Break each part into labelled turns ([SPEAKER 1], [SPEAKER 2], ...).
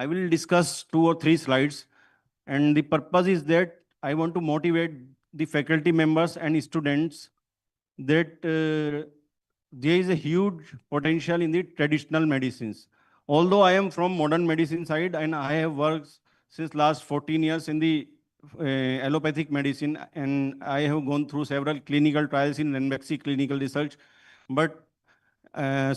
[SPEAKER 1] I will discuss 2 or 3 slides, and the purpose is that I want to motivate the faculty members and students that there is a huge potential in the traditional medicines. Although I am from modern medicine side and I have worked since last 14 years in the allopathic medicine, and I have gone through several clinical trials in Ranbaxy clinical research. But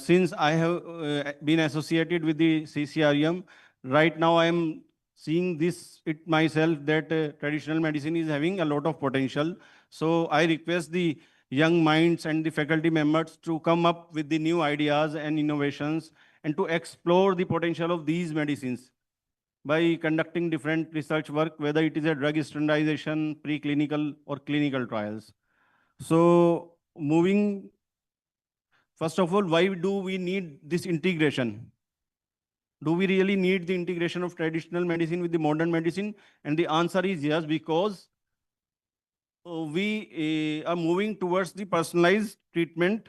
[SPEAKER 1] since I have been associated with the CCRM, right now I am seeing this it myself that traditional medicine is having a lot of potential. So I request the young minds and the faculty members to come up with the new ideas and innovations and to explore the potential of these medicines by conducting different research work, whether it is a drug standardization, preclinical or clinical trials. So moving, first of all, why do we need this integration? Do we really need the integration of traditional medicine with the modern medicine? And the answer is yes, because we are moving towards the personalized treatment.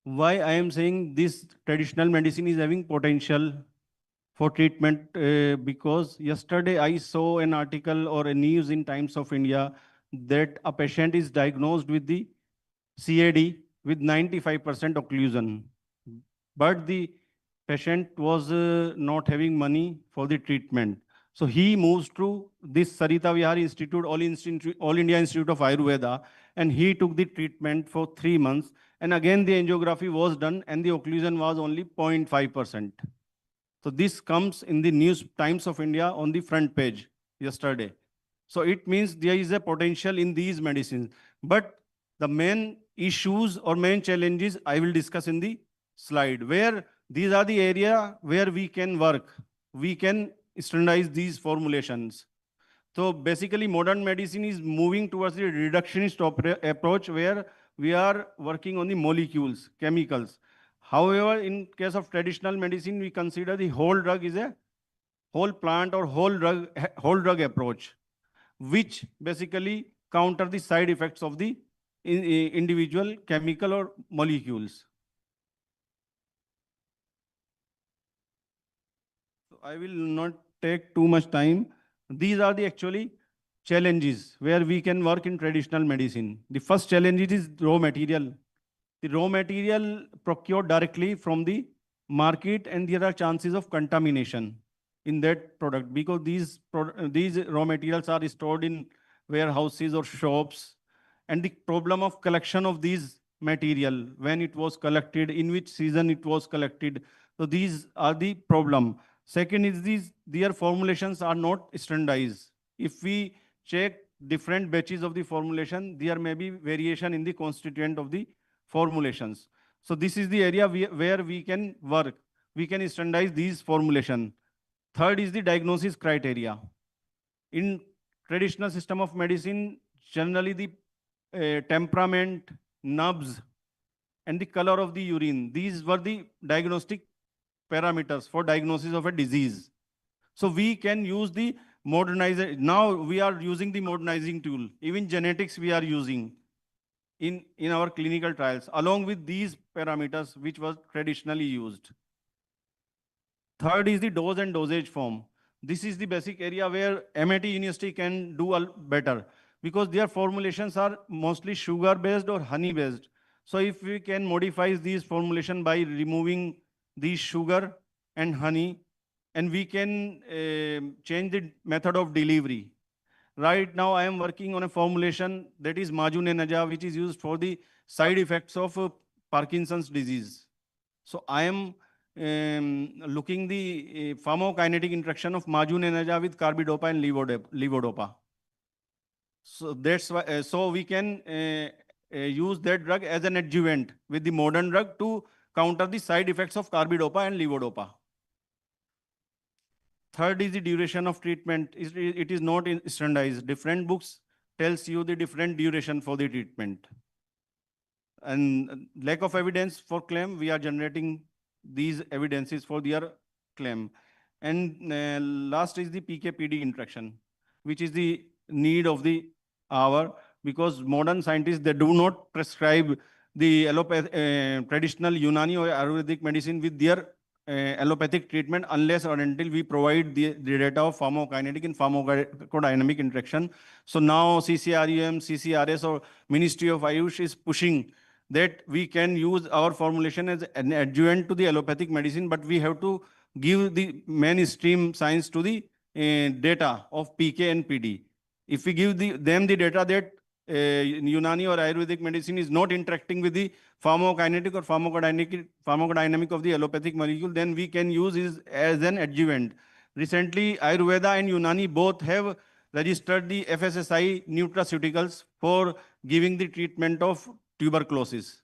[SPEAKER 1] Why I am saying this traditional medicine is having potential for treatment, because yesterday I saw an article or a news in Times of India that a patient is diagnosed with the CAD with 95% occlusion, but the patient was not having money for the treatment. So he moves to this Sarita Vihar Institute, All India Institute of Ayurveda, and he took the treatment for 3 months. And again, the angiography was done and the occlusion was only 0.5%. So this comes in the news Times of India on the front page yesterday. So it means there is a potential in these medicines. But the main issues or main challenges I will discuss in the slide, where these are the area where we can work. We can standardize these formulations. So basically modern medicine is moving towards the reductionist approach where we are working on the molecules, chemicals. However, in case of traditional medicine, we consider the whole drug is a whole plant or whole drug approach, which basically counter the side effects of the individual chemical or molecules. So I will not take too much time. These are the actually challenges where we can work in traditional medicine. The first challenge is raw material. The raw material procured directly from the market, and there are chances of contamination in that product because these raw materials are stored in warehouses or shops, and the problem of collection of these material, when it was collected, in which season it was collected. So these are the problem. Second is their formulations are not standardized. If we check different batches of the formulation, there may be variation in the constituent of the formulations. So this is the area where we can work. We can standardize these formulation. Third is the diagnosis criteria. In traditional system of medicine, generally the temperament, nerves, and the color of the urine, these were the diagnostic parameters for diagnosis of a disease. So we can use the modernizer. Now we are using the modernizing tool. Even genetics we are using in our clinical trials, along with these parameters which was traditionally used. Third is the dose and dosage form. This is the basic area where MIT University can do better because their formulations are mostly sugar-based or honey-based. So if we can modify these formulation by removing the sugar and honey, and we can change the method of delivery. Right now, I am working on a formulation that is Majunenaja, which is used for the side effects of Parkinson's disease. So I am looking the pharmacokinetic interaction of Majunenaja with carbidopa and levodopa. So that's why, so we can use that drug as an adjuvant with the modern drug to counter the side effects of carbidopa and levodopa. Third is the duration of treatment. It is not standardized. Different books tells you the different duration for the treatment. And lack of evidence for claim, we are generating these evidences for their claim. And last is the PK-PD interaction, which is the need of the hour, because modern scientists, they do not prescribe the traditional Unani or Ayurvedic medicine with their allopathic treatment unless or until we provide the data of pharmacokinetic and pharmacodynamic interaction. So now CCRUM, CCRS or Ministry of Ayush is pushing that we can use our formulation as an adjuvant to the allopathic medicine, but we have to give the mainstream science to the data of PK and PD. If we give them the data that Unani or Ayurvedic medicine is not interacting with the pharmacokinetic or pharmacodynamic of the allopathic molecule, then we can use it as an adjuvant. Recently, Ayurveda and Unani both have registered the FSSI nutraceuticals for giving the treatment of tuberculosis.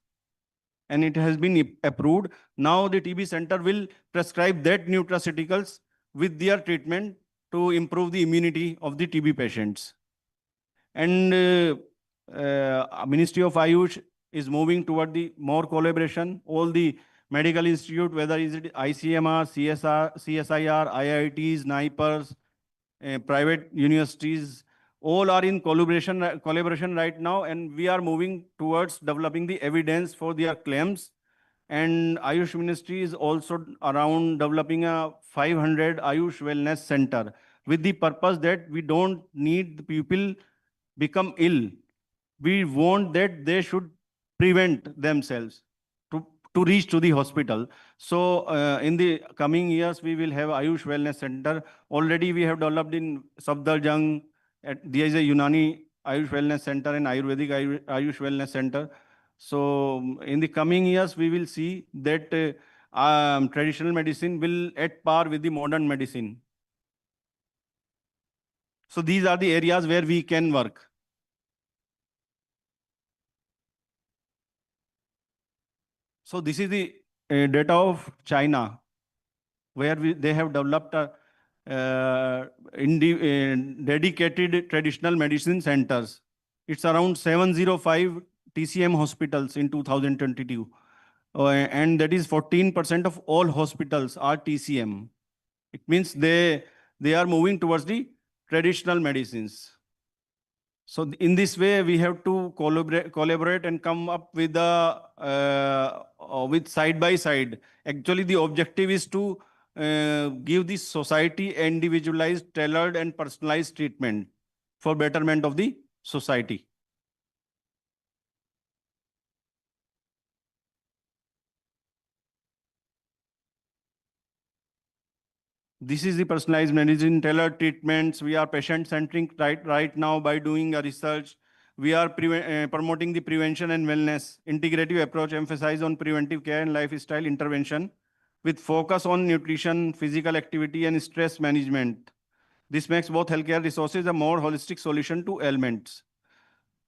[SPEAKER 1] And it has been approved. Now the TB center will prescribe that nutraceuticals with their treatment to improve the immunity of the TB patients. And Ministry of Ayush is moving toward the more collaboration. All the medical institute, whether is it ICMR, CSIR, IITs, NIPERS, private universities, all are in collaboration right now, and we are moving towards developing the evidence for their claims. And Ayush Ministry is also around developing a 500 Ayush Wellness Center with the purpose that we don't need the people become ill. We want that they should prevent themselves to reach to the hospital. So in the coming years, we will have Ayush Wellness Center. Already we have developed in Safdarjung. There is a Unani Ayush Wellness Center and Ayurvedic Ayush Wellness Center. So in the coming years, we will see that traditional medicine will at par with the modern medicine. So these are the areas where we can work. So this is the data of China, where they have developed a dedicated traditional medicine centers. It's around 705 TCM hospitals in 2022. And that is 14% of all hospitals are TCM. It means they are moving towards the traditional medicines. So in this way, we have to collaborate and come up with with side by side. Actually, the objective is to give the society individualized, tailored, and personalized treatment for betterment of the society. This is the personalized medicine, tailored treatments. We are patient-centric right now by doing a research. We are promoting the prevention and wellness. Integrative approach emphasize on preventive care and lifestyle intervention with focus on nutrition, physical activity, and stress management. This makes both healthcare resources a more holistic solution to ailments.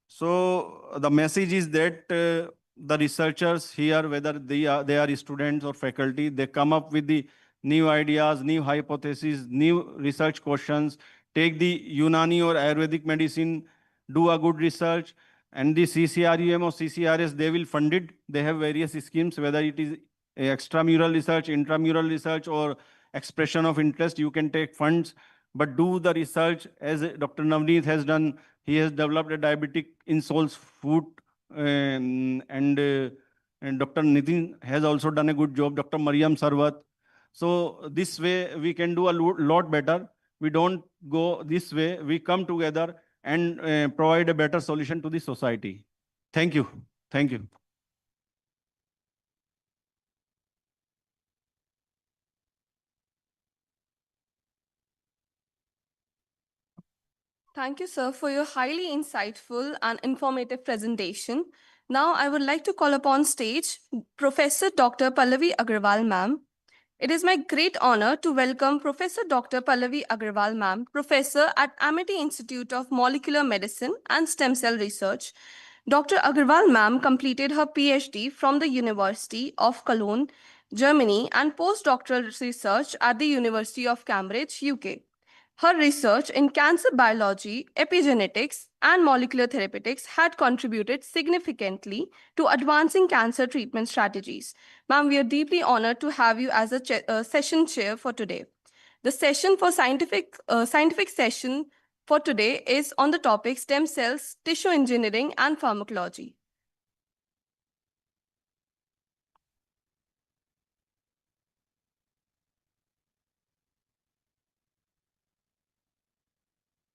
[SPEAKER 1] So the message is that the researchers here, whether they are students or faculty, they come up with the new ideas, new hypotheses, new research questions, take the Unani or Ayurvedic medicine, do a good research, and the CCRUM or CCRS, they will fund it. They have various schemes, whether it is extramural research, intramural research, or expression of interest, you can take funds, but do the research as Dr. Navneet has done. He has developed a diabetic insoles food, and Dr. Nitin has also done a good job, Dr. Mariam Sarwat. So this way we can do a lot better. We don't go this way. We come together and provide a better solution to the society. Thank you. Thank you.
[SPEAKER 2] Thank you, sir, for your highly insightful and informative presentation. Now I would like to call upon stage Professor Dr. Pallavi Agrawal, ma'am. It is my great honor to welcome Professor Dr. Pallavi Agarwal, ma'am, professor at Amity Institute of Molecular Medicine and Stem Cell Research. Dr. Agarwal, ma'am, completed her PhD from the University of Cologne, Germany, and postdoctoral research at the University of Cambridge, UK. Her research in cancer biology, epigenetics, and molecular therapeutics had contributed significantly to advancing cancer treatment strategies. Ma'am, we are deeply honored to have you as a session chair for today. The session for scientific session for today is on the topic stem cells, tissue engineering, and pharmacology.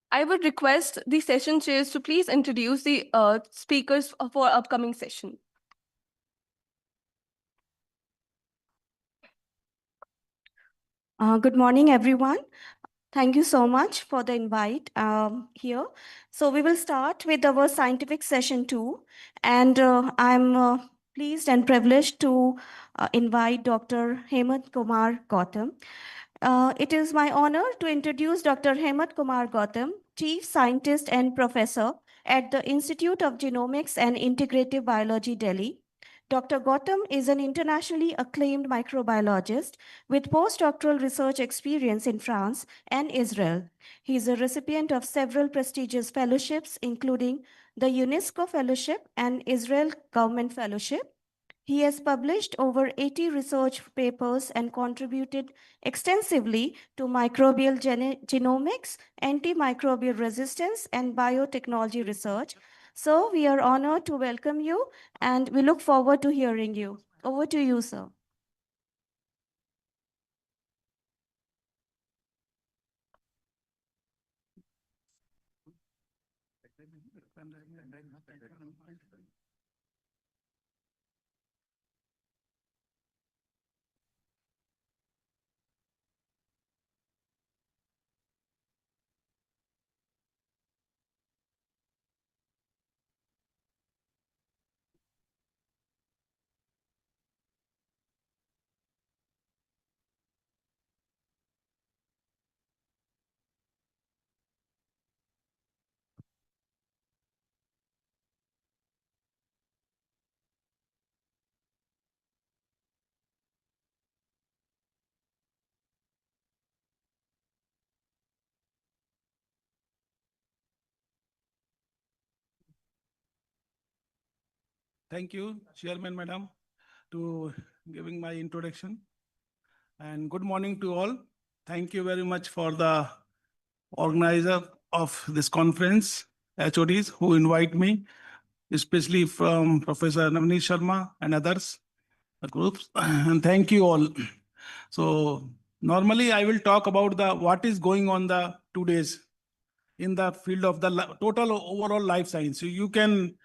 [SPEAKER 2] I would request the session chairs to please introduce the speakers for upcoming session.
[SPEAKER 3] Good morning, everyone. Thank you so much for the invite here. So we will start with our scientific session 2. And I'm pleased and privileged to invite Dr. Hemant Kumar Gautam. It is my honor to introduce Dr. Hemant Kumar Gautam, Chief Scientist and Professor at the Institute of Genomics and Integrative Biology, Delhi. Dr. Gautam is an internationally acclaimed microbiologist with postdoctoral research experience in France and Israel. He is a recipient of several prestigious fellowships, including the UNESCO Fellowship and Israel Government Fellowship. He has published over 80 research papers and contributed extensively to microbial genomics, antimicrobial resistance, and biotechnology research. So we are honored to welcome you and we look forward to hearing you. Over to you, sir.
[SPEAKER 4] Thank you, Chairman Madam, to giving my introduction. And good morning to all. Thank you very much for the organizer of this conference, HODs, who invite me, especially from Professor Navneet Sharma and others, groups. And thank you all. So normally I will talk about the what is going on the 2 days in the field of the total overall life science. So you can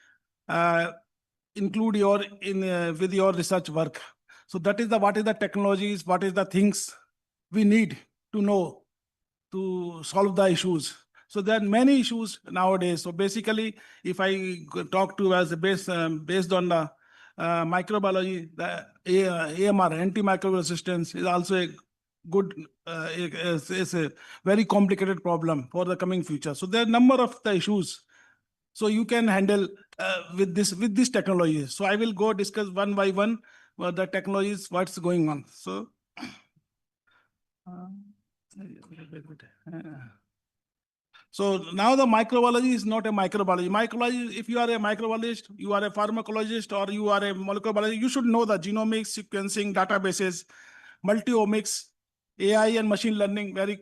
[SPEAKER 4] include your with your research work. So that is the what is the technologies, what is the things we need to know to solve the issues. So there are many issues nowadays. So basically, if I talk to as a based on the microbiology, the AMR, antimicrobial resistance, is also a good, is a very complicated problem for the coming future. So there are a number of the issues. So you can handle with this technology. So I will go discuss one by one the technologies, what's going on. So. So now the microbiology is not a microbiology. Microbiology, if you are a microbiologist, you are a pharmacologist, or you are a molecular biologist, you should know the genomics, sequencing, databases, multi-omics, AI and machine learning, very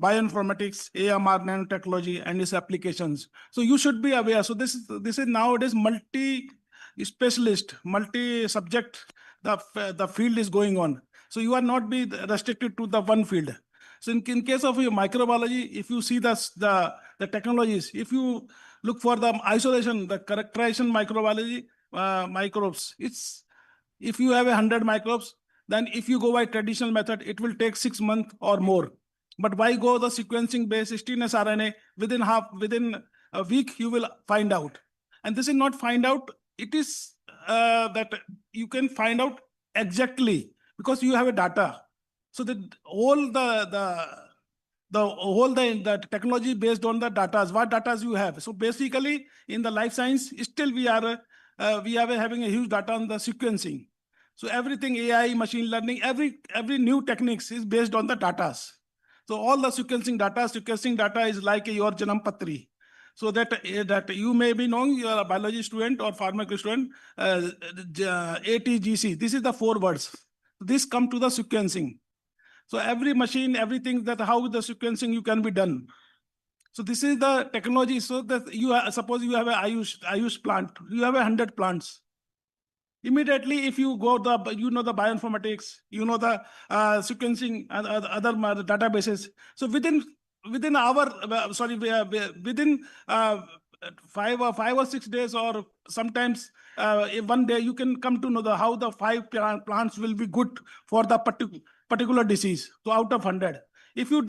[SPEAKER 4] bioinformatics, AMR, nanotechnology, and its applications. So you should be aware. So this is nowadays multi-specialist, multi-subject. The field is going on. So you are not be restricted to the one field. So in case of microbiology, if you see the technologies, if you look for the isolation, the characterization microbiology, microbes, it's if you have 100 microbes, then if you go by traditional method, it will take 6 months or more. But why go the sequencing based 16S RNA? Within a week, you will find out. And this is not find out, it is that you can find out exactly because you have a data. So the technology based on the data, what data you have. So basically in the life science, still we are having a huge data on the sequencing. So everything AI, machine learning, every new techniques is based on the data. So all the sequencing data is like your Janam Patri. So that you may be knowing, you are a biology student or pharmacy student, ATGC. This is the 4 words. This come to the sequencing. So every machine, everything that how the sequencing you can be done. So this is the technology. So that suppose you have a Ayush plant, you have 100 plants. Immediately, if you go the bioinformatics, the sequencing and other databases. So within within 5 or 6 days, or sometimes in 1 day, you can come to know how the 5 plants will be good for the particular disease. So out of 100, if you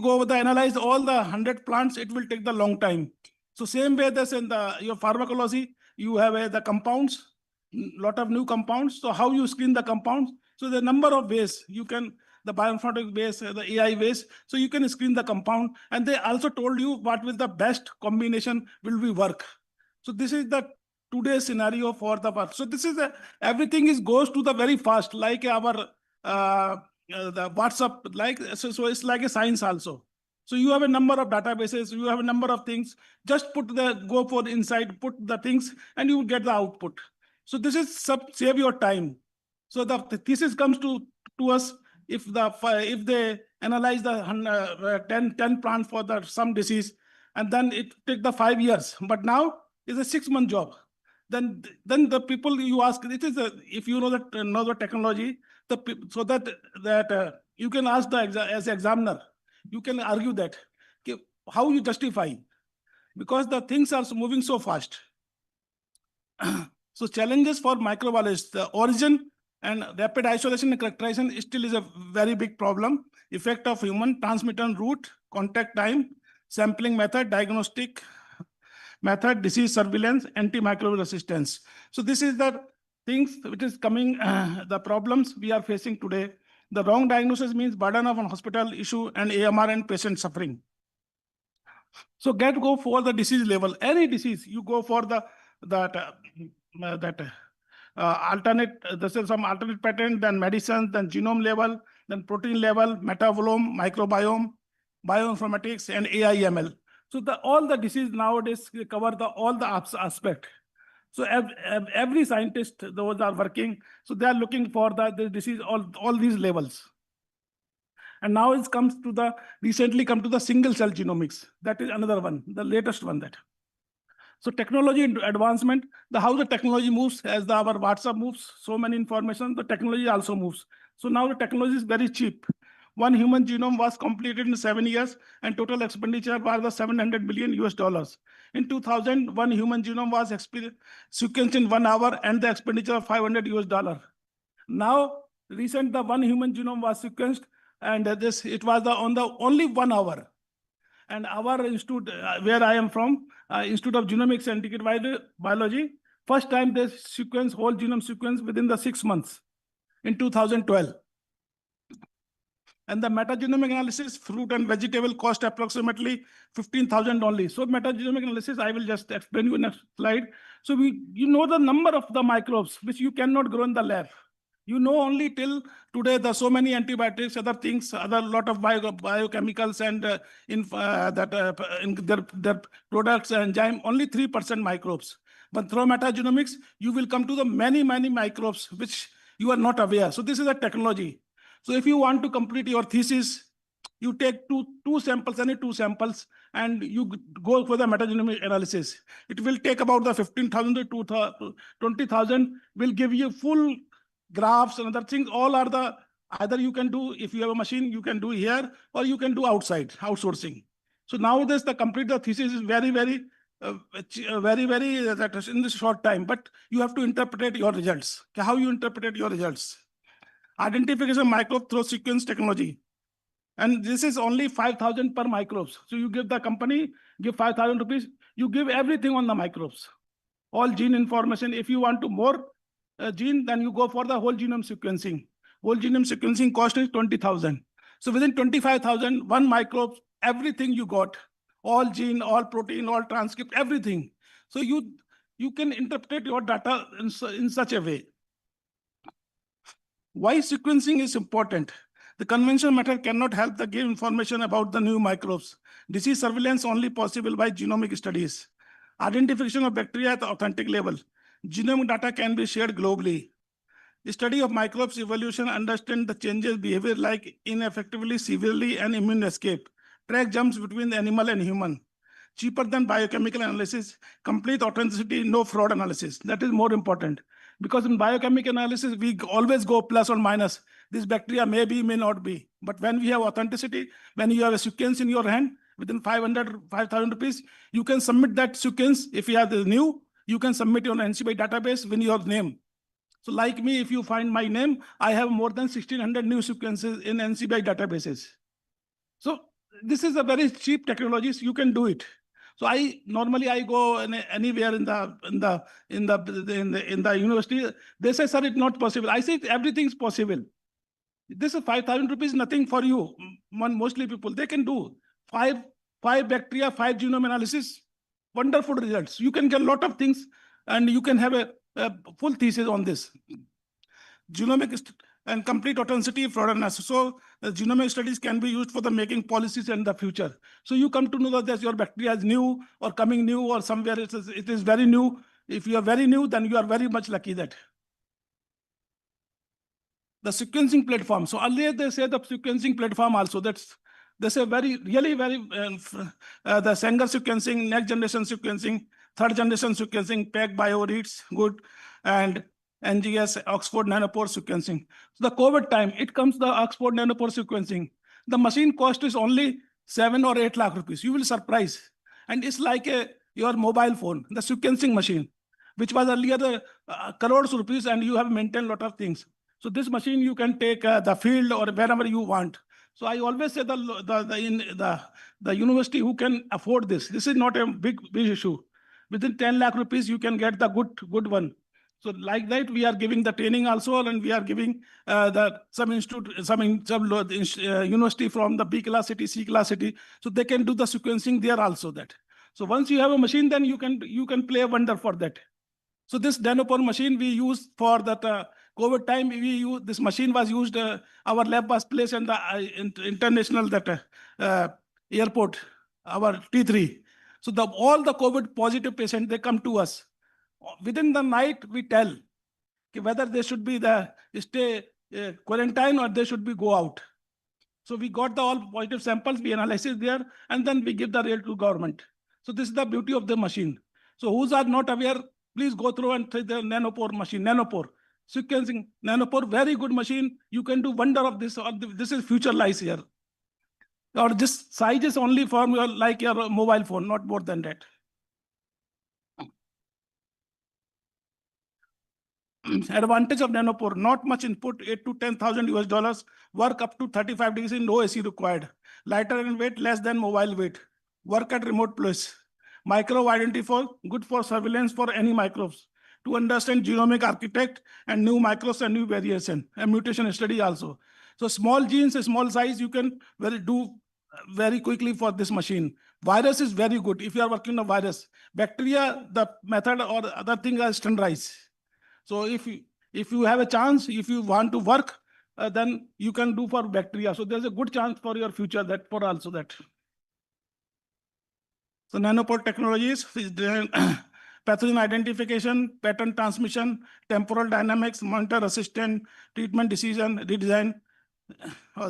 [SPEAKER 4] go with the analyze all the 100 plants, it will take the long time. So same way this in your pharmacology, you have the compounds, lot of new compounds. So how you screen the compounds? So the number of ways you can, the bioinformatics ways, the AI ways. So you can screen the compound, and they also told you what will the best combination will be work. So this is the today's scenario for the work. So this is everything is goes to the very fast, like our the WhatsApp, like so it's like a science also. So you have a number of databases, you have a number of things. Just go for inside, put the things, and you will get the output. So this is save your time. So the thesis comes to us if they analyze the 10 plants for some disease, and then it take the 5 years. But now it's a 6-month job. Then the people you ask, it is if you know the technology, so that you can ask as examiner. You can argue that how you justify, because the things are moving so fast. So challenges for microbiologists, the origin and rapid isolation and characterization still is a very big problem. Effect of human transmitter route, contact time, sampling method, diagnostic method, disease surveillance, antimicrobial resistance. So this is the things which is coming, the problems we are facing today. The wrong diagnosis means burden of an hospital issue and AMR and patient suffering. So go for the disease level. Any disease, you go for alternate. This is some alternate pattern, then medicines, then genome level, then protein level, metabolome, microbiome, bioinformatics, and AI/ML. So all the disease nowadays cover all the aspect. So every scientist, those are working, so they are looking for the disease, all these levels. And now it comes to recently come to the single cell genomics. That is another one, the latest one that. So technology advancement, how the technology moves, as our WhatsApp moves, so many information, the technology also moves. So now the technology is very cheap. One human genome was completed in 7 years, and total expenditure was the $700 million. In 2000, one human genome was sequenced in 1 hour, and the expenditure of $500. Now, the one human genome was sequenced, and it was on the only 1 hour. And our institute, where I am from, Institute of Genomics and Integrated Biology, first time they sequence whole genome sequence within the 6 months in 2012. And the metagenomic analysis, fruit and vegetable, cost approximately 15,000 only. So metagenomic analysis, I will just explain you in next slide. So you know the number of the microbes which you cannot grow in the lab. You know only till today there's so many antibiotics, other things, other lot of biochemicals, and in their products and enzyme, only 3% microbes. But through metagenomics, you will come to the many microbes which you are not aware. So this is a technology. So if you want to complete your thesis, you take two samples, any 2 samples, and you go for the metagenomic analysis. It will take about the 15,000 to 20,000, will give you full graphs and other things. All are either you can do, if you have a machine, you can do here, or you can do outside, outsourcing. So nowadays the complete the thesis is very that in this short time, but you have to interpret your results. How you interpret your results? Identification microbe through sequence technology. And this is only 5,000 per microbes. So you give the company, give 5,000 rupees, you give everything on the microbes. All gene information. If you want to more, gene, then you go for the whole genome sequencing. Whole genome sequencing cost is 20,000. So within 25,000, one microbe, everything you got, all gene, all protein, all transcript, everything. So you can interpret your data in such a way. Why sequencing is important? The conventional method cannot help to give information about the new microbes. Disease surveillance only possible by genomic studies. Identification of bacteria at the authentic level. Genome data can be shared globally. The study of microbes evolution, understand the changes behavior like ineffectively, severely, and immune escape. Track jumps between the animal and human. Cheaper than biochemical analysis, complete authenticity, no fraud analysis. That is more important. Because in biochemical analysis, we always go plus or minus. This bacteria may be, may not be. But when we have authenticity, when you have a sequence in your hand, within 5,000 rupees, you can submit that sequence. If you have the new, you can submit your NCBI database with your name. So like me, if you find my name, I have more than 1,600 new sequences in NCBI databases. So this is a very cheap technology, so you can do it. So I normally go anywhere in the university. They say, sir, it's not possible. I say everything's possible. This is 5,000 rupees, nothing for you. Mostly people, they can do five bacteria, 5 genome analysis, wonderful results. You can get a lot of things and you can have a full thesis on this. Genomic and complete authenticity fraud analysis. So genomic studies can be used for the making policies in the future. So you come to know that your bacteria is new or coming new or somewhere it is very new. If you are very new, then you are very much lucky that. The sequencing platform. So earlier they say the sequencing platform also. They say really very the Sanger sequencing, next generation sequencing, third generation sequencing, PacBio reads good, and NGS Oxford Nanopore sequencing. So the COVID time, it comes the Oxford Nanopore sequencing. The machine cost is only 7 or 8 lakh rupees. You will surprise. And it's like your mobile phone, the sequencing machine, which was earlier crores rupees, and you have maintained a lot of things. So this machine you can take the field or wherever you want. So I always say the university who can afford this. This is not a big issue. Within 10 lakh rupees, you can get the good one. So like that, we are giving the training also, and we are giving some university from the B class city, C class city, so they can do the sequencing there also. That. So once you have a machine, then you can play a wonder for that. So this Nanopore machine we use for that COVID time. This machine was used. Our lab was placed in the international airport, our T3. So all the COVID positive patients, they come to us. Within the night, we tell whether they should be stay quarantine or they should be go out. So we got all positive samples, we analyze it there, and then we give the result to government. So this is the beauty of the machine. So who are not aware, please go through and try the Nanopore machine, Nanopore. Sequencing, Nanopore, very good machine. You can do wonder of this, or this is future lies here. Or this size is only for like your mobile phone, not more than that. Advantage of Nanopore, not much input, 8 to 10,000 US dollars, work up to 35 degrees in no AC required. Lighter in weight, less than mobile weight. Work at remote place. Microbe identifier, good for surveillance for any microbes. To understand genomic architect and new microbes and new variation, and mutation study also. So small genes, small size, you can do very quickly for this machine. Virus is very good if you are working on virus. Bacteria, the method or other things are standardized. So if you have a chance, if you want to work, then you can do for bacteria. So there's a good chance for your future that for also that. So Nanopore technologies is pathogen identification, pattern transmission, temporal dynamics, monitor assistant, treatment decision, redesign.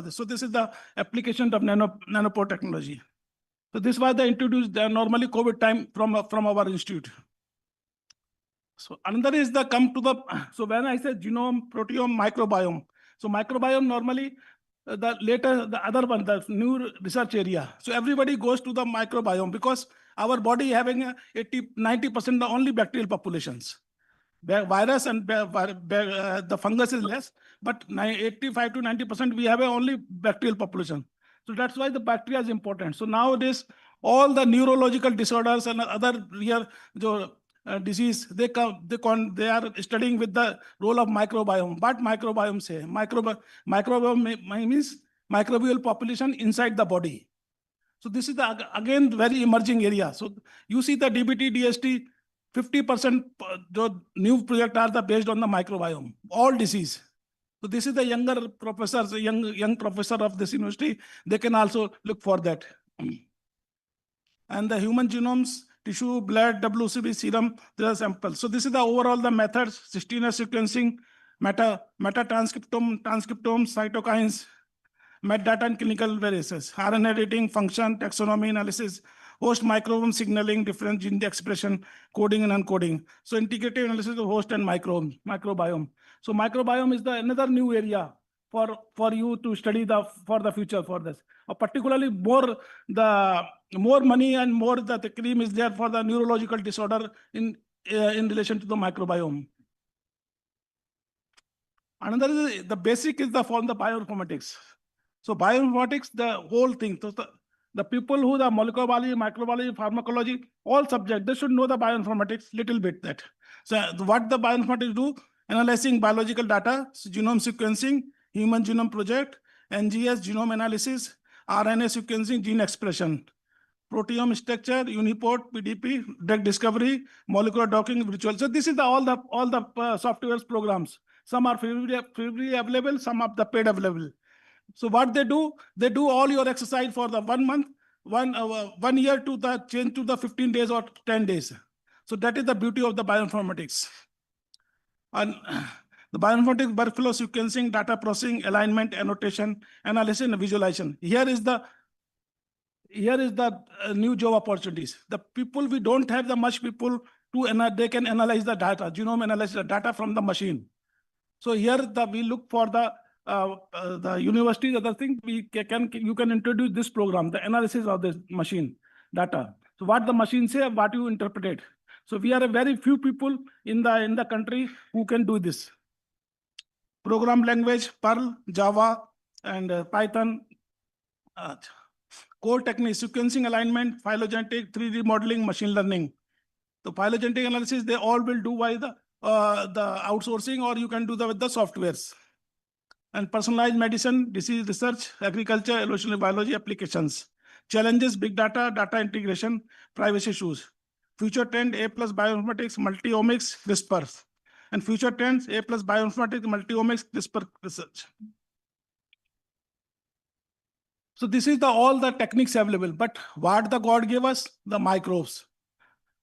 [SPEAKER 4] So this is the application of Nanopore technology. So this was the introduced normally COVID time from our institute. So another is so when I say genome, proteome, microbiome. So microbiome normally the other one, the new research area. So everybody goes to the microbiome because our body having 90% the only bacterial populations. Virus and the fungus is less, but 85 to 90% we have only bacterial population. So that's why the bacteria is important. So nowadays, all the neurological disorders and other disease, they are studying with the role of microbiome. What microbiome say? Microbiome means microbial population inside the body. So this is the again very emerging area. So you see the DBT, DST, 50% the new project are based on the microbiome, all disease. So this is the younger professors, young professor of this university. They can also look for that. And the human genomes, tissue, blood, WCB, serum, there are samples. So this is the overall the methods: 16S sequencing, transcriptome, cytokines, metadata and clinical variables, RNA editing, function, taxonomy analysis, host microbiome signaling, different gene expression, coding and uncoding. So integrative analysis of host and microbiome. So microbiome is another new area for you to study for the future for this. Particularly more money and more the cream is there for the neurological disorder in relation to the microbiome. Another is the basic is from the bioinformatics. So bioinformatics, the whole thing. So the people who the molecular biology, microbiology, pharmacology, all subjects, they should know the bioinformatics little bit that. So what the bioinformatics do? Analyzing biological data, so genome sequencing, human genome project, NGS, genome analysis, RNA sequencing, gene expression, proteome structure, Uniport, PDP, drug discovery, molecular docking, virtual. So this is all the softwares programs. Some are freely available, some are the paid available. So what they do all your exercise for the 1 month, 1 year to the change to the 15 days or 10 days. So that is the beauty of the bioinformatics. And the bioinformatics workflow sequencing, data processing, alignment, annotation, analysis, and visualization. Here is the new job opportunities. The people, we don't have the much people they can analyze the data, genome analyze the data from the machine. So here we look for the universities, other thing, you can introduce this program, the analysis of this machine data. So what the machine say, what you interpret it. So we are a very few people in the country who can do this. Program language, Perl, Java, and Python. Core techniques, sequencing alignment, phylogenetic, 3D modeling, machine learning. The phylogenetic analysis, they all will do by the outsourcing, or you can do with the softwares. And personalized medicine, disease research, agriculture, evolutionary biology applications. Challenges, big data, data integration, privacy issues. Future trend, A+ bioinformatics, multi-omics, CRISPR. And future trends, A+ bioinformatics, multi-omics, CRISPR research. So this is all the techniques available. But what the God gave us? The microbes.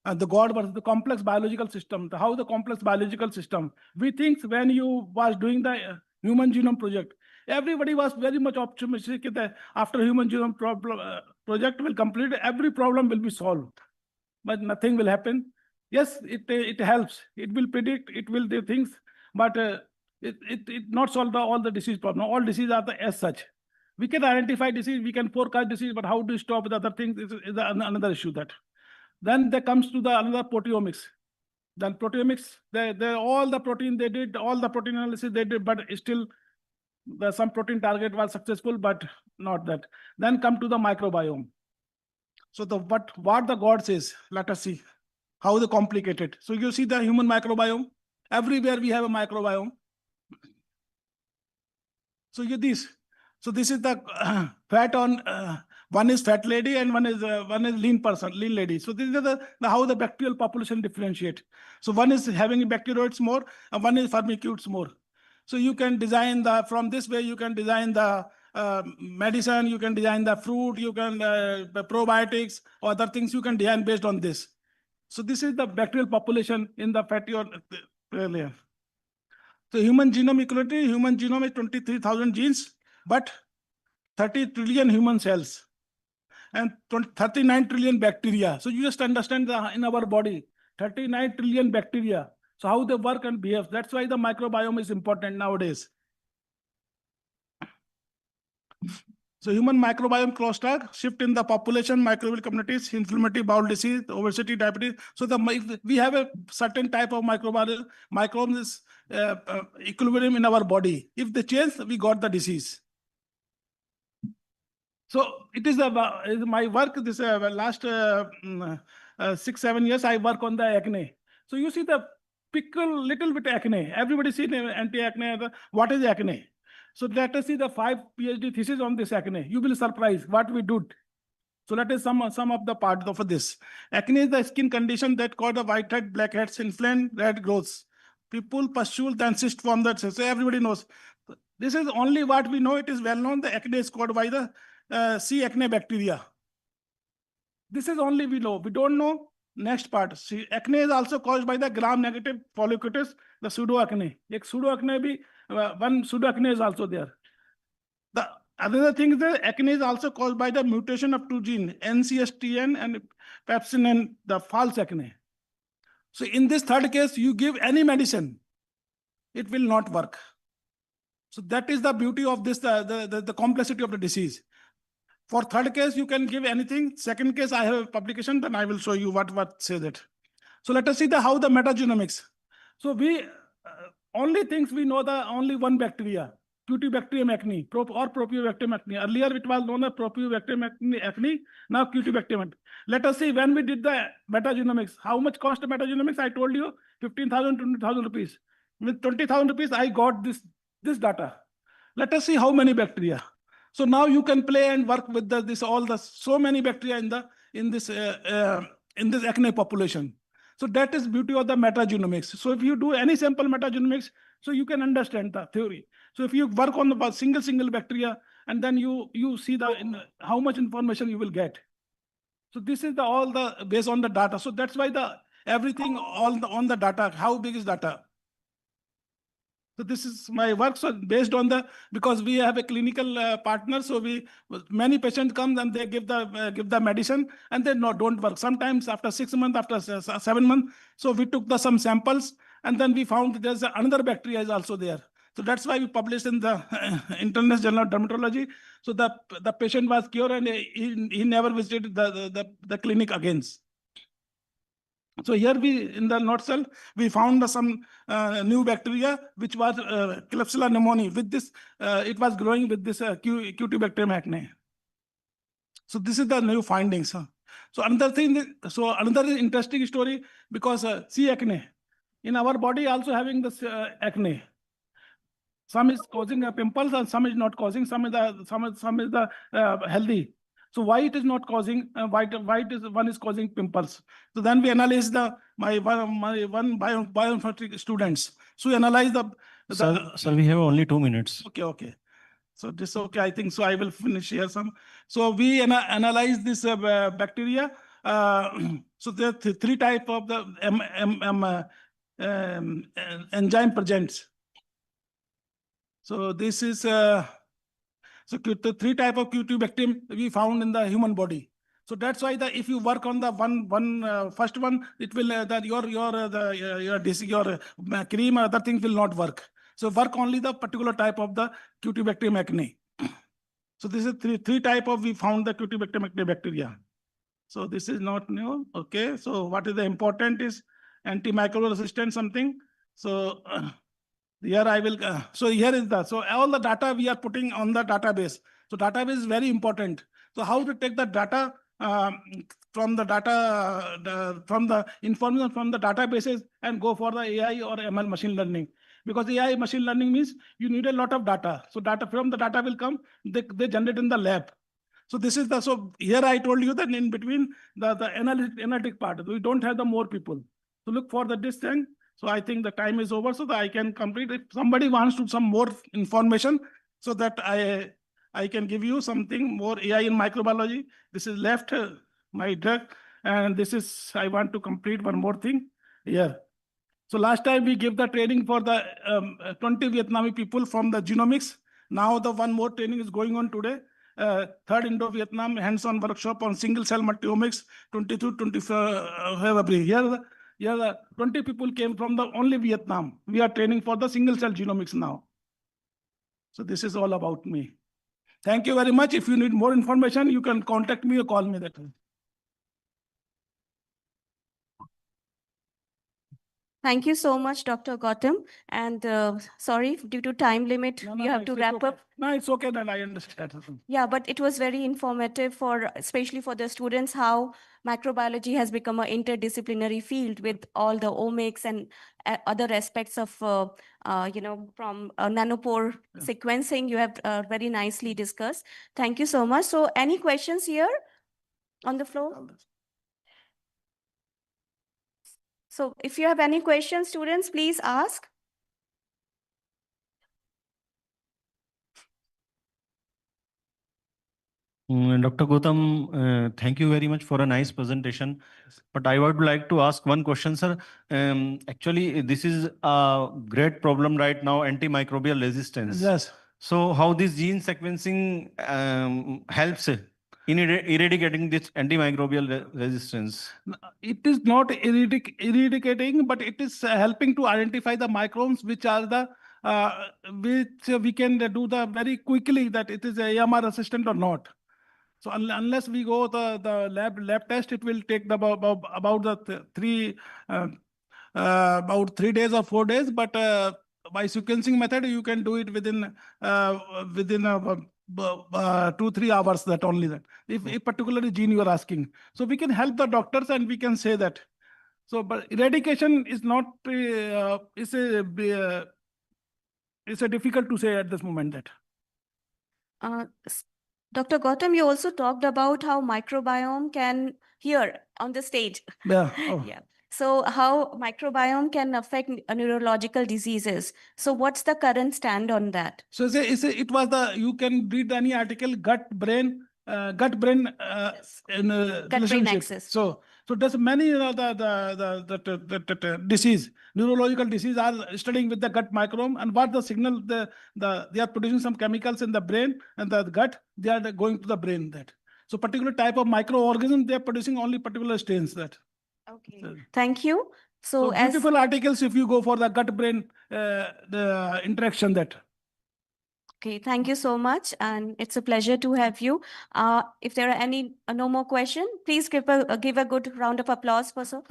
[SPEAKER 4] And the God was the complex biological system. How the complex biological system? We think when you was doing the human genome project, everybody was very much optimistic that after human genome project will complete, every problem will be solved. But nothing will happen. Yes, it helps. It will predict. It will do things. But it not solve all the disease problem. All diseases are as such. We can identify disease. We can forecast disease. But how to stop the other things is another issue that. Then there comes to another proteomics. Then proteomics, all the protein they did, all the protein analysis they did, but still some protein target was successful, but not that. Then come to the microbiome. So what the God says, let us see how the complicated. So you see the human microbiome. Everywhere we have a microbiome. So So this is the fat on. One is fat lady and one is lean lady. So this is how the bacterial population differentiate. So one is having bacteroids more, and one is firmicutes more. So you can design from this way. You can design the medicine. You can design the fruit. You can probiotics or other things. You can design based on this. So this is the bacterial population in the fatty or layer. So human genome equality. Human genome is 23,000 genes, but 30 trillion human cells. And 39 trillion bacteria. So you just understand in our body, 39 trillion bacteria. So how they work and behave. That's why the microbiome is important nowadays. So human microbiome cluster, shift in the population, microbial communities, inflammatory bowel disease, obesity, diabetes. So we have a certain type of microbiome is equilibrium in our body. If they change, we got the disease. So it is my work. This last 6-7 years, I work on the acne. So you see the pickle little bit acne. Everybody see the anti-acne. What is acne? So let us see the 5 PhD thesis on this acne. You will be surprised what we did. So let us some of the part of this. Acne is the skin condition that cause the whitehead, blackheads, inflamed red growths. People, pustule, then cyst form that. So everybody knows. This is only what we know. It is well known. The acne is caused by the C. acne bacteria. This is only we know. We don't know next part. See, acne is also caused by the gram-negative folliculitis, the pseudo-acne. One pseudo-acne is also there. The another thing is that acne is also caused by the mutation of two genes, NCSTN and pepsin, and the false acne. So in this third case, you give any medicine, it will not work. So that is the beauty of this, the complexity of the disease. For third case, you can give anything. Second case, I have a publication, then I will show you what says it. So let us see how the metagenomics. So we only things we know only one bacteria, Cutibacterium acne or Propionibacterium acne. Earlier it was known as Propionibacterium acne, now Cutibacterium acne. Let us see when we did the metagenomics. How much cost the metagenomics? I told you 15,000, 20,000 rupees. With 20,000 rupees, I got this data. Let us see how many bacteria. So now you can play and work with so many bacteria in this acne population. So that is beauty of the metagenomics. So if you do any sample metagenomics, so you can understand the theory. So if you work on the single bacteria, and then you see how much information you will get. So this is all based on the data. So that's why everything on the data. How big is data? So this is my work. So based on because we have a clinical partner, so many patients come and they give the medicine and they don't work. Sometimes after 6 months, after 7 months. So we took some samples and then we found there's another bacteria is also there. So that's why we published in the International Journal of Dermatology. So the patient was cured and he never visited the clinic again. So here in the nutshell, we found some new bacteria, which was Klebsiella pneumoniae. With this, it was growing with this Cutibacterium acne. So this is the new findings. So another interesting story, because C. acne, in our body also having this acne. Some is causing pimples and some is not causing. Some is the healthy. So why it is not causing? Why one is causing pimples? So then we analyze my one bioinformatics students. So we analyze
[SPEAKER 1] Sir, we have only 2 minutes.
[SPEAKER 4] Okay. So this okay. I think so. I will finish here some. So we analyze this bacteria. So there are 3 types of the enzyme presents. So this is so the 3 types of Cutibacterium we found in the human body. So that's why if you work on the first one, it will your cream or other things will not work. So work only the particular type of the Cutibacterium acne. So this is 3 types of we found the Cutibacterium acne bacteria. So this is not new. Okay. So what is the important is antimicrobial resistance something. So here I will, so here is so all the data we are putting on the database. So database is very important. So how to take the data from the information from the databases and go for the AI or ML machine learning. Because AI machine learning means you need a lot of data. So data from the data will come, they generate in the lab. So this is so here I told you that in between the analytic part, we don't have the more people. So look for this thing. So I think the time is over, so that I can complete. If somebody wants some more information, so that I can give you something more AI in microbiology. This is left my drug, and this is I want to complete one more thing here. So last time we gave the training for the 20 Vietnamese people from the genomics. Now the one more training is going on today. Third Indo-Vietnam hands-on workshop on single-cell multiomics, 22-24 February. Here, 20 people came from the only Vietnam. We are training for the single-cell genomics now. So this is all about me. Thank you very much. If you need more information, you can contact me or call me that way.
[SPEAKER 3] Thank you so much, Dr. Gautam. And sorry, due to time limit, we have to
[SPEAKER 4] it's
[SPEAKER 3] wrap
[SPEAKER 4] okay.
[SPEAKER 3] up.
[SPEAKER 4] No, it's okay that I understand.
[SPEAKER 3] Yeah, but it was very informative for, especially for the students, how microbiology has become an interdisciplinary field with all the omics and other aspects of, from nanopore sequencing. You have very nicely discussed. Thank you so much. So any questions here on the floor? So if you have any questions, students, please ask.
[SPEAKER 1] Dr. Gautam, thank you very much for a nice presentation. But I would like to ask one question, sir. Actually, this is a great problem right now, antimicrobial resistance.
[SPEAKER 4] Yes.
[SPEAKER 1] So how this gene sequencing helps in eradicating this antimicrobial resistance?
[SPEAKER 4] It is not eradicating, but it is helping to identify the microbes which are the which we can do the very quickly that it is AMR resistant or not. So unless we go the lab test, it will take the about the about 3 days or 4 days. But by sequencing method, you can do it within 2-3 hours. That only that. If particularly gene you are asking, so we can help the doctors and we can say that. So, but eradication is not it's a difficult to say at this moment that.
[SPEAKER 3] Dr. Gautam, you also talked about how microbiome can, here on the stage.
[SPEAKER 4] Yeah. Oh.
[SPEAKER 3] Yeah. So how microbiome can affect neurological diseases. So what's the current stand on that?
[SPEAKER 4] So it was you can read any article, gut-brain relationship.
[SPEAKER 3] axis.
[SPEAKER 4] So there's many the disease, neurological disease are studying with the gut microbiome and what the signal they are producing some chemicals in the brain and the gut, they are going to the brain that. So particular type of microorganism, they are producing only particular strains that.
[SPEAKER 3] Okay.
[SPEAKER 4] So,
[SPEAKER 3] thank you. So as
[SPEAKER 4] beautiful articles if you go for the gut-brain the interaction that.
[SPEAKER 3] Okay, thank you so much, and it's a pleasure to have you. If there are any no more question, please give a good round of applause for sir.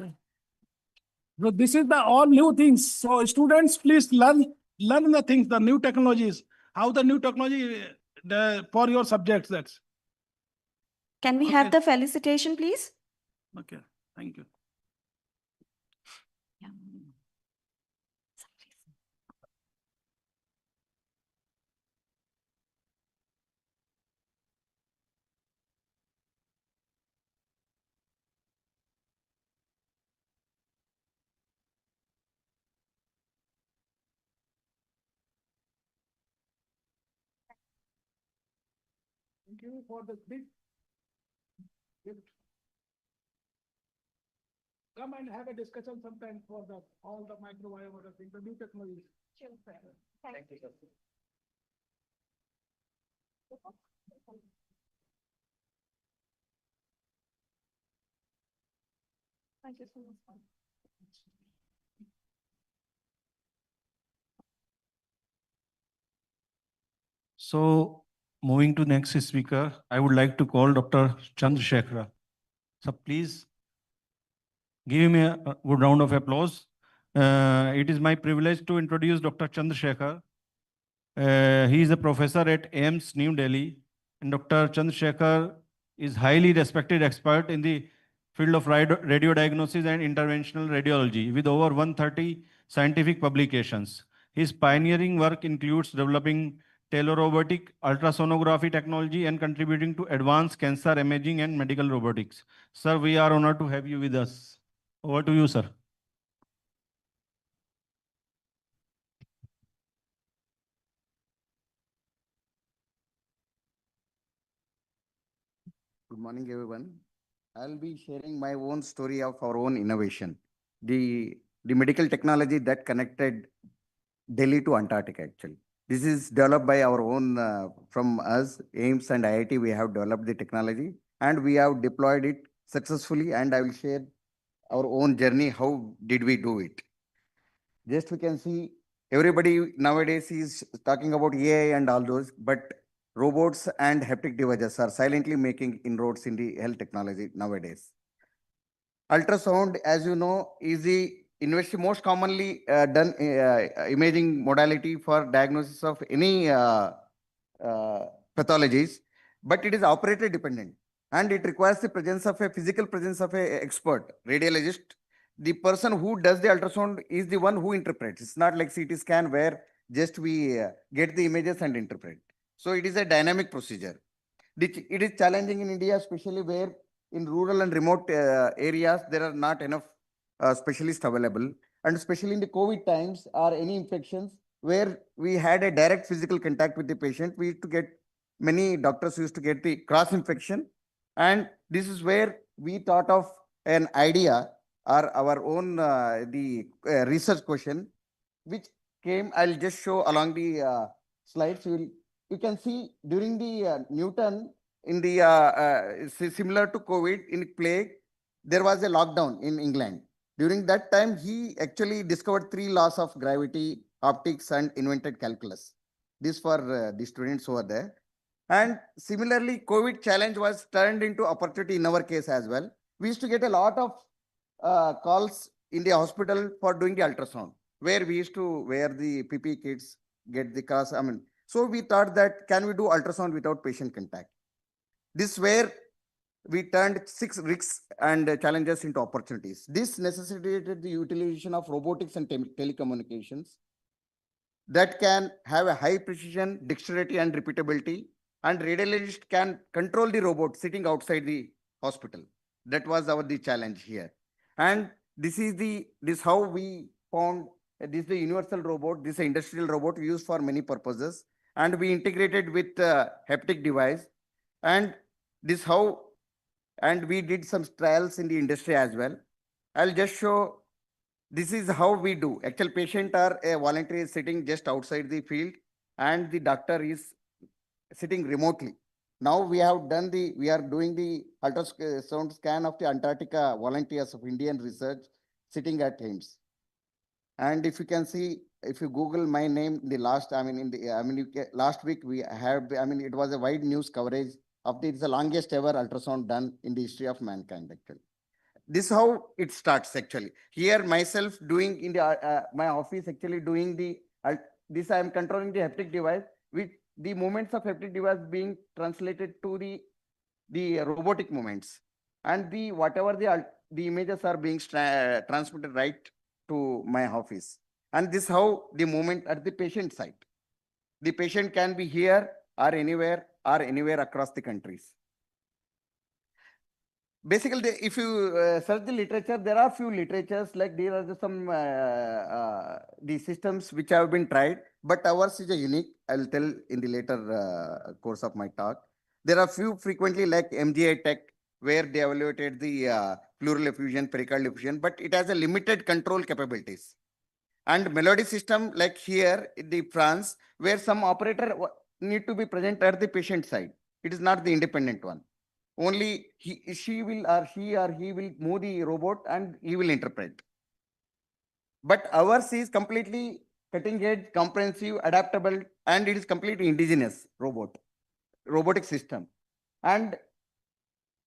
[SPEAKER 4] So this is the all new things. So students, please learn the things, the new technologies, how the new technology for your subjects. That's
[SPEAKER 3] Can we have the felicitation, please?
[SPEAKER 4] okay. Thank you.
[SPEAKER 3] Yeah.
[SPEAKER 4] Thank you for the big gift. Come and have a discussion sometime for all the microbiome or the new technologies.
[SPEAKER 3] Sure, sir. Thank you. Thank you so much.
[SPEAKER 1] So moving to next speaker, I would like to call Dr. Chandrasekhara. So please give me a good round of applause. It is my privilege to introduce Dr. Chandrasekhar. He is a professor at AIMS, New Delhi. And Dr. Chandrasekhar is highly respected expert in the field of radio diagnosis and interventional radiology with over 130 scientific publications. His pioneering work includes developing telerobotic ultrasonography technology and contributing to advanced cancer imaging and medical robotics. Sir, we are honored to have you with us. Over to you, sir.
[SPEAKER 5] Good morning, everyone. I'll be sharing my own story of our own innovation, the medical technology that connected Delhi to Antarctica, actually. This is developed by our own, from us, AIMS and IIT, we have developed the technology and we have deployed it successfully, and I will share our own journey, how did we do it. Just we can see, everybody nowadays is talking about AI and all those, but robots and haptic devices are silently making inroads in the health technology nowadays. Ultrasound, as you know, is the most commonly done imaging modality for diagnosis of any pathologies, but it is operator dependent and it requires the presence of a physical presence of a expert radiologist. The person who does the ultrasound is the one who interprets. It's not like CT scan where just we get the images and interpret. So it is a dynamic procedure. It is challenging in India, especially where in rural and remote areas, there are not enough specialists available. And especially in the COVID times or any infections where we had a direct physical contact with the patient, we used to get, many doctors used to get the cross infection. And this is where we thought of an idea or our own research question, which came, I'll just show along the slides. You can see during the Newton in the similar to COVID in plague, there was a lockdown in England. During that time, he actually discovered 3 laws of gravity, optics, and invented calculus. This for the students over there. And similarly, COVID challenge was turned into opportunity in our case as well. We used to get a lot of calls in the hospital for doing the ultrasound, where we used to wear the PPE kits, get the cars. So we thought that can we do ultrasound without patient contact? This where we turned 6 risks and challenges into opportunities. This necessitated the utilization of robotics and telecommunications that can have a high precision, dexterity, and repeatability, and radiologist can control the robot sitting outside the hospital. That was the challenge here. And this is how we found this is the universal robot. This is an industrial robot used for many purposes, and we integrated with haptic device. And this how, and we did some trials in the industry as well. I'll just show. This is how we do. Actual patient or a volunteer is sitting just outside the field, and the doctor is sitting remotely. Now we are doing the ultrasound scan of the Antarctica volunteers of Indian research sitting at Ames. And if you can see, if you Google my name, last week we have, it was a wide news coverage of it's the longest ever ultrasound done in the history of mankind, actually. This is how it starts, actually. Here myself doing in the my office, actually doing this I am controlling the haptic device, with the movements of haptic device being translated to the robotic movements, and whatever the images are being transmitted right to my office. And this is how the movement at the patient site. The patient can be here or anywhere across the countries. Basically, if you search the literature, there are few literatures, like there are some the systems which have been tried, but ours is a unique. I'll tell in the later course of my talk. There are few frequently like MGI Tech, where they evaluated the pleural effusion, pericardial effusion, but it has a limited control capabilities. And Melody system, like here in the France, where some operator need to be present at the patient side. It is not the independent one. Only she or he will move the robot and he will interpret. But ours is completely cutting edge, comprehensive, adaptable, and it is completely indigenous robotic system. And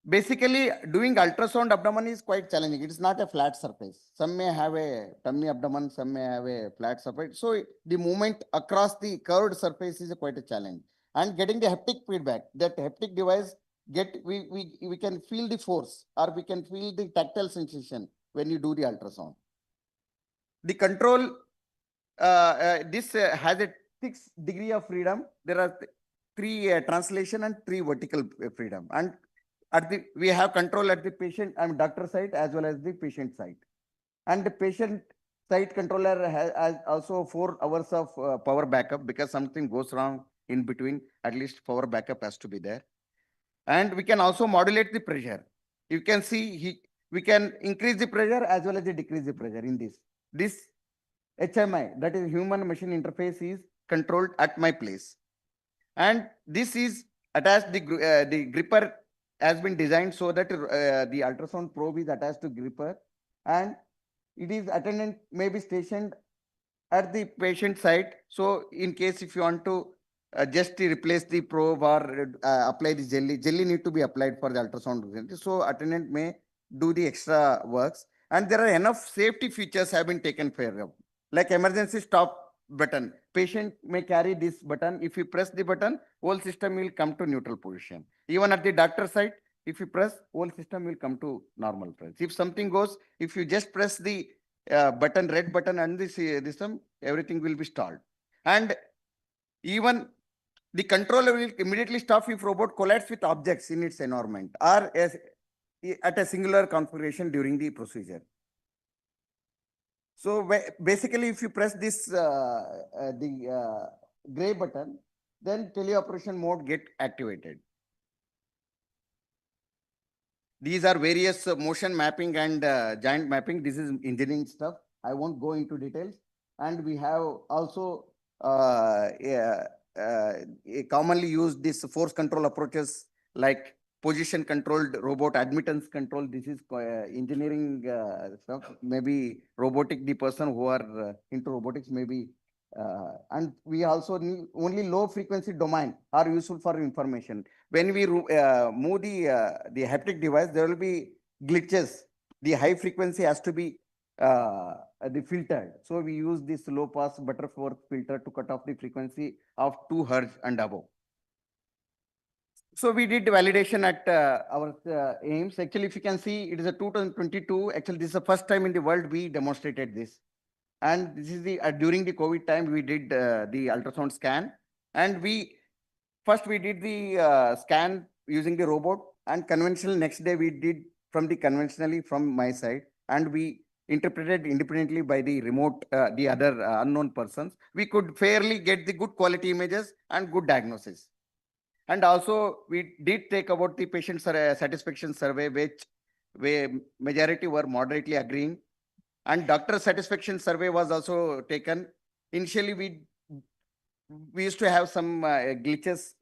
[SPEAKER 5] basically, doing ultrasound abdomen is quite challenging. It is not a flat surface. Some may have a tummy abdomen, some may have a flat surface. So the movement across the curved surface is quite a challenge. And getting the haptic feedback, that haptic device, we can feel the force, or we can feel the tactile sensation when you do the ultrasound. The control, this has a 6 degree of freedom. There are 3 translation and 3 vertical freedom. And we have control at the patient and doctor side as well as the patient side. And the patient side controller has also 4 hours of power backup, because something goes wrong in between, at least power backup has to be there. And we can also modulate the pressure. You can see we can increase the pressure as well as decrease the pressure in this. This HMI, that is human machine interface, is controlled at my place. And this is attached, the gripper has been designed so that the ultrasound probe is attached to gripper, and it is attendant may be stationed at the patient side. So in case if you want to just replace the probe or apply the jelly need to be applied for the ultrasound. So attendant may do the extra works. And there are enough safety features have been taken care of, like emergency stop button. Patient may carry this button. If you press the button, whole system will come to neutral position. Even at the doctor side, if you press, whole system will come to normal press. If something goes, if you just press the button, red button, and this everything will be stalled. And even the controller will immediately stop if robot collides with objects in its environment or at a singular configuration during the procedure. So basically, if you press this gray button, then teleoperation mode get activated. These are various motion mapping and giant mapping. This is engineering stuff. I won't go into details. And we have also commonly used this force control approaches like position controlled robot admittance control. This is engineering stuff. Maybe robotic, the person who are into robotics maybe. And we also need only low frequency domain are useful for information. When we move the haptic device, there will be glitches. The high frequency has to be the filtered. So we use this low pass Butterworth filter to cut off the frequency of 2 Hz and above. So we did validation at our AIMS. Actually, if you can see, it is a 2022. Actually, this is the first time in the world we demonstrated this. And this is the during the COVID time, we did the ultrasound scan. And first we did the scan using the robot, and conventional next day we did conventionally from my side, and we interpreted independently by the remote, the other unknown persons. We could fairly get the good quality images and good diagnosis. And also we did take about the patient satisfaction survey, where majority were moderately agreeing. And doctor satisfaction survey was also taken. Initially, we used to have some glitches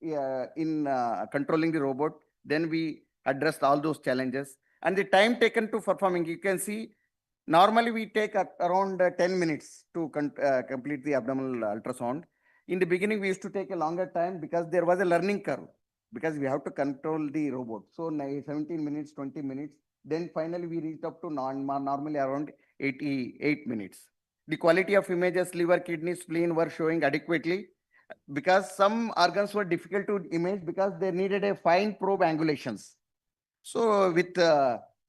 [SPEAKER 5] in controlling the robot. Then we addressed all those challenges. And the time taken to performing, you can see, normally we take around 10 minutes to complete the abdominal ultrasound. In the beginning, we used to take a longer time because there was a learning curve, because we have to control the robot. So 17 minutes, 20 minutes. Then finally, we reached up to normally around 88 minutes. The quality of images, liver, kidney, spleen were showing adequately, because some organs were difficult to image because they needed a fine probe angulations. So with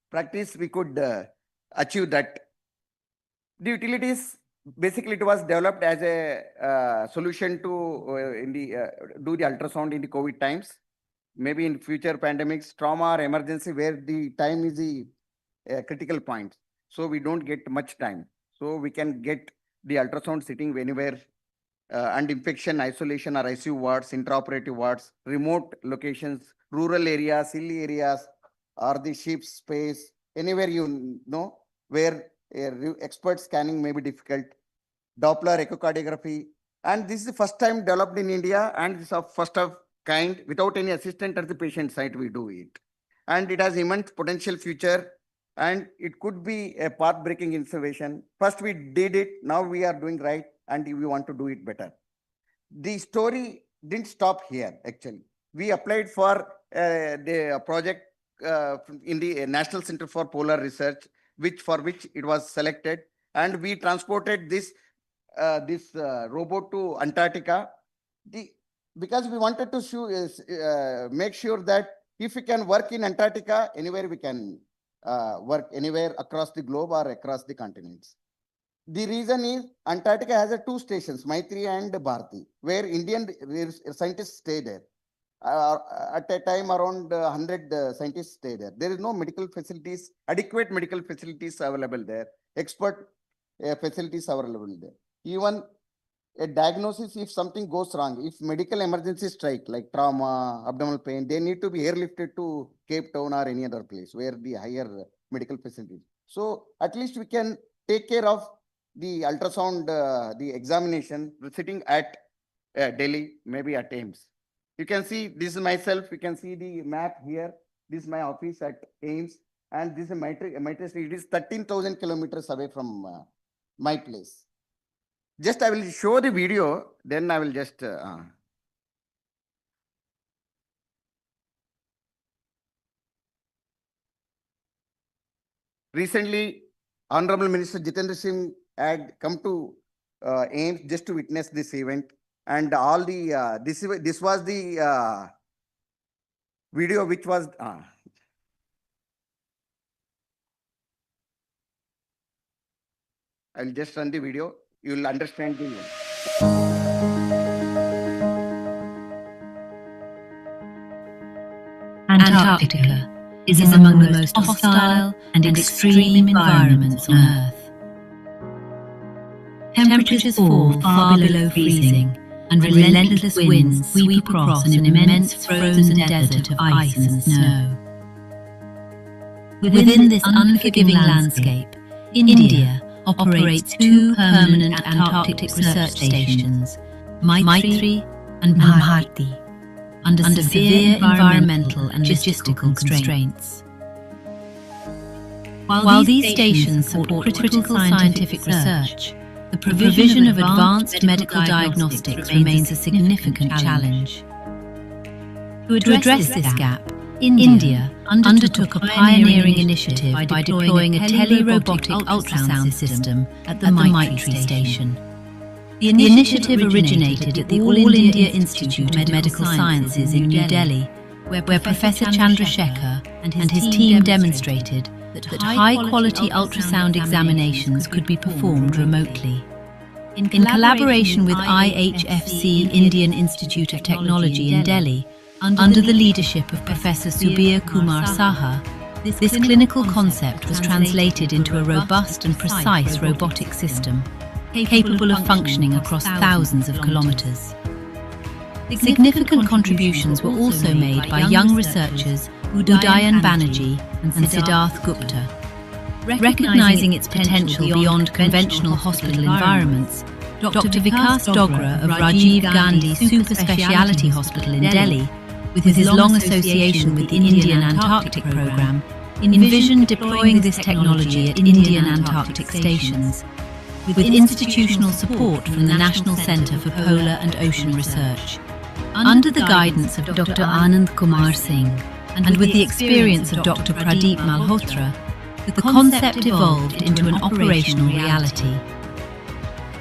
[SPEAKER 5] practice, we could achieve that. The utilities, basically it was developed as a solution to do the ultrasound in the COVID times. Maybe in future pandemics, trauma or emergency, where the time is the critical point. So we don't get much time. So we can get the ultrasound sitting anywhere, and infection, isolation or ICU wards, intraoperative wards, remote locations, rural areas, hilly areas, or the ship space, anywhere where expert scanning may be difficult. Doppler echocardiography. And this is the first time developed in India, and this is first of kind, without any assistant at the patient site, we do it. And it has immense potential future, and it could be a path-breaking innovation. First we did it, now we are doing right, and we want to do it better. The story didn't stop here, actually. We applied for the project in the National Center for Polar Research, for which it was selected, and we transported this robot to Antarctica. Because we wanted to make sure that if we can work in Antarctica, anywhere we can work anywhere across the globe or across the continents. The reason is Antarctica has 2 stations, Maitri and Bharati, where Indian scientists stay there. At a time, around 100 scientists stay there. There is no medical facilities, adequate medical facilities available there, expert facilities available there. Even a diagnosis, if something goes wrong, if medical emergency strike like trauma, abdominal pain, they need to be airlifted to Cape Town or any other place where the higher medical facilities. So at least we can take care of the ultrasound, the examination sitting at Delhi, maybe at AIMS. You can see this is myself. You can see the map here. This is my office at AIMS, and this is Maitri. It is 13,000 kilometers away from my place. Just I will show the video, then I will just. Recently, Honorable Minister Jitendra Singh had come to AIMS just to witness this event, and all the this was the video which was. I'll just run the video. You will understand the.
[SPEAKER 6] Antarctica is among the most hostile and extreme environments on Earth. Temperatures fall far below freezing, and relentless winds sweep across an immense frozen desert of ice and snow. Within this unforgiving landscape, India operates two permanent Antarctic research stations, Maitri and Bharti, under severe environmental and logistical constraints. While these stations support critical scientific research, the provision of advanced medical diagnostics remains a significant challenge. To address this gap, India undertook a pioneering initiative by deploying a tele-robotic ultrasound system at the Maitri station. The initiative originated at the All India Institute of Medical Sciences in New Delhi, where Professor Chandrasekhar and his team demonstrated that high-quality ultrasound examinations could be performed remotely. In collaboration with IHFC Indian Institute of Technology in Delhi, under the leadership of Professor Subir Kumar Saha, this clinical concept was translated into a robust and precise robotic system, capable of functioning across thousands of kilometers. Significant contributions were also made by young researchers Udayan Banerjee and Siddharth Gupta. Recognizing its potential beyond conventional hospital environments, Dr. Vikas Dogra of Rajiv Gandhi Super Speciality Hospital in Delhi, with his long association with the Indian Antarctic Programme, envisioned deploying this technology at Indian Antarctic stations, with institutional support from the National Centre for Polar and Ocean Research. Under the guidance of Dr. Anand Kumar Singh, and with the experience of Dr. Pradeep Malhotra, the concept evolved into an operational reality.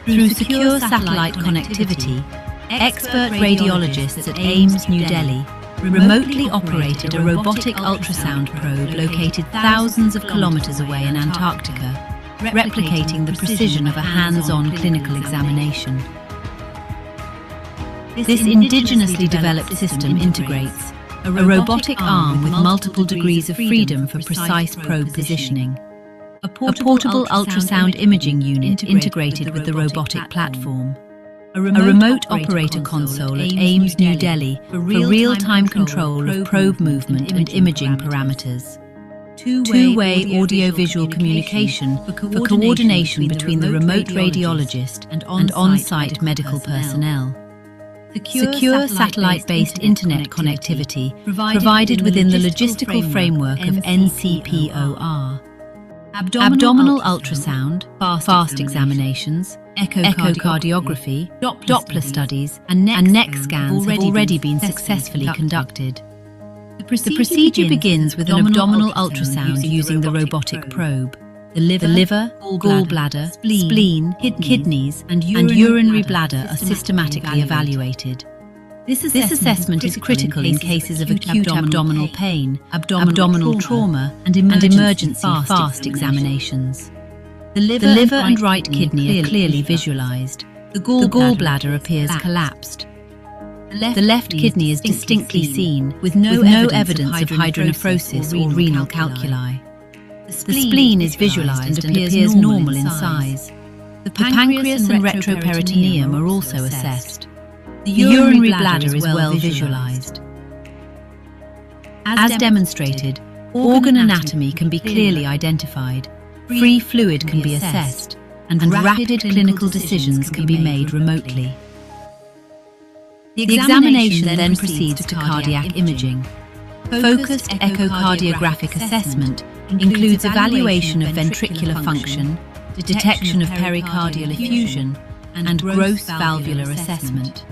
[SPEAKER 6] Through secure satellite connectivity, expert radiologists at AIMS New Delhi remotely operated a robotic ultrasound probe located thousands of kilometers away in Antarctica, replicating the precision of a hands-on clinical examination. This indigenously developed system integrates a robotic arm with multiple degrees of freedom for precise probe positioning, a portable ultrasound imaging unit integrated with the robotic platform, a remote operator console at AIMS New Delhi for real-time control of probe movement and imaging parameters, two-way audio-visual communication for coordination between the remote radiologist and on-site medical personnel, secure satellite-based internet connectivity provided within the logistical framework of NCPOR, abdominal ultrasound, fast examinations, echocardiography, Doppler studies, and neck scans have already been successfully conducted. The procedure begins with an abdominal ultrasound using the robotic probe. The liver, gallbladder, spleen, kidneys, and urinary bladder are systematically evaluated. This assessment is critical in cases of acute abdominal pain, abdominal trauma, and emergency fast examinations. The liver and right kidney are clearly visualized. The gallbladder appears collapsed. The left kidney is distinctly seen, with no evidence of hydronephrosis or renal calculi. The spleen is visualized and appears normal in size. The pancreas and retroperitoneum are also assessed. The urinary bladder is well visualized. As demonstrated, organ anatomy can be clearly identified, free fluid can be assessed, and rapid clinical decisions can be made remotely. The examination then proceeds to cardiac imaging. Focused echocardiographic assessment includes evaluation of ventricular function, detection of pericardial effusion, and gross valvular assessment.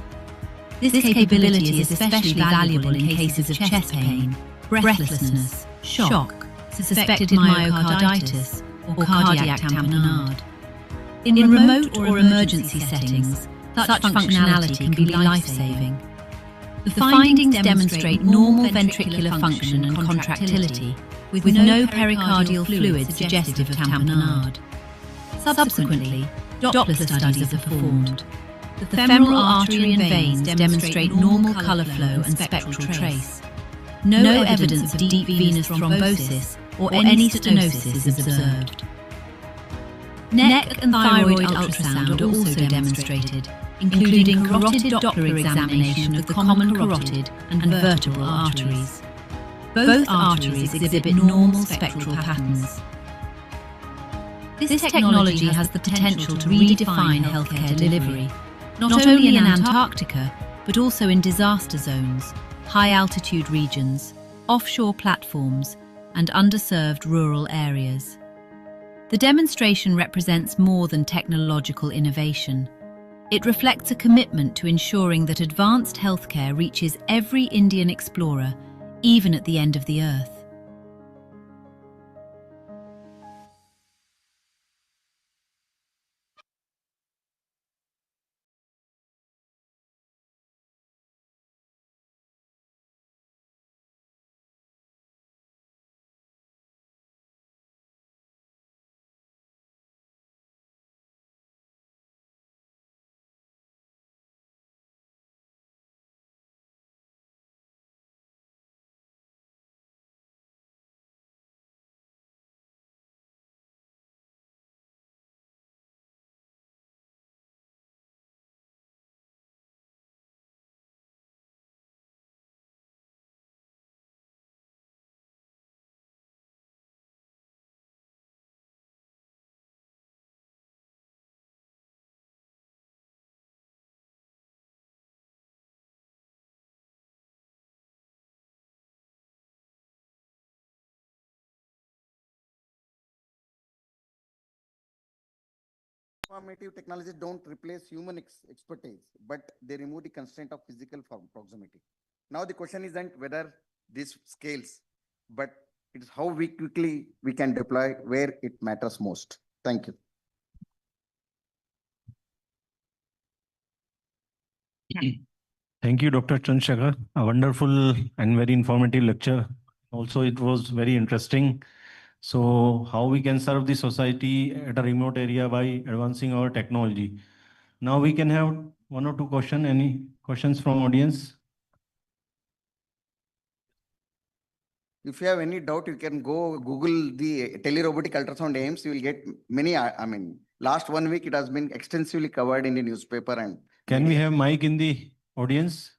[SPEAKER 6] This capability is especially valuable in cases of chest pain, breathlessness, shock, suspected myocarditis, or cardiac tamponade. In remote or emergency settings, such functionality can be life-saving. The findings demonstrate normal ventricular function and contractility, with no pericardial fluid suggestive of tamponade. Subsequently, Doppler studies are performed. The femoral artery and veins demonstrate normal color flow and spectral trace. No evidence of deep venous thrombosis or any stenosis is observed. Neck and thyroid ultrasound are also demonstrated, including carotid Doppler examination of the common carotid and vertebral arteries. Both arteries exhibit normal spectral patterns. This technology has the potential to redefine healthcare delivery, not only in Antarctica, but also in disaster zones, high-altitude regions, offshore platforms, and underserved rural areas. The demonstration represents more than technological innovation. It reflects a commitment to ensuring that advanced healthcare reaches every Indian explorer, even at the end of the Earth.
[SPEAKER 5] Transformative technologies don't replace human expertise, but they remove the constraint of physical proximity. Now the question isn't whether this scales, but it's how quickly we can deploy where it matters most. Thank you.
[SPEAKER 1] Thank you, Dr. Chandrasekhar. A wonderful and very informative lecture. Also, it was very interesting. So how we can serve the society at a remote area by advancing our technology. Now we can have one or two questions. Any questions from audience?
[SPEAKER 5] If you have any doubt, you can go Google the telerobotic ultrasound aims. You will get many, last 1 week, it has been extensively covered in the newspaper. And
[SPEAKER 1] can we have mic in the audience?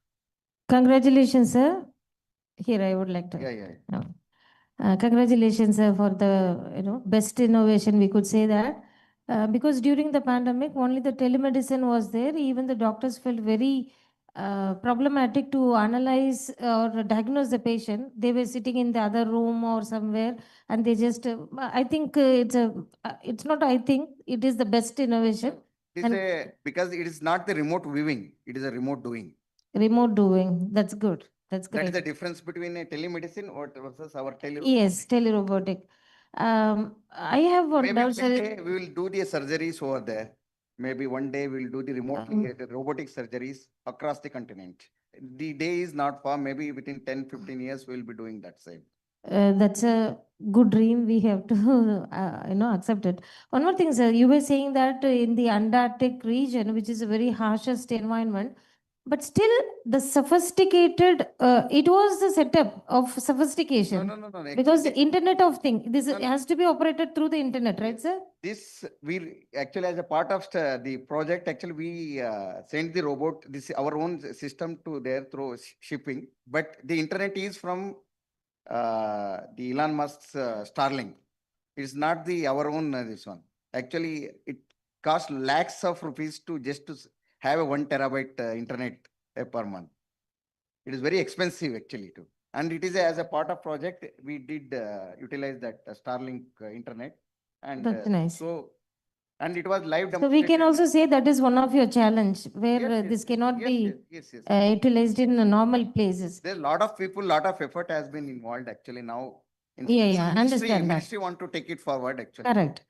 [SPEAKER 7] Congratulations, sir. Here I would like to.
[SPEAKER 5] Yeah.
[SPEAKER 7] Congratulations, sir, for the best innovation, we could say that. Because during the pandemic, only the telemedicine was there. Even the doctors felt very problematic to analyze or diagnose the patient. They were sitting in the other room or somewhere, and they just. I think it is the best innovation.
[SPEAKER 5] Because it is not the remote viewing, it is a remote doing.
[SPEAKER 7] Remote doing. That's good. That's great.
[SPEAKER 5] That is the difference between a telemedicine versus our
[SPEAKER 7] Yes, telerobotic. I have one doubt,
[SPEAKER 5] sir. Maybe we will do the surgeries over there. Maybe one day we will do the robotic surgeries across the continent. The day is not far. Maybe within 10-15 years, we will be doing that same.
[SPEAKER 7] That's a good dream. We have to, accept it. One more thing, sir. You were saying that in the Antarctic region, which is a very harshest environment, but still the sophisticated, it was the setup of sophistication.
[SPEAKER 5] No.
[SPEAKER 7] Because the Internet of Things, this has to be operated through the internet, right, sir?
[SPEAKER 5] This, we actually, as a part of the project, actually, we sent the robot, our own system to there through shipping. But the internet is from the Elon Musk's Starlink. It's not our own this one. Actually, it costs lakhs of rupees to have a 1 terabyte internet per month. It is very expensive actually too. And it is as a part of project, we did utilize that Starlink internet. And
[SPEAKER 7] that's nice.
[SPEAKER 5] And it was live.
[SPEAKER 7] So we can also say that is one of your challenge where this cannot be utilized in normal places.
[SPEAKER 5] There's a lot of people, lot of effort has been involved actually now
[SPEAKER 7] Yeah, yeah, understand that.
[SPEAKER 5] Ministry want to take it forward actually.
[SPEAKER 7] Correct.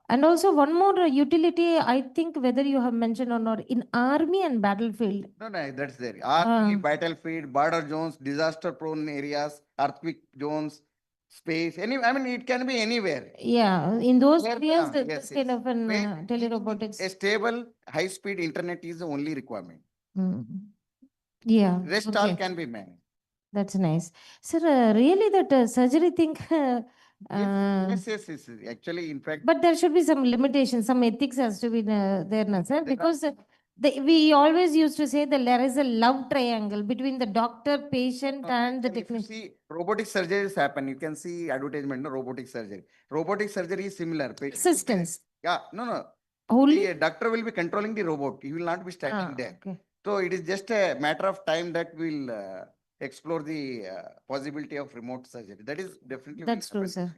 [SPEAKER 7] And also one more utility, I think whether you have mentioned or not, in army and battlefield.
[SPEAKER 5] No, that's there. Army, battlefield, border zones, disaster prone areas, earthquake zones, space, I mean, it can be anywhere.
[SPEAKER 7] Yeah, in those
[SPEAKER 5] Where-
[SPEAKER 7] areas,
[SPEAKER 5] yes,
[SPEAKER 7] this kind of an
[SPEAKER 5] Where
[SPEAKER 7] telerobotics.
[SPEAKER 5] a stable, high-speed internet is the only requirement.
[SPEAKER 7] Yeah.
[SPEAKER 5] Rest all can be managed.
[SPEAKER 7] That's nice. Sir, really that surgery thing,
[SPEAKER 5] Yes. Actually, in fact,
[SPEAKER 7] but there should be some limitations, some ethics has to be there, no, sir, because we always used to say that there is a love triangle between the doctor, patient, and the
[SPEAKER 5] if you
[SPEAKER 7] technician.
[SPEAKER 5] see robotic surgeries happen, you can see advertisement, no, robotic surgery. Robotic surgery is similar.
[SPEAKER 7] Assistance.
[SPEAKER 5] Yeah, no.
[SPEAKER 7] Only?
[SPEAKER 5] The doctor will be controlling the robot. He will not be standing there.
[SPEAKER 7] Okay.
[SPEAKER 5] So it is just a matter of time that we'll explore the possibility of remote surgery. That is definitely.
[SPEAKER 7] That's true, sir.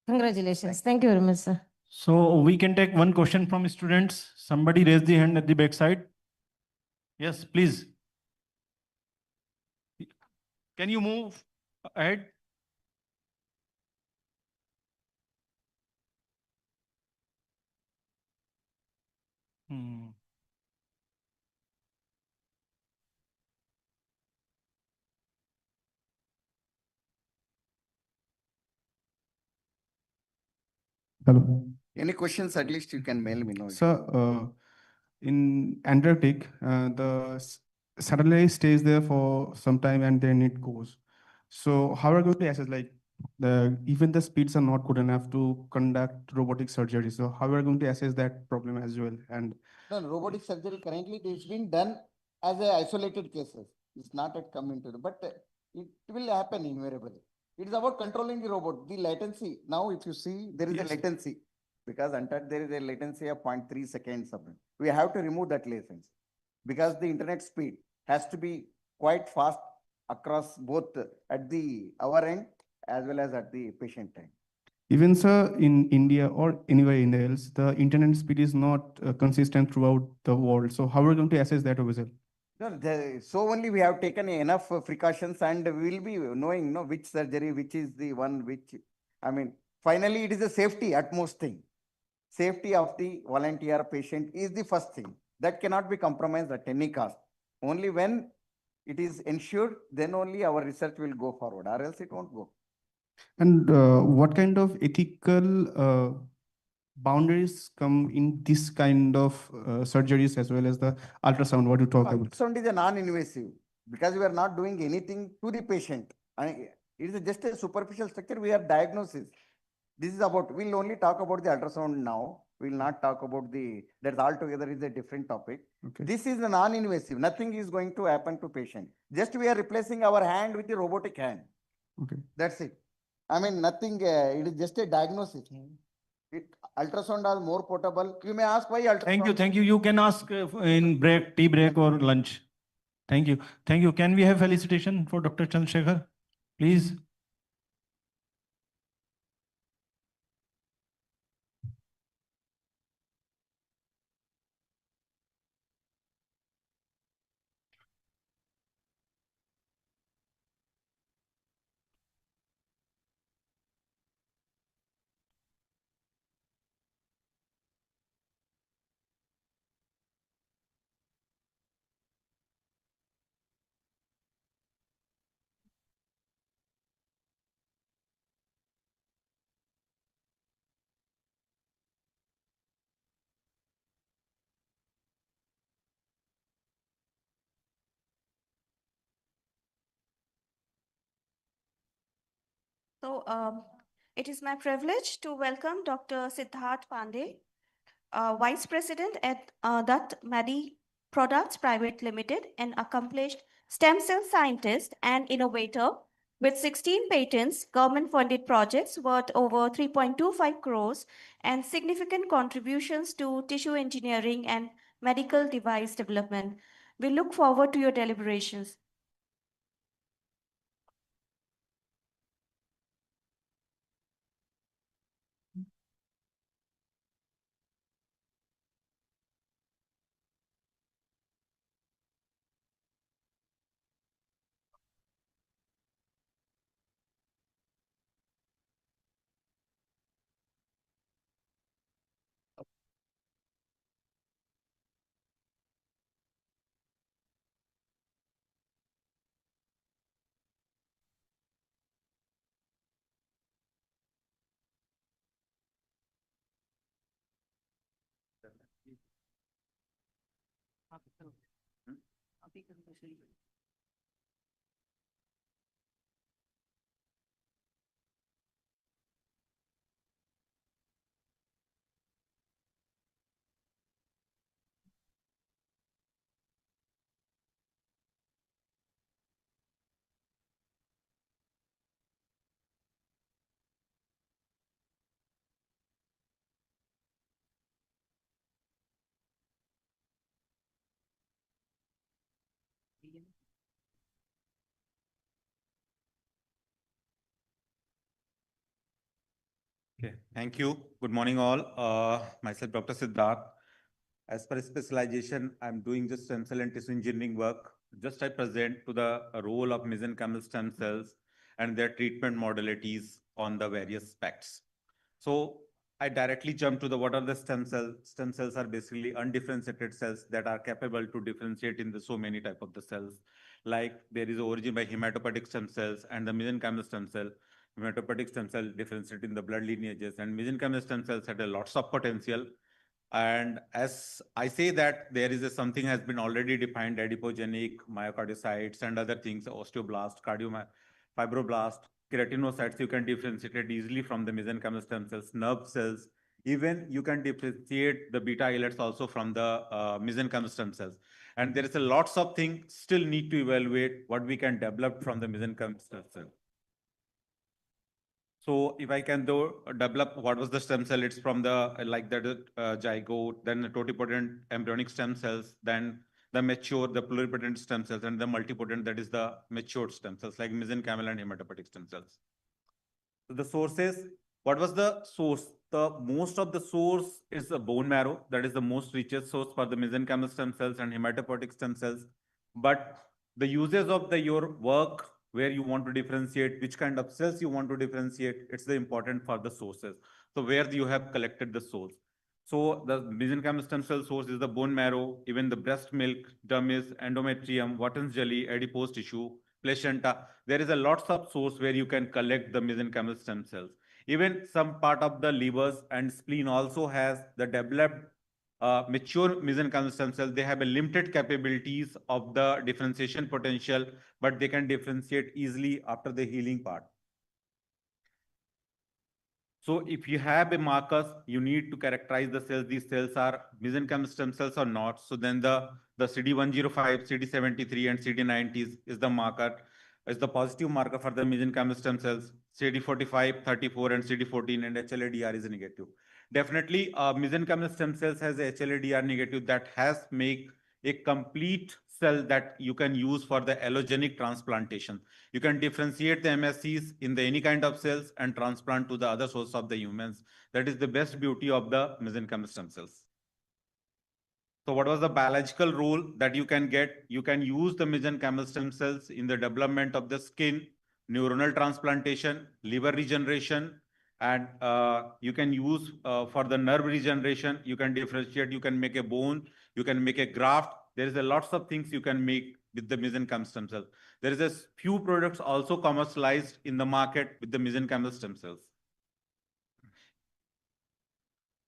[SPEAKER 7] Congratulations. Thank you very much, sir.
[SPEAKER 1] So we can take one question from students. Somebody raise the hand at the back side. Yes, please. Can you move ahead? Hello.
[SPEAKER 5] Any questions, at least you can mail me. No.
[SPEAKER 1] So, in Antarctic, the satellite stays there for some time and then it goes. So how are you going to assess, like, even the speeds are not good enough to conduct robotic surgery? So how are you going to assess that problem as well? And
[SPEAKER 5] No, robotic surgery currently it's been done as a isolated cases. It's not yet come into but it will happen invariably. It is about controlling the robot. The latency. Now, if you see, there is a latency because there is a latency of 0.3 seconds. We have to remove that latency because the internet speed has to be quite fast across both at the our end as well as at the patient end.
[SPEAKER 1] even, sir, in India or anywhere else, the internet speed is not consistent throughout the world. So how are we going to assess that over there?
[SPEAKER 5] No, so only we have taken enough precautions and we will be knowing which surgery, which is the one which, I mean, finally it is a safety utmost thing. Safety of the volunteer patient is the first thing. That cannot be compromised at any cost. Only when it is ensured, then only our research will go forward, or else it won't go.
[SPEAKER 1] And what kind of ethical boundaries come in this kind of surgeries as well as the ultrasound, what you talk about?
[SPEAKER 5] Ultrasound is a non-invasive because we are not doing anything to the patient. It is just a superficial structure. We are diagnosis. This is about, we'll only talk about the ultrasound now. We'll not talk about that altogether is a different topic.
[SPEAKER 1] Okay.
[SPEAKER 5] This is a non-invasive. Nothing is going to happen to patient. Just we are replacing our hand with the robotic hand.
[SPEAKER 1] Okay.
[SPEAKER 5] That's it. I mean, nothing, it is just a diagnosis. Ultrasound are more portable. You may ask why ultrasound.
[SPEAKER 1] Thank you. You can ask in break, tea break or lunch. Thank you. Can we have felicitation for Dr. Chandrasekhar, please?
[SPEAKER 3] So it is my privilege to welcome Dr. Siddharth Pandey, Vice President at Dutt Medi Products Private Limited, an accomplished stem cell scientist and innovator with 16 patents, government-funded projects worth over 3.25 crores, and significant contributions to tissue engineering and medical device development. We look forward to your deliberations.
[SPEAKER 8] Okay, thank you. Good morning, all. Myself, Dr. Siddharth. As per specialization, I'm doing just stem cell and tissue engineering work. Just I present to the role of mesenchymal stem cells and their treatment modalities on the various aspects. So I directly jump to the what are the stem cells? Stem cells are basically undifferentiated cells that are capable to differentiate in the so many type of the cells. Like there is origin by hematopoietic stem cells and the mesenchymal stem cell. Hematopoietic stem cell differentiate in the blood lineages, and mesenchymal stem cells had a lots of potential. And as I say that there is something has been already defined, adipogenic, myocardiocytes and other things, osteoblast, fibroblasts, keratinocytes, you can differentiate it easily from the mesenchymal stem cells, nerve cells. Even you can differentiate the beta islets also from the mesenchymal stem cells. And there is a lots of things still need to evaluate what we can develop from the mesenchymal stem cell. So if I can develop what was the stem cell, it's from the like the zygote, then the totipotent embryonic stem cells, then the mature, the pluripotent stem cells, and the multipotent, that is the matured stem cells like mesenchymal and hematopoietic stem cells. So the sources, what was the source? The most of the source is the bone marrow. That is the most richest source for the mesenchymal stem cells and hematopoietic stem cells. But the uses of your work, where you want to differentiate, which kind of cells you want to differentiate, it's the important for the sources. So where you have collected the source. So the mesenchymal stem cell source is the bone marrow, even the breast milk, dermis, endometrium, Watten's jelly, adipose tissue, placenta. There is a lots of source where you can collect the mesenchymal stem cells. Even some part of the livers and spleen also has the developed mature mesenchymal stem cells. They have a limited capabilities of the differentiation potential, but they can differentiate easily after the healing part. So if you have a markers, you need to characterize the cells. These cells are mesenchymal stem cells or not. So then the CD105, CD73, and CD90 is the marker, is the positive marker for the mesenchymal stem cells. CD45, 34, and CD14, and HLA-DR is negative. Definitely, mesenchymal stem cells has a HLA-DR negative that has make a complete cell that you can use for the allogenic transplantation. You can differentiate the MSCs in the any kind of cells and transplant to the other source of the humans. That is the best beauty of the mesenchymal stem cells. So what was the biological role that you can get? You can use the mesenchymal stem cells in the development of the skin, neuronal transplantation, liver regeneration, and you can use for the nerve regeneration. You can differentiate, you can make a bone, you can make a graft. There is a lots of things you can make with the mesenchymal stem cells. There is a few products also commercialized in the market with the mesenchymal stem cells.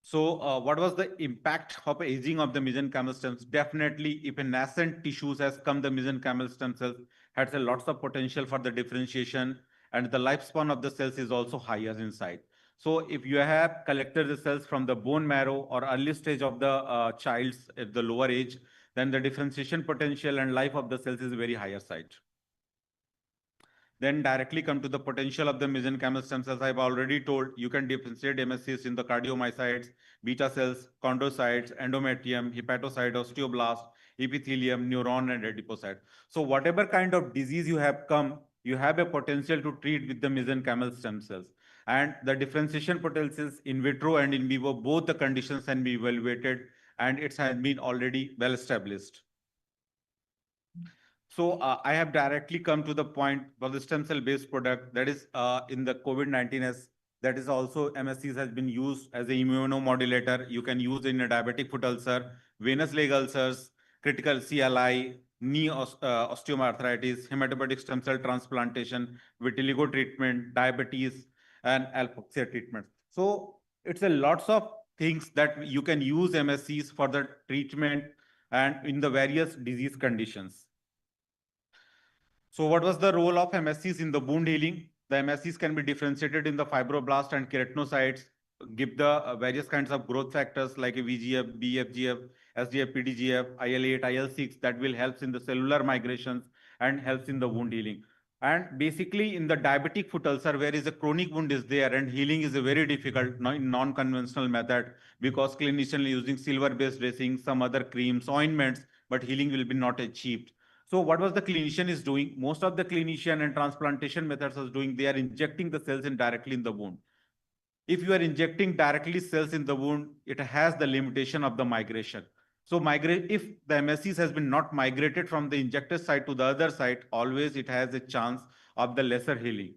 [SPEAKER 8] So what was the impact of aging of the mesenchymal stems? Definitely, if a nascent tissues has come, the mesenchymal stem cells has a lots of potential for the differentiation, and the lifespan of the cells is also higher inside. So if you have collected the cells from the bone marrow or early stage of the child's at the lower age, then the differentiation potential and life of the cells is very higher side. Then directly come to the potential of the mesenchymal stem cells. I've already told you can differentiate MSCs in the cardiomyocytes, beta cells, chondrocytes, endometrium, hepatocyte, osteoblast, epithelium, neuron, and adipocyte. So whatever kind of disease you have come, you have a potential to treat with the mesenchymal stem cells. And the differentiation potentials in vitro and in vivo, both the conditions can be evaluated, and it has been already well established. So I have directly come to the point for the stem cell based product that is in the COVID-19 as that is also MSCs has been used as an immunomodulator. You can use in a diabetic foot ulcer, venous leg ulcers, critical CLI, knee osteoarthritis, hematopoietic stem cell transplantation, vitiligo treatment, diabetes, and alpoxia treatment. So it's a lots of things that you can use MSCs for the treatment and in the various disease conditions. So what was the role of MSCs in the wound healing? The MSCs can be differentiated in the fibroblast and keratinocytes, give the various kinds of growth factors like a VGF, BFGF, SGF, PDGF, IL-8, IL-6 that will help in the cellular migrations and helps in the wound healing. And basically in the diabetic foot ulcer, where is a chronic wound is there and healing is a very difficult non-conventional method because clinician using silver-based dressing, some other creams, ointments, but healing will be not achieved. So what was the clinician is doing? Most of the clinician and transplantation methods is doing, they are injecting the cells in directly in the wound. If you are injecting directly cells in the wound, it has the limitation of the migration. So if the MSCs has been not migrated from the injected site to the other site, always it has a chance of the lesser healing.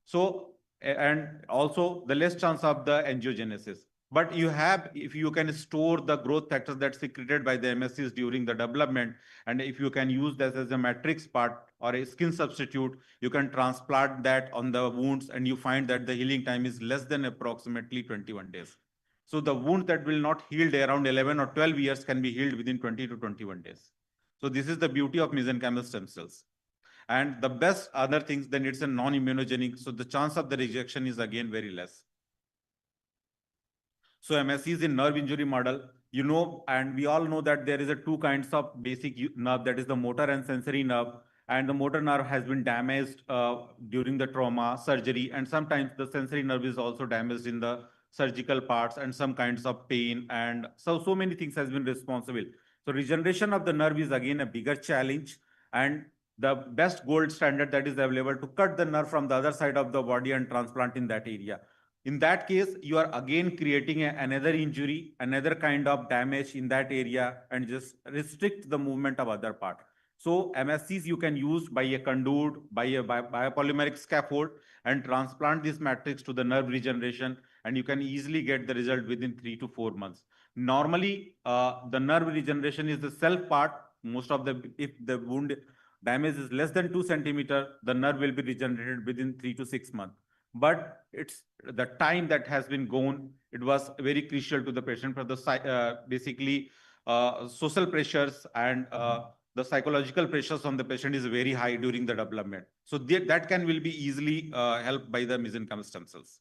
[SPEAKER 8] So, and also the less chance of the angiogenesis. But you have, if you can store the growth factors that's secreted by the MSCs during the development, and if you can use that as a matrix part or a skin substitute, you can transplant that on the wounds and you find that the healing time is less than approximately 21 days. So the wound that will not heal around 11 or 12 years can be healed within 20 to 21 days. So this is the beauty of mesenchymal stem cells. And the best other things, then it's a non-immunogenic. So the chance of the rejection is again very less. So MSCs in nerve injury model, you know, and we all know that there is a two kinds of basic nerve, that is the motor and sensory nerve. And the motor nerve has been damaged during the trauma, surgery, and sometimes the sensory nerve is also damaged in the surgical parts and some kinds of pain. And so many things has been responsible. So regeneration of the nerve is again a bigger challenge, and the best gold standard that is available to cut the nerve from the other side of the body and transplant in that area. In that case, you are again creating another injury, another kind of damage in that area, and just restrict the movement of other part. So MSCs you can use by a conduit, by a biopolymeric scaffold, and transplant this matrix to the nerve regeneration, and you can easily get the result within 3 to 4 months. Normally, the nerve regeneration is the self part. Most of the, if the wound damage is less than 2 centimeters, the nerve will be regenerated within 3 to 6 months. But it's the time that has been gone, it was very crucial to the patient for the basically social pressures and the psychological pressures on the patient is very high during the development. So that will be easily helped by the mesenchymal stem cells.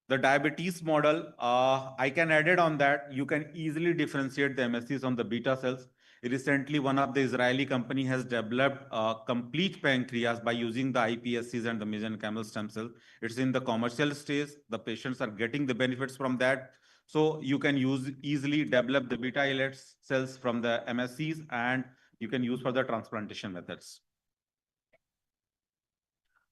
[SPEAKER 8] The diabetes model, I can add it on that. You can easily differentiate the MSCs on the beta cells. Recently, one of the Israeli company has developed a complete pancreas by using the iPSCs and the mesenchymal stem cell. It's in the commercial stage. The patients are getting the benefits from that. So you can easily develop the beta islet cells from the MSCs, and you can use for the transplantation methods.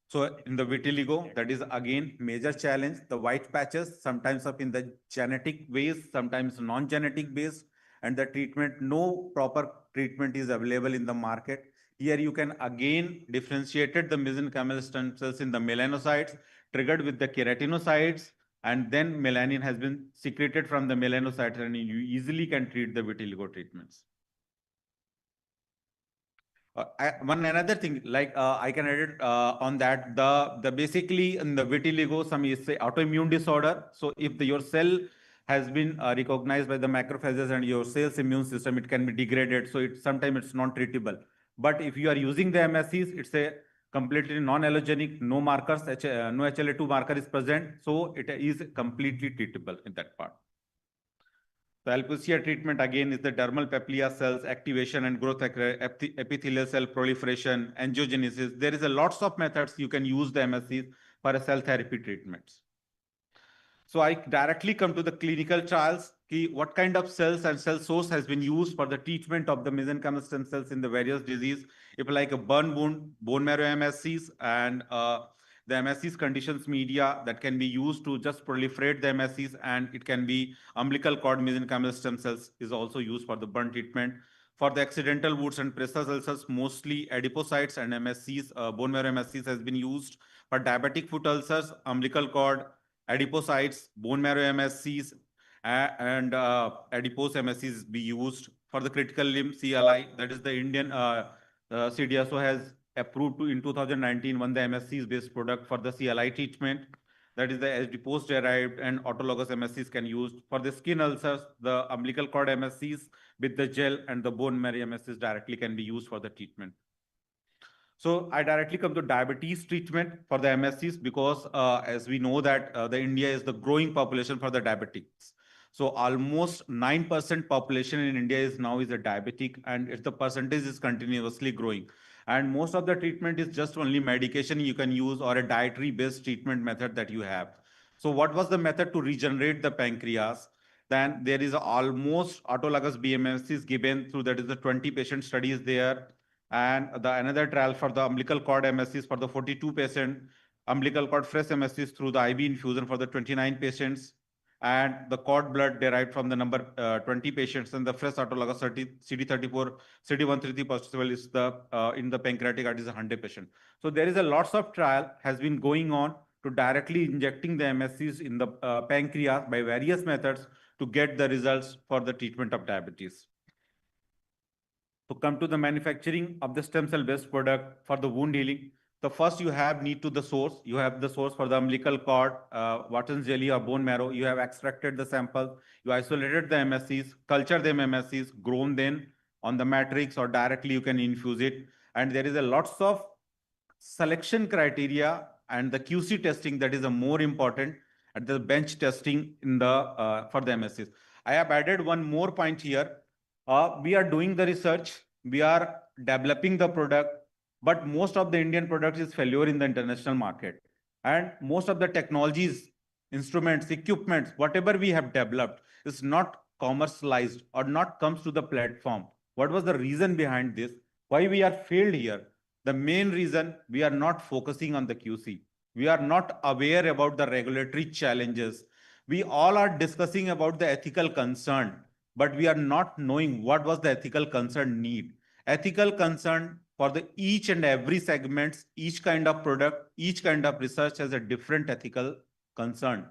[SPEAKER 8] So in the vitiligo, that is again major challenge. The white patches sometimes up in the genetic ways, sometimes non-genetic ways, and the treatment, no proper treatment is available in the market. Here you can again differentiated the mesenchymal stem cells in the melanocytes triggered with the keratinocytes, and then melanin has been secreted from the melanocytes, and you easily can treat the vitiligo treatments. One another thing, like I can add it on that, the basically in the vitiligo, some is say autoimmune disorder. So if your cell has been recognized by the macrophages and your cell's immune system, it can be degraded. So sometimes it's non-treatable. But if you are using the MSCs, it's a completely non-allogenic, no markers, no HLA2 marker is present. So it is completely treatable in that part. The alopecia treatment again is the dermal papilla cells activation and growth, epithelial cell proliferation, angiogenesis. There is a lots of methods you can use the MSCs for a cell therapy treatments. So I directly come to the clinical trials. What kind of cells and cell source has been used for the treatment of the mesenchymal stem cells in the various disease? If like a burn wound, bone marrow MSCs, and the MSCs conditions media that can be used to just proliferate the MSCs, and it can be umbilical cord mesenchymal stem cells is also used for the burn treatment. For the accidental wounds and pressure ulcers, mostly adipocytes and MSCs, bone marrow MSCs has been used. For diabetic foot ulcers, umbilical cord, adipocytes, bone marrow MSCs, and adipose MSCs be used. For the critical limb CLI, that is the Indian CDSO has approved in 2019 one the MSCs based product for the CLI treatment. that is the adipose-derived and autologous MSCs can use. For the skin ulcers, the umbilical cord MSCs with the gel and the bone marrow MSCs directly can be used for the treatment. So I directly come to diabetes treatment for the MSCs because as we know that the India is the growing population for the diabetics. So almost 9% population in India is now is a diabetic, and the percentage is continuously growing. And most of the treatment is just only medication you can use or a dietary based treatment method that you have. So what was the method to regenerate the pancreas? Then there is almost autologous BMSs given through, that is the 20 patient studies there. And another trial for the umbilical cord MSCs for the 42 patient, umbilical cord fresh MSCs through the IV infusion for the 29 patients, and the cord blood derived from the number 20 patients, and the fresh autologous CD34, CD133 positive is the in the pancreatic artery is 100 patient. So there is a lots of trial has been going on to directly injecting the MSCs in the pancreas by various methods to get the results for the treatment of diabetes. To come to the manufacturing of the stem cell based product for the wound healing, the first you have need to the source. You have the source for the umbilical cord, Watson jelly or bone marrow. You have extracted the sample, you isolated the MSCs, cultured them MSCs, grown them on the matrix, or directly you can infuse it. And there is a lots of selection criteria and the QC testing that is a more important at the bench testing in the for the MSCs. I have added one more point here. We are doing the research, we are developing the product, but most of the Indian product is failure in the international market. And most of the technologies, instruments, equipments, whatever we have developed is not commercialized or not comes to the platform. What was the reason behind this? Why we are failed here? The main reason, we are not focusing on the QC. We are not aware about the regulatory challenges. We all are discussing about the ethical concern, but we are not knowing what was the ethical concern need. Ethical concern for the each and every segments, each kind of product, each kind of research has a different ethical concern.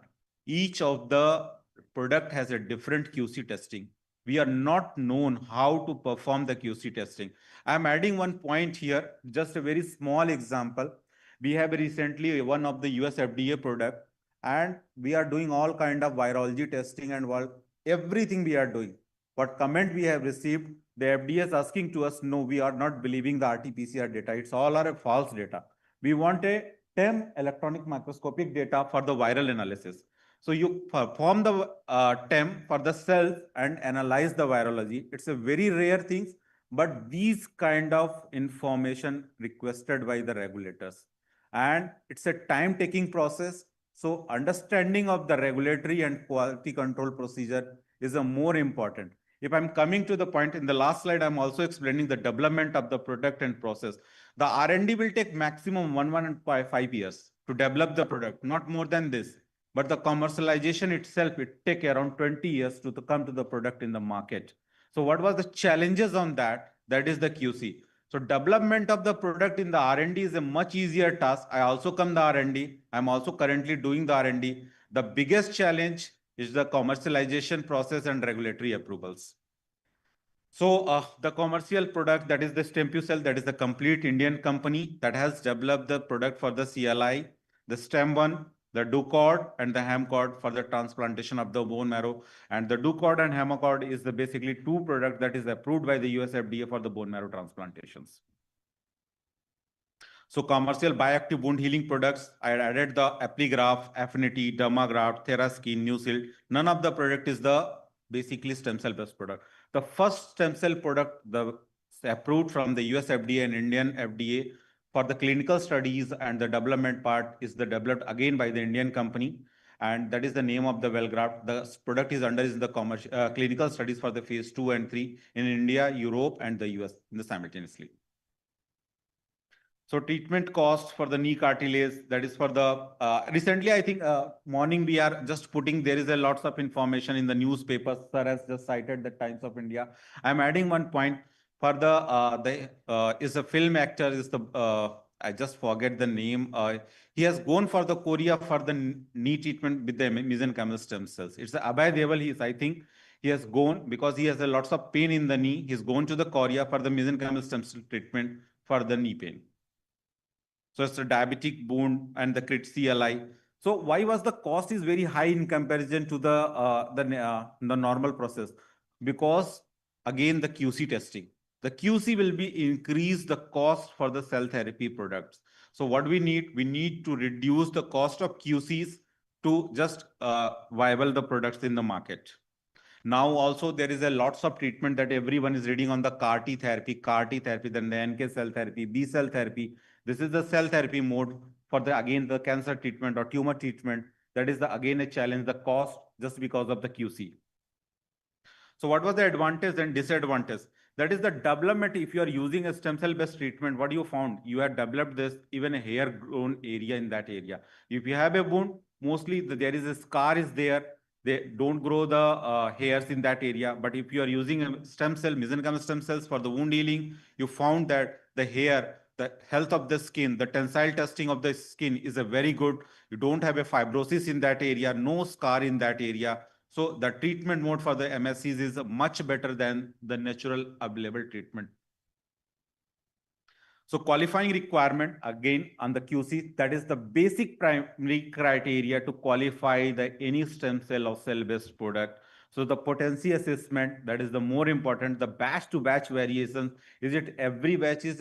[SPEAKER 8] Each of the product has a different QC testing. We are not known how to perform the QC testing. I'm adding one point here, just a very small example. We have recently one of the US FDA product, and we are doing all kind of virology testing and everything we are doing. What comment we have received, the FDA is asking to us, no, we are not believing the RT-PCR data. It's all are a false data. We want a TEM electronic microscopic data for the viral analysis. So you perform the TEM for the cells and analyze the virology. It's a very rare thing, but these kind of information requested by the regulators. And it's a time-taking process. So understanding of the regulatory and quality control procedure is a more important. If I'm coming to the point in the last slide, I'm also explaining the development of the product and process. The R&D will take maximum 1.5 years to develop the product, not more than this. But the commercialization itself, it take around 20 years to come to the product in the market. So what was the challenges on that? That is the QC. So development of the product in the R&D is a much easier task. I also come the R&D. I'm also currently doing the R&D. The biggest challenge is the commercialization process and regulatory approvals. So the commercial product, that is the StemPucell, that is the complete Indian company that has developed the product for the CLI, the stem one, the DuCord and the HemCord for the transplantation of the bone marrow. And the DuCord and HemCord is the basically two products that is approved by the US FDA for the bone marrow transplantations. So commercial bioactive wound healing products, I added the Apligraph, Affinity, Dermagraft, TheraSkin, NewSilt. None of the product is the basically stem cell based product. The first stem cell product approved from the US FDA and Indian FDA for the clinical studies and the development part is developed again by the Indian company. And that is the name of the Wellgraft. The product is under the commercial clinical studies for the phase 2 and 3 in India, Europe, and the US in the simultaneously. So treatment cost for the knee cartilage, that is for the, recently I think morning we are just putting, there is a lots of information in the newspapers. Sir has just cited the Times of India. I'm adding one point for the, is a film actor, is the, I just forget the name. He has gone for the Korea for the knee treatment with the mesenchymal stem cells. It's Abhay Deval, he is, I think, he has gone because he has a lots of pain in the knee. He's gone to the Korea for the mesenchymal stem cell treatment for the knee pain. So it's a diabetic wound and the CLI. So why was the cost is very high in comparison to the normal process? Because again, the QC testing. The QC will be increase the cost for the cell therapy products. So what we need to reduce the cost of QCs to just viable the products in the market. Now also there is a lots of treatment that everyone is reading on the CAR T therapy, then the NK cell therapy, B cell therapy. This is the cell therapy mode for the cancer treatment or tumor treatment. That is again a challenge, the cost just because of the QC. So what was the advantage and disadvantage? That is the development. If you are using a stem cell based treatment, what you found? You have developed this even a hair grown area in that area. If you have a wound, mostly there is a scar is there. They don't grow the hairs in that area. But if you are using a stem cell, mesenchymal stem cells for the wound healing, you found that the hair, the health of the skin, the tensile testing of the skin is a very good. You don't have a fibrosis in that area, no scar in that area. So the treatment mode for the MSCs is much better than the natural available treatment. So qualifying requirement, again, on the QC, that is the basic primary criteria to qualify any stem cell or cell-based product. So the potency assessment, that is the more important, the batch-to-batch variations, is it every batch is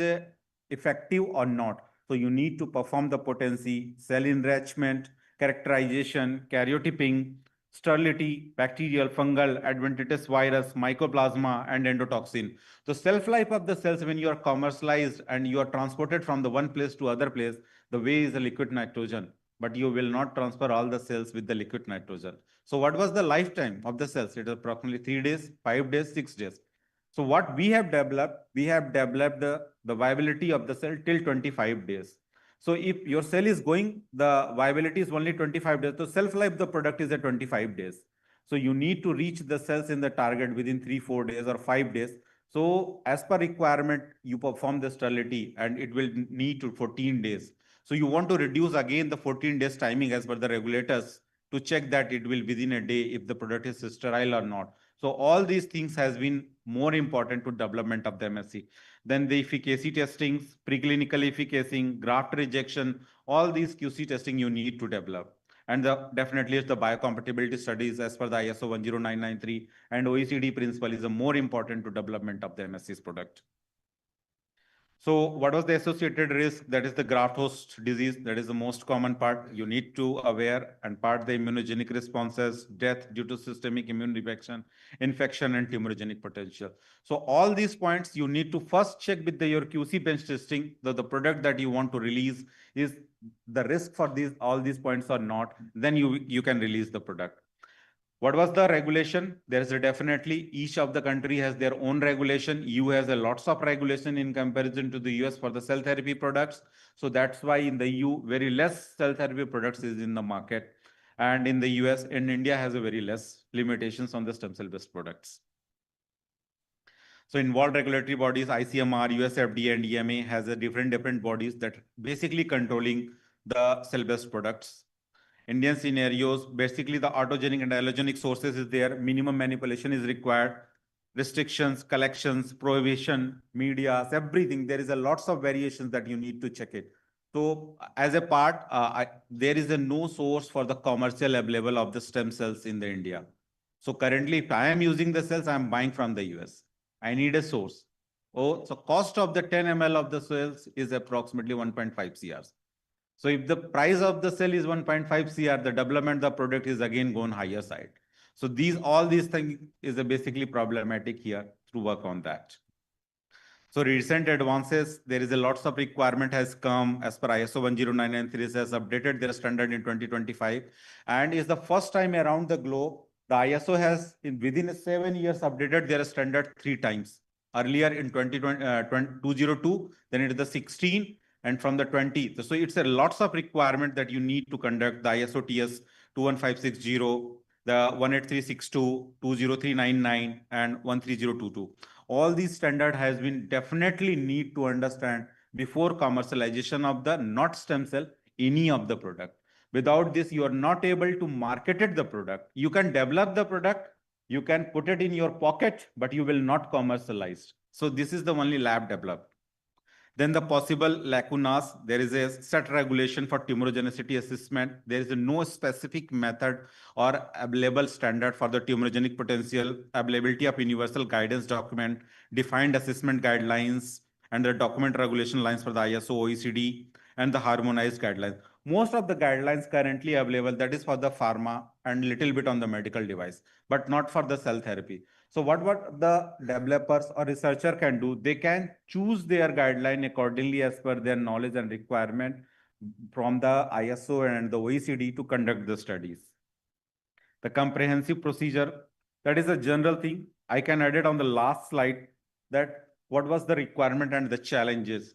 [SPEAKER 8] effective or not? So you need to perform the potency, cell enrichment, characterization, karyotyping, sterility, bacterial, fungal, adventitious virus, mycoplasma, and endotoxin. The shelf life of the cells when you are commercialized and you are transported from the one place to other place, the way is a liquid nitrogen, but you will not transfer all the cells with the liquid nitrogen. So what was the lifetime of the cells? It is approximately 3 days, 5 days, 6 days. So what we have developed the viability of the cell till 25 days. So if your cell is going, the viability is only 25 days. So self-life of the product is at 25 days. So you need to reach the cells in the target within 3-4 days or 5 days. So as per requirement, you perform the sterility and it will need to 14 days. So you want to reduce again the 14 days timing as per the regulators to check that it will within a day if the product is sterile or not. So all these things has been more important to development of the MSC. Then the efficacy testings, preclinical efficacy, graft rejection, all these QC testing you need to develop. And definitely the biocompatibility studies as per the ISO 10993 and OECD principle is more important to development of the MSC's product. So what was the associated risk? That is the graft host disease. That is the most common part. You need to aware and part the immunogenic responses, death due to systemic immune infection and tumorigenic potential. So all these points you need to first check with your QC bench testing that the product that you want to release is the risk for all these points or not. Then you can release the product. What was the regulation? There is definitely each of the country has their own regulation. EU has a lots of regulation in comparison to the US for the cell therapy products. So that's why in the EU, very less cell therapy products is in the market. And in the US and India has a very less limitations on the stem cell based products. So involved regulatory bodies, ICMR, US FDA and EMA has a different bodies that basically controlling the cell based products. Indian scenarios, basically the autogenic and allogenic sources is there, minimum manipulation is required, restrictions, collections, prohibition, medias, everything. There is a lots of variations that you need to check it. So as a part, there is no source for the commercial available of the stem cells in the India. So currently, if I am using the cells, I am buying from the US. I need a source. Oh, so cost of the 10 ml of the cells is approximately 1.5 CRs. So if the price of the cell is 1.5 CR, the development of the product is again going higher side. So all these things is basically problematic here to work on that. So recent advances, there is a lots of requirement has come as per ISO 10993 has updated their standard in 2025 and is the first time around the globe. The ISO has within 7 years updated their standard 3 times. Earlier in 2002, then it is the 16 and from the 20. So it's a lots of requirement that you need to conduct the ISO TS 21560, the 18362, 20399 and 13022. All these standard has been definitely need to understand before commercialization of the not stem cell, any of the product. Without this, you are not able to market the product. You can develop the product, you can put it in your pocket, but you will not commercialize. So this is the only lab developed. Then the possible lacunas, there is a set regulation for tumorigenicity assessment. There is no specific method or available standard for the tumorigenic potential, availability of universal guidance document, defined assessment guidelines, and the document regulation lines for the ISO, OECD, and the harmonized guidelines. Most of the guidelines currently available, that is for the pharma and little bit on the medical device, but not for the cell therapy. So what the developers or researcher can do, they can choose their guideline accordingly as per their knowledge and requirement from the ISO and the OECD to conduct the studies. The comprehensive procedure, that is a general thing. I can add it on the last slide that what was the requirement and the challenges.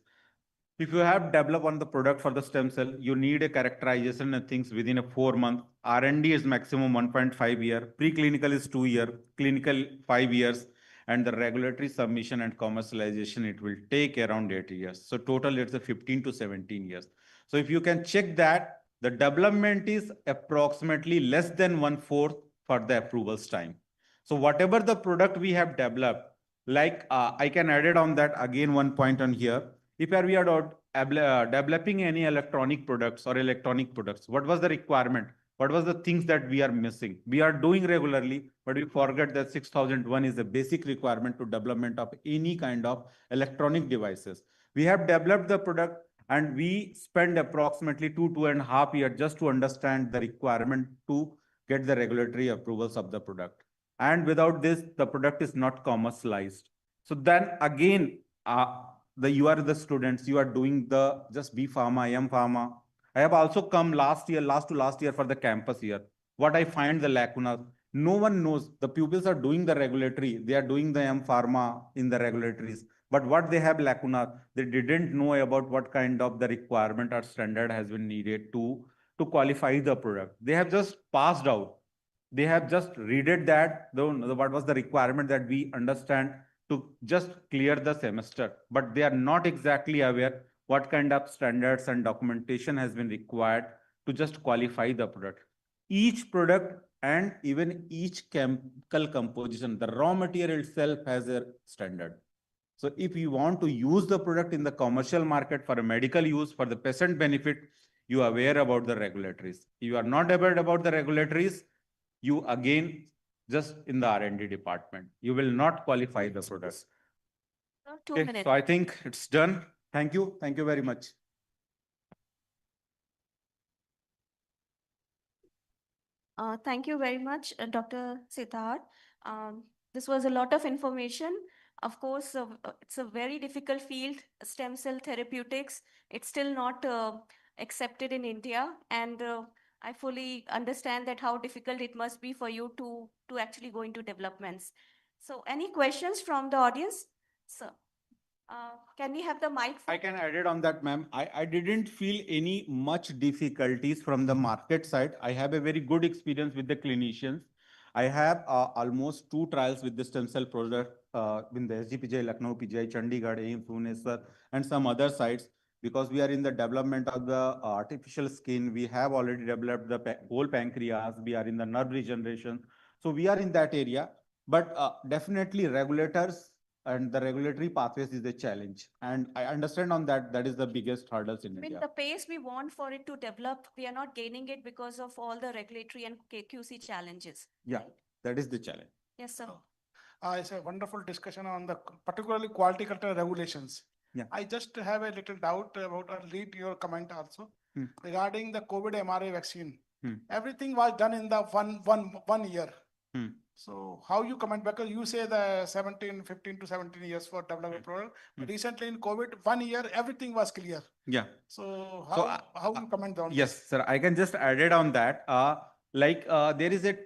[SPEAKER 8] If you have developed on the product for the stem cell, you need a characterization and things within a 4 month. R&D is maximum 1.5 year. Preclinical is 2 year. Clinical 5 years. And the regulatory submission and commercialization, it will take around 8 years. So total, it's a 15 to 17 years. So if you can check that, the development is approximately less than 1/4 for the approvals time. So whatever the product we have developed, like I can add it on that again, one point on here. If we are developing any electronic products or electronic products, what was the requirement? What was the things that we are missing? We are doing regularly, but we forget that 6001 is the basic requirement to development of any kind of electronic devices. We have developed the product and we spend approximately 2.5 years just to understand the requirement to get the regulatory approvals of the product. And without this, the product is not commercialized. So then again, you are the students, you are doing the just B Pharma, M Pharma. I have also come last to last year for the campus year. What I find the lacunas, no one knows. The pupils are doing the regulatory, they are doing the M Pharma in the regulatories. But what they have lacuna, they didn't know about what kind of the requirement or standard has been needed to qualify the product. They have just passed out. They have just read it that what was the requirement that we understand to just clear the semester, but they are not exactly aware what kind of standards and documentation has been required to just qualify the product. Each product and even each chemical composition, the raw material itself has a standard. So if you want to use the product in the commercial market for a medical use, for the patient benefit, you are aware about the regulatories. If you are not aware about the regulatories, you again just in the R&D department, you will not qualify the products.
[SPEAKER 3] 2
[SPEAKER 8] Okay,
[SPEAKER 3] minutes.
[SPEAKER 8] so I think it's done. Thank you. Thank you very much.
[SPEAKER 3] Thank you very much, Dr. Siddharth. This was a lot of information. Of course, it's a very difficult field, stem cell therapeutics. It's still not accepted in India. And I fully understand that how difficult it must be for you to actually go into developments. So any questions from the audience? Sir, can we have the mic?
[SPEAKER 8] I can add it on that, ma'am. I didn't feel any much difficulties from the market side. I have a very good experience with the clinicians. I have almost 2 trials with the stem cell product in the SGPGI, Lucknow, PGI, Chandigarh, AIIMS, Bhubaneswar, and some other sites. Because we are in the development of the artificial skin, we have already developed the whole pancreas, we are in the nerve regeneration. So we are in that area, but definitely regulators and the regulatory pathways is a challenge. And I understand on that, that is the biggest hurdles in India.
[SPEAKER 3] The pace we want for it to develop, we are not gaining it because of all the regulatory and QC challenges.
[SPEAKER 8] Yeah, that is the challenge.
[SPEAKER 3] Yes, sir.
[SPEAKER 4] It's a wonderful discussion on the particularly quality control regulations.
[SPEAKER 8] Yeah.
[SPEAKER 4] I just have a little doubt about, I'll read your comment also regarding the COVID mRNA vaccine. Everything was done in the one year. So how you comment, because you say the 15 to 17 years for development product. Recently in COVID, 1 year, everything was clear.
[SPEAKER 8] Yeah.
[SPEAKER 4] So how you comment on
[SPEAKER 8] yes,
[SPEAKER 4] this?
[SPEAKER 8] sir, I can just add it on that. There is a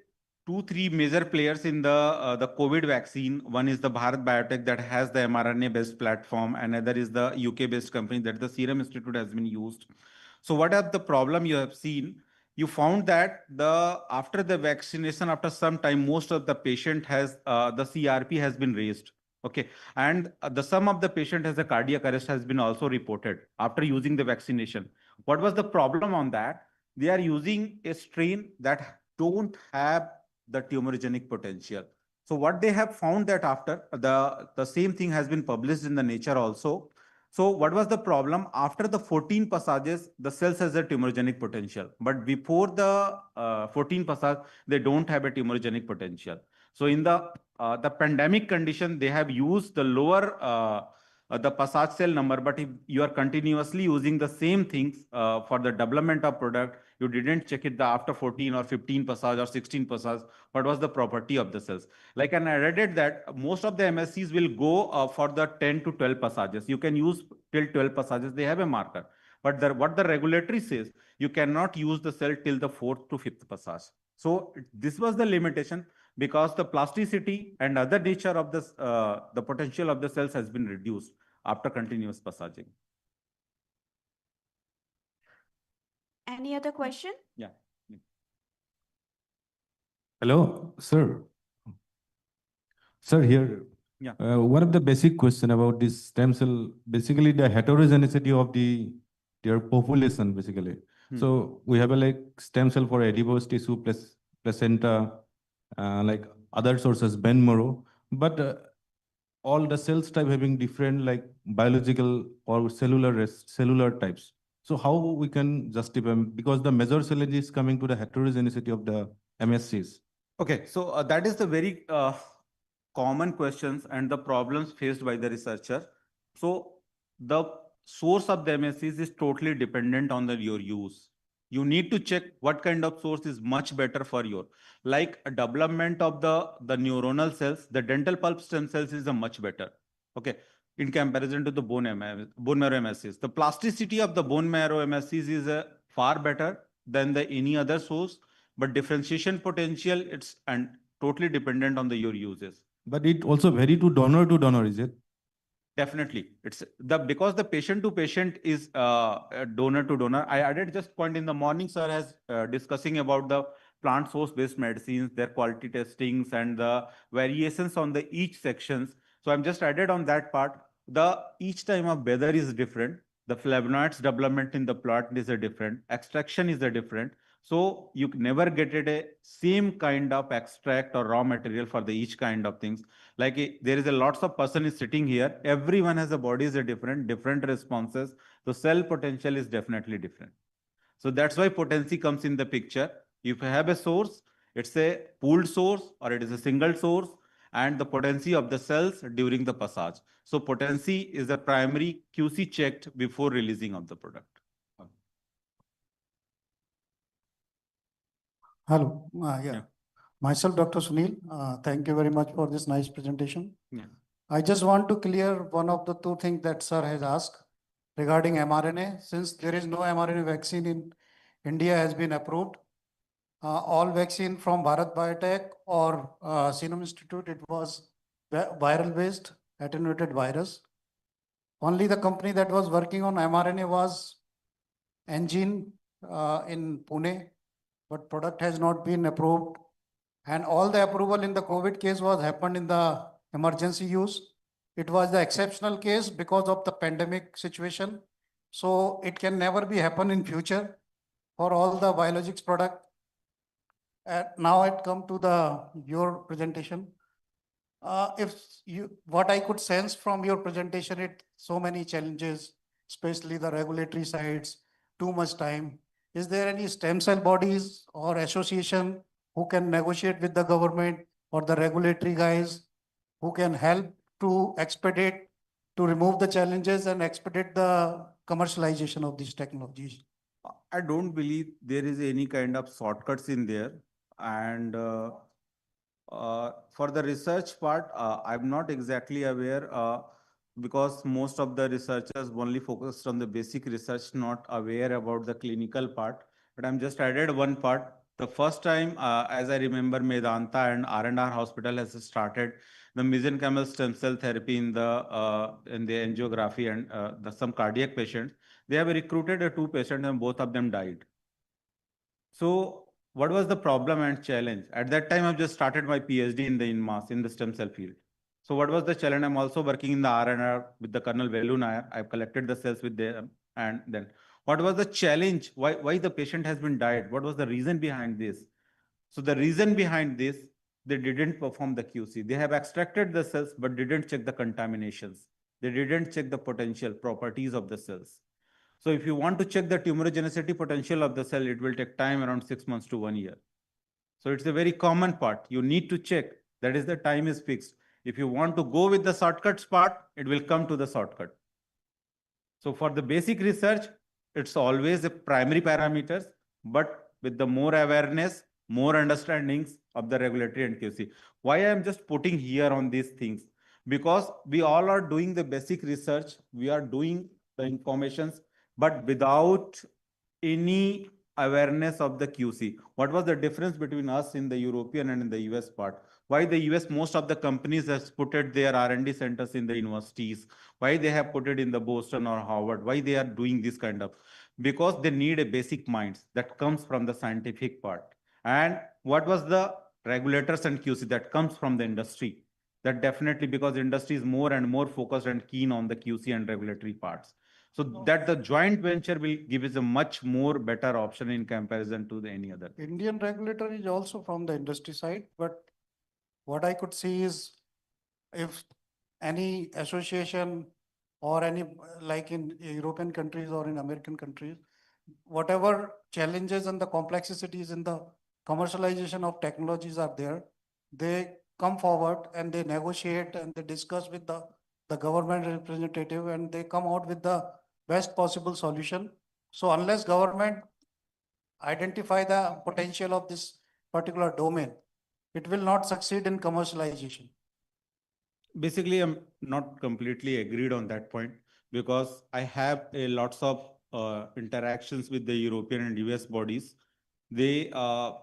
[SPEAKER 8] 2-3 major players in the COVID vaccine. One is the Bharat Biotech that has the mRNA based platform. Another is the UK based company that the Serum Institute has been used. So what are the problem you have seen? You found that after the vaccination, after some time, most of the patient has the CRP has been raised. Okay, and some of the patient has a cardiac arrest has been also reported after using the vaccination. What was the problem on that? They are using a strain that don't have the tumorigenic potential. So what they have found that after the same thing has been published in the Nature also. So what was the problem? After the 14 passages, the cells has a tumorigenic potential, but before the 14 passage, they don't have a tumorigenic potential. So in the pandemic condition, they have used the lower the passage cell number, but if you are continuously using the same things for the development of product, you didn't check it the after 14 or 15 passage or 16 passage, what was the property of the cells. Like, and I read that most of the MSCs will go for the 10 to 12 passages. You can use till 12 passages, they have a marker. But what the regulatory says, you cannot use the cell till the 4th to 5th passage. So this was the limitation, because the plasticity and other nature of this, the potential of the cells has been reduced after continuous passaging.
[SPEAKER 3] Any other question?
[SPEAKER 8] Yeah.
[SPEAKER 9] Hello, sir. Sir, here,
[SPEAKER 8] Yeah.
[SPEAKER 9] one of the basic question about this stem cell, basically the heterogeneity of their population, basically. So we have a like stem cell for adipose tissue plus placenta, like other sources, bone marrow, but all the cells type having different like biological or cellular types. So how we can justify, because the major challenge is coming to the heterogeneity of the MSCs.
[SPEAKER 8] Okay, so that is the very common questions and the problems faced by the researcher. So the source of the MSCs is totally dependent on your use. You need to check what kind of source is much better for your, like a development of the neuronal cells, the dental pulp stem cells is a much better. Okay, in comparison to the bone marrow MSCs. The plasticity of the bone marrow MSCs is far better than the any other source, but differentiation potential, it's and totally dependent on your uses.
[SPEAKER 9] But it also vary to donor, is it?
[SPEAKER 8] Definitely, it's because the patient to patient is donor to donor. I added just point in the morning, sir has discussing about the plant source based medicines, their quality testings and the variations on the each sections. So I'm just added on that part. The each time of weather is different. The flavonoids development in the plant is a different. Extraction is a different. So you never get a same kind of extract or raw material for the each kind of things. Like there is a lots of person is sitting here. Everyone has a body is a different responses. The cell potential is definitely different. So that's why potency comes in the picture. If you have a source, it's a pooled source or it is a single source, and the potency of the cells during the passage. So potency is the primary QC checked before releasing of the product.
[SPEAKER 10] Hello. Yeah. Myself, Dr. Sunil. Thank you very much for this nice presentation.
[SPEAKER 8] Yeah.
[SPEAKER 10] I just want to clear one of the two things that sir has asked regarding mRNA. Since there is no mRNA vaccine in India has been approved, all vaccine from Bharat Biotech or Serum Institute, it was viral based attenuated virus. Only the company that was working on mRNA was Engine in Pune, but product has not been approved. And all the approval in the COVID case was happened in the emergency use. It was the exceptional case because of the pandemic situation. So it can never be happen in future for all the biologics product. Now it come to your presentation. What I could sense from your presentation, it so many challenges, especially the regulatory sides, too much time. Is there any stem cell bodies or association who can negotiate with the government or the regulatory guys who can help to expedite, to remove the challenges and expedite the commercialization of these technologies?
[SPEAKER 8] I don't believe there is any kind of shortcuts in there. And for the research part, I'm not exactly aware because most of the researchers only focused on the basic research, not aware about the clinical part. But I'm just added one part. The first time, as I remember, Medanta and R&R Hospital has started the mesenchymal stem cell therapy in the angiography and some cardiac patients. They have recruited 2 patients and both of them died. So what was the problem and challenge? At that time, I've just started my PhD in the stem cell field. So what was the challenge? I'm also working in the R&R with the Colonel Velu Nair. I've collected the cells with them. And then what was the challenge? Why the patient has been died? What was the reason behind this? So the reason behind this, they didn't perform the QC. They have extracted the cells, but didn't check the contaminations. They didn't check the potential properties of the cells. So if you want to check the tumorigenicity potential of the cell, it will take time around 6 months to 1 year. So it's a very common part. You need to check. That is, the time is fixed. If you want to go with the shortcuts part, it will come to the shortcut. So for the basic research, it's always the primary parameters, but with the more awareness, more understandings of the regulatory and QC. Why I am just putting here on these things? Because we all are doing the basic research, we are doing the informations, but without any awareness of the QC. What was the difference between us in the European and in the US part? Why the US, most of the companies has put it their R&D centers in the universities? Why they have put it in the Boston or Harvard? Why they are doing this kind of? Because they need a basic minds that comes from the scientific part. And what was the regulators and QC that comes from the industry? That definitely, because industry is more and more focused and keen on the QC and regulatory parts. So that the joint venture will give us a much more better option in comparison to any other.
[SPEAKER 10] Indian regulator is also from the industry side, but what I could see is if any association or any, like in European countries or in American countries, whatever challenges and the complexities in the commercialization of technologies are there, they come forward and they negotiate and they discuss with the government representative and they come out with the best possible solution. So unless government identify the potential of this particular domain, it will not succeed in commercialization.
[SPEAKER 8] Basically, I'm not completely agreed on that point because I have a lots of interactions with the European and US bodies. They are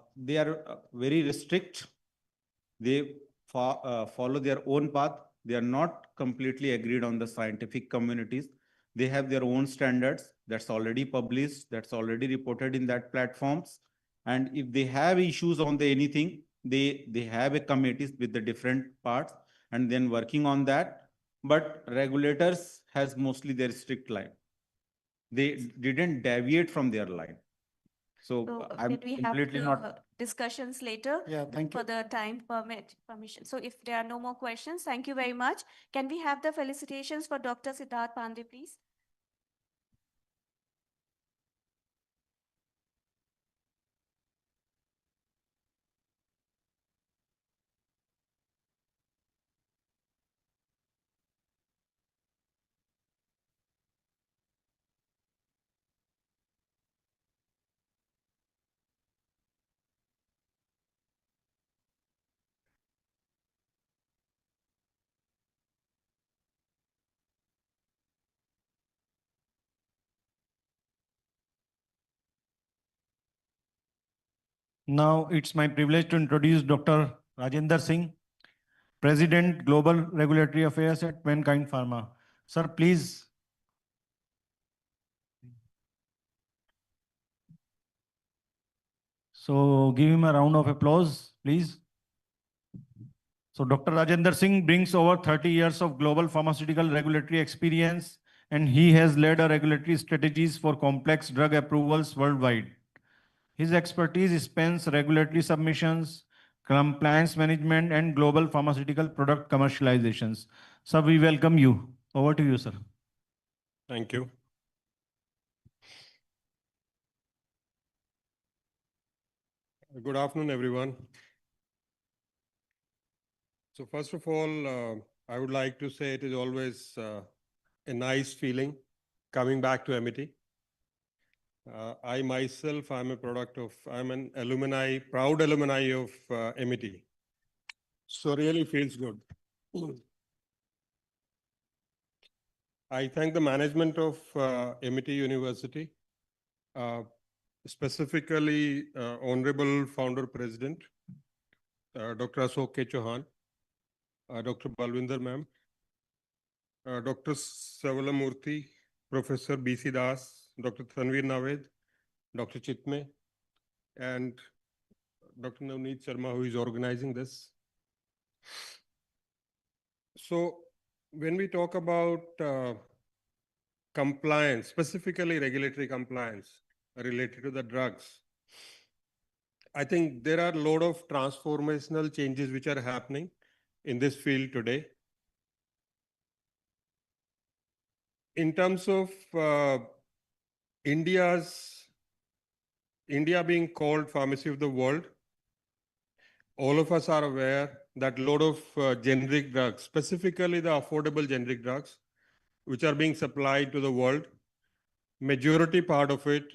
[SPEAKER 8] very restrict. They follow their own path. They are not completely agreed on the scientific communities. They have their own standards that's already published, that's already reported in that platforms. And if they have issues on the anything, they have a committees with the different parts and then working on that. But regulators has mostly their strict line. They didn't deviate from their line. So I'm
[SPEAKER 3] Can we
[SPEAKER 8] completely
[SPEAKER 3] have
[SPEAKER 8] not.
[SPEAKER 3] discussions later?
[SPEAKER 10] Yeah, thank you.
[SPEAKER 3] For the time permission. So if there are no more questions, thank you very much. Can we have the felicitations for Dr. Siddharth Pandey, please?
[SPEAKER 1] Now it's my privilege to introduce Dr. Rajendra Singh, President, Global Regulatory Affairs at Mankind Pharma. Sir, please. So give him a round of applause, please. So Dr. Rajendra Singh brings over 30 years of global pharmaceutical regulatory experience, and he has led a regulatory strategies for complex drug approvals worldwide. His expertise spans regulatory submissions, compliance management, and global pharmaceutical product commercializations. Sir, we welcome you. Over to you, sir.
[SPEAKER 11] Thank you. Good afternoon, everyone. So first of all, I would like to say it is always a nice feeling coming back to MET. I myself, I'm an alumni, proud alumni of MET. So really feels good. I thank the management of MET University, specifically Honorable Founder President, Dr. Ashok K. Chauhan, Dr. Balwinder ma'am, Dr. Savalamurthy, Professor B.C. Das, Dr. Tanveer Naved, Dr. Chitme, and Dr. Navneet Sharma, who is organizing this. So when we talk about compliance, specifically regulatory compliance related to the drugs, I think there are a lot of transformational changes which are happening in this field today. in terms of India being called pharmacy of the world, all of us are aware that a lot of generic drugs, specifically the affordable generic drugs, which are being supplied to the world, majority part of it,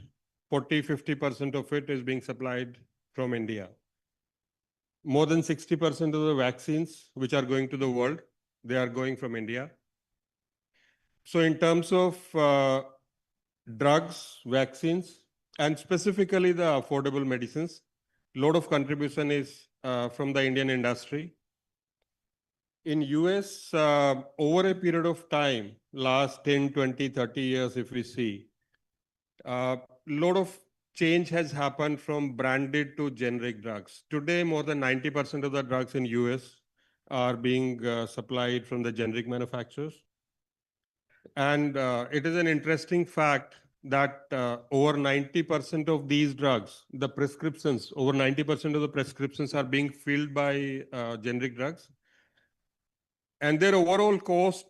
[SPEAKER 11] 40–50% of it is being supplied from India. More than 60% of the vaccines which are going to the world, they are going from India. So in terms of drugs, vaccines, and specifically the affordable medicines, a lot of contribution is from the Indian industry. In US, over a period of time, last 10, 20, 30 years, if we see, a lot of change has happened from branded to generic drugs. Today, more than 90% of the drugs in US are being supplied from the generic manufacturers. And it is an interesting fact that over 90% of these drugs, the prescriptions, over 90% of the prescriptions are being filled by generic drugs. And their overall cost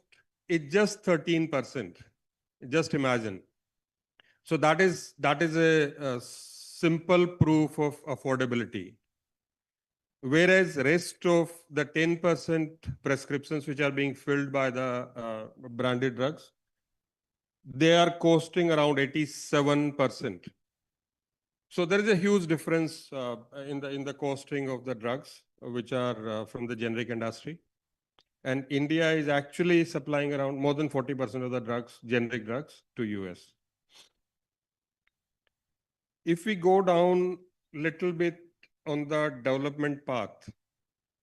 [SPEAKER 11] is just 13%. Just imagine. So that is a simple proof of affordability. Whereas rest of the 10% prescriptions which are being filled by the branded drugs, they are costing around 87%. So there is a huge difference in the costing of the drugs which are from the generic industry. And India is actually supplying around more than 40% of the drugs, generic drugs, to US. If we go down a little bit on the development path,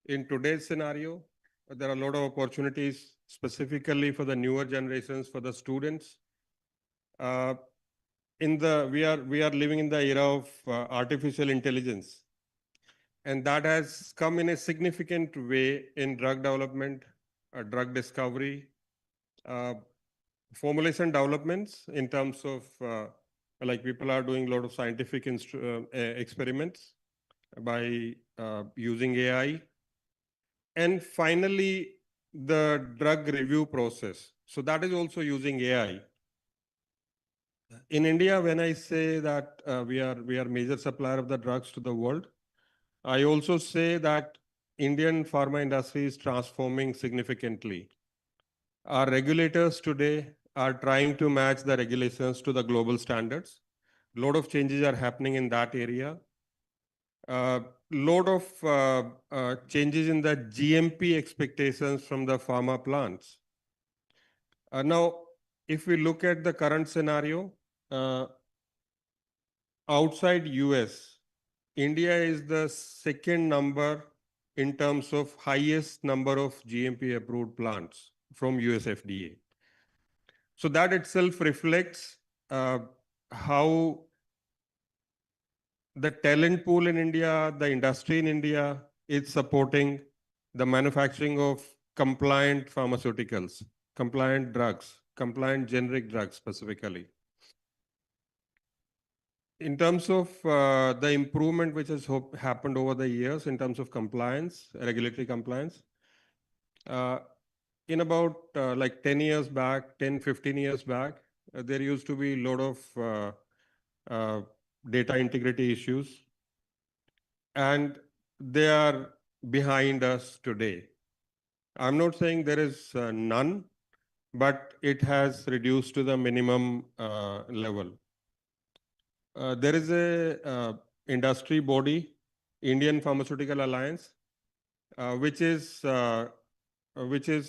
[SPEAKER 11] in today's scenario, there are a lot of opportunities specifically for the newer generations, for the students. We are living in the era of artificial intelligence, and that has come in a significant way in drug development, drug discovery, formulation developments in terms of like people are doing a lot of scientific experiments by using AI. And finally, the drug review process. So that is also using AI. In India, when I say that we are major supplier of the drugs to the world, I also say that Indian pharma industry is transforming significantly. Our regulators today are trying to match the regulations to the global standards. A lot of changes are happening in that area. Lot of changes in the GMP expectations from the pharma plants. Now, if we look at the current scenario, outside US, India is the second number in terms of highest number of GMP approved plants from US FDA. So that itself reflects how the talent pool in India, the industry in India is supporting the manufacturing of compliant pharmaceuticals, compliant drugs, compliant generic drugs specifically. In terms of the improvement which has happened over the years in terms of compliance, regulatory compliance, in about like 10 years back, 10, 15 years back, there used to be a lot of data integrity issues, and they are behind us today. I'm not saying there is none, but it has reduced to the minimum level. There is a industry body, Indian Pharmaceutical Alliance, which is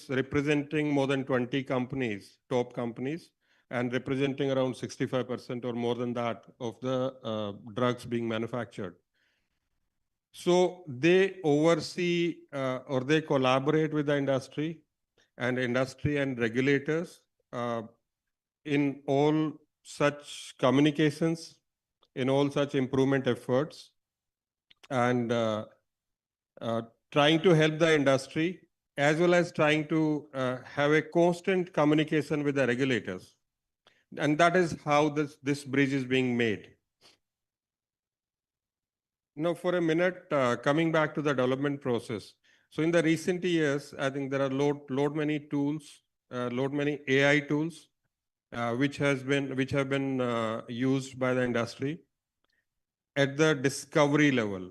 [SPEAKER 11] representing more than 20 companies, top companies, and representing around 65% or more than that of the drugs being manufactured. So they oversee or they collaborate with the industry and regulators in all such communications, in all such improvement efforts, and trying to help the industry as well as trying to have a constant communication with the regulators. And that is how this bridge is being made. Now, for a minute, coming back to the development process. So in the recent years, I think there are lot many tools, lot many AI tools which have been used by the industry at the discovery level.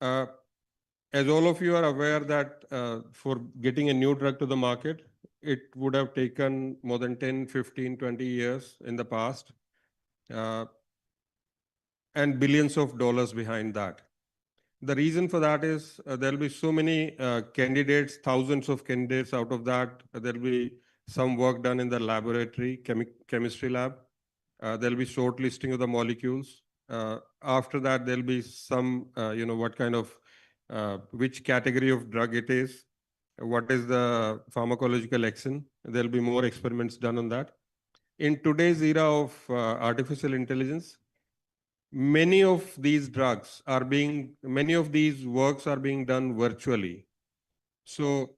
[SPEAKER 11] As all of you are aware that for getting a new drug to the market, it would have taken more than 10, 15, 20 years in the past, and billions of dollars behind that. The reason for that is there'll be so many candidates, thousands of candidates out of that. There'll be some work done in the laboratory, chemistry lab. There'll be shortlisting of the molecules. After that, there'll be some, what kind of, which category of drug it is, what is the pharmacological action. There'll be more experiments done on that. In today's era of artificial intelligence, many of these works are being done virtually. So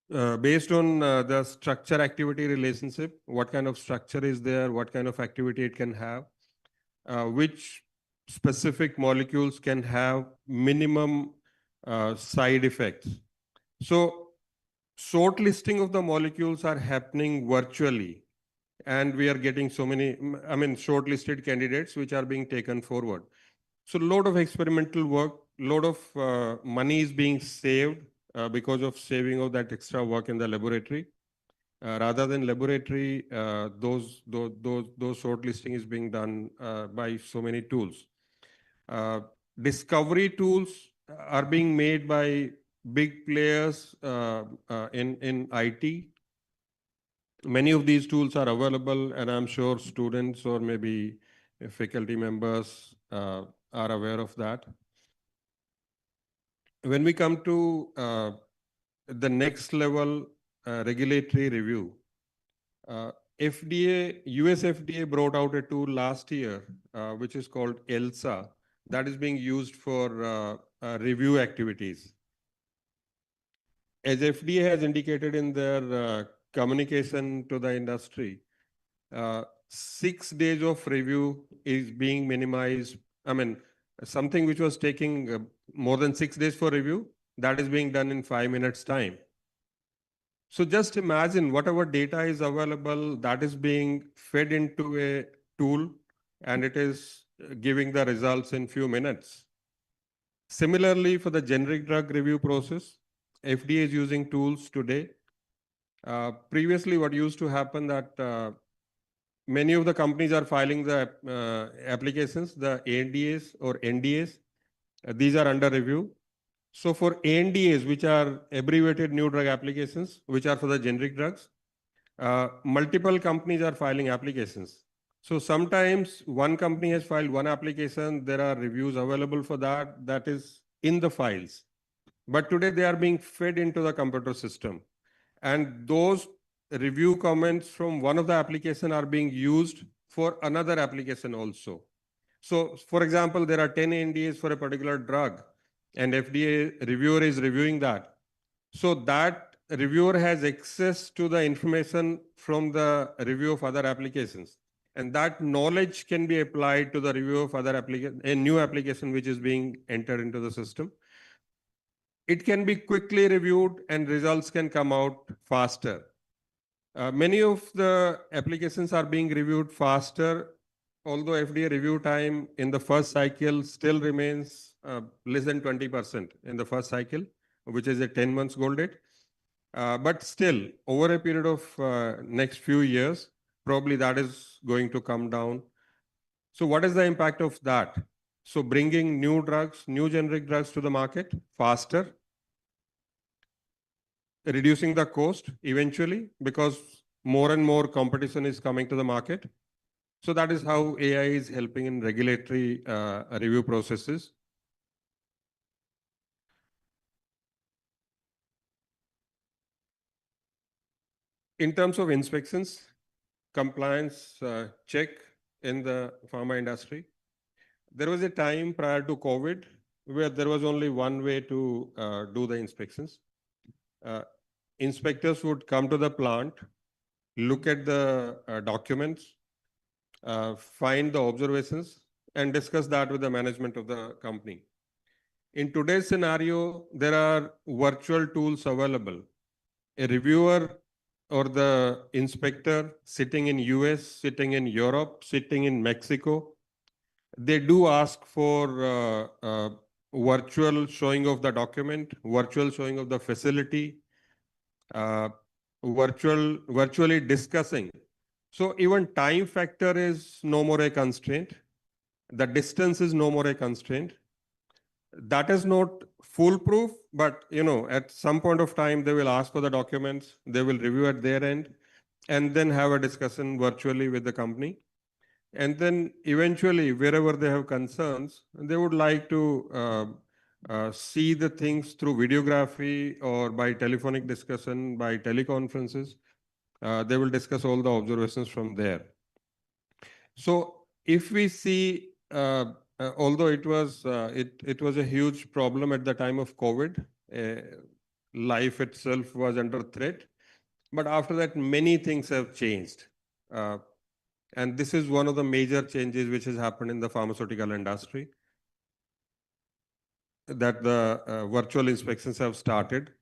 [SPEAKER 11] based on the structure activity relationship, what kind of structure is there, what kind of activity it can have, which specific molecules can have minimum side effects. So shortlisting of the molecules are happening virtually. And we are getting so many, shortlisted candidates which are being taken forward. So a lot of experimental work, a lot of money is being saved because of saving of that extra work in the laboratory. Rather than laboratory, those shortlisting is being done by so many tools. Discovery tools are being made by big players in IT. Many of these tools are available, and I'm sure students or maybe faculty members are aware of that. When we come to the next level regulatory review, FDA, US FDA brought out a tool last year, which is called ELSA, that is being used for review activities. As FDA has indicated in their communication to the industry, 6 days of review is being minimized. Something which was taking more than 6 days for review, that is being done in 5 minutes time. So just imagine whatever data is available, that is being fed into a tool, and it is giving the results in few minutes. Similarly, for the generic drug review process, FDA is using tools today. Previously, what used to happen that many of the companies are filing the applications, the ANDAs or NDAs. These are under review. So for ANDAs, which are abbreviated new drug applications, which are for the generic drugs, multiple companies are filing applications. So sometimes one company has filed one application, there are reviews available for that, that is in the files. But today they are being fed into the computer system. And those review comments from one of the application are being used for another application also. So for example, there are 10 NDAs for a particular drug, and FDA reviewer is reviewing that. So that reviewer has access to the information from the review of other applications. And that knowledge can be applied to the review of other application, a new application which is being entered into the system. It can be quickly reviewed and results can come out faster. Many of the applications are being reviewed faster, although FDA review time in the first cycle still remains less than 20% in the first cycle, which is a 10 months goal date. But still, over a period of next few years, probably that is going to come down. So what is the impact of that? So bringing new drugs, new generic drugs to the market faster, reducing the cost eventually, because more and more competition is coming to the market. So that is how AI is helping in regulatory review processes. In terms of inspections, compliance check in the pharma industry, there was a time prior to COVID where there was only one way to do the inspections. Inspectors would come to the plant, look at the documents, find the observations, and discuss that with the management of the company. In today's scenario, there are virtual tools available. A reviewer or the inspector sitting in US, sitting in Europe, sitting in Mexico, they do ask for virtual showing of the document, virtual showing of the facility, virtually discussing. So even time factor is no more a constraint. The distance is no more a constraint. That is not foolproof, but at some point of time, they will ask for the documents, they will review at their end, and then have a discussion virtually with the company. And then eventually, wherever they have concerns, they would like to see the things through videography or by telephonic discussion, by teleconferences. They will discuss all the observations from there. So if we see, although it was a huge problem at the time of COVID, life itself was under threat. But after that, many things have changed. And this is one of the major changes which has happened in the pharmaceutical industry, that the virtual inspections have started.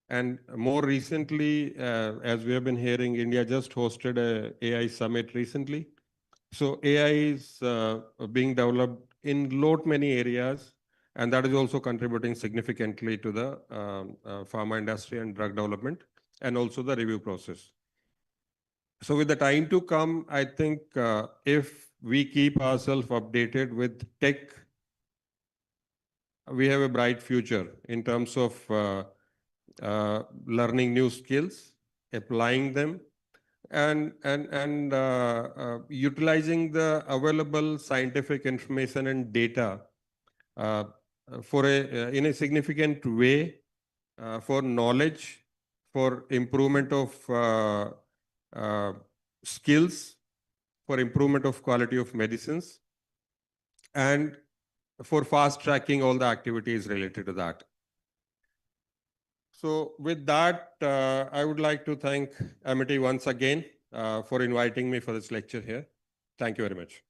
[SPEAKER 11] And more recently, as we have been hearing, India just hosted a AI summit recently. So AI is being developed in lot many areas, and that is also contributing significantly to the pharma industry and drug development, and also the review process. So with the time to come, I think if we keep ourselves updated with tech, we have a bright future in terms of learning new skills, applying them, and utilizing the available scientific information and data in a significant way for knowledge, for improvement of skills, for improvement of quality of medicines, and for fast tracking all the activities related to that. So with that, I would like to thank Amity once again for inviting me for this lecture here. Thank you very much.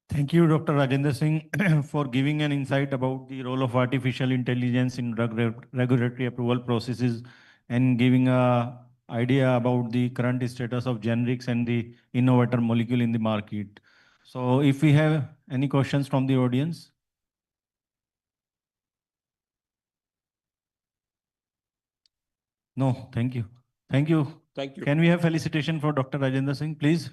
[SPEAKER 1] Thank you, Dr. Rajendra Singh, for giving an insight about the role of artificial intelligence in drug regulatory approval processes and giving an idea about the current status of generics and the innovator molecule in the market. So if we have any questions from the audience. No, thank you. Thank you.
[SPEAKER 11] Thank you.
[SPEAKER 1] Can we have felicitation for Dr. Rajendra Singh, please?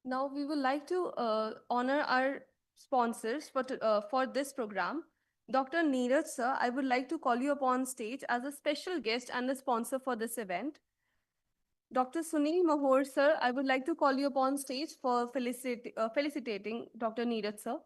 [SPEAKER 2] Now we would like to honor our sponsors for this program. Dr. Neeraj sir, I would like to call you upon stage as a special guest and the sponsor for this event. Dr. Sunil Mahor sir, I would like to call you upon stage for felicitating Dr. Neeraj sir.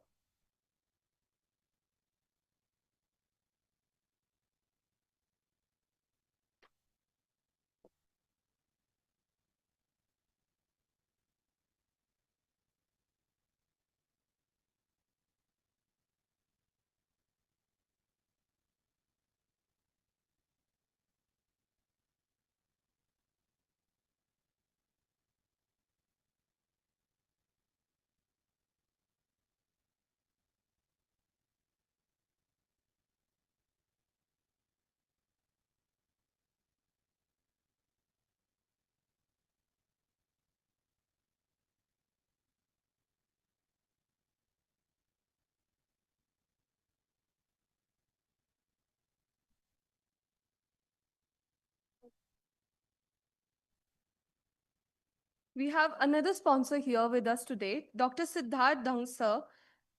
[SPEAKER 2] We have another sponsor here with us today, Dr. Siddharth Dung sir.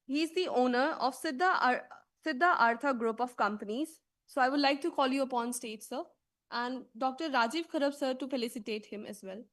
[SPEAKER 2] He is the owner of Siddha Artha Group of Companies. So I would like to call you upon stage, sir, and Dr. Rajiv Kharab sir to felicitate him as well.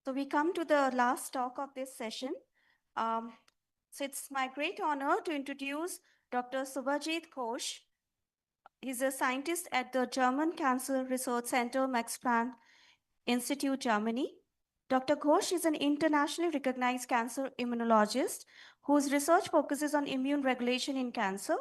[SPEAKER 3] So we come to the last talk of this session. So it's my great honor to introduce Dr. Subhajit Ghosh. He's a scientist at the German Cancer Research Center, Max Planck Institute, Germany. Dr. Ghosh is an internationally recognized cancer immunologist whose research focuses on immune regulation in cancer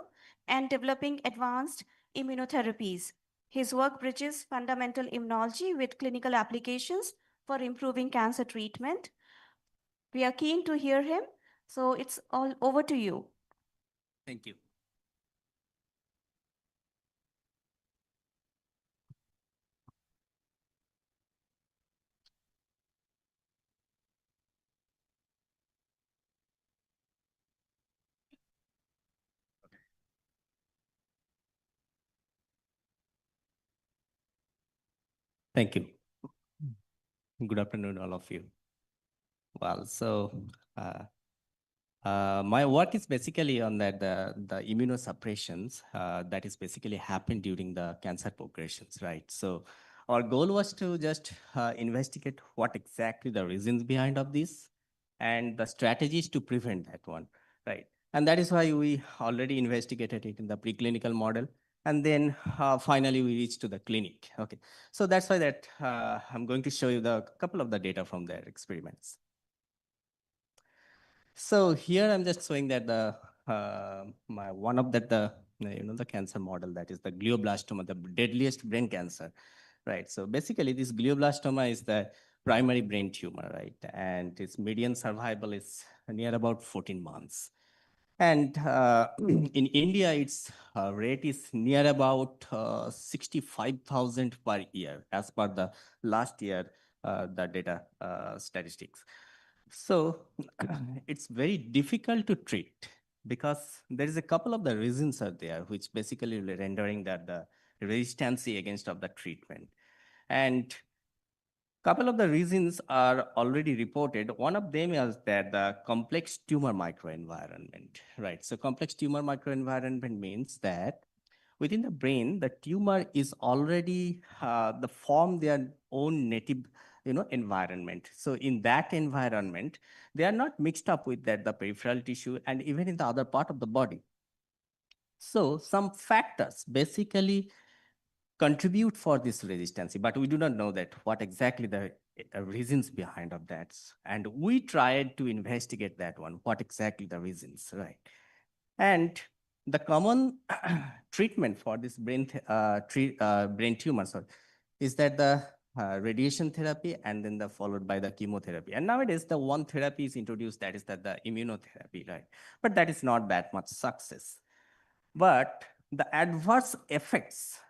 [SPEAKER 3] and developing advanced immunotherapies. His work bridges fundamental immunology with clinical applications for improving cancer treatment. We are keen to hear him, so it's all over to you.
[SPEAKER 12] Thank you. Thank you. Good afternoon, all of you. Well, so my work is basically on that the immunosuppressions that is basically happened during the cancer progressions, right? So our goal was to just investigate what exactly the reasons behind of this and the strategies to prevent that one, right? And that is why we already investigated it in the preclinical model. And then finally we reached to the clinic. Okay, so that's why that I'm going to show you the couple of the data from their experiments. So here I'm just showing that the one of that the cancer model, that is the glioblastoma, the deadliest brain cancer, right? So basically this glioblastoma is the primary brain tumor, right? And its median survival is near about 14 months. And in India, its rate is near about 65,000 per year, as per the last year, the data statistics. So it's very difficult to treat because there is a couple of the reasons are there, which basically rendering that the resistance against of the treatment. And couple of the reasons are already reported. One of them is that the complex tumor microenvironment, right? So complex tumor microenvironment means that within the brain, the tumor is already the form their own native, environment. So in that environment, they are not mixed up with that the peripheral tissue and even in the other part of the body. So some factors basically contribute for this resistance, but we do not know that what exactly the reasons behind of that. And we tried to investigate that one, what exactly the reasons, right? And the common treatment for this brain tumor is that the radiation therapy and then followed by the chemotherapy. And nowadays the one therapy is introduced, that is that the immunotherapy, right? But that is not that much success. But the adverse effects,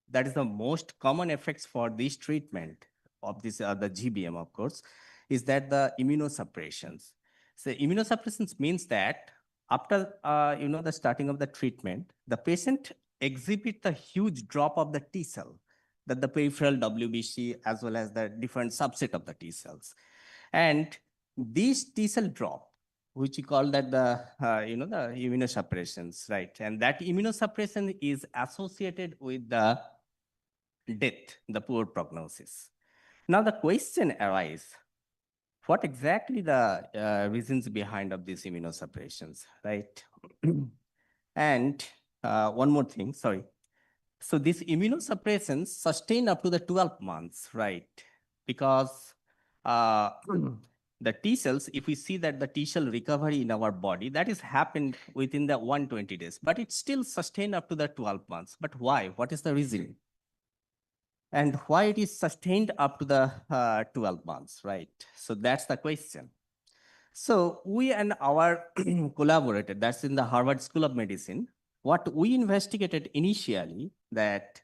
[SPEAKER 12] that is the most common effects for this treatment of this the GBM, of course, is that the immunosuppressions. So immunosuppressions means that after the starting of the treatment, the patient exhibit a huge drop of the T cell, that the peripheral WBC as well as the different subset of the T cells. And these T cell drop, which we call that the the immunosuppressions, right? And that immunosuppression is associated with the death, the poor prognosis. Now the question arises, what exactly the reasons behind of these immunosuppressions, right? And one more thing, sorry. So this immunosuppression sustained up to the 12 months, right? Because the T cells, if we see that the T cell recovery in our body, that is happened within the 120 days, but it's still sustained up to the 12 months. But why? What is the reason? And why it is sustained up to the 12 months, right? So that's the question. So we and our collaborator, that's in the Harvard School of Medicine, what we investigated initially that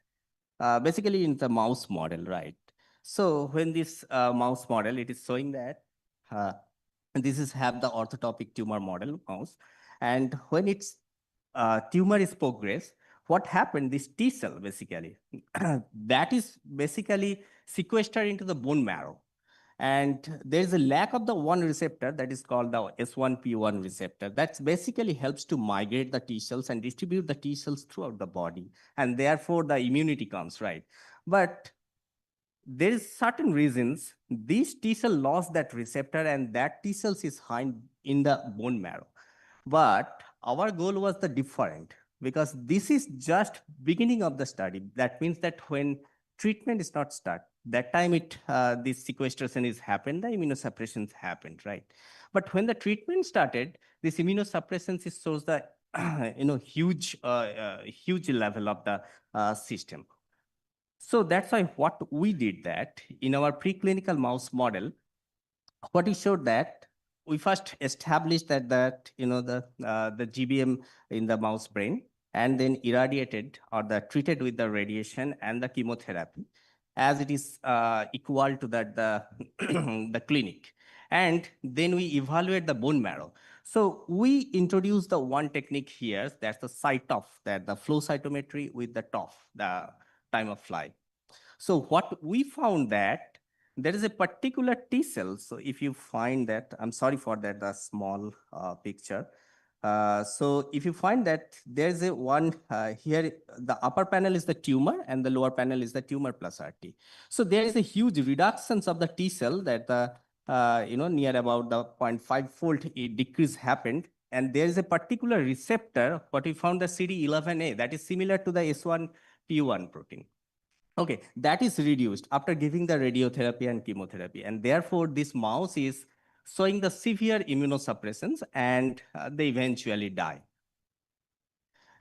[SPEAKER 12] basically in the mouse model, right? So when this mouse model, it is showing that this is have the orthotopic tumor model mouse. And when its tumor is progressed, what happened, this T cell basically, that is basically sequestered into the bone marrow. And there's a lack of the one receptor that is called the S1P1 receptor. That basically helps to migrate the T cells and distribute the T cells throughout the body. And therefore the immunity comes, right? But there is certain reasons these T cell lost that receptor and that T cells is hiding in the bone marrow. But our goal was the different because this is just beginning of the study. That means that when treatment is not start, that time this sequestration is happened, the immunosuppression happened, right? But when the treatment started, this immunosuppression shows the huge level of the system. So that's why what we did that in our preclinical mouse model, what we showed that we first established that the GBM in the mouse brain and then irradiated or treated with the radiation and the chemotherapy as it is equal to that the clinic. And then we evaluate the bone marrow. So we introduced the one technique here, that's the CyTOF, that the flow cytometry with the TOF, the time of flight. So what we found that there is a particular T cell. So if you find that, I'm sorry for that, the small picture. So if you find that there's a one here, the upper panel is the tumor and the lower panel is the tumor plus RT. So there is a huge reductions of the T cell that near about the 0.5-fold decrease happened. And there is a particular receptor, what we found the CD11A, that is similar to the S1P1 protein. Okay, that is reduced after giving the radiotherapy and chemotherapy. And therefore, this mouse is showing the severe immunosuppressions and they eventually die.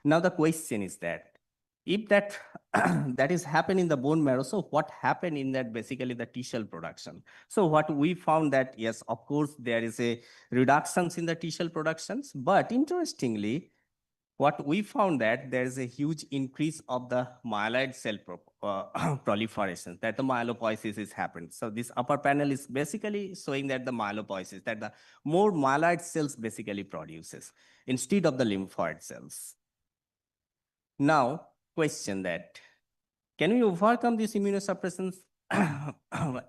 [SPEAKER 12] Now, the question is that if that that is happening in the bone marrow, so what happened in that basically the T cell production? So what we found that, yes, of course, there is a reductions in the T cell productions, but interestingly, what we found that there is a huge increase of the myeloid cell proliferation, that the myelopoiesis is happened. So this upper panel is basically showing that the myelopoiesis, that the more myeloid cells basically produces instead of the lymphoid cells. Now, question that, can we overcome these immunosuppressions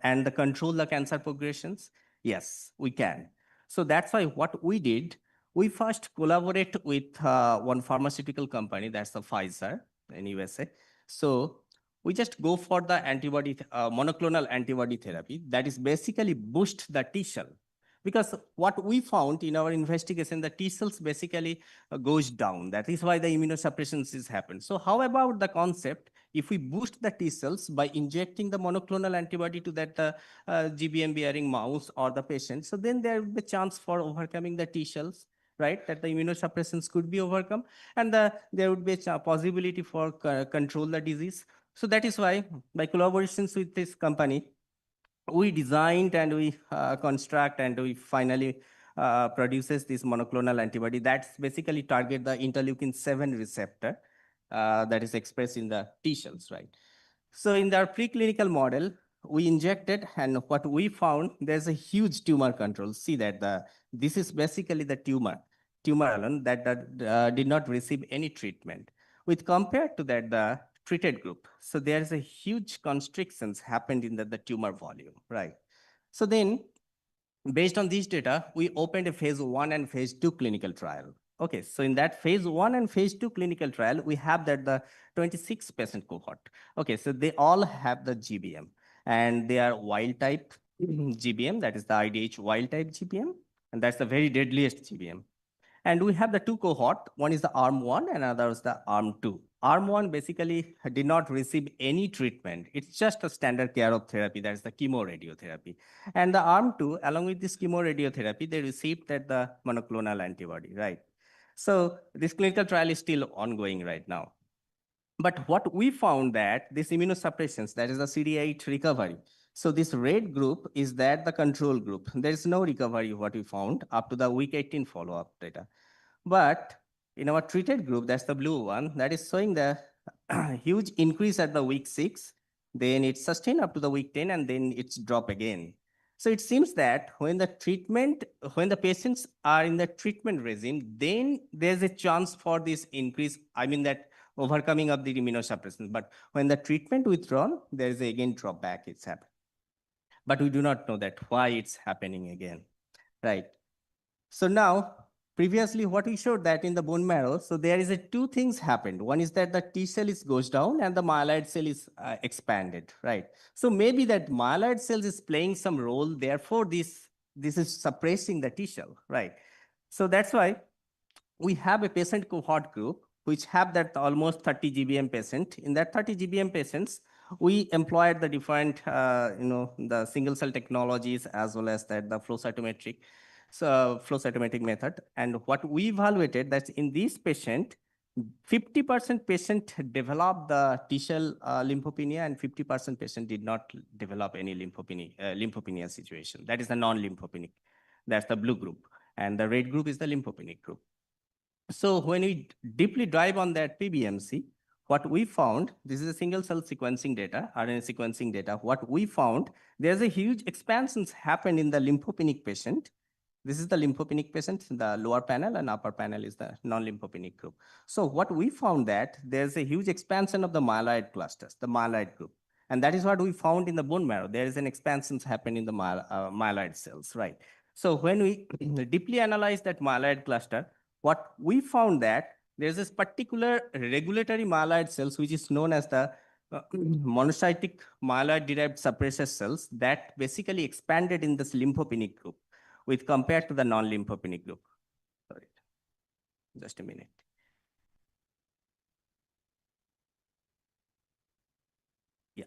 [SPEAKER 12] and control the cancer progressions? Yes, we can. So that's why what we did, we first collaborate with one pharmaceutical company, that's the Pfizer in USA. So we just go for the antibody, monoclonal antibody therapy that is basically boost the T cell. Because what we found in our investigation, the T cells basically goes down. That is why the immunosuppression is happened. So how about the concept, if we boost the T cells by injecting the monoclonal antibody to that GBM bearing mouse or the patient, so then there will be a chance for overcoming the T cells, right? That the immunosuppressions could be overcome and there would be a possibility for control the disease. So that is why by collaborations with this company, we designed and we construct and we finally produces this monoclonal antibody that's basically target the interleukin-7 receptor that is expressed in the T cells, right? So in our preclinical model, we injected and what we found, there's a huge tumor control. See that this is basically the tumor alone that did not receive any treatment. With compared to that, the treated group. So there's a huge constrictions happened in the tumor volume, right? So then, based on these data, we opened a phase 1 and phase 2 clinical trial. Okay, so in that phase 1 and phase 2 clinical trial, we have that the 26 patient cohort. Okay, so they all have the GBM and they are wild type GBM, that is the IDH wild type GBM, and that's the very deadliest GBM. And we have the two cohort, one is the arm 1 and another is the arm 2. arm 1 basically did not receive any treatment. It's just a standard care of therapy, that is the chemoradiotherapy. And the arm 2, along with this chemoradiotherapy, they received that the monoclonal antibody, right? So this clinical trial is still ongoing right now. But what we found that this immunosuppressions, that is the CD8 recovery. So this red group is that the control group. There is no recovery, what we found up to the week 18 follow-up data. But in our treated group, that's the blue one, that is showing the huge increase at the week 6, then it's sustained up to the week 10, and then it's drop again. So it seems that when the patients are in the treatment regime, then there's a chance for this increase, I mean that overcoming of the immunosuppression. But when the treatment withdrawn, there is again drop back, it's happened. But we do not know that why it's happening again, right? So now, previously what we showed that in the bone marrow, so there is two things happened. One is that the T cell goes down and the myeloid cell is expanded, right? So maybe that myeloid cells is playing some role, therefore this is suppressing the T cell, right? So that's why we have a patient cohort group which have that almost 30 GBM patient. In that 30 GBM patients, we employed the different, the single cell technologies as well as that the flow cytometric method. And what we evaluated that in this patient, 50% patient developed the T cell lymphopenia and 50% patient did not develop any lymphopenia situation. That is the non-lymphopenic. That's the blue group. And the red group is the lymphopenic group. So when we deeply dive on that PBMC, what we found, this is a single cell sequencing data, RNA sequencing data. What we found, there's a huge expansions happen in the lymphopenic patient. This is the lymphopenic patient, the lower panel and upper panel is the non-lymphopenic group. So what we found that there's a huge expansion of the myeloid clusters, the myeloid group. And that is what we found in the bone marrow. There is an expansions happen in the myeloid cells, right? So when we deeply analyze that myeloid cluster, what we found that there's this particular regulatory myeloid cells, which is known as the monocytic myeloid-derived suppressor cells that basically expanded in this lymphopenic group with compared to the non-lymphopenic group. Sorry, just a minute. Yeah.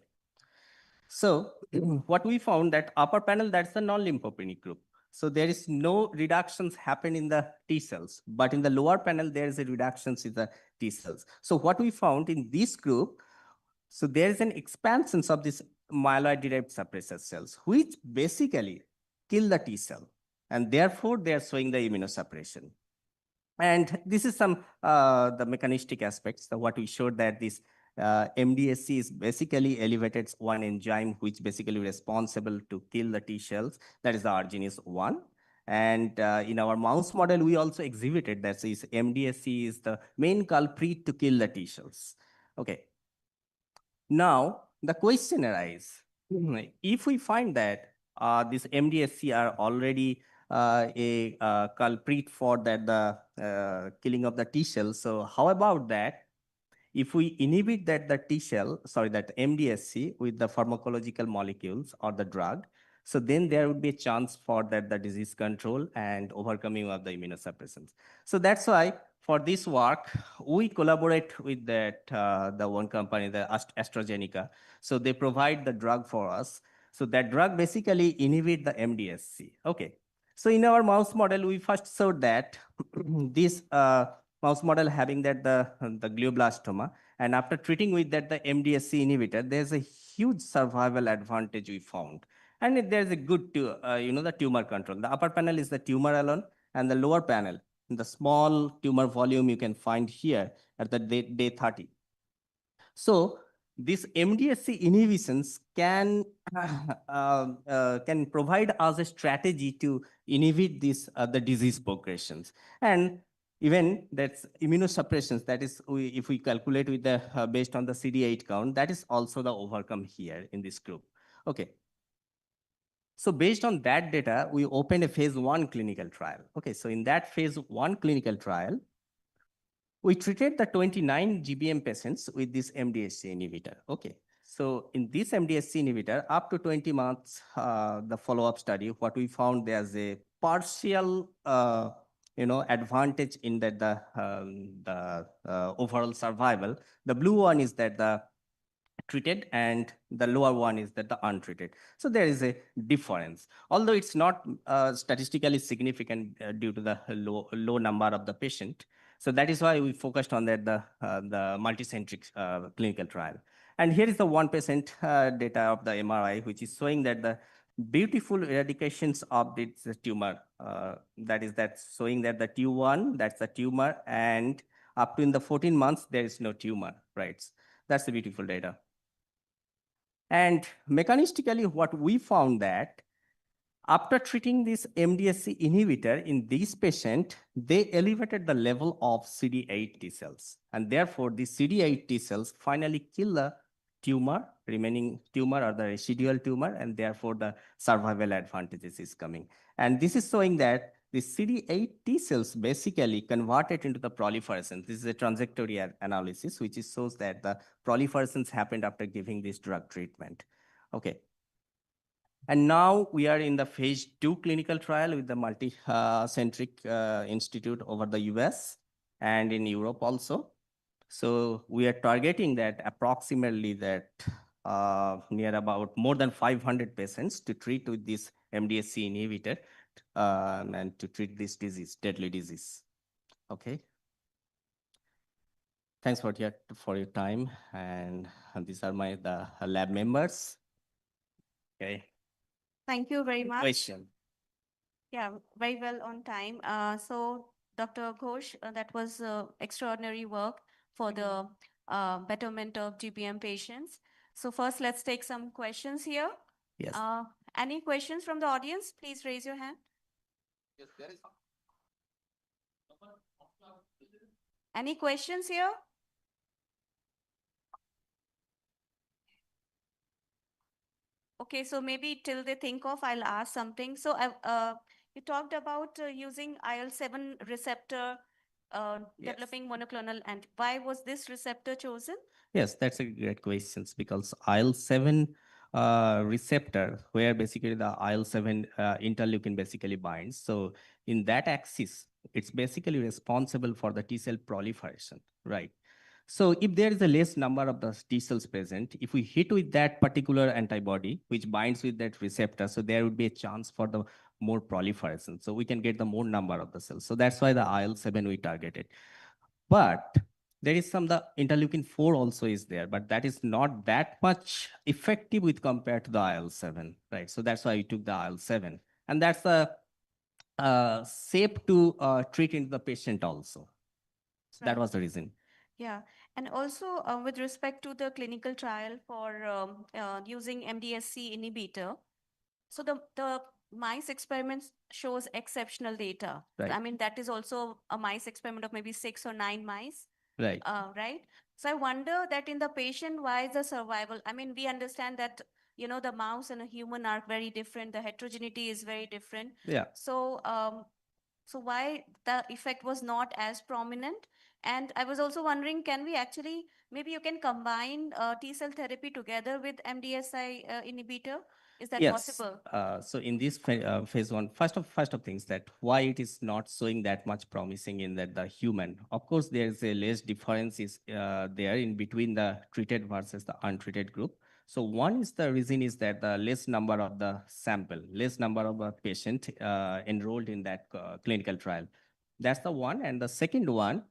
[SPEAKER 12] So what we found that upper panel, that's the non-lymphopenic group. So there is no reductions happen in the T cells, but in the lower panel, there is a reductions in the T cells. So what we found in this group, so there is an expansion of this myeloid-derived suppressor cells, which basically kill the T cell, and therefore they are showing the immunosuppression. And this is some the mechanistic aspects. So what we showed that this MDSC is basically elevated one enzyme which basically responsible to kill the T cells. That is the arginase 1. And in our mouse model, we also exhibited that is MDSC is the main culprit to kill the T cells. Okay. Now the question arises: if we find that this MDSC are already a culprit for that the killing of the T cells, so how about that? If we inhibit that the T cell, sorry, that MDSC with the pharmacological molecules or the drug, so then there would be a chance for that the disease control and overcoming of the immunosuppressants. So that's why for this work, we collaborate with that the one company, the AstraZeneca. So they provide the drug for us. So that drug basically inhibit the MDSC. Okay. So in our mouse model, we first showed that this mouse model having that the glioblastoma, and after treating with that the MDSC inhibitor, there's a huge survival advantage we found. And there's a good, the tumor control. The upper panel is the tumor alone, and the lower panel, the small tumor volume you can find here at the day 30. So these MDSC inhibitions can provide us a strategy to inhibit this the disease progressions. And even that's immunosuppressions, that is, if we calculate with the based on the CD8 count, that is also the overcome here in this group. Okay. So based on that data, we opened a phase 1 clinical trial. Okay, so in that phase 1 clinical trial, we treated the 29 GBM patients with this MDSC inhibitor. Okay, so in this MDSC inhibitor, up to 20 months, the follow-up study, what we found there's a partial advantage in that the overall survival. The blue one is that the treated and the lower one is that the untreated. So there is a difference, although it's not statistically significant due to the low number of the patient. So that is why we focused on that the multicentric clinical trial. And here is the 1% data of the MRI, which is showing that the beautiful eradications of this tumor. That is showing that the T1, that's the tumor, and up to in the 14 months, there is no tumor, right? That's the beautiful data. And mechanistically, what we found that after treating this MDSC inhibitor in this patient, they elevated the level of CD8 T cells. And therefore, the CD8 T cells finally kill the tumor, remaining tumor or the residual tumor, and therefore the survival advantages is coming. And this is showing that the CD8 T cells basically converted into the proliferation. This is a trajectory analysis, which shows that the proliferations happened after giving this drug treatment. Okay. And now we are in the phase 2 clinical trial with the multi-centric institute over the US and in Europe also. So we are targeting that approximately that near about more than 500 patients to treat with this MDSC inhibitor and to treat this disease, deadly disease. Okay. Thanks for your time. And these are the lab members. Okay.
[SPEAKER 3] Thank you very much.
[SPEAKER 12] Question.
[SPEAKER 3] Yeah, very well on time. So Dr. Ghosh, that was extraordinary work for the betterment of GBM patients. So first, let's take some questions here.
[SPEAKER 12] Yes.
[SPEAKER 3] Any questions from the audience? Please raise your hand.
[SPEAKER 12] Yes, there is.
[SPEAKER 3] Any questions here? Okay, so maybe till they think of, I'll ask something. So you talked about using IL-7 receptor developing monoclonal, and why was this receptor chosen?
[SPEAKER 12] Yes, that's a great question because IL-7 receptor, where basically the IL-7 interleukin basically binds. So in that axis, it's basically responsible for the T cell proliferation, right? So if there is a less number of the T cells present, if we hit with that particular antibody, which binds with that receptor, so there would be a chance for the more proliferation. So we can get the more number of the cells. So that's why the IL-7 we targeted. But there is the interleukin-4 also is there, but that is not that much effective with compared to the IL-7, right? So that's why we took the IL-7. And that's safe to treat in the patient also. So that was the reason.
[SPEAKER 3] Yeah, and also with respect to the clinical trial for using MDSC inhibitor, so the mice experiment shows exceptional data.
[SPEAKER 12] Right.
[SPEAKER 3] I mean, that is also a mice experiment of maybe 6 or 9 mice.
[SPEAKER 12] Right.
[SPEAKER 3] Right. So I wonder that in the patient, why is the survival? I mean, we understand that, the mouse and a human are very different. The heterogeneity is very different.
[SPEAKER 12] Yeah.
[SPEAKER 3] So, so why the effect was not as prominent? And I was also wondering, can we actually, maybe you can combine T cell therapy together with MDSI inhibitor? Is that possible?
[SPEAKER 12] So in this phase 1, first of things that why it is not showing that much promising in that the human. Of course, there is a less difference is there in between the treated versus the untreated group. So one is the reason is that the less number of the sample, less number of the patient enrolled in that clinical trial. That's the one. And the second one,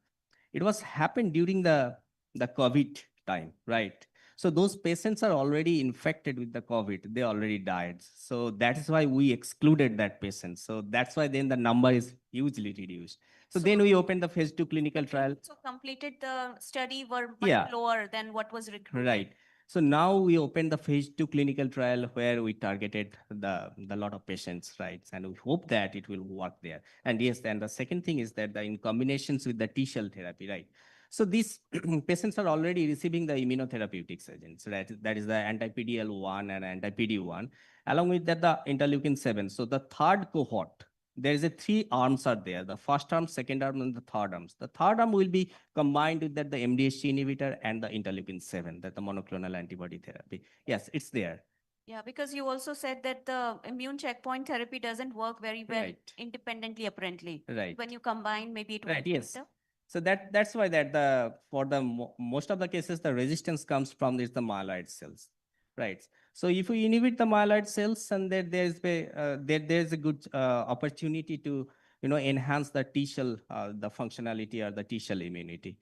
[SPEAKER 12] it was happened during the COVID time, right? So those patients are already infected with the COVID. They already died. So that is why we excluded that patient. So that's why then the number is hugely reduced. So then we opened the phase 2 clinical trial.
[SPEAKER 3] So completed the study were much lower than what was recruited.
[SPEAKER 12] Right. So now we opened the phase 2 clinical trial where we targeted the lot of patients, right? And we hope that it will work there. And yes, and the second thing is that in combinations with the T-cell therapy, right? So these patients are already receiving the immunotherapeutics agents, right? That is the anti-PD-L1 and anti-PD-1, along with that the interleukin-7. So the third cohort, there is 3 arms are there. The first arm, second arm, and the third arms. The third arm will be combined with that the MDSC inhibitor and the interleukin-7, that the monoclonal antibody therapy. Yes, it's there.
[SPEAKER 3] Yeah, because you also said that the immune checkpoint therapy doesn't work very well
[SPEAKER 12] Right.
[SPEAKER 3] independently, apparently.
[SPEAKER 12] Right.
[SPEAKER 3] When you combine, maybe it
[SPEAKER 12] Right,
[SPEAKER 3] works
[SPEAKER 12] yes.
[SPEAKER 3] better.
[SPEAKER 12] So that's why that for the most of the cases, the resistance comes from the myeloid cells, right? So if we inhibit the myeloid cells, and there's a good opportunity to enhance the T cell the functionality or the T cell immunity.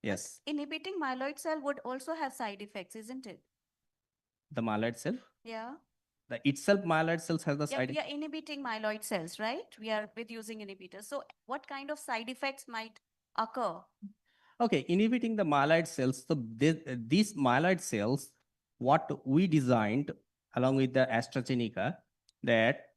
[SPEAKER 12] Yes,
[SPEAKER 3] Inhibiting myeloid cell would also have side effects, isn't it?
[SPEAKER 12] the myeloid cell,
[SPEAKER 3] Yeah.
[SPEAKER 12] the itself myeloid cells has the
[SPEAKER 3] Yeah,
[SPEAKER 12] side.
[SPEAKER 3] we are inhibiting myeloid cells, right? We are with using inhibitors. So what kind of side effects might occur?
[SPEAKER 12] Okay, inhibiting the myeloid cells. So these myeloid cells, what we designed along with the AstraZeneca, that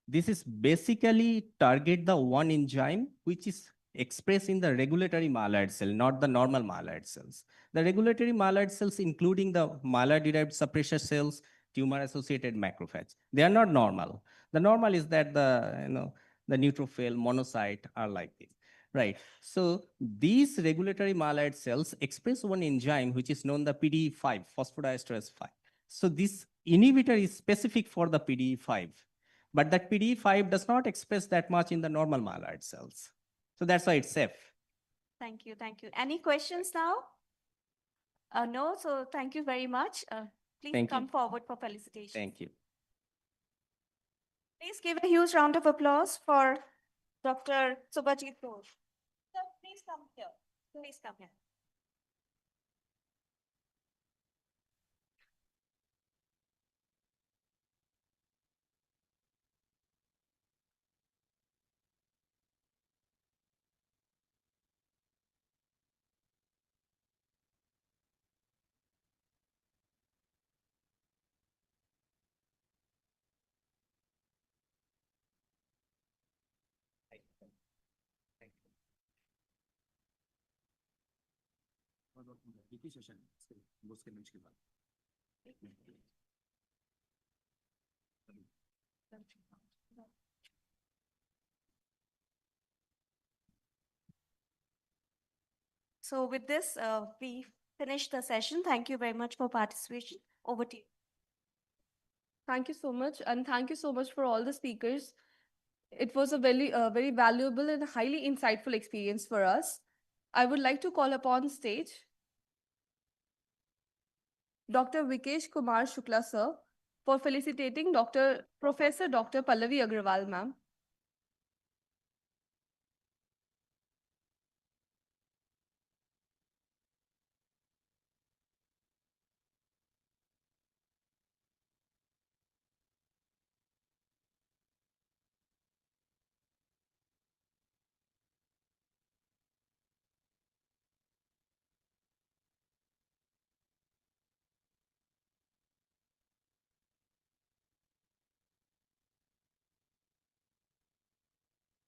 [SPEAKER 12] this is basically target the one enzyme which is expressed in the regulatory myeloid cell, not the normal myeloid cells. The regulatory myeloid cells, including the myeloid-derived suppressor cells, tumor-associated macrophages, they are not normal. The normal is that the neutrophil, monocyte are like this. Right. So these regulatory myeloid cells express one enzyme which is known the PDE5, phosphodiesterase 5. So this inhibitor is specific for the PDE5, but that PDE5 does not express that much in the normal myeloid cells. So that's why it's safe.
[SPEAKER 3] Thank you. Thank you. Any questions now? No. So thank you very much. Please
[SPEAKER 12] Thank you.
[SPEAKER 3] come forward for felicitation.
[SPEAKER 12] Thank you.
[SPEAKER 3] Please give a huge round of applause for Dr. Subhajit Ghosh. Sir, please come here. Please come here. So with this, we finish the session. Thank you very much for participation. Over to you.
[SPEAKER 2] Thank you so much, and thank you so much for all the speakers. It was a very valuable and highly insightful experience for us. I would like to call upon stage Dr. Vikesh Kumar Shukla, sir, for felicitating Professor Dr. Pallavi Agrawal, ma'am.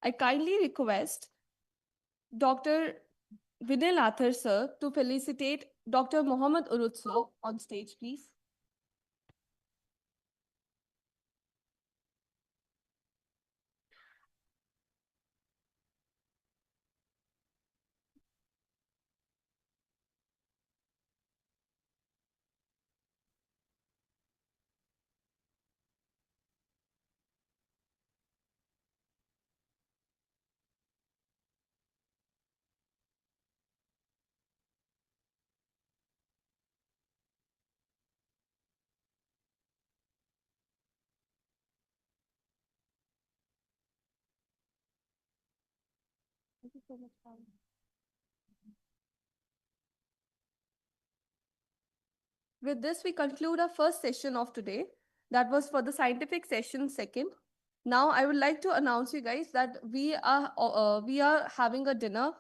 [SPEAKER 2] I kindly request Dr. Vinay Lathar, sir, to felicitate Dr. Mohammad Urut, sir, on stage, please. Thank you so much, ma'am. With this, we conclude our first session of today. That was for the scientific session second. Now, I would like to announce you guys that we are having a dinner.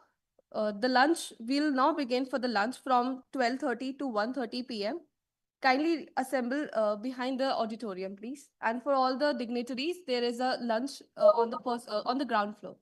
[SPEAKER 2] The lunch will now begin for the lunch from 12:30 to 1:30 p.m. Kindly assemble behind the auditorium, please. And for all the dignitaries, there is a lunch on the ground floor.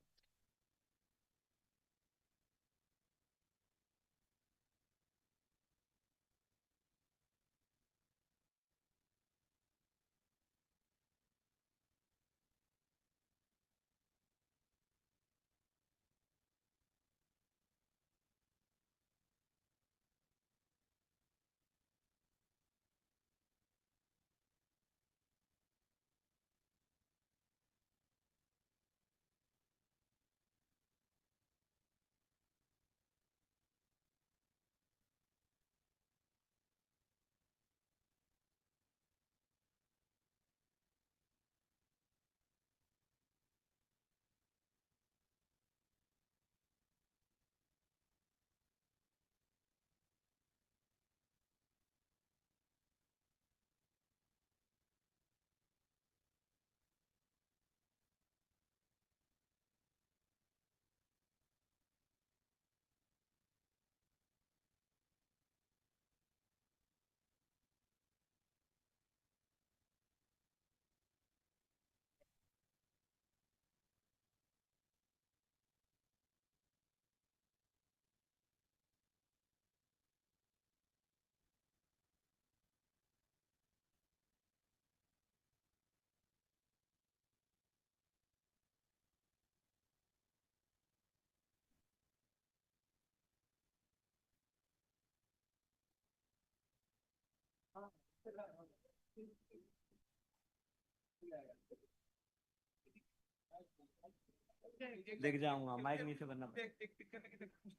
[SPEAKER 13] देख जाऊंगा, mic नीचे करना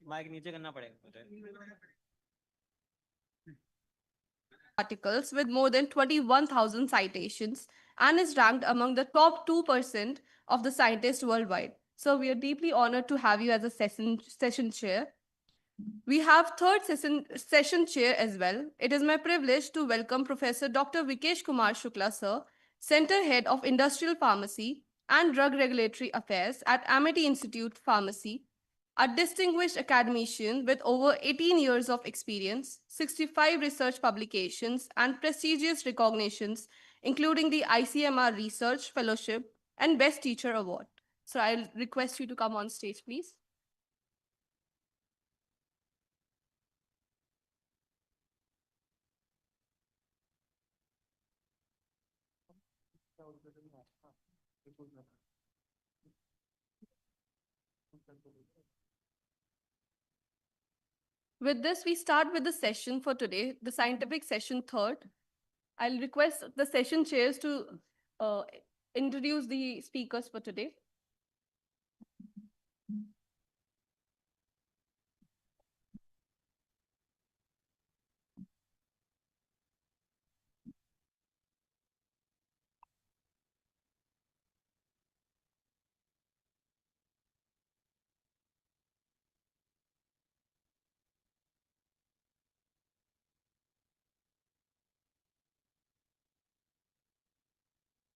[SPEAKER 13] mic नीचे करना पड़ेगा।
[SPEAKER 2] Articles with more than 21,000 citations and is ranked among the top 2% of the scientists worldwide. So we are deeply honored to have you as a session chair. We have third session chair as well. It is my privilege to welcome Professor Dr. Vikesh Kumar Shukla, sir, Center Head of Industrial Pharmacy and Drug Regulatory Affairs at Amity Institute Pharmacy, a distinguished academician with over 18 years of experience, 65 research publications, and prestigious recognitions, including the ICMR Research Fellowship and Best Teacher Award. So I'll request you to come on stage, please. With this, we start with the session for today, the scientific session third. I'll request the session chairs to introduce the speakers for today.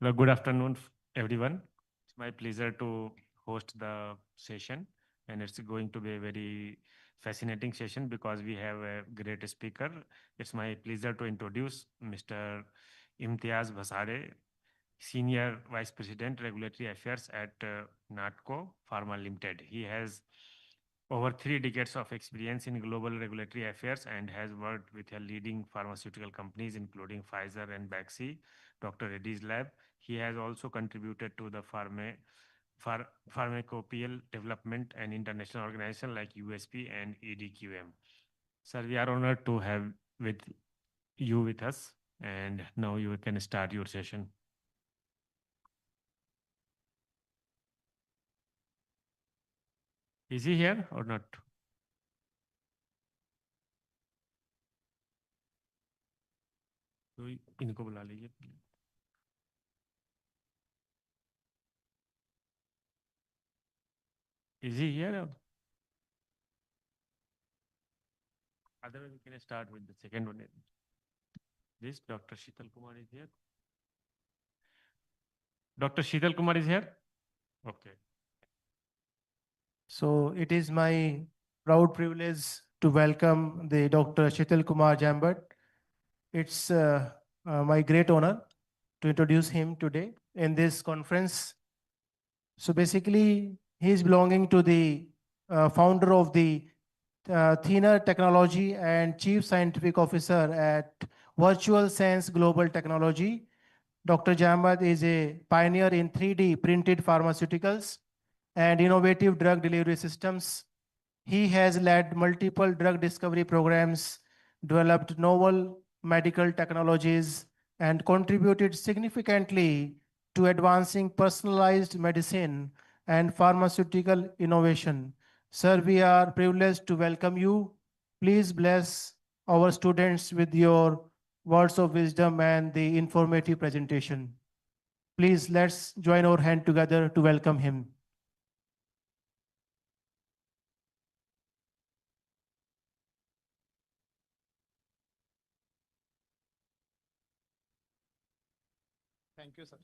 [SPEAKER 14] Well, good afternoon, everyone. It's my pleasure to host the session, and it's going to be a very fascinating session because we have a great speaker. It's my pleasure to introduce Mr. Imtiaz Bhasare, Senior Vice President, Regulatory Affairs at NATCO Pharma Limited. He has over 3 decades of experience in global regulatory affairs and has worked with leading pharmaceutical companies, including Pfizer and Baxi, Dr. Reddy's Lab. He has also contributed to the pharmacopoeial development and international organizations like USP and EDQM. Sir, we are honored to have you with us, and now you can start your session. Is he here or not? तो इनको बुला लीजिए. Is he here? Or? Otherwise, we can start with the second one. This Dr. Sheetal Kumar is here. Dr. Sheetal Kumar is here? Okay.
[SPEAKER 15] So it is my proud privilege to welcome the Dr. Sheetal Kumar Jambert. It's my great honor to introduce him today in this conference. So basically, he is belonging to the founder of the Thinner Technology and Chief Scientific Officer at Virtual Sense Global Technology. Dr. Jambert is a pioneer in 3D printed pharmaceuticals and innovative drug delivery systems. He has led multiple drug discovery programs, developed novel medical technologies, and contributed significantly to advancing personalized medicine and pharmaceutical innovation. Sir, we are privileged to welcome you. Please bless our students with your words of wisdom and the informative presentation. Please, let's join our hand together to welcome him.
[SPEAKER 4] Thank you, sir.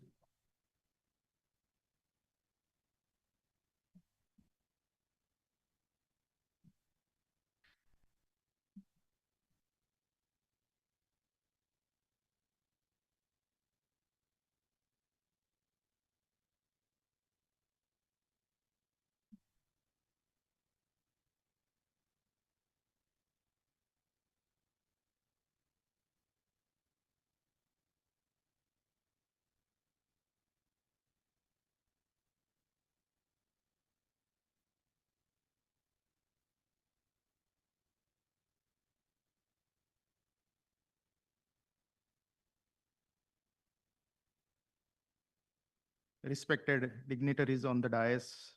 [SPEAKER 16] respected dignitaries on the dais,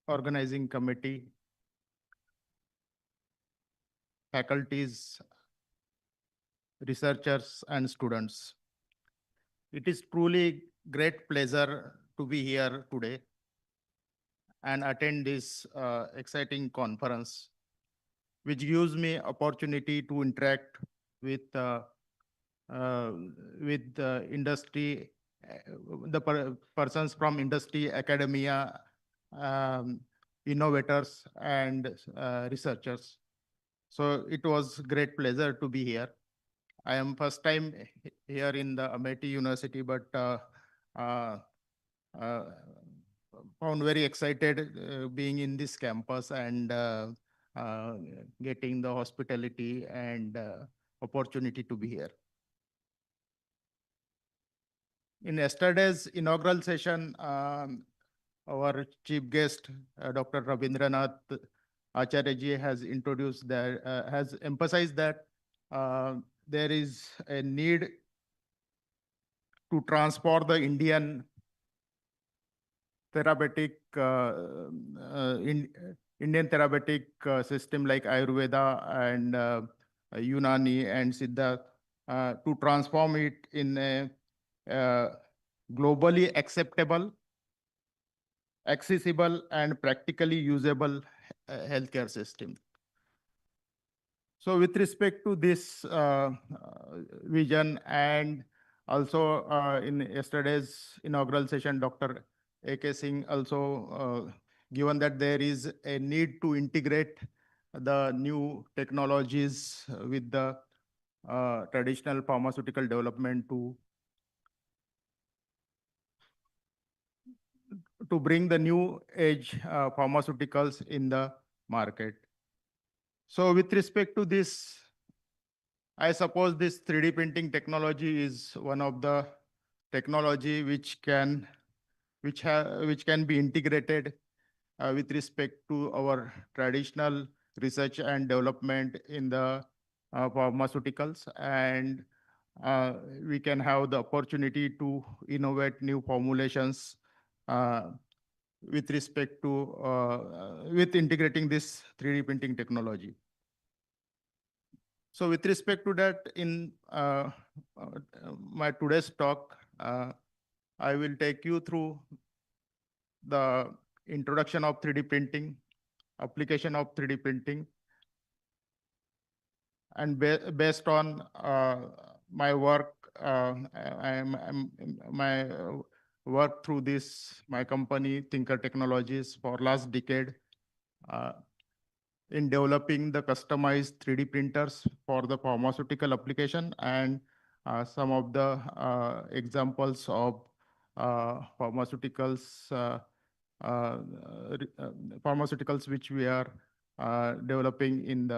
[SPEAKER 16] organizing committee, faculties, researchers, and students. It is truly great pleasure to be here today and attend this exciting conference, which gives me opportunity to interact with industry, persons from industry, academia, innovators, and researchers. So it was great pleasure to be here. I am first time here in the Amity University, but found very excited being in this campus and getting the hospitality and opportunity to be here. In yesterday's inaugural session, our chief guest, Dr. Rabindranath Acharya has introduced that, has emphasized that there is a need to transform the Indian therapeutic Indian therapeutic system like Ayurveda and Unani and Siddha to transform it in a globally acceptable, accessible, and practically usable healthcare system. So with respect to this vision, and also in yesterday's inaugural session, Dr. A.K. Singh also given that there is a need to integrate the new technologies with the traditional pharmaceutical development to bring the new age pharmaceuticals in the market. So with respect to this, I suppose this 3D printing technology is one of the technology which can be integrated with respect to our traditional research and development in the pharmaceuticals, and we can have the opportunity to innovate new formulations with respect to with integrating this 3D printing technology. So with respect to that, in my today's talk, I will take you through the introduction of 3D printing, application of 3D printing, and based on my work, my work through this, my company, Thinker Technologies, for last decade in developing the customized 3D printers for the pharmaceutical application, and some of the examples of pharmaceuticals which we are developing in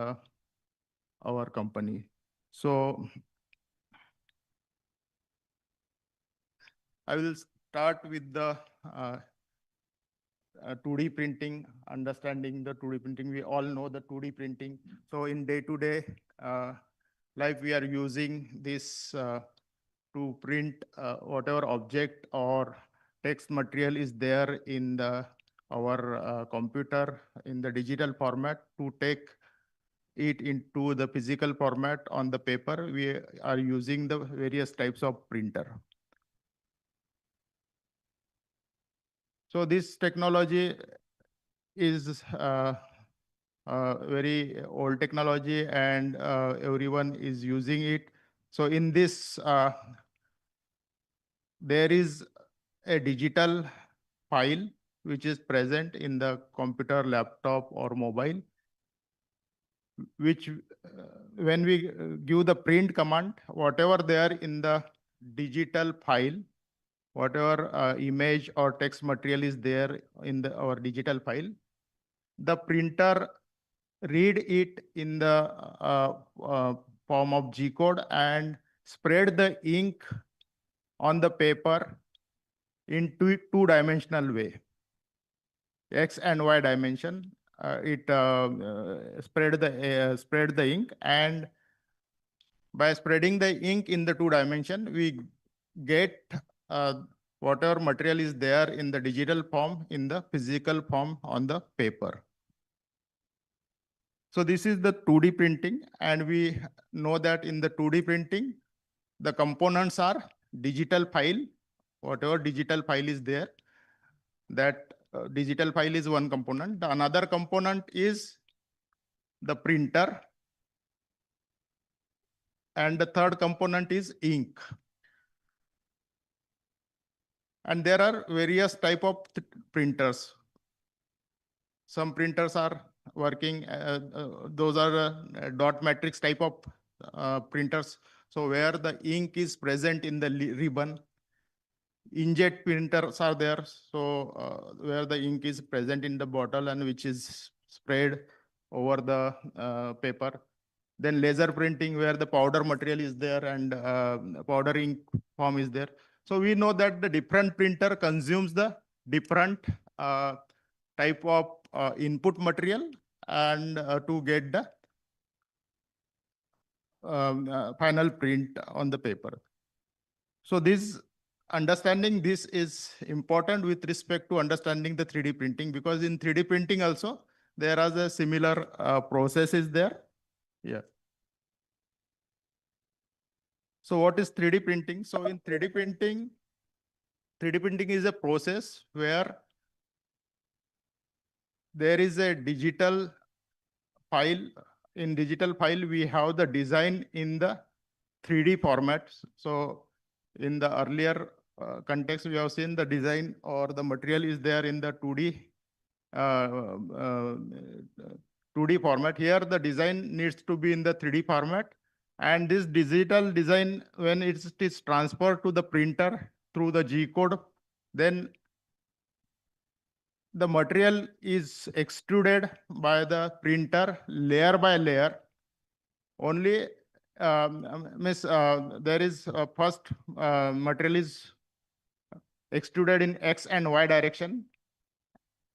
[SPEAKER 16] our company. So I will start with the 2D printing, understanding the 2D printing. We all know the 2D printing. So in day-to-day life, we are using this to print whatever object or text material is there in our computer in the digital format, to take it into the physical format on the paper. We are using the various types of printer. So this technology is very old technology, and everyone is using it. So in this, there is a digital file which is present in the computer, laptop, or mobile, which when we give the print command, whatever there in the digital file, whatever image or text material is there in our digital file, the printer read it in the form of G-code and spread the ink on the paper in two-dimensional way, X and Y dimension. It spread the ink, and By spreading the ink in the 2 dimension, we get whatever material is there in the digital form in the physical form on the paper. So this is the 2D printing, and we know that in the 2D printing, the components are digital file, whatever digital file is there, that digital file is one component. The another component is the printer, and the third component is ink. And there are various type of printers. Some printers are working, those are dot matrix type of printers. So where the ink is present in the ribbon. Inkjet printers are there. So where the ink is present in the bottle and which is spread over the paper. Then laser printing where the powder material is there and powder ink form is there. So we know that the different printer consumes the different type of input material and to get the final print on the paper. So this understanding this is important with respect to understanding the 3D printing, because in 3D printing also there are the similar processes there. Yeah. So what is 3D printing? So in 3D printing is a process where there is a digital file. In digital file, we have the design in the 3D format. So in the earlier context, we have seen the design or the material is there in the 2D 2D format. Here, the design needs to be in the 3D format. And this digital design, when it is transferred to the printer through the G code, then the material is extruded by the printer layer by layer. Only there is first material is extruded in X and Y direction.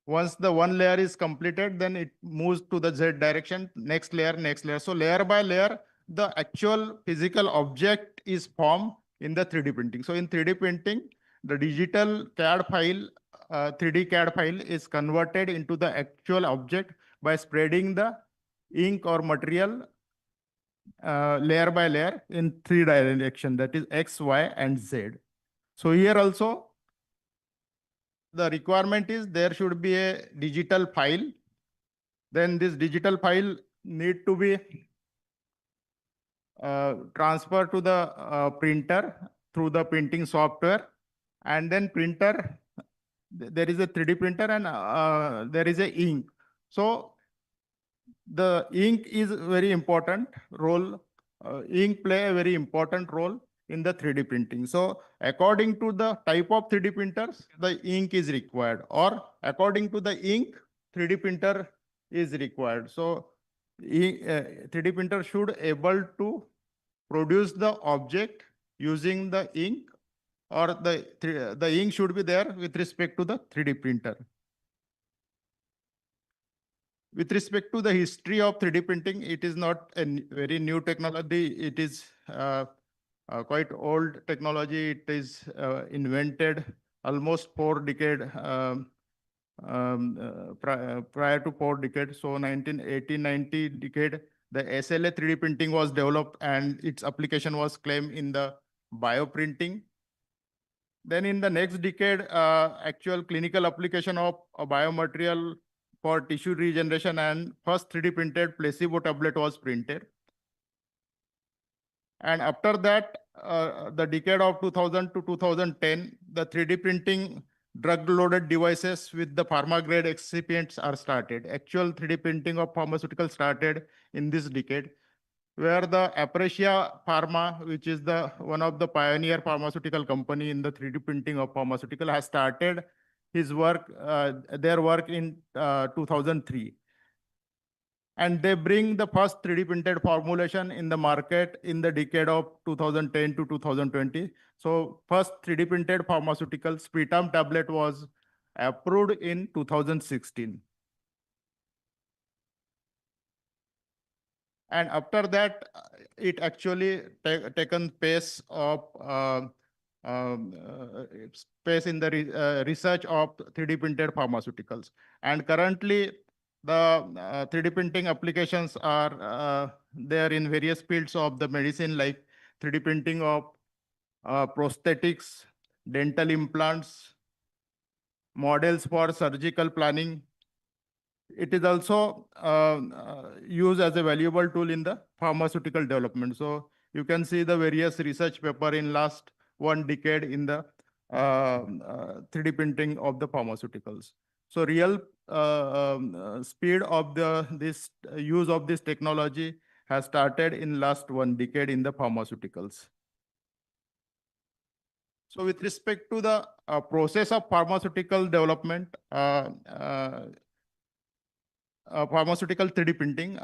[SPEAKER 16] Once the one layer is completed, then it moves to the Z direction, next layer, next layer. So layer by layer, the actual physical object is formed in the 3D printing. So in 3D printing, the digital CAD file, 3D CAD file is converted into the actual object by spreading the ink or material layer by layer in 3 direction, that is X, Y, and Z. So here also, the requirement is there should be a digital file. Then this digital file need to be transferred to the printer through the printing software. And then printer, there is a 3D printer and there is a ink. So the ink is very important role. Ink play a very important role in the 3D printing. So according to the type of 3D printers, the ink is required, or according to the ink, 3D printer is required. So 3D printer should able to produce the object using the ink, or the ink should be there with respect to the 3D printer. With respect to the history of 3D printing, it is not a very new technology. It is quite old technology. It is invented almost 4 decades prior to 4 decades. So 1980-90 decade, the SLA 3D printing was developed and its application was claimed in the bioprinting. Then in the next decade, actual clinical application of a biomaterial for tissue regeneration and first 3D printed placebo tablet was printed. And after that, the decade of 2000 to 2010, the 3D printing drug-loaded devices with the pharma grade excipients are started. Actual 3D printing of pharmaceuticals started in this decade, where the Aprecia Pharma, which is the one of the pioneer pharmaceutical company in the 3D printing of pharmaceutical, has started his work, their work in 2003. And they bring the first 3D printed formulation in the market in the decade of 2010 to 2020. So first 3D printed pharmaceutical sputum tablet was approved in 2016. And after that, it actually taken pace of space in the research of 3D printed pharmaceuticals. And currently, the 3D printing applications are there in various fields of the medicine, like 3D printing of prosthetics, dental implants, models for surgical planning. It is also used as a valuable tool in the pharmaceutical development. So you can see the various research paper in last 1 decade in the 3D printing of the pharmaceuticals. So real speed of this use of this technology has started in last 1 decade in the pharmaceuticals. So with respect to the process of pharmaceutical development, pharmaceutical 3D printing,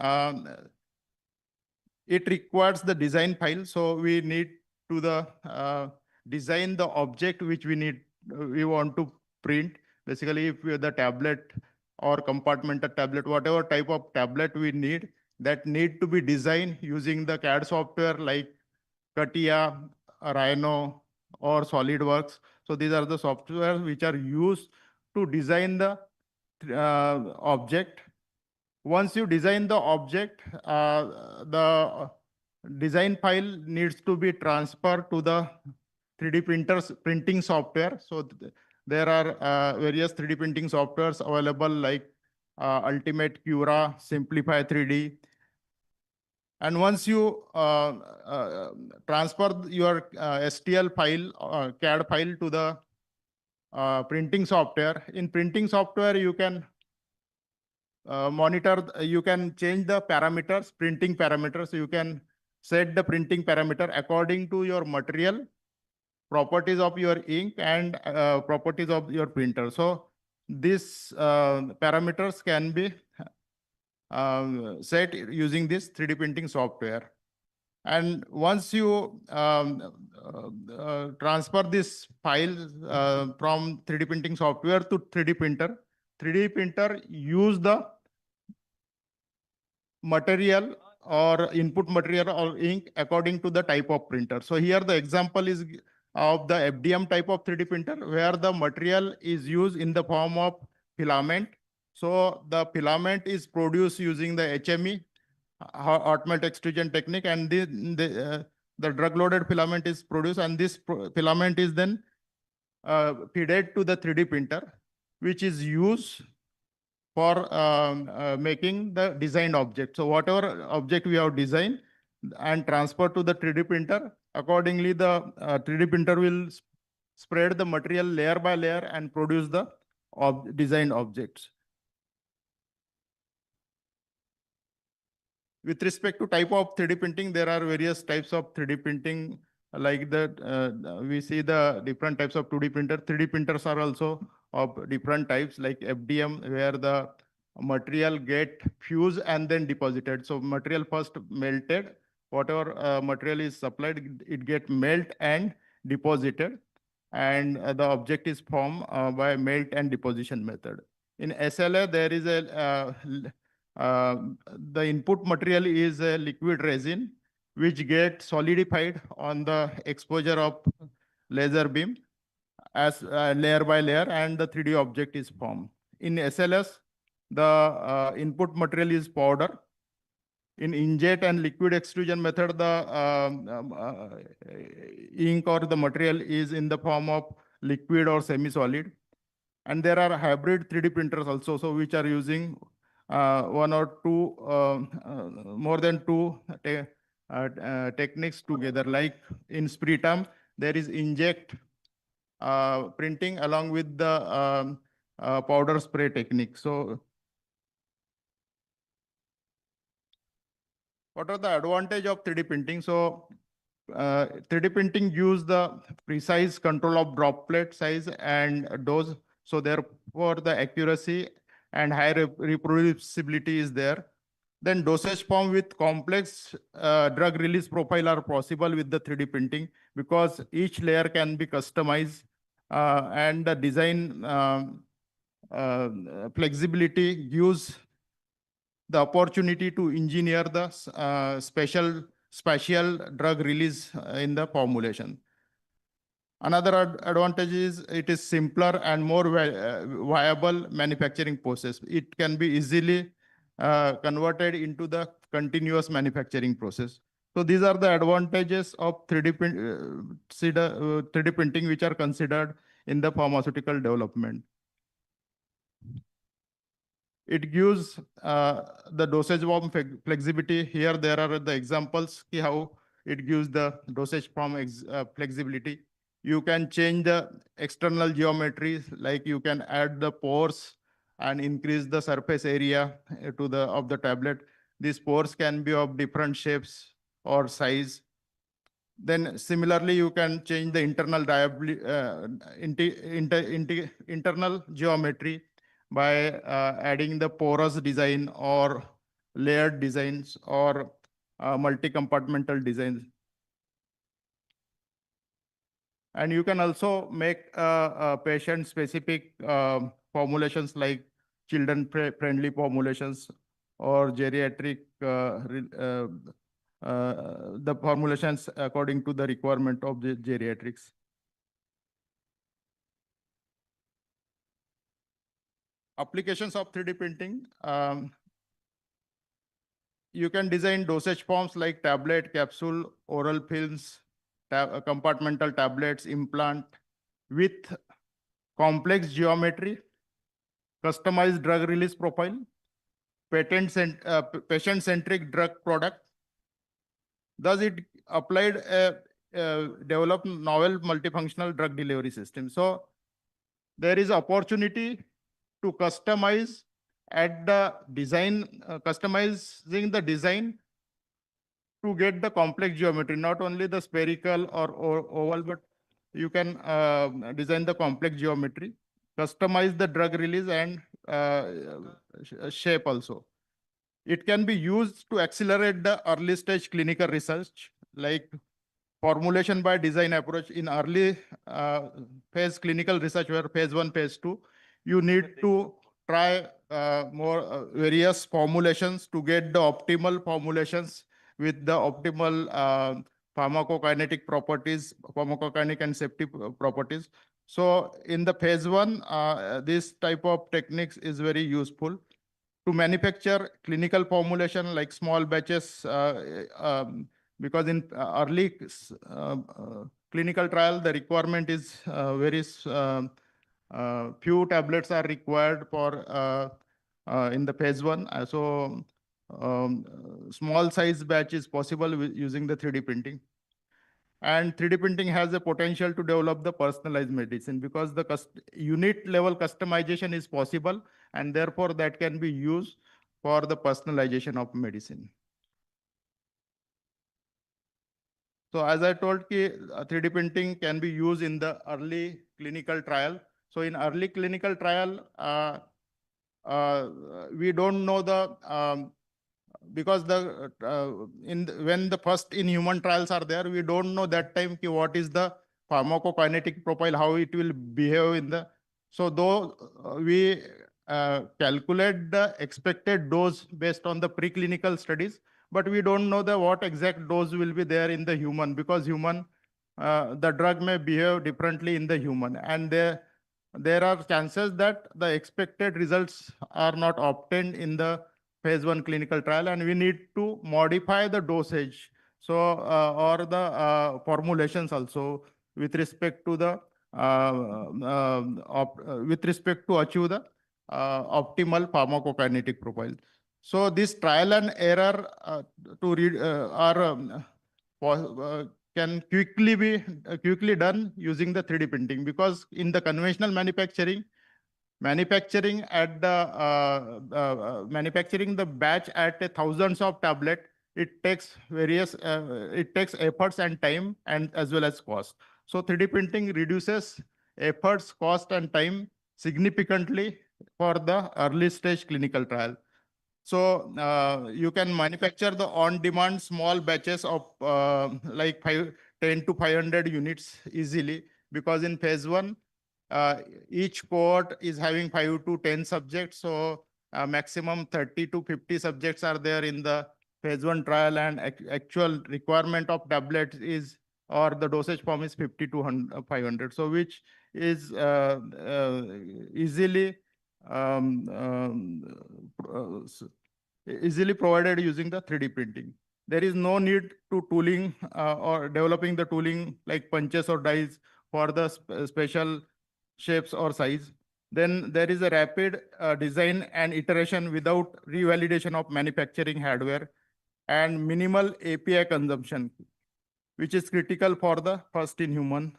[SPEAKER 16] it requires the design file. So we need to design the object which we want to print. Basically, if we have the tablet or compartmented tablet, whatever type of tablet we need, that need to be designed using the CAD software like CATIA, Rhino, or SolidWorks. So these are the software which are used to design the object. Once you design the object, the design file needs to be transferred to the 3D printers printing software. So there are various 3D printing softwares available like Ultimate Cura, Simplify 3D. And once you transfer your STL file, CAD file to the printing software, in printing software, you can you can change the parameters, printing parameters. You can set the printing parameter according to your material, properties of your ink, and properties of your printer. So these parameters can be set using this 3D printing software. And once you transfer this file from 3D printing software to 3D printer, 3D printer use the material or input material or ink according to the type of printer. So here the example is of the FDM type of 3D printer, where the material is used in the form of filament. So the filament is produced using the HME, hot melt extrusion technique, and the drug-loaded filament is produced, and this filament is then fed to the 3D printer, which is used for making the designed object. So whatever object we have designed and transfer to the 3D printer, accordingly the 3D printer will spread the material layer by layer and produce the designed objects. With respect to type of 3D printing, there are various types of 3D printing, like that we see the different types of 2D printer. 3D printers are also of different types, like FDM, where the material get fused and then deposited. So material first melted, whatever material is supplied, it get melt and deposited, and the object is formed by melt and deposition method. In SLA, there is the input material is a liquid resin, which gets solidified on the exposure of laser beam as layer by layer, and the 3D object is formed. In SLS, the input material is powder. In inkjet and liquid extrusion method, the ink or the material is in the form of liquid or semi-solid. And there are hybrid 3D printers also, so which are using one or two, more than two techniques together. Like in Spritam, there is inject printing along with the powder spray technique. So what are the advantage of 3D printing? So 3D printing use the precise control of droplet size and dose. So therefore the accuracy and high reproducibility is there. Then dosage form with complex drug release profile are possible with the 3D printing, because each layer can be customized, and the design flexibility gives the opportunity to engineer the spatial drug release in the formulation. Another advantage is it is simpler and more viable manufacturing process. It can be easily converted into the continuous manufacturing process. So these are the advantages of 3D printing which are considered in the pharmaceutical development. It gives the dosage form flexibility. Here there are the examples how it gives the dosage form flexibility. You can change the external geometry, like you can add the pores and increase the surface area of the tablet. These pores can be of different shapes or size. Then similarly, you can change the internal geometry by adding the porous design or layered designs or multi-compartmental designs. And you can also make patient-specific formulations like children-friendly formulations or geriatric, the formulations according to the requirement of the geriatrics. Applications of 3D printing. You can design dosage forms like tablet, capsule, oral films, compartmental tablets, implant with complex geometry, customized drug release profile, patient-centric drug product. Thus, it applied developed novel multifunctional drug delivery system. So there is opportunity to customize at the design, customizing the design to get the complex geometry, not only the spherical or oval, but you can design the complex geometry, customize the drug release and shape also. It can be used to accelerate the early stage clinical research, like formulation by design approach in early phase clinical research, where phase 1, phase 2, you need to try various formulations to get the optimal formulations with the optimal pharmacokinetic properties, pharmacokinetic and safety properties. So in the phase 1, this type of techniques is very useful. To manufacture clinical formulation like small batches, because in early clinical trial, the requirement is very few tablets are required for in the phase 1. So small size batch is possible using the 3D printing. And 3D printing has the potential to develop the personalized medicine because the unit level customization is possible, and therefore that can be used for the personalization of medicine. So as I told, 3D printing can be used in the early clinical trial. So in early clinical trial, we don't know the because when the first in human trials are there, we don't know that time what is the pharmacokinetic profile, how it will behave in the. So though we calculate the expected dose based on the preclinical studies, but we don't know what exact dose will be there in the human, because human, the drug may behave differently in the human, and there are chances that the expected results are not obtained in the phase 1 clinical trial, and we need to modify the dosage. So, or the formulations also with respect to the with respect to achieve the optimal pharmacokinetic profile. So this trial and error can quickly be done using the 3D printing, because in the conventional manufacturing at the manufacturing the batch at thousands of tablet, it takes efforts and time and as well as cost. So 3D printing reduces efforts, cost and time significantly for the early stage clinical trial. So you can manufacture the on-demand small batches of like 10 to 500 units easily, because in phase 1, each cohort is having 5 to 10 subjects. So maximum 30 to 50 subjects are there in the phase 1 trial, and actual requirement of tablets is, or the dosage form is 50 to 500. So which is easily easily provided using the 3D printing. There is no need to tooling or developing the tooling like punches or dies for the special shapes or size. Then there is a rapid design and iteration without revalidation of manufacturing hardware, and minimal API consumption, which is critical for the first in human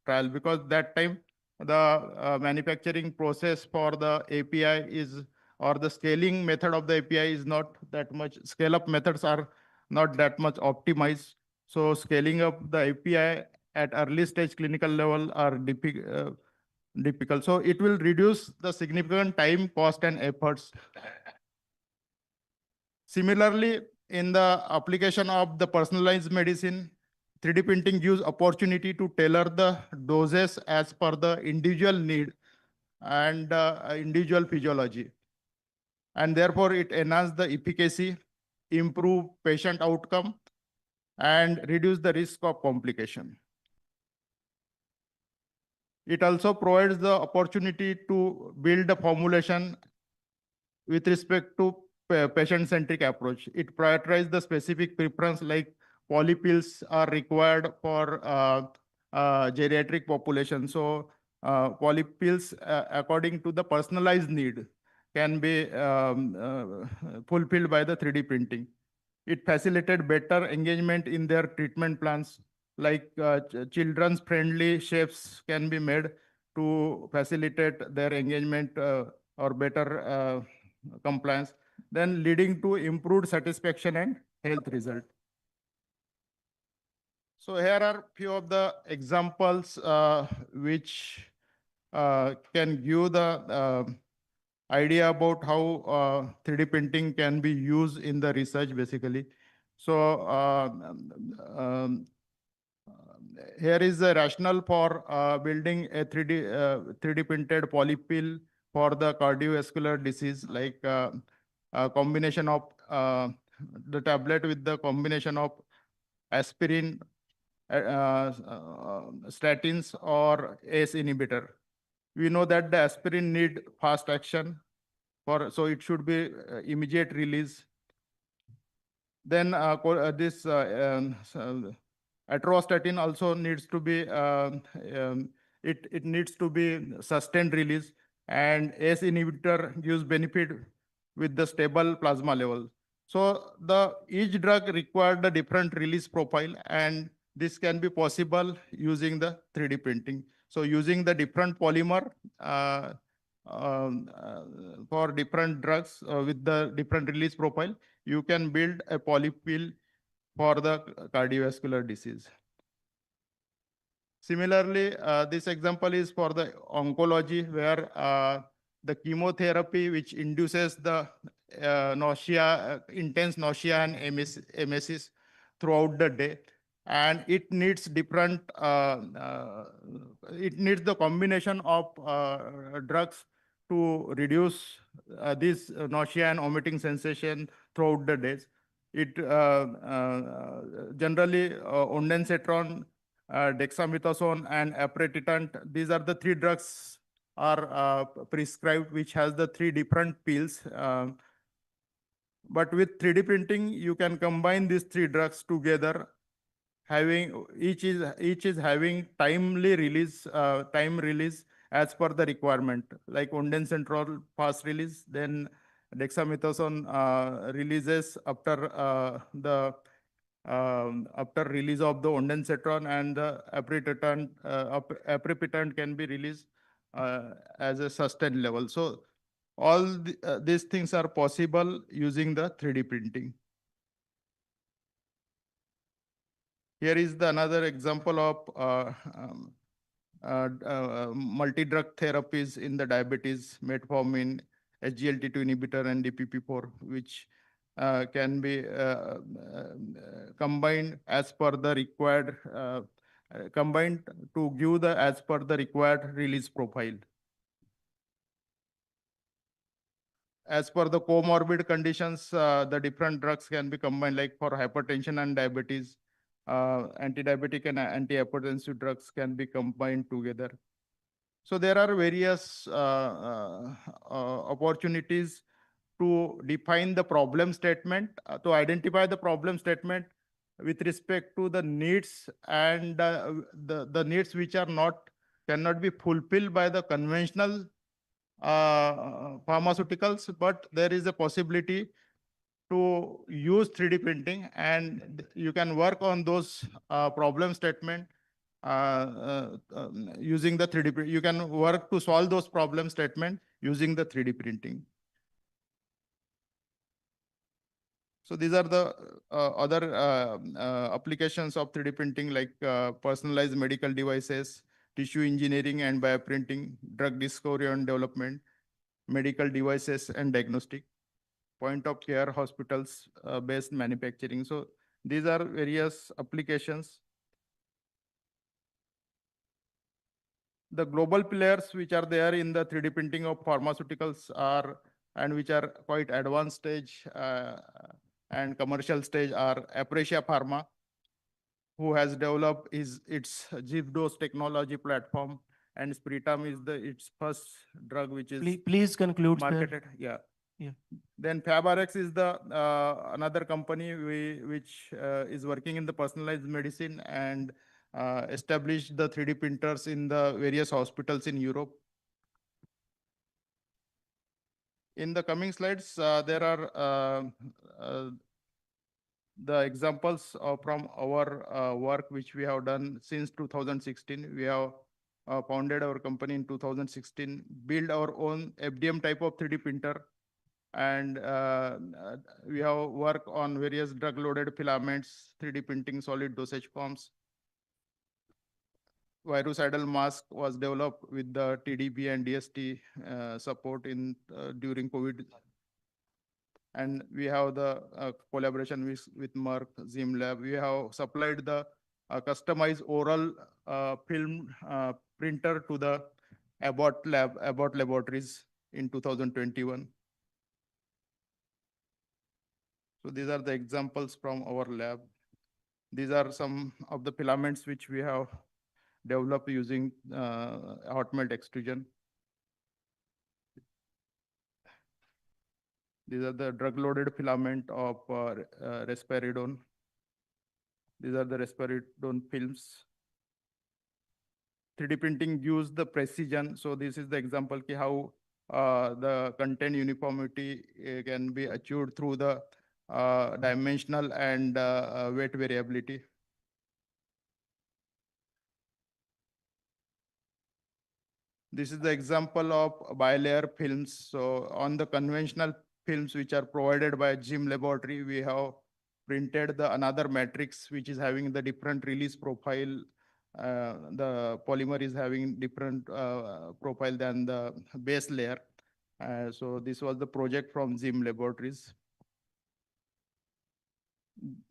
[SPEAKER 16] trial, because that time the manufacturing process for the API is, or the scaling method of the API is not that much, scale up methods are not that much optimized. So scaling up the API at early stage clinical level are difficult. So it will reduce the significant time, cost, and efforts. Similarly, in the application of the personalized medicine, 3D printing gives opportunity to tailor the doses as per the individual need and individual physiology. And therefore, it enhances the efficacy, improve patient outcome, and reduce the risk of complication. It also provides the opportunity to build a formulation with respect to patient-centric approach. It prioritizes the specific preference, like polypills are required for geriatric population. So polypills, according to the personalized need, can be fulfilled by the 3D printing. It facilitated better engagement in their treatment plans, like children's friendly shapes can be made to facilitate their engagement or better compliance, then leading to improved satisfaction and health result. So here are few of the examples which can give the idea about how 3D printing can be used in the research basically. So here is the rationale for building a 3D printed polypill for the cardiovascular disease, like a combination of the tablet with the combination of aspirin, statins, or ACE inhibitor. We know that the aspirin need fast action, so it should be immediate release. Then this atorvastatin also needs to be it needs to be sustained release, and ACE inhibitor gives benefit with the stable plasma level. So each drug required a different release profile, and this can be possible using the 3D printing. So using the different polymer for different drugs with the different release profile, you can build a polypill for the cardiovascular disease. Similarly, this example is for the oncology, where the chemotherapy, which induces the nausea, intense nausea and emesis throughout the day, and it needs different, it needs the combination of drugs to reduce this nausea and vomiting sensation throughout the days. It generally ondansetron, dexamethasone, and apretitant, these are the three drugs are prescribed, which has the three different pills. But with 3D printing, you can combine these three drugs together, having each is having timely release, time release as per the requirement, like ondansetron fast release, then dexamethasone releases after after release of the ondansetron, and the apretitant can be released as a sustained level. So all these things are possible using the 3D printing. Here is another example of multi-drug therapies in the diabetes, metformin, SGLT2 inhibitor, and DPP4, which can be combined as per the required, combined to give the as per the required release profile. as per the comorbid conditions, the different drugs can be combined, like for hypertension and diabetes, anti-diabetic and anti-hypertensive drugs can be combined together. So there are various opportunities to define the problem statement, to identify the problem statement with respect to the needs and the needs which are cannot be fulfilled by the conventional pharmaceuticals, but there is a possibility to use 3D printing, and you can work on those problem statement using the 3D print. You can work to solve those problem statement using the 3D printing. So these are the other applications of 3D printing, like personalized medical devices, tissue engineering and bioprinting, drug discovery and development, medical devices and diagnostic, point of care hospitals based manufacturing. So these are various applications. The global players which are there in the 3D printing of pharmaceuticals are, and which are quite advanced stage and commercial stage, are Aprecia Pharma, who has developed its GIF-DOS technology platform, and Spritam is its first drug which is
[SPEAKER 15] Please conclude, sir.
[SPEAKER 16] marketed. Yeah.
[SPEAKER 15] Yeah.
[SPEAKER 16] Then FabRx is the another company which is working in the personalized medicine and established the 3D printers in the various hospitals in Europe. In the coming slides, there are the examples from our work which we have done since 2016. We have founded our company in 2016, build our own FDM type of 3D printer, and we have worked on various drug-loaded filaments, 3D printing solid dosage forms. Virucidal mask was developed with the TDB and DST support in during COVID. And we have the collaboration with Merck, Zim Lab. We have supplied the customized oral film printer to the Abbott laboratories in 2021. So these are the examples from our lab. These are some of the filaments which we have developed using hot melt extrusion. These are the drug-loaded filament of risperidone. These are the risperidone films. 3D printing gives the precision. So this is the example ki how the content uniformity can be achieved through the dimensional and weight variability. This is the example of bilayer films. So on the conventional films which are provided by Jim Laboratory, we have printed the another matrix which is having the different release profile. The polymer is having different profile than the base layer. So this was the project from Jim Laboratories.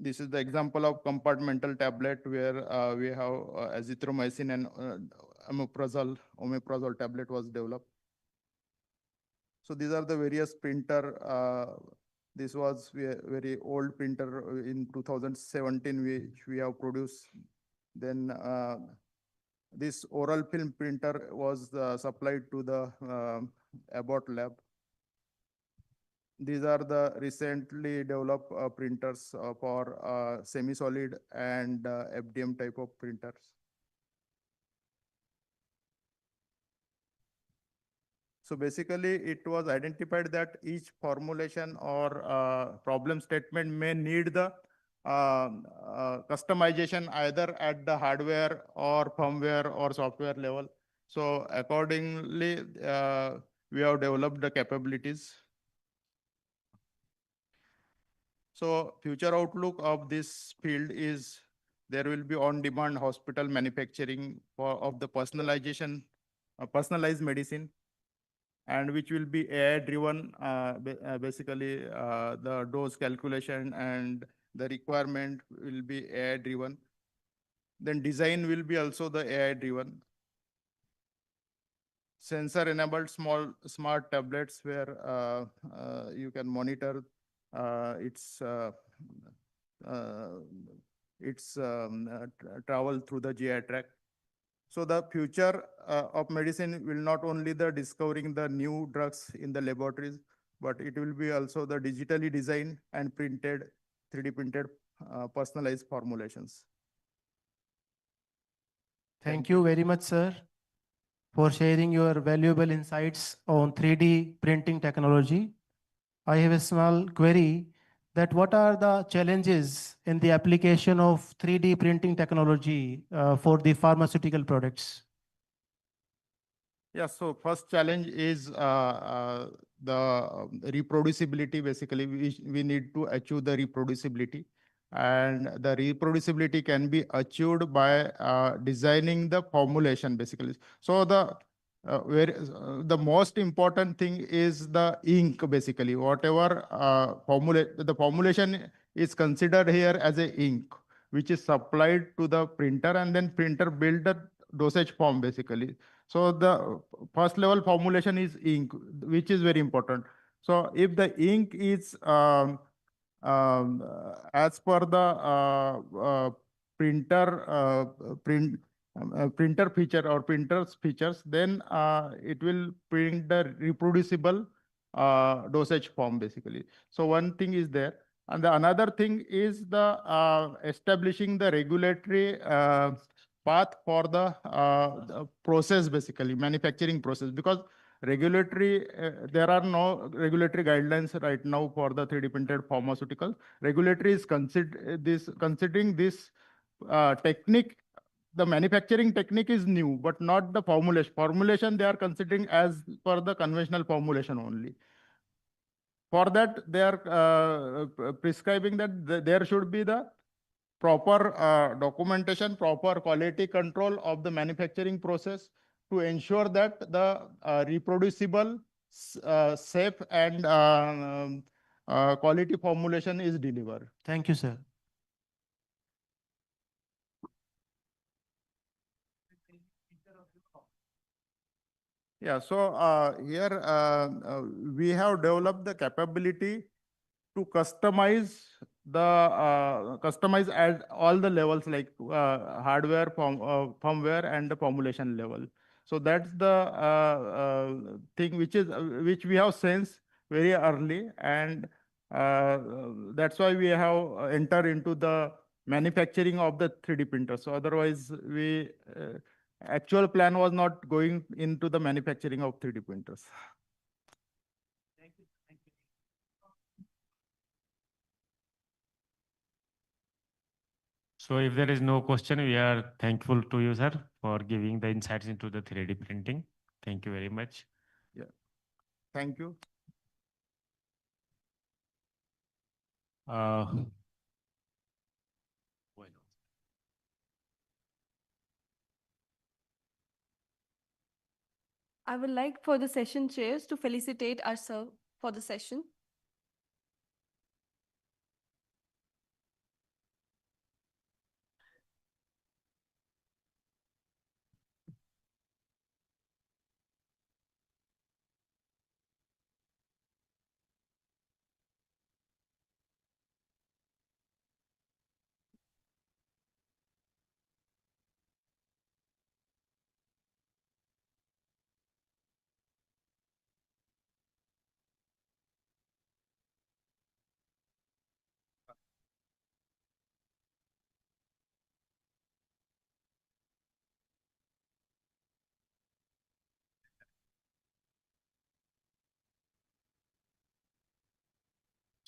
[SPEAKER 16] This is the example of compartmental tablet where we have azithromycin and omeprazole tablet was developed. So these are the various printer. This was a very old printer in 2017 which we have produced. Then this oral film printer was supplied to the Abbott lab. These are the recently developed printers for semi-solid and FDM type of printers. So basically, it was identified that each formulation or problem statement may need the customization either at the hardware or firmware or software level. So accordingly, we have developed the capabilities. So future outlook of this field is there will be on-demand hospital manufacturing of the personalization, personalized medicine, and which will be AI-driven. Basically, the dose calculation and the requirement will be AI-driven. Then design will be also the AI-driven. sensor-enabled smart tablets where you can monitor its travel through the GI tract. So the future of medicine will not only the discovering the new drugs in the laboratories, but it will be also the digitally designed and printed, 3D printed personalized formulations.
[SPEAKER 15] Thank you very much, sir, for sharing your valuable insights on 3D printing technology. I have a small query that what are the challenges in the application of 3D printing technology for the pharmaceutical products?
[SPEAKER 16] Yeah, so first challenge is the reproducibility. Basically, we need to achieve the reproducibility. And the reproducibility can be achieved by designing the formulation, basically. So the most important thing is the ink, basically. Whatever the formulation is considered here as a ink, which is supplied to the printer, and then printer build the dosage form, basically. So the first level formulation is ink, which is very important. So if the ink is as per the printer feature or printer's features, then it will print the reproducible dosage form, basically. So one thing is there. And the another thing is the establishing the regulatory path for the process, basically manufacturing process, because regulatory there are no regulatory guidelines right now for the 3D printed pharmaceutical. Regulatory is considering this technique. The manufacturing technique is new, but not the formulation they are considering as per the conventional formulation only. For that, they are prescribing that there should be the proper documentation, proper quality control of the manufacturing process to ensure that the reproducible, safe, and quality formulation is delivered.
[SPEAKER 15] Thank you, sir.
[SPEAKER 16] Yeah, so here we have developed the capability to customize at all the levels, like hardware, firmware, and the formulation level. So that's the thing which we have sensed very early, and that's why we have entered into the manufacturing of the 3D printer. So otherwise, we actual plan was not going into the manufacturing of 3D printers.
[SPEAKER 14] So if there is no question, we are thankful to you, sir, for giving the insights into the 3D printing. Thank you very much.
[SPEAKER 16] Yeah. Thank you.
[SPEAKER 2] I would like for the session chairs to felicitate our sir for the session.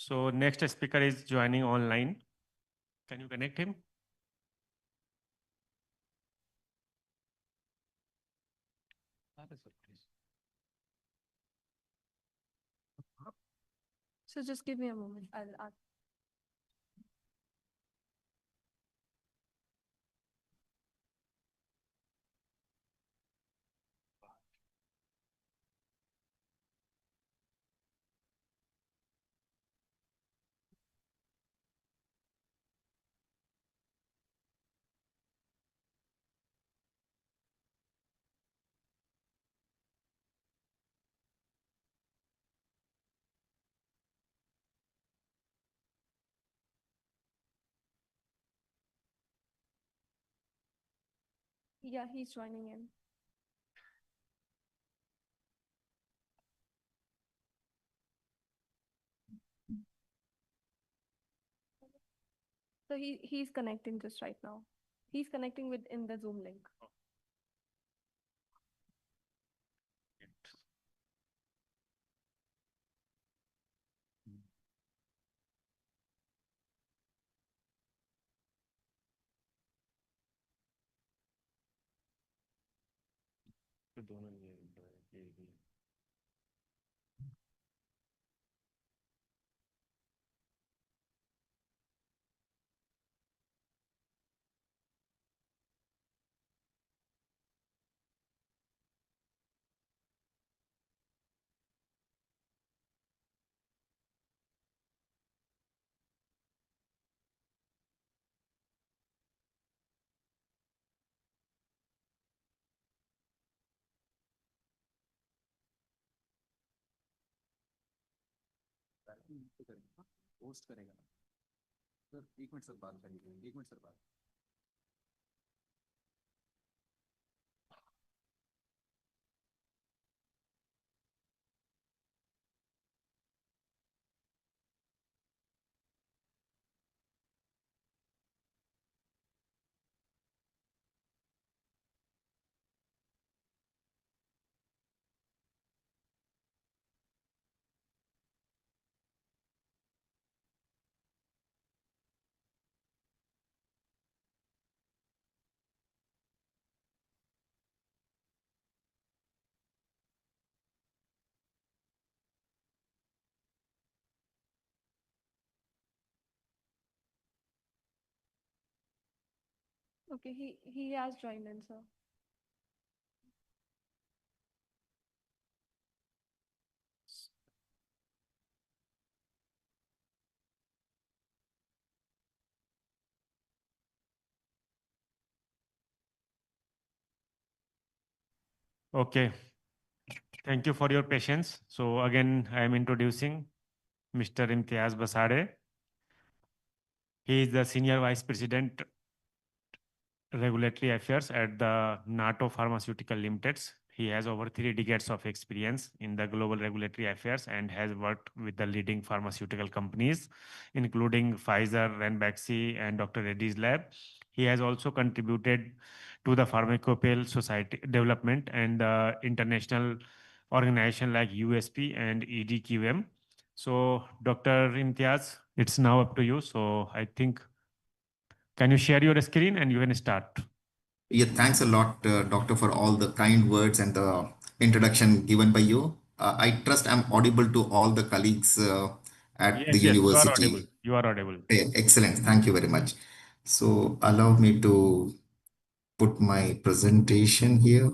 [SPEAKER 14] So next speaker is joining online. Can you connect him?
[SPEAKER 2] So just give me a moment. I'll ask. Yeah, he's joining in. So he's connecting just right now. He's connecting with in the Zoom link.
[SPEAKER 17] Post करेगा sir, 1 minute sir बात करेंगे, 1 minute sir बात।
[SPEAKER 2] Okay, he has joined in, sir.
[SPEAKER 14] Okay. Thank you for your patience. So again, I am introducing Mr. Imtiaz Basade. He is the Senior Vice President Regulatory Affairs at the NATO Pharmaceutical Limited. He has over 3 decades of experience in the global regulatory affairs and has worked with the leading pharmaceutical companies, including Pfizer, Ranbaxy, and Dr. Reddy's Lab. He has also contributed to the Pharmacopeal Society development and the international organization like USP and EDQM. So, Dr. Imtiaz, it's now up to you. So, I think, can you share your screen and you can start?
[SPEAKER 18] Yeah, thanks a lot, Doctor, for all the kind words and the introduction given by you. I trust I'm audible to all the colleagues at the
[SPEAKER 14] Yes, yes, you are audible.
[SPEAKER 18] university.
[SPEAKER 14] You are audible.
[SPEAKER 18] Excellent. Thank you very much. So allow me to put my presentation here.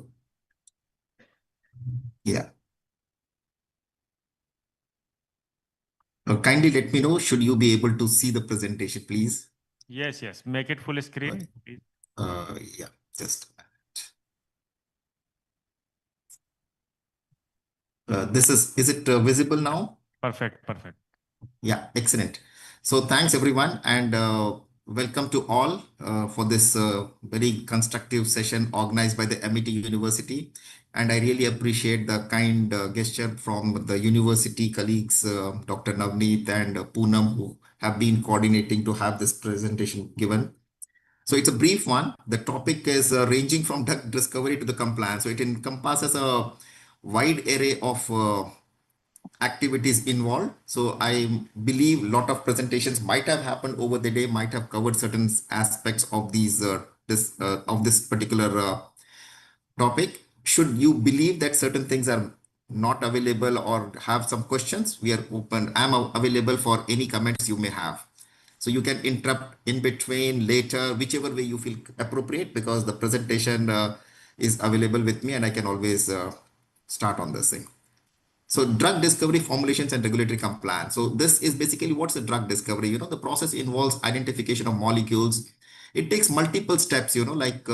[SPEAKER 18] Yeah. Kindly let me know, should you be able to see the presentation, please?
[SPEAKER 14] Yes, yes. Make it full screen, please.
[SPEAKER 18] Yeah, just this is it visible now?
[SPEAKER 14] Perfect, perfect.
[SPEAKER 18] Yeah, excellent. So thanks everyone, and welcome to all for this very constructive session organized by the MIT University. And I really appreciate the kind gesture from the university colleagues, Dr. Navneet and Poonam, who have been coordinating to have this presentation given. So it's a brief one. The topic is ranging from drug discovery to the compliance. So it encompasses a wide array of activities involved. So I believe a lot of presentations might have happened over the day, might have covered certain aspects of these this particular topic. Should you believe that certain things are not available or have some questions, we are open. I'm available for any comments you may have. So you can interrupt in between, later, whichever way you feel appropriate, because the presentation is available with me and I can always start on this thing. So drug discovery, formulations, and regulatory compliance. So this is basically what's the drug discovery. The process involves identification of molecules. It takes multiple steps, like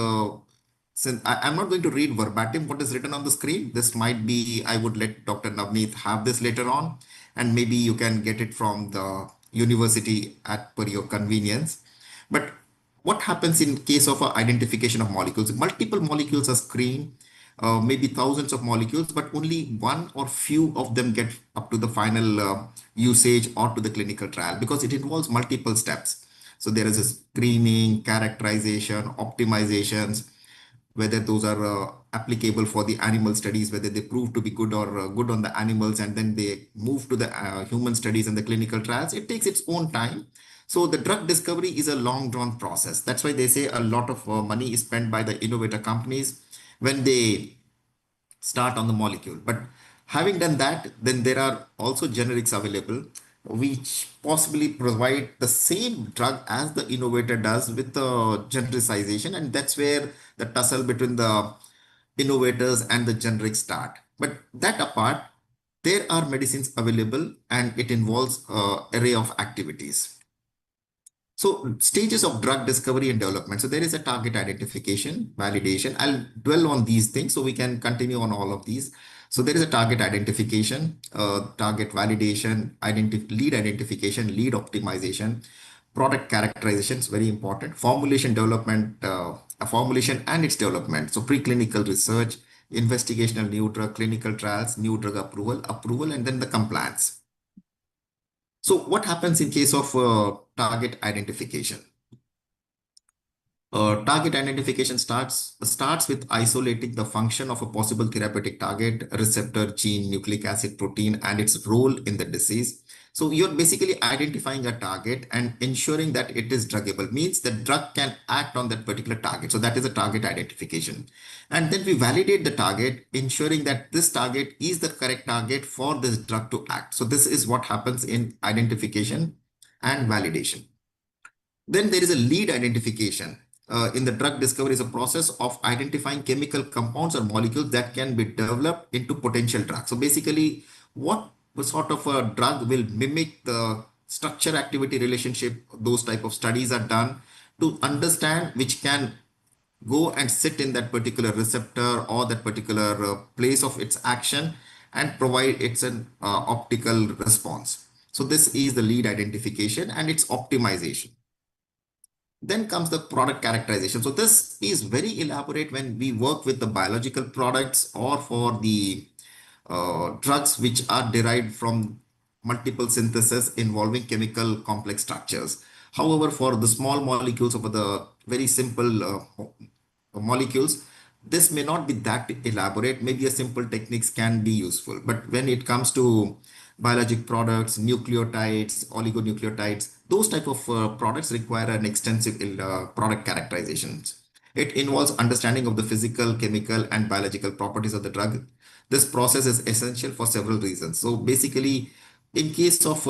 [SPEAKER 18] since I'm not going to read verbatim what is written on the screen. This might be, I would let Dr. Navneet have this later on, and maybe you can get it from the university at per your convenience. But what happens in case of identification of molecules? Multiple molecules are screened, maybe thousands of molecules, but only one or few of them get up to the final usage or to the clinical trial because it involves multiple steps. So there is a screening, characterization, optimizations, whether those are applicable for the animal studies, whether they prove to be good or good on the animals, and then they move to the human studies and the clinical trials. It takes its own time. So the drug discovery is a long drawn process. That's why they say a lot of money is spent by the innovator companies when they start on the molecule. But having done that, then there are also generics available which possibly provide the same drug as the innovator does with the genericization, and that's where the tussle between the innovators and the generics start. But that apart, there are medicines available and it involves array of activities. So stages of drug discovery and development. So there is a target identification, validation. I'll dwell on these things so we can continue on all of these. So there is a target identification, target validation, lead identification, lead optimization, product characterization is very important, formulation development, a formulation and its development. So preclinical research, investigational new drug, clinical trials, new drug approval, and then the compliance. So what happens in case of target identification? Target identification starts with isolating the function of a possible therapeutic target, receptor, gene, nucleic acid, protein, and its role in the disease. So you're basically identifying a target and ensuring that it is druggable, means the drug can act on that particular target. So that is a target identification. And then we validate the target, ensuring that this target is the correct target for this drug to act. So this is what happens in identification and validation. Then there is a lead identification. In the drug discovery is a process of identifying chemical compounds or molecules that can be developed into potential drugs. So basically, what sort of a drug will mimic the structure activity relationship, those type of studies are done to understand which can go and sit in that particular receptor or that particular place of its action and provide its an optical response. So this is the lead identification and its optimization. Then comes the product characterization. So this is very elaborate when we work with the biological products or for the drugs which are derived from multiple synthesis involving chemical complex structures. However, for the small molecules or the very simple molecules, this may not be that elaborate. Maybe a simple techniques can be useful. But when it comes to biologic products, nucleotides, oligonucleotides, those type of products require an extensive product characterizations. It involves understanding of the physical, chemical, and biological properties of the drug. This process is essential for several reasons. So basically, in case of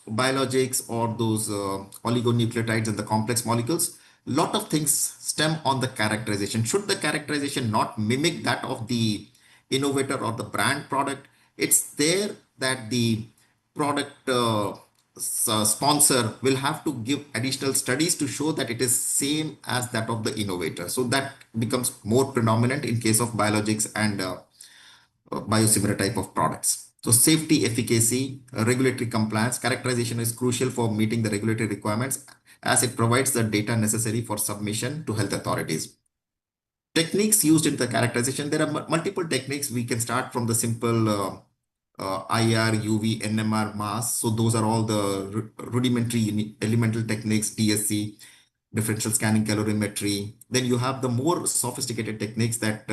[SPEAKER 18] biologics or those oligonucleotides and the complex molecules, lot of things stem on the characterization. Should the characterization not mimic that of the innovator or the brand product, it's there that the product sponsor will have to give additional studies to show that it is same as that of the innovator. So that becomes more predominant in case of biologics and biosimilar type of products. So safety, efficacy, regulatory compliance, characterization is crucial for meeting the regulatory requirements as it provides the data necessary for submission to health authorities. Techniques used in the characterization, there are multiple techniques. We can start from the simple IR, UV, NMR, mass. So those are all the rudimentary elemental techniques, DSC, differential scanning calorimetry. Then you have the more sophisticated techniques that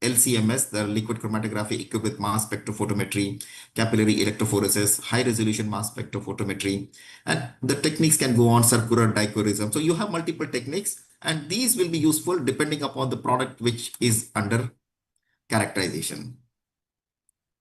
[SPEAKER 18] LCMS, the liquid chromatography equipped with mass spectrophotometry, capillary electrophoresis, high resolution mass spectrophotometry, and the techniques can go on circular dichorism. So you have multiple techniques and these will be useful depending upon the product which is under characterization.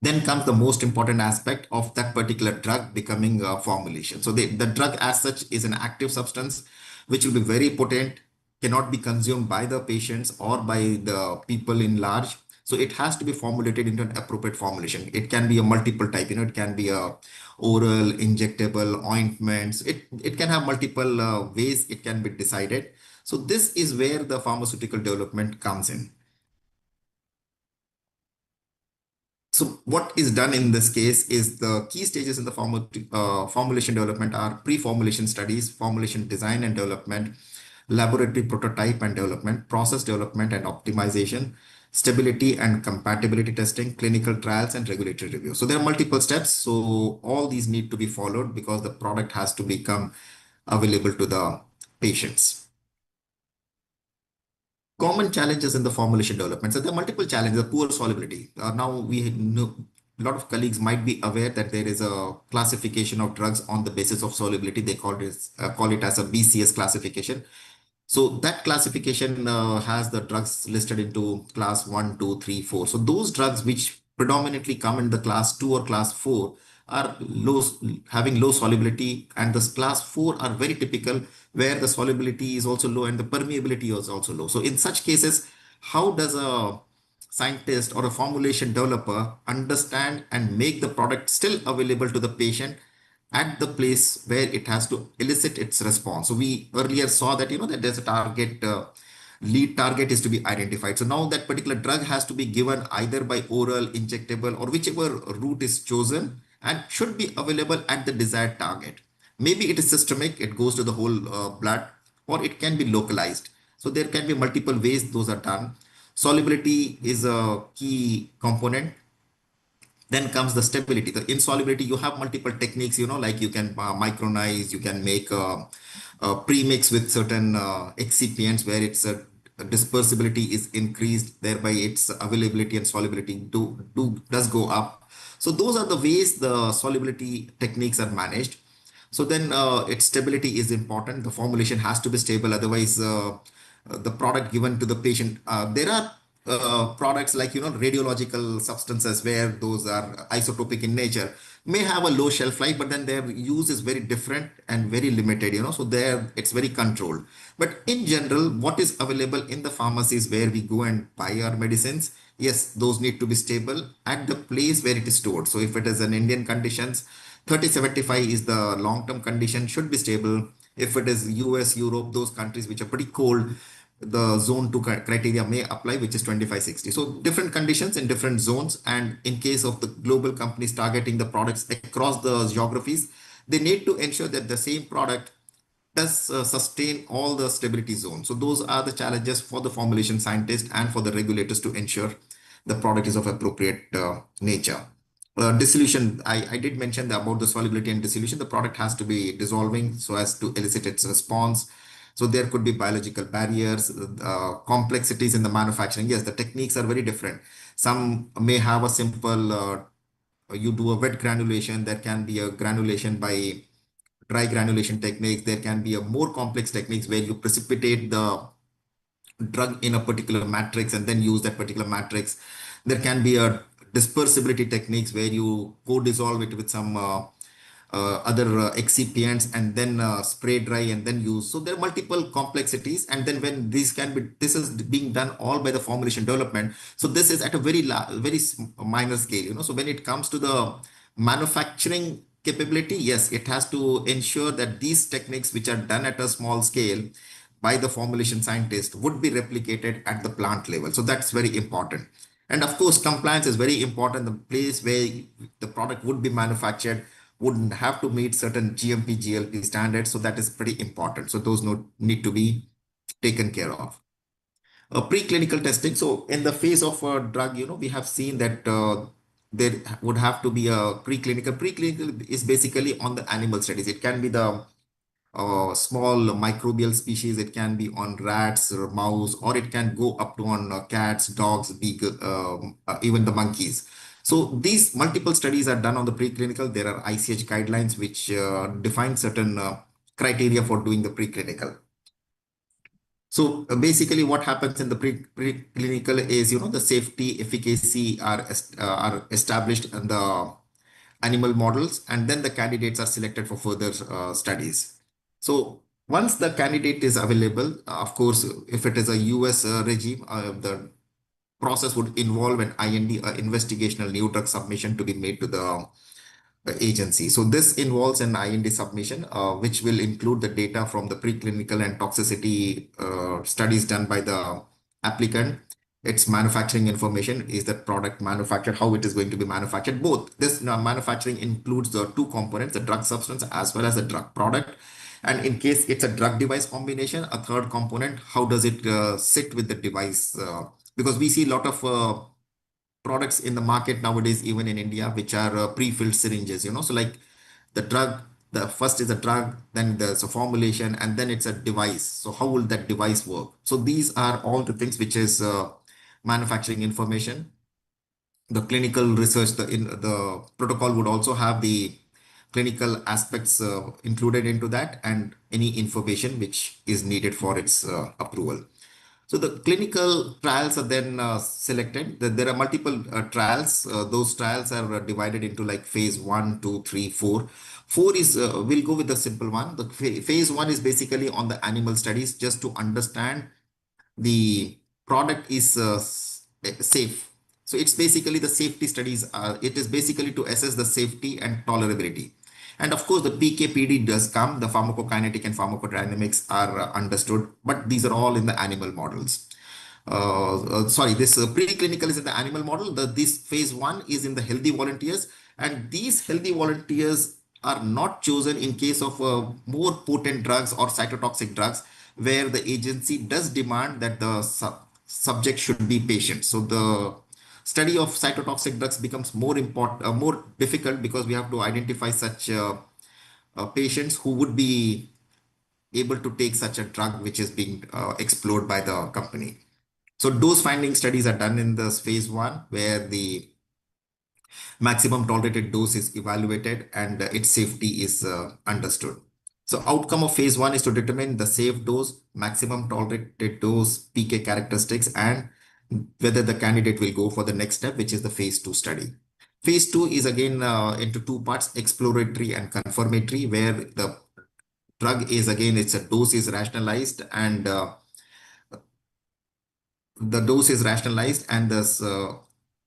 [SPEAKER 18] Then comes the most important aspect of that particular drug becoming a formulation. So the drug as such is an active substance which will be very potent, cannot be consumed by the patients or by the people in large. So it has to be formulated into an appropriate formulation. It can be a multiple type, it can be a oral, injectable, ointments. It can have multiple ways it can be decided. So this is where the pharmaceutical development comes in. So what is done in this case is the key stages in the formulation development are pre-formulation studies, formulation design and development, laboratory prototype and development, process development and optimization, stability and compatibility testing, clinical trials, and regulatory review. So there are multiple steps. So all these need to be followed because the product has to become available to the patients. Common challenges in the formulation development. So there are multiple challenges. The poor solubility. Now we know a lot of colleagues might be aware that there is a classification of drugs on the basis of solubility. They call it as a BCS classification. So that classification has the drugs listed into class 1, 2, 3, 4. So those drugs which predominantly come in the class 2 or class 4 are having low solubility, and the class 4 are very typical where the solubility is also low and the permeability is also low. So in such cases, how does a scientist or a formulation developer understand and make the product still available to the patient at the place where it has to elicit its response? So we earlier saw that, that there's a target, lead target is to be identified. So now that particular drug has to be given either by oral, injectable, or whichever route is chosen, and should be available at the desired target. Maybe it is systemic, it goes to the whole blood, or it can be localized. So there can be multiple ways those are done. Solubility is a key component. Then comes the stability, the insolubility. You have multiple techniques, like you can micronize, you can make a premix with certain excipients where its dispersibility is increased, thereby its availability and solubility does go up. So those are the ways the solubility techniques are managed. So then its stability is important. The formulation has to be stable, otherwise the product given to the patient. There are products like radiological substances where those are isotopic in nature, may have a low shelf life, but then their use is very different and very limited, so there it's very controlled. But in general, what is available in the pharmacies where we go and buy our medicines, yes, those need to be stable at the place where it is stored. So if it is an Indian conditions, 3075 is the long-term condition, should be stable. If it is US, Europe, those countries which are pretty cold, the zone 2 criteria may apply, which is 2560. So different conditions in different zones. And in case of the global companies targeting the products across the geographies, they need to ensure that the same product does sustain all the stability zones. So those are the challenges for the formulation scientist and for the regulators to ensure the product is of appropriate nature. Dissolution, I did mention about the solubility and dissolution. The product has to be dissolving so as to elicit its response. So there could be biological barriers, complexities in the manufacturing. Yes, the techniques are very different. Some may have a simple, you do a wet granulation, there can be a granulation by dry granulation techniques. There can be a more complex techniques where you precipitate the drug in a particular matrix and then use that particular matrix. There can be a dispersibility techniques where you co-dissolve it with some other excipients and then spray dry and then use. So there are multiple complexities, and then when this is being done all by the formulation development. So this is at a very minor scale, So when it comes to the manufacturing capability, yes, it has to ensure that these techniques which are done at a small scale by the formulation scientist would be replicated at the plant level. So that's very important. And of course, compliance is very important. The place where the product would be manufactured would have to meet certain GMP, GLP standards. So that is pretty important. So those need to be taken care of. Preclinical testing. So in the phase of a drug, we have seen that there would have to be a preclinical. Preclinical is basically on the animal studies. It can be the small microbial species, it can be on rats or mouse, or it can go up to on cats, dogs, beagle, even the monkeys. So these multiple studies are done on the preclinical. There are ICH guidelines which define certain criteria for doing the preclinical. So basically what happens in the preclinical is, the safety, efficacy are established in the animal models, and then the candidates are selected for further studies. So once the candidate is available, of course, if it is a US regime, the process would involve an IND, investigational new drug submission, to be made to the agency. So this involves an IND submission, which will include the data from the preclinical and toxicity studies done by the applicant. its manufacturing information. Is that product manufactured? How it is going to be manufactured? Both. This manufacturing includes the two components, the drug substance as well as the drug product. And in case it's a drug device combination, a third component, how does it sit with the device? Because we see a lot of products in the market nowadays, even in India, which are pre-filled syringes, so like the drug, the first is a drug, then there's a formulation, and then it's a device. So how will that device work? So these are all the things which is manufacturing information. The clinical research, the protocol would also have the clinical aspects included into that, and any information which is needed for its approval. So the clinical trials are then selected. There are multiple trials. Those trials are divided into like phase 1, 2, 3, 4. 4 is, we'll go with the simple one. The phase 1 is basically on the animal studies, just to understand the product is safe. So it's basically the safety studies. It is basically to assess the safety and tolerability. And of course, the PK/PD does come. The pharmacokinetic and pharmacodynamics are understood, but these are all in the animal models. This preclinical is in the animal model. This phase 1 is in the healthy volunteers, and these healthy volunteers are not chosen in case of more potent drugs or cytotoxic drugs, where the agency does demand that the subject should be patient. So the study of cytotoxic drugs becomes more important, more difficult, because we have to identify such patients who would be able to take such a drug which is being explored by the company. So dose finding studies are done in this phase 1, where the maximum tolerated dose is evaluated and its safety is understood. So outcome of phase 1 is to determine the safe dose, maximum tolerated dose, PK characteristics, and whether the candidate will go for the next step, which is the phase 2 study. Phase 2 is again into two parts, exploratory and confirmatory, where the drug is again, its a dose is rationalized, and the dose is rationalized, and this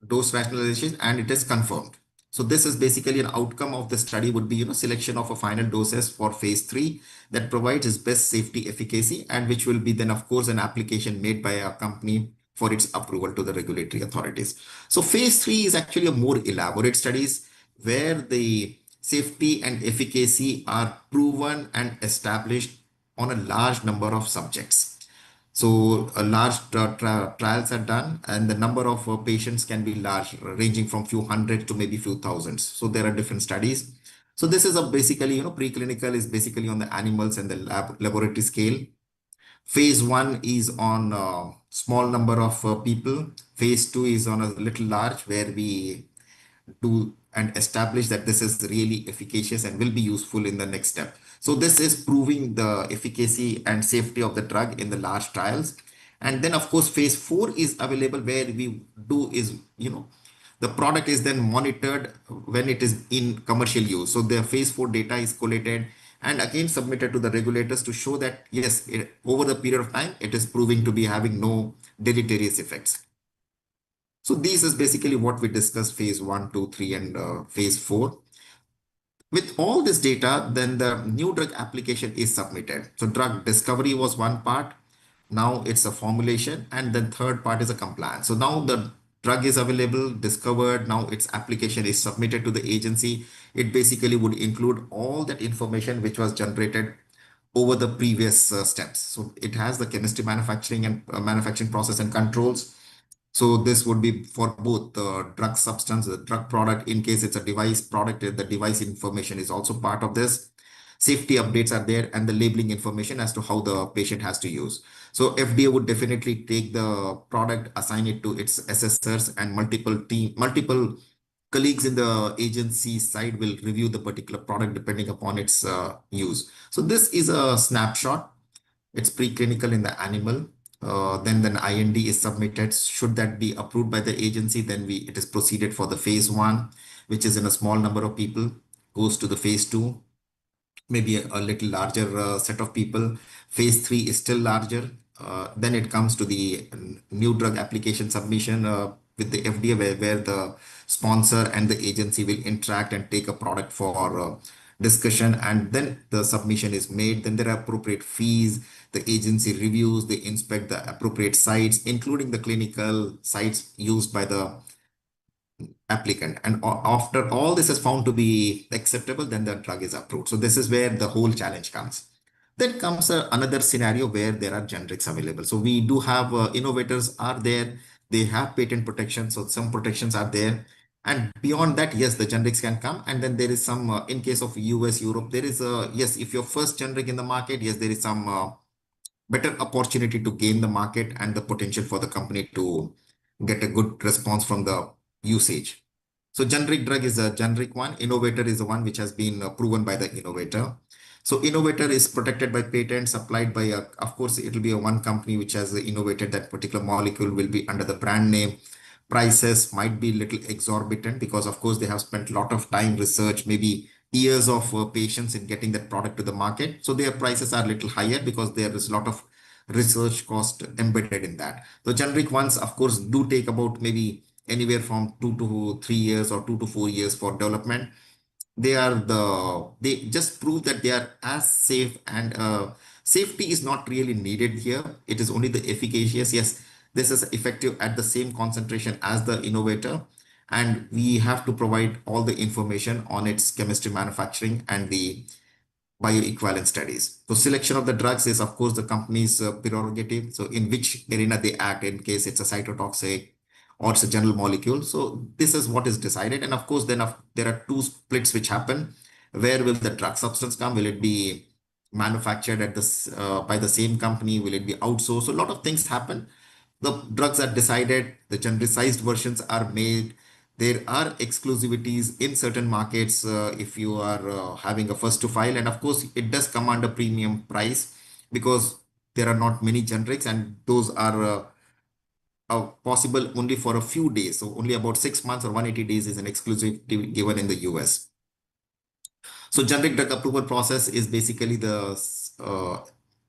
[SPEAKER 18] dose rationalization, and it is confirmed. So this is basically an outcome of the study would be, selection of a final doses for phase 3 that provides its best safety efficacy, and which will be then of course an application made by a company for its approval to the regulatory authorities. So phase 3 is actually a more elaborate studies, where the safety and efficacy are proven and established on a large number of subjects. So a large trials are done, and the number of patients can be large, ranging from few hundred to maybe few thousands. So there are different studies. So this is a basically, preclinical is basically on the animals and the laboratory scale. Phase 1 is on a small number of people. Phase 2 is on a little large, where we do and establish that this is really efficacious and will be useful in the next step. So this is proving the efficacy and safety of the drug in the large trials. And then of course, phase 4 is available, where we do is, the product is then monitored when it is in commercial use. So the phase 4 data is collated and again submitted to the regulators to show that yes, over the period of time, it is proving to be having no deleterious effects. So this is basically what we discussed, phase 1, 2, 3, and phase 4. With all this data, then the new drug application is submitted. So drug discovery was one part. Now it's a formulation, and then third part is a compliance. So now the drug is available, discovered. Now its application is submitted to the agency. It basically would include all that information which was generated over the previous steps. So it has the chemistry, manufacturing, and manufacturing process and controls. So this would be for both the drug substance, the drug product. In case it's a device product, the device information is also part of this. Safety updates are there, and the labeling information as to how the patient has to use. So FDA would definitely take the product, assign it to its assessors, and multiple colleagues in the agency side will review the particular product depending upon its use. So this is a snapshot. It's preclinical in the animal. Then IND is submitted. Should that be approved by the agency, then it is proceeded for the phase 1, which is in a small number of people, goes to the phase 2, maybe a little larger set of people. Phase 3 is still larger. Then it comes to the new drug application submission with the FDA, where the sponsor and the agency will interact and take a product for discussion, and then the submission is made. Then there are appropriate fees. The agency reviews, they inspect the appropriate sites, including the clinical sites used by the applicant. And after all this is found to be acceptable, then the drug is approved. So this is where the whole challenge comes. Then comes another scenario where there are generics available. So we do have innovators are there. They have patent protection. So some protections are there. And beyond that, yes, the generics can come. And then there is some, in case of US, Europe, there is a, yes, if you're first generic in the market, yes, there is some better opportunity to gain the market and the potential for the company to get a good response from the usage. So generic drug is a generic one. Innovator is the one which has been proven by the innovator. So innovator is protected by patents applied by, of course, it will be a one company which has innovated that particular molecule, will be under the brand name. Prices might be little exorbitant because, of course, they have spent a lot of time research, maybe years of patience in getting that product to the market. So their prices are a little higher because there is a lot of research cost embedded in that. The generic ones, of course, do take about maybe anywhere from 2 to 3 years or 2 to 4 years for development. They just prove that they are as safe, and safety is not really needed here. It is only the efficacious. Yes, this is effective at the same concentration as the innovator, and we have to provide all the information on its chemistry, manufacturing, and the bioequivalent studies. So selection of the drugs is, of course, the company's prerogative. So in which arena they act, in case it's a cytotoxic or it's a general molecule. So this is what is decided. And of course, then there are two splits which happen. Where will the drug substance come? Will it be manufactured at this by the same company? Will it be outsourced? So a lot of things happen. The drugs are decided, the genericized versions are made. There are exclusivities in certain markets if you are having a first to file. And of course, it does command a premium price because there are not many generics, and those are possible only for a few days. So only about 6 months or 180 days is an exclusivity given in the US. So generic drug approval process is basically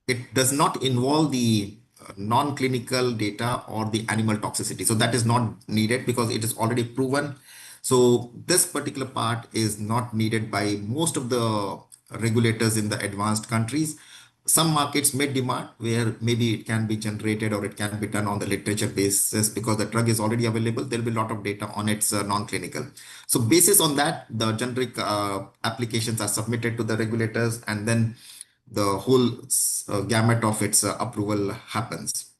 [SPEAKER 18] it does not involve the non-clinical data or the animal toxicity. So that is not needed because it is already proven. So this particular part is not needed by most of the regulators in the advanced countries. Some markets may demand where maybe it can be generated or it can be done on the literature basis because the drug is already available. There'll be a lot of data on its non-clinical. So basis on that, the generic applications are submitted to the regulators, and then the whole gamut of its approval happens.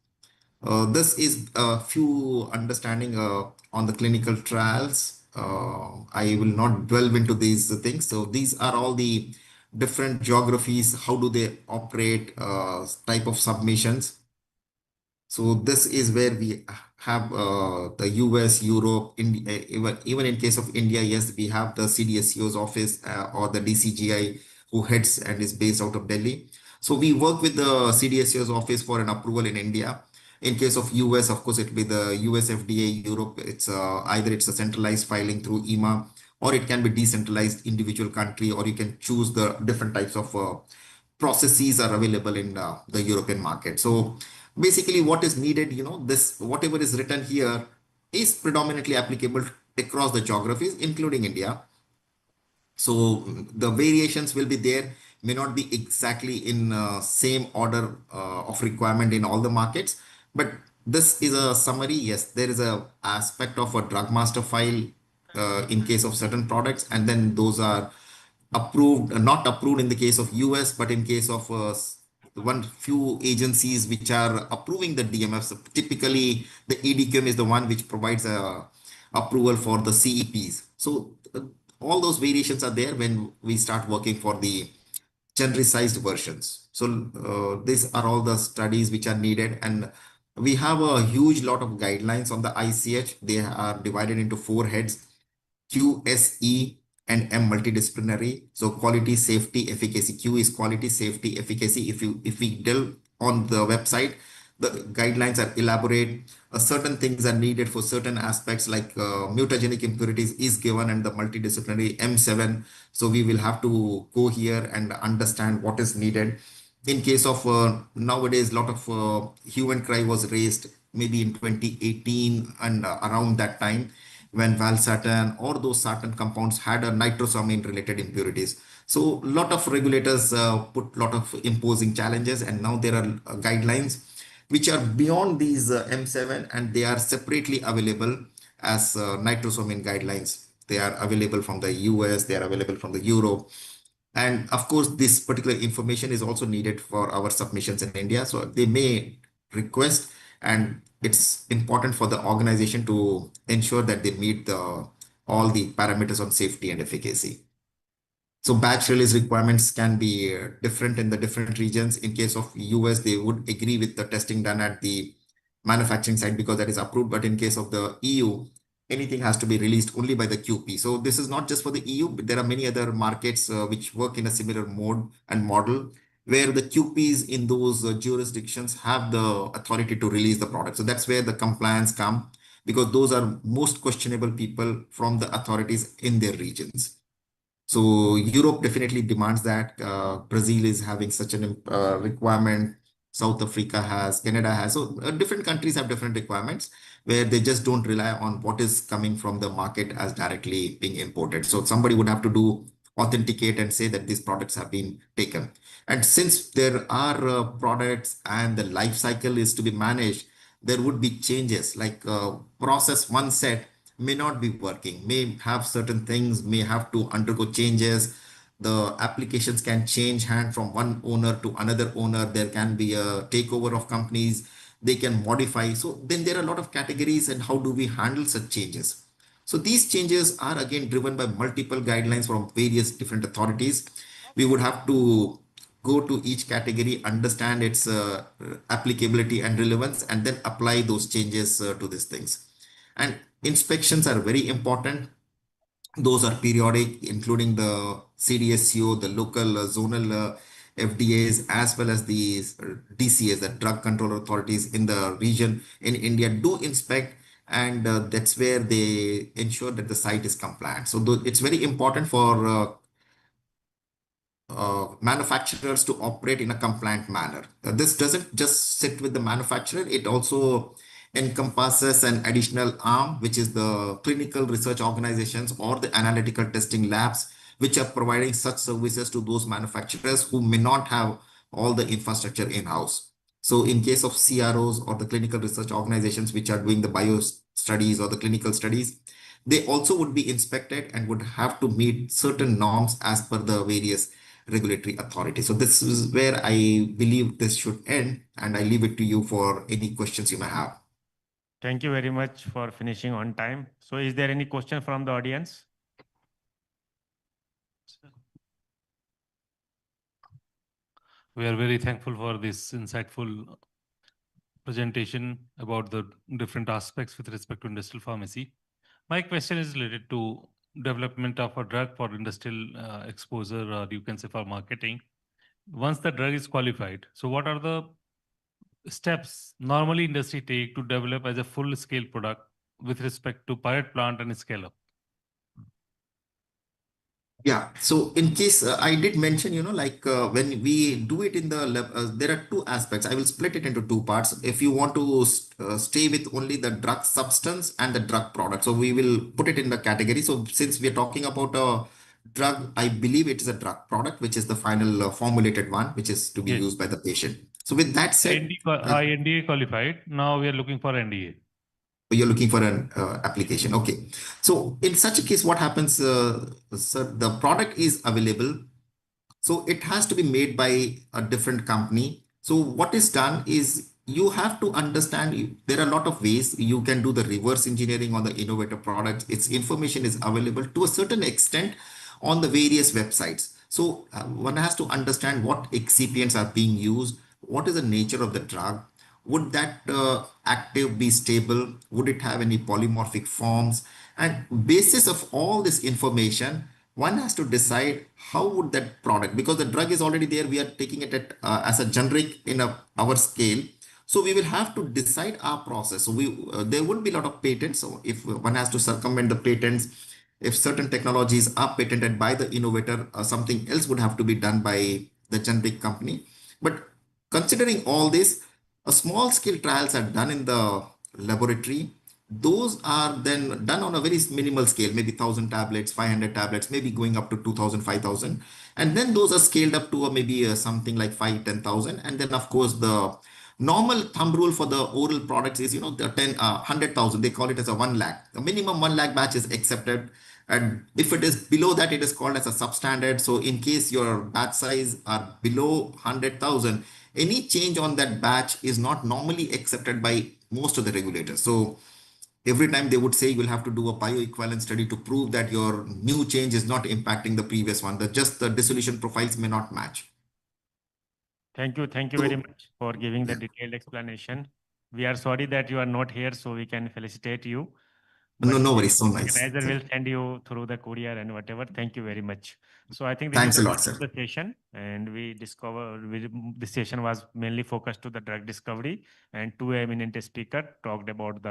[SPEAKER 18] This is a few understanding on the clinical trials. I will not delve into these things. So these are all the different geographies. How do they operate? Type of submissions. So this is where we have the US, Europe, India, even in case of India, yes, we have the CDSCO's office or the DCGI who heads and is based out of Delhi. So we work with the CDSCO's office for an approval in India. In case of US, of course, it will be the US FDA. Europe, it's either it's a centralized filing through EMA, or it can be decentralized individual country, or you can choose the different types of processes are available in the European market. So basically what is needed, this whatever is written here is predominantly applicable across the geographies, including India. So the variations will be there, may not be exactly in same order of requirement in all the markets, but this is a summary. Yes, there is a aspect of a drug master file in case of certain products, and then those are approved, not approved in the case of US, but in case of one few agencies which are approving the DMFs. Typically, the EDQM is the one which provides approval for the CEPs. So all those variations are there when we start working for the genericized versions. So these are all the studies which are needed, and we have a huge lot of guidelines on the ICH. They are divided into 4 heads: Q, S, E, and M multidisciplinary. So quality, safety, efficacy. Q is quality, safety, efficacy. If we delve on the website, the guidelines are elaborate. Certain things are needed for certain aspects, like mutagenic impurities is given, and the multidisciplinary M7. So we will have to go here and understand what is needed. In case of nowadays, a lot of hue and cry was raised maybe in 2018 and around that time, when valsartan or those sartan compounds had a nitrosamine related impurities. So a lot of regulators put lot of imposing challenges, and now there are guidelines which are beyond these M7, and they are separately available as nitrosamine guidelines. They are available from the US, they are available from the Europe. And of course, this particular information is also needed for our submissions in India. So they may request, and it's important for the organization to ensure that they meet all the parameters on safety and efficacy. So batch release requirements can be different in the different regions. In case of US, they would agree with the testing done at the manufacturing site because that is approved. But in case of the EU, anything has to be released only by the QP. So this is not just for the EU, but there are many other markets which work in a similar mode and model where the QPs in those jurisdictions have the authority to release the product. So that's where the compliance come, because those are most questionable people from the authorities in their regions. So Europe definitely demands that. Brazil is having such an requirement. South Africa has, Canada has. So different countries have different requirements where they just don't rely on what is coming from the market as directly being imported. So somebody would have to do authenticate and say that these products have been taken. And since there are products and the life cycle is to be managed, there would be changes like process one set may not be working, may have certain things, may have to undergo changes. The applications can change hand from one owner to another owner. There can be a takeover of companies. They can modify. So then there are a lot of categories, and how do we handle such changes? So these changes are again driven by multiple guidelines from various different authorities. We would have to go to each category, understand its applicability and relevance, and then apply those changes to these things. And inspections are very important. Those are periodic, including the CDSCO, the local zonal FDAs, as well as the DCAs, the drug control authorities in the region in India do inspect, and that's where they ensure that the site is compliant. So it's very important for manufacturers to operate in a compliant manner. This doesn't just sit with the manufacturer, it also encompasses an additional arm, which is the clinical research organizations or the analytical testing labs, which are providing such services to those manufacturers who may not have all the infrastructure in-house. So in case of CROs or the clinical research organizations, which are doing the bio studies or the clinical studies, they also would be inspected and would have to meet certain norms as per the various regulatory authority. So this is where I believe this should end, and I leave it to you for any questions you may have.
[SPEAKER 14] Thank you very much for finishing on time. So is there any question from the audience?
[SPEAKER 19] We are very thankful for this insightful presentation about the different aspects with respect to industrial pharmacy. My question is related to development of a drug for industrial exposure, or you can say for marketing. Once the drug is qualified, so what are the steps normally industry take to develop as a full scale product with respect to pilot plant and scale up?
[SPEAKER 18] Yeah, so in case I did mention, like when we do it in the there are two aspects. I will split it into two parts. If you want to stay with only the drug substance and the drug product, so we will put it in the category. So since we are talking about a drug, I believe it is a drug product, which is the final formulated one, which is to be used by the patient. So with that said,
[SPEAKER 19] NDA qualified. Now we are looking for NDA.
[SPEAKER 18] You're looking for an application. Okay. So in such a case, what happens, sir, the product is available. So it has to be made by a different company. So what is done is you have to understand there are a lot of ways you can do the reverse engineering on the innovator product. Its information is available to a certain extent on the various websites. So one has to understand what excipients are being used, what is the nature of the drug, would that active be stable, would it have any polymorphic forms, and basis of all this information, one has to decide how would that product, because the drug is already there, we are taking it at, as a generic in our scale. So we will have to decide our process. So there would be a lot of patents. So if one has to circumvent the patents, if certain technologies are patented by the innovator, something else would have to be done by the generic company. But considering all this, a small scale trials are done in the laboratory those are then done on a very minimal scale, maybe 1,000 tablets, 500 tablets, maybe going up to 2,000, 5,000. And then those are scaled up to maybe something like 5, 10,000. And then, of course, the normal thumb rule for the oral products is, the 100,000, they call it as a 1 lakh. The minimum 1 lakh batch is accepted. And if it is below that, it is called as a substandard. So in case your batch size are below 100,000, any change on that batch is not normally accepted by most of the regulators. So every time they would say you'll have to do a bioequivalent study to prove that your new change is not impacting the previous one, that just the dissolution profiles may not match.
[SPEAKER 14] Thank you. Thank you very much for giving the detailed explanation. We are sorry that you are not here, so we can felicitate you.
[SPEAKER 18] No worries. So nice.
[SPEAKER 14] Organizer will send you through the courier and whatever. Thank you very much. So I think this
[SPEAKER 18] Thanks
[SPEAKER 14] is
[SPEAKER 18] a lot, sir.
[SPEAKER 14] the session, and this session was mainly focused to the drug discovery, and two eminent speakers talked about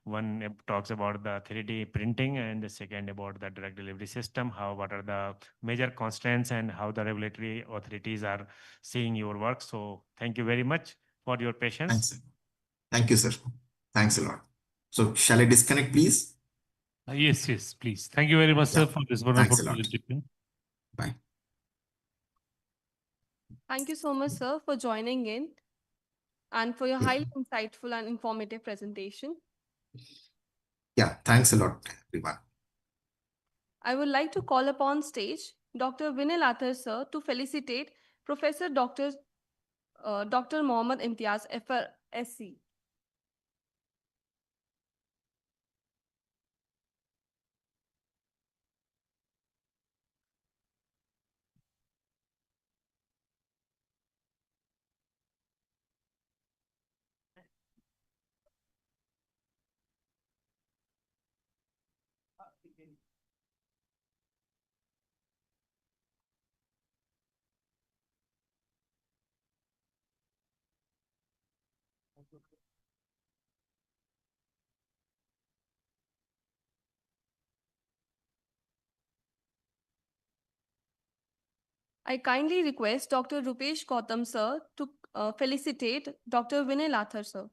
[SPEAKER 14] one talks about the 3D printing, and the second about the drug delivery system, what are the major constraints and how the regulatory authorities are seeing your work. So thank you very much for your patience.
[SPEAKER 18] Thanks. Thank you, sir. Thanks a lot. So shall I disconnect, please?
[SPEAKER 19] Yes, please. Thank you very much, sir, for this wonderful presentation.
[SPEAKER 18] Bye.
[SPEAKER 2] Thank you so much, sir, for joining in and for your highly insightful and informative presentation.
[SPEAKER 18] Yeah, thanks a lot, everyone.
[SPEAKER 2] I would like to call upon stage Dr. Vinay Lathar, sir, to felicitate Professor Dr. Mohammad Imtiaz, FRSC. I kindly request Dr. Rupesh Gautam, sir, to felicitate Dr. Vinay Lathar, sir.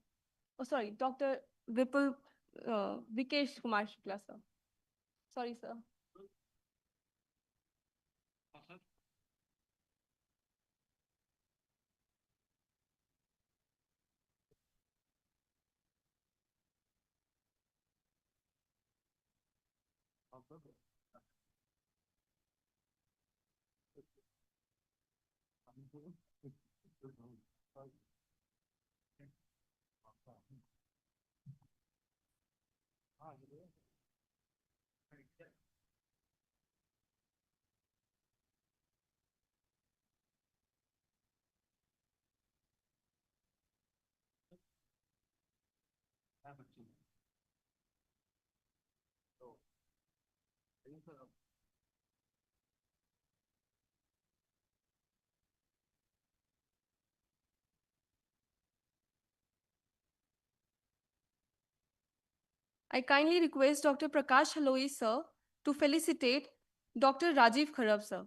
[SPEAKER 2] Oh, sorry, Dr. Vikesh Kumar Shukla, sir. Sorry, sir. I kindly request Dr. Prakash Haloi, sir, to felicitate Dr. Rajiv Kharab, sir.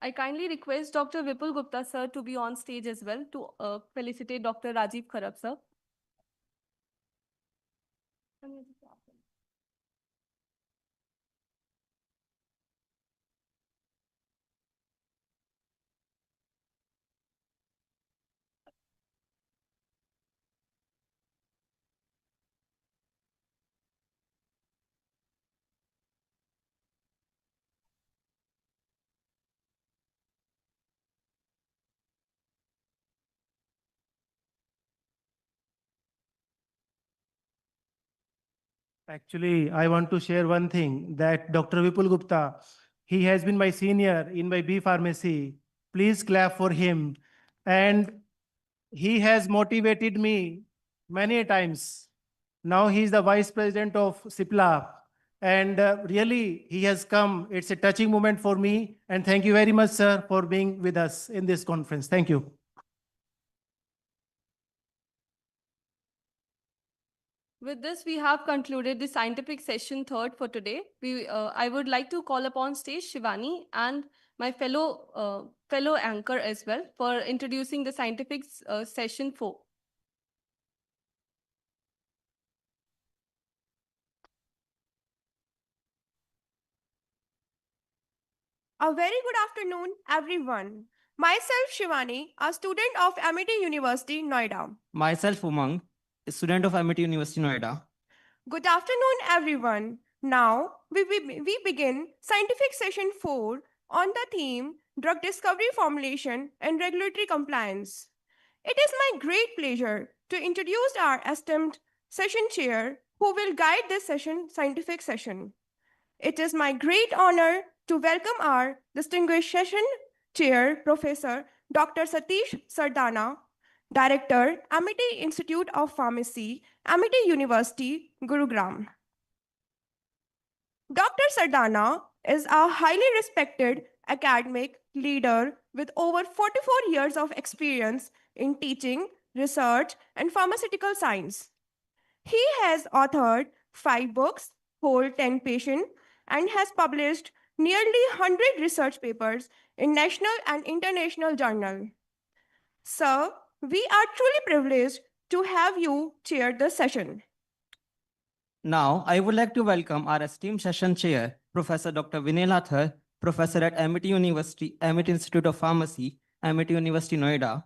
[SPEAKER 2] I kindly request Dr. Vipul Gupta, sir, to be on stage as well to felicitate Dr. Rajiv Kharab, sir.
[SPEAKER 15] Actually, I want to share one thing that Dr. Vipul Gupta, he has been my senior in my B Pharmacy. Please clap for him. And he has motivated me many times. Now he is the Vice President of CIPLA. And really, he has come. It's a touching moment for me. And thank you very much, sir, for being with us in this conference. Thank you.
[SPEAKER 2] With this, we have concluded the scientific session third for today. I would like to call upon stage Shivani and my fellow anchor as well for introducing the scientific session 4.
[SPEAKER 20] A very good afternoon, everyone. Myself, Shivani, a student of MIT University, Noida.
[SPEAKER 13] Myself, Umang, a student of MIT University, Noida.
[SPEAKER 20] Good afternoon, everyone. Now, we begin scientific session 4 on the theme Drug Discovery, Formulation, and Regulatory Compliance. It is my great pleasure to introduce our esteemed session chair who will guide this scientific session. It is my great honor to welcome our distinguished session chair, Professor Dr. Satish Sardana, Director, MIT Institute of Pharmacy, MIT University, Gurugram. Dr. Sardana is a highly respected academic leader with over 44 years of experience in teaching, research, and pharmaceutical science. He has authored 5 books, hold 10 patents, and has published nearly 100 research papers in national and international journals. Sir, we are truly privileged to have you chair the session.
[SPEAKER 13] Now, I would like to welcome our esteemed session chair, Professor Dr. Vinay Lathar, Professor at MIT University, MIT Institute of Pharmacy, MIT University, Noida.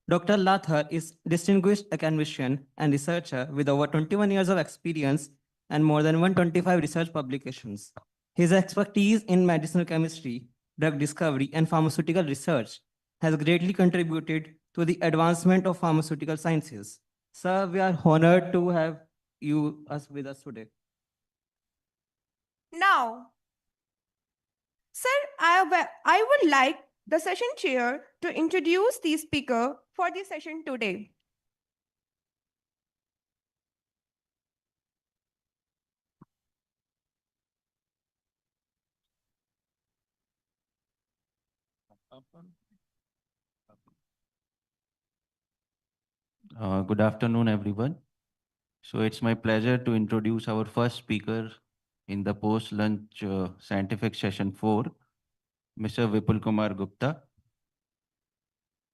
[SPEAKER 13] Dr. Lathar is distinguished academician and researcher with over 21 years of experience and more than 125 research publications. His expertise in medicinal chemistry, drug discovery, and pharmaceutical research has greatly contributed to the advancement of pharmaceutical sciences. Sir, we are honored to have you with us today.
[SPEAKER 20] Now, sir, I would like the session chair to introduce the speaker for the session today.
[SPEAKER 21] Good afternoon, everyone. So it's my pleasure to introduce our first speaker in the post-lunch scientific session 4, Mr. Vipul Kumar Gupta.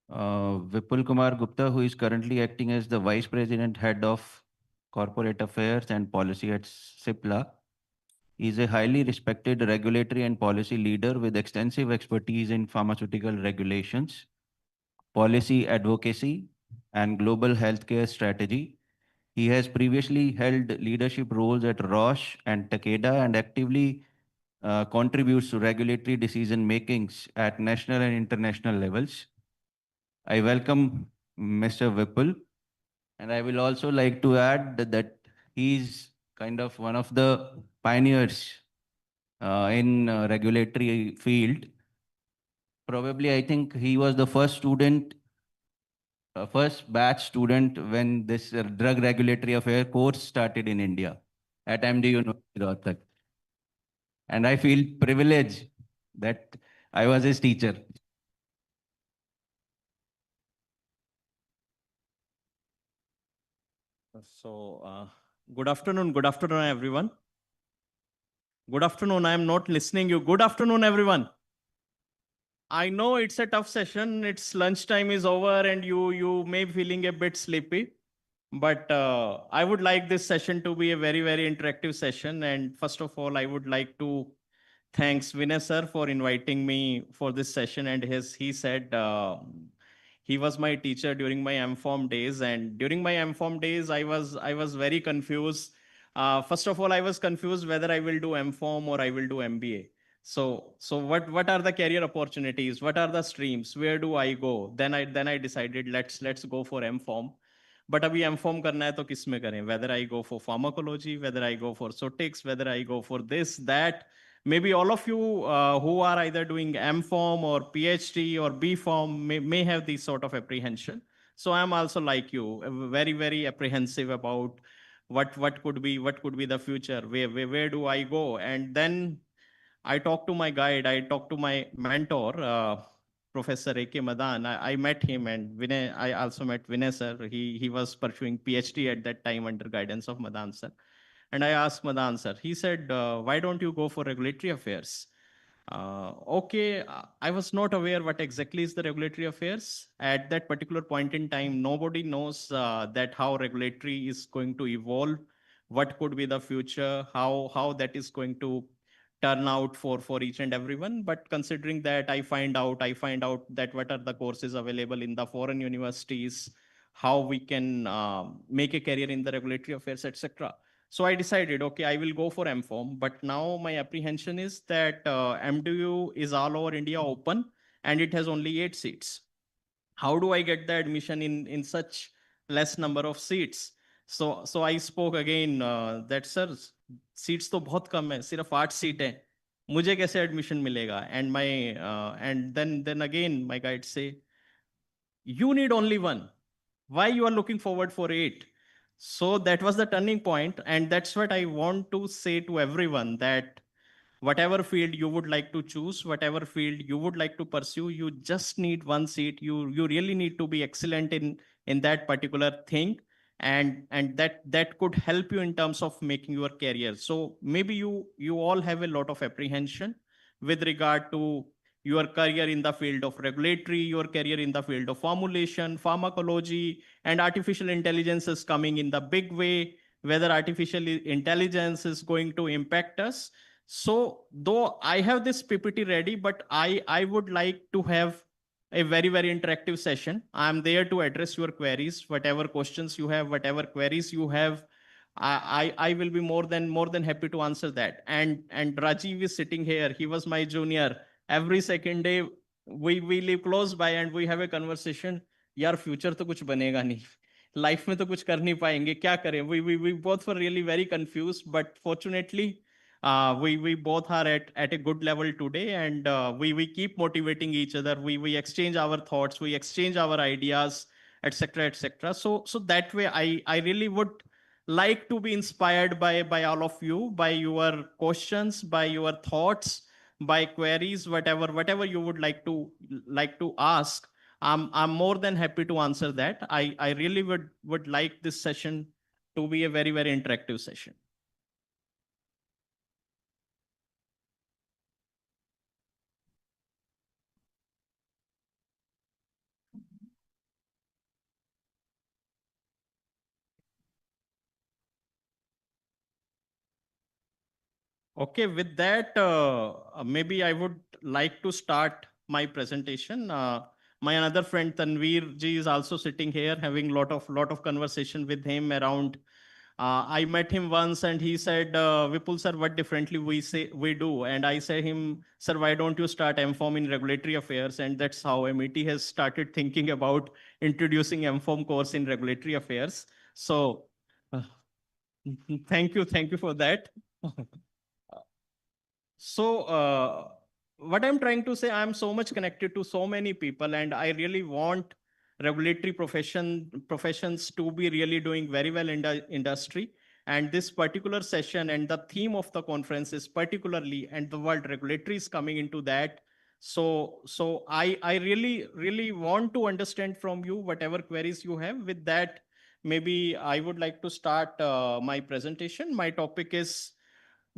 [SPEAKER 21] Vipul Kumar Gupta, who is currently acting as the Vice President, Head of Corporate Affairs and Policy at CIPLA, is a highly respected regulatory and policy leader with extensive expertise in pharmaceutical regulations, policy advocacy, and global healthcare strategy. He has previously held leadership roles at Roche and Takeda and actively contributes to regulatory decision makings at national and international levels. I welcome Mr. Vipul, and I will also like to add that he's kind of one of the pioneers in regulatory field. Probably, I think he was the first batch student when this drug regulatory affair course started in India at MD University, Rohtak. And I feel privileged that I was his teacher.
[SPEAKER 22] So, good afternoon, everyone. Good afternoon, I am not listening you. Good afternoon, everyone. I know it's a tough session. It's lunchtime is over and you may be feeling a bit sleepy. But I would like this session to be a very, very interactive session. And first of all, I would like to thank Vinay sir for inviting me for this session. And he said he was my teacher during my MPharm days. And during my MPharm days, I was very confused. First of all, I was confused whether I will do MPharm or I will do MBA. So what are the career opportunities? What are the streams? Where do I go? Then I decided let's go for MPharm. But abhi MPharm karna hai to kis mein kare? Whether I go for pharmacology, whether I go for sotics, whether I go for this, that. Maybe all of you who are either doing MPharm or PhD or BPharm may have this sort of apprehension. So I'm also like you, very, very apprehensive about what could be the future. Where do I go? And then I talked to my guide, I talked to my mentor, Professor A.K. Madan. I met him, and Vinay, I also met Vinay sir. He was pursuing PhD at that time under guidance of Madan sir. And I asked Madan sir, he said, why don't you go for regulatory affairs? Okay, I was not aware what exactly is the regulatory affairs. At that particular point in time, nobody knows that how regulatory is going to evolve, what could be the future, how that is going to turn out for each and everyone. But considering that, I find out that what are the courses available in the foreign universities, how we can make a career in the regulatory affairs, etc. So I decided, okay, I will go for MPharm, but now my apprehension is that MDU is all over India open and it has only 8 seats. How do I get the admission in such less number of seats? So I spoke again that sir, seats तो बहुत कम है, सिर्फ 8 seat है, मुझे कैसे admission मिलेगा? And my and then again my guide say, you need only one. Why you are looking forward for 8? So that was the turning point, and that's what I want to say to everyone, that whatever field you would like to choose, whatever field you would like to pursue, you just need one seat. You really need to be excellent in that particular thing, and that could help you in terms of making your career. So maybe you all have a lot of apprehension with regard to your career in the field of regulatory, your career in the field of formulation, pharmacology, and artificial intelligence is coming in the big way, whether artificial intelligence is going to impact us. So though I have this PPT ready, but I would like to have a very, very interactive session. I'm there to address your queries, whatever questions you have, whatever queries you have. I will be more than happy to answer that. And Rajiv is sitting here. He was my junior. Every second day we live close by and we have a conversation. यार future तो कुछ बनेगा नहीं, life में तो कुछ कर नहीं पाएंगे, क्या करें? We both were really very confused, but fortunately we both are at a good level today, and we keep motivating each other. We exchange our thoughts, we exchange our ideas, etc., etc. So that way I really would like to be inspired by all of you, by your questions, by your thoughts, by queries, whatever you would like to ask. I'm more than happy to answer that. I really would like this session to be a very, very interactive session. Okay, with that, maybe I would like to start my presentation. My another friend Tanveer ji is also sitting here, having lot of conversation with him around. I met him once and he said, Vipul sir, what differently we do? And I say him, sir, why don't you start MPharm in regulatory affairs? And that's how MET has started thinking about introducing MPharm course in regulatory affairs. So thank you for that. So what I'm trying to say, I'm so much connected to so many people, and I really want regulatory professions to be really doing very well in the industry. And this particular session and the theme of the conference is particularly, and the word regulatory is coming into that. So I really want to understand from you whatever queries you have. With that, maybe I would like to start my presentation. My topic is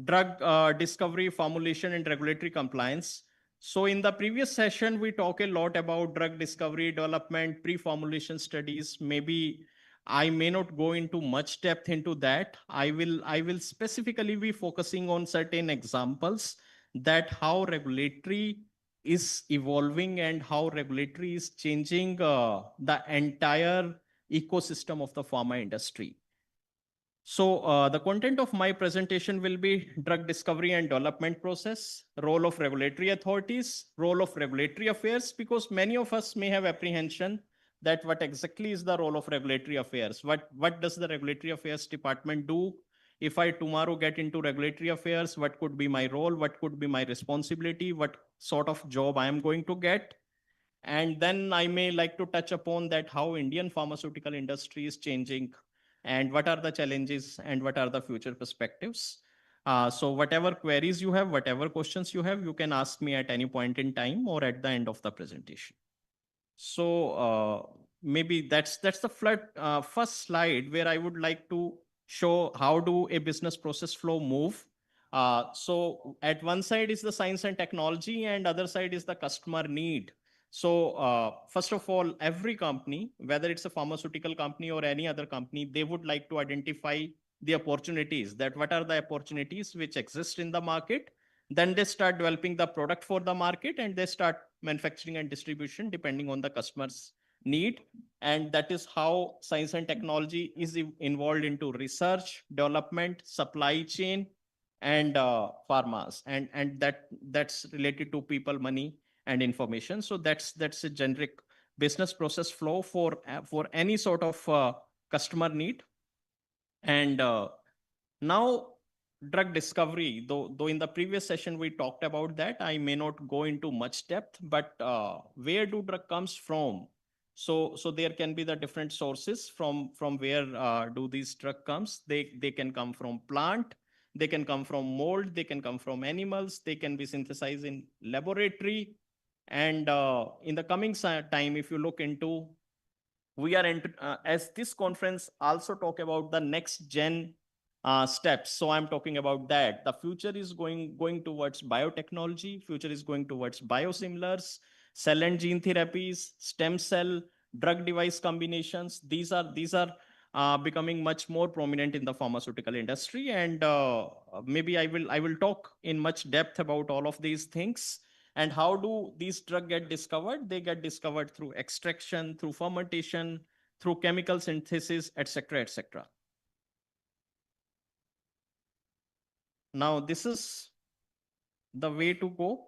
[SPEAKER 22] drug discovery, formulation, and regulatory compliance. So in the previous session, we talked a lot about drug discovery, development, pre-formulation studies. Maybe I may not go into much depth into that. I will specifically be focusing on certain examples that how regulatory is evolving and how regulatory is changing the entire ecosystem of the pharma industry. So the content of my presentation will be drug discovery and development process, role of regulatory authorities, role of regulatory affairs, because many of us may have apprehension that what exactly is the role of regulatory affairs? What does the regulatory affairs department do? If I tomorrow get into regulatory affairs, what could be my role? What could be my responsibility? What sort of job I am going to get? And then I may like to touch upon that how Indian pharmaceutical industry is changing and what are the challenges and what are the future perspectives. So whatever queries you have, whatever questions you have, you can ask me at any point in time or at the end of the presentation. So maybe that's the first slide where I would like to show how do a business process flow move. So at one side is the science and technology, and other side is the customer need. So first of all, every company, whether it's a pharmaceutical company or any other company, they would like to identify the opportunities, that what are the opportunities which exist in the market. Then they start developing the product for the market, and they start manufacturing and distribution depending on the customer's need. And that is how science and technology is involved into research, development, supply chain, and pharmas. And that's related to people, money, and information. So that's a generic business process flow for any sort of customer need. And now drug discovery, though in the previous session we talked about that, I may not go into much depth, but where do drug comes from? So there can be the different sources from where do these drug comes. They can come from plant, they can come from mold, they can come from animals, they can be synthesized in laboratory. And in the coming time, if you look into, we are as this conference also talk about the next gen steps. So I'm talking about that. The future is going towards biotechnology. Future is going towards biosimilars, cell and gene therapies, stem cell, drug device combinations. These are becoming much more prominent in the pharmaceutical industry. And maybe I will talk in much depth about all of these things. And how do these drugs get discovered? They get discovered through extraction, through fermentation, through chemical synthesis, etc., etc. Now, this is the way to go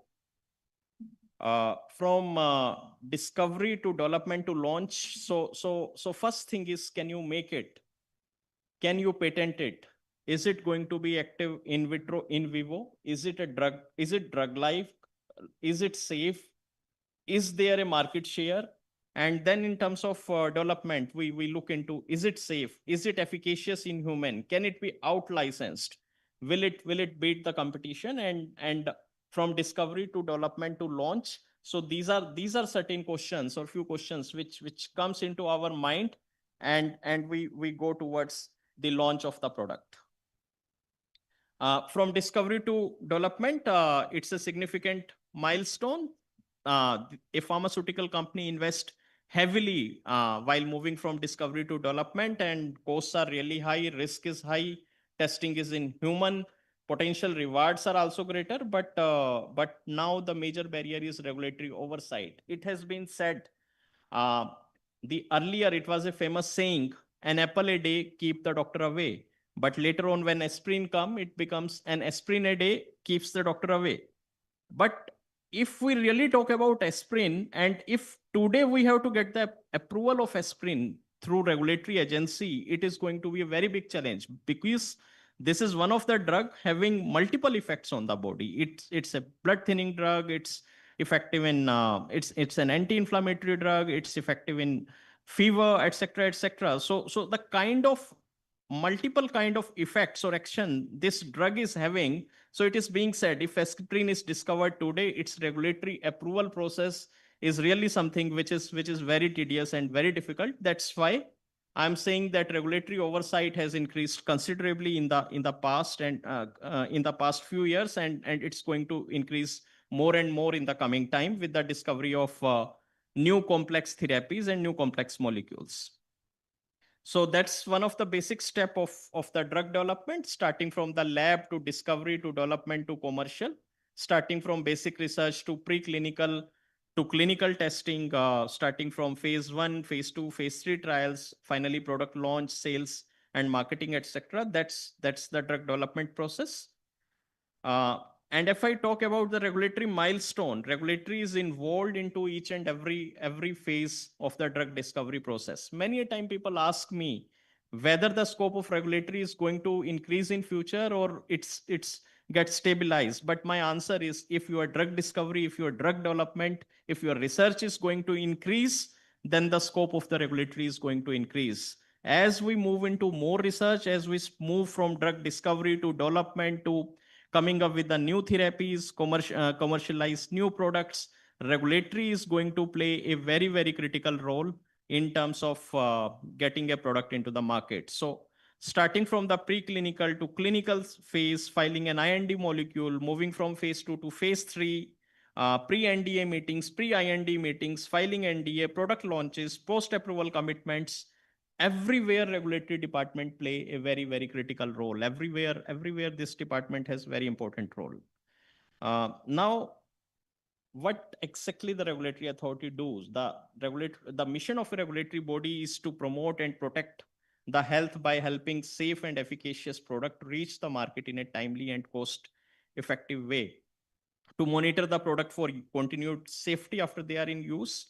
[SPEAKER 22] from discovery to development to launch. So first thing is, can you make it? Can you patent it? Is it going to be active in vitro, in vivo? Is it a drug? Is it drug-like? Is it safe? Is there a market share? And then in terms of development, we look into, is it safe? Is it efficacious in human? Can it be out-licensed? Will it beat the competition? And from discovery to development to launch. So these are certain questions, or few questions which comes into our mind, and we go towards the launch of the product. From discovery to development, it's a significant milestone. A pharmaceutical company invests heavily while moving from discovery to development, and costs are really high, risk is high, testing is in human, potential rewards are also greater, but now the major barrier is regulatory oversight. It has been said, earlier it was a famous saying, an apple a day keep the doctor away. But later on, when aspirin come, it becomes an aspirin a day keeps the doctor away. But if we really talk about aspirin, and if today we have to get the approval of aspirin through regulatory agency, it is going to be a very big challenge, because this is one of the drug having multiple effects on the body. It's a blood thinning drug. It's effective in it's an anti-inflammatory drug. It's effective in fever, etc., etc. So the kind of multiple kind of effects or action this drug is having. So it is being said, if aspirin is discovered today, its regulatory approval process is really something which is very tedious and very difficult. That's why I'm saying that regulatory oversight has increased considerably in the past, and in the past few years, and it's going to increase more and more in the coming time with the discovery of new complex therapies and new complex molecules. So that's one of the basic step of the drug development, starting from the lab to discovery to development to commercial, starting from basic research to preclinical to clinical testing, starting from phase 1, phase 2, phase 3 trials, finally product launch, sales, and marketing, etc. That's the drug development process. And if I talk about the regulatory milestone, regulatory is involved into each and every phase of the drug discovery process. Many a time people ask me whether the scope of regulatory is going to increase in future or it's gets stabilized. But my answer is, if your drug discovery, if your drug development, if your research is going to increase, then the scope of the regulatory is going to increase. As we move into more research, as we move from drug discovery to development to coming up with the new therapies, commercialize new products, regulatory is going to play a very, very critical role in terms of getting a product into the market. So starting from the preclinical to clinical phase, filing an IND molecule, moving from phase 2 to phase 3, pre-NDA meetings, pre-IND meetings, filing NDA, product launches, post-approval commitments, everywhere regulatory department play a very, very critical role. Everywhere this department has very important role. Now, what exactly the regulatory authority does? The mission of a regulatory body is to promote and protect the health by helping safe and efficacious product reach the market in a timely and cost-effective way, to monitor the product for continued safety after they are in use.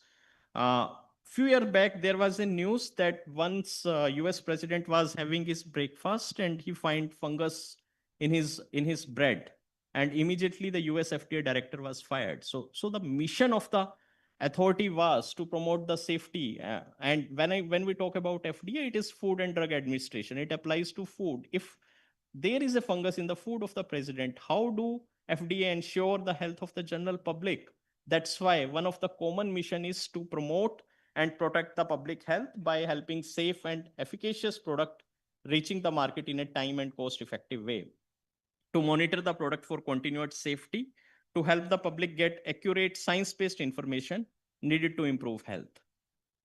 [SPEAKER 22] Few years back, there was a news that once US president was having his breakfast and he find fungus in his bread, and immediately the US FDA director was fired. So the mission of the authority was to promote the safety. And when we talk about FDA, it is Food and Drug Administration. It applies to food. If there is a fungus in the food of the president, how do FDA ensure the health of the general public? That's why one of the common mission is to promote and protect the public health by helping safe and efficacious product reaching the market in a time and cost-effective way, to monitor the product for continued safety, to help the public get accurate science-based information needed to improve health.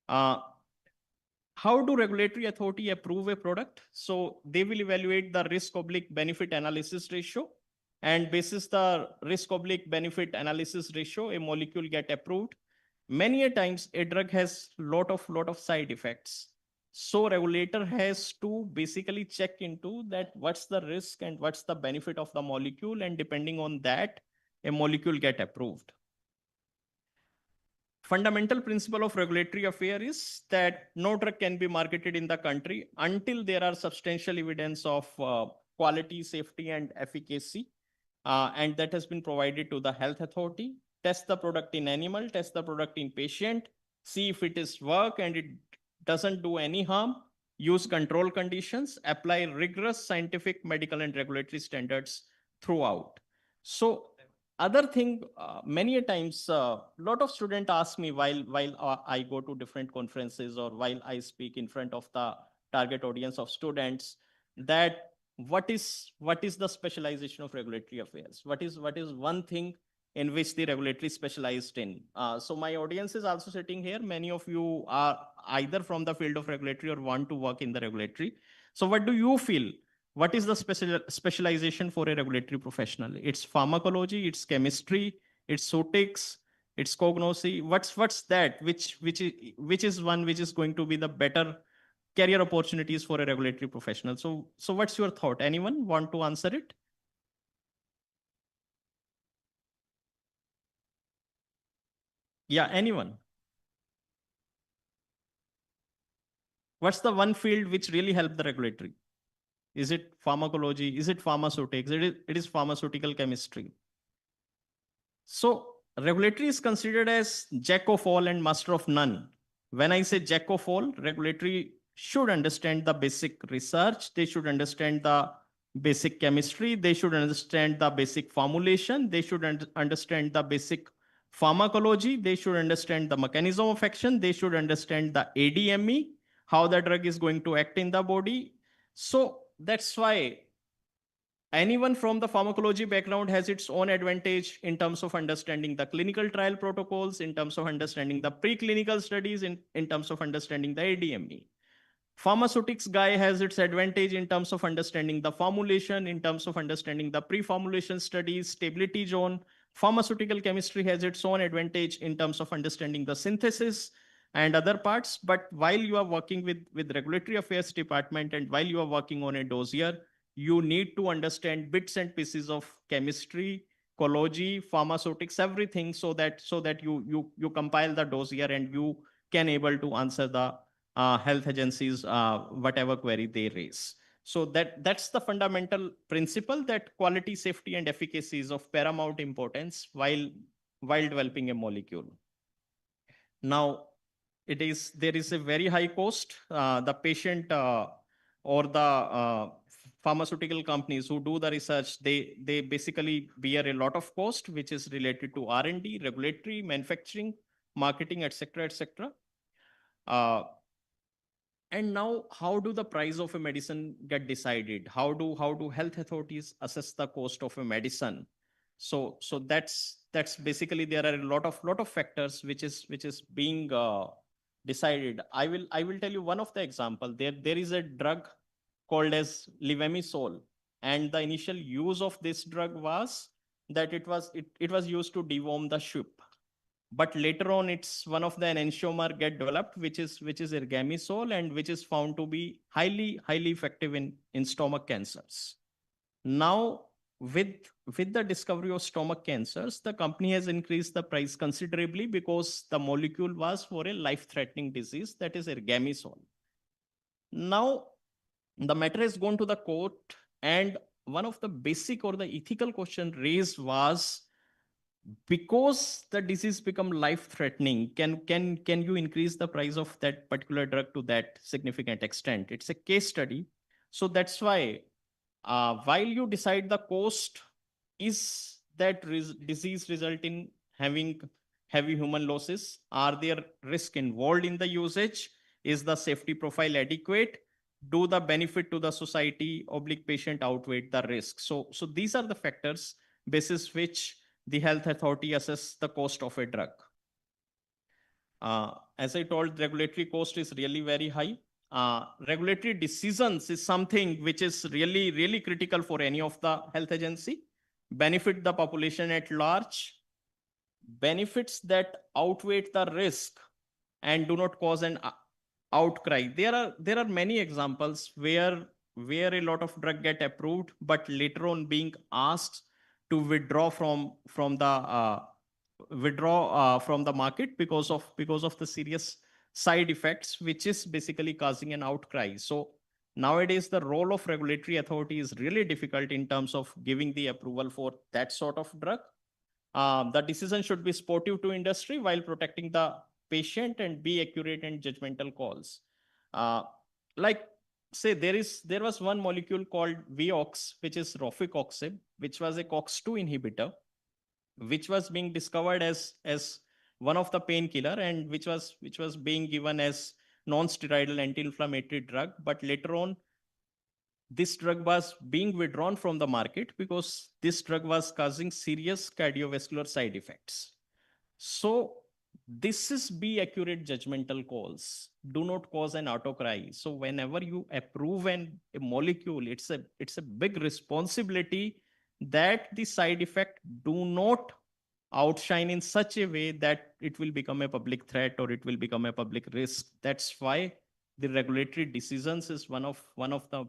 [SPEAKER 22] How do regulatory authority approve a product? So they will evaluate the risk-benefit analysis ratio, and basis the risk-benefit analysis ratio, a molecule get approved. Many a times a drug has lot of side effects. So regulator has to basically check into that what's the risk and what's the benefit of the molecule, and depending on that, a molecule get approved. Fundamental principle of regulatory affair is that no drug can be marketed in the country until there are substantial evidence of quality, safety, and efficacy. And that has been provided to the health authority. Test the product in animal, test the product in patient, see if it is work and it doesn't do any harm, use control conditions, apply rigorous scientific, medical, and regulatory standards throughout. So other thing, many a times, lot of students ask me while I go to different conferences or while I speak in front of the target audience of students, that what is the specialization of regulatory affairs? What is one thing in which the regulatory specialized in? So my audience is also sitting here. Many of you are either from the field of regulatory or want to work in the regulatory. So what do you feel? What is the specialization for a regulatory professional? It's pharmacology, it's chemistry, it's zootics, it's cognosy. What's that? Which is one which is going to be the better career opportunities for a regulatory professional? So what's your thought? Anyone want to answer it? Yeah, anyone? What's the one field which really helped the regulatory? Is it pharmacology? Is it pharmaceutics? It is pharmaceutical chemistry. So regulatory is considered as jack of all and master of none. When I say jack of all, regulatory should understand the basic research. They should understand the basic chemistry. They should understand the basic formulation. They should understand the basic pharmacology. They should understand the mechanism of action. They should understand the ADME, how the drug is going to act in the body. So that's why anyone from the pharmacology background has its own advantage in terms of understanding the clinical trial protocols, in terms of understanding the preclinical studies, in terms of understanding the ADME. Pharmaceutics guy has its advantage in terms of understanding the formulation, in terms of understanding the pre-formulation studies, stability zone. Pharmaceutical chemistry has its own advantage in terms of understanding the synthesis and other parts. But while you are working with regulatory affairs department and while you are working on a dossier, you need to understand bits and pieces of chemistry, ecology, pharmaceutics, everything, so that you compile the dossier and you can able to answer the health agencies whatever query they raise. So that's the fundamental principle, that quality, safety, and efficacy is of paramount importance while developing a molecule. Now, there is a very high cost. The patient or the pharmaceutical companies who do the research, they basically bear a lot of cost, which is related to R&D, regulatory, manufacturing, marketing, etc., etc. And now, how do the price of a medicine get decided? How do health authorities assess the cost of a medicine? So that's basically, there are a lot of factors which is being decided. I will tell you one of the example. There is a drug called as levamisole, and the initial use of this drug was that it was used to deworm the ship. But later on, it's one of the enantiomer get developed, which is ergamisole, and which is found to be highly effective in stomach cancers. Now, with the discovery of stomach cancers, the company has increased the price considerably because the molecule was for a life-threatening disease, that is ergamisole. Now, the matter has gone to the court, and one of the basic or the ethical question raised was, because the disease become life-threatening, can you increase the price of that particular drug to that significant extent? It's a case study. So that's why, while you decide the cost, is that disease result in having heavy human losses? Are there risk involved in the usage? Is the safety profile adequate? Do the benefit to the society / patient outweigh the risk? So these are the factors basis which the health authority assess the cost of a drug. As I told, regulatory cost is really very high. Regulatory decisions is something which is really critical for any of the health agency. Benefit the population at large, benefits that outweigh the risk and do not cause an outcry. There are many examples where a lot of drug get approved, but later on being asked to withdraw from the market because of the serious side effects, which is basically causing an outcry. So nowadays, the role of regulatory authority is really difficult in terms of giving the approval for that sort of drug. The decision should be supportive to industry while protecting the patient and be accurate and judgmental calls. Like, say, there was one molecule called Vioxx, which is rofecoxib, which was a COX-2 inhibitor, which was being discovered as one of the painkiller, and which was being given as non-steroidal anti-inflammatory drug. But later on, this drug was being withdrawn from the market because this drug was causing serious cardiovascular side effects. So this is be accurate judgmental calls. Do not cause an outcry. So whenever you approve a molecule, it's a big responsibility that the side effect do not outshine in such a way that it will become a public threat or it will become a public risk. That's why the regulatory decisions is one of the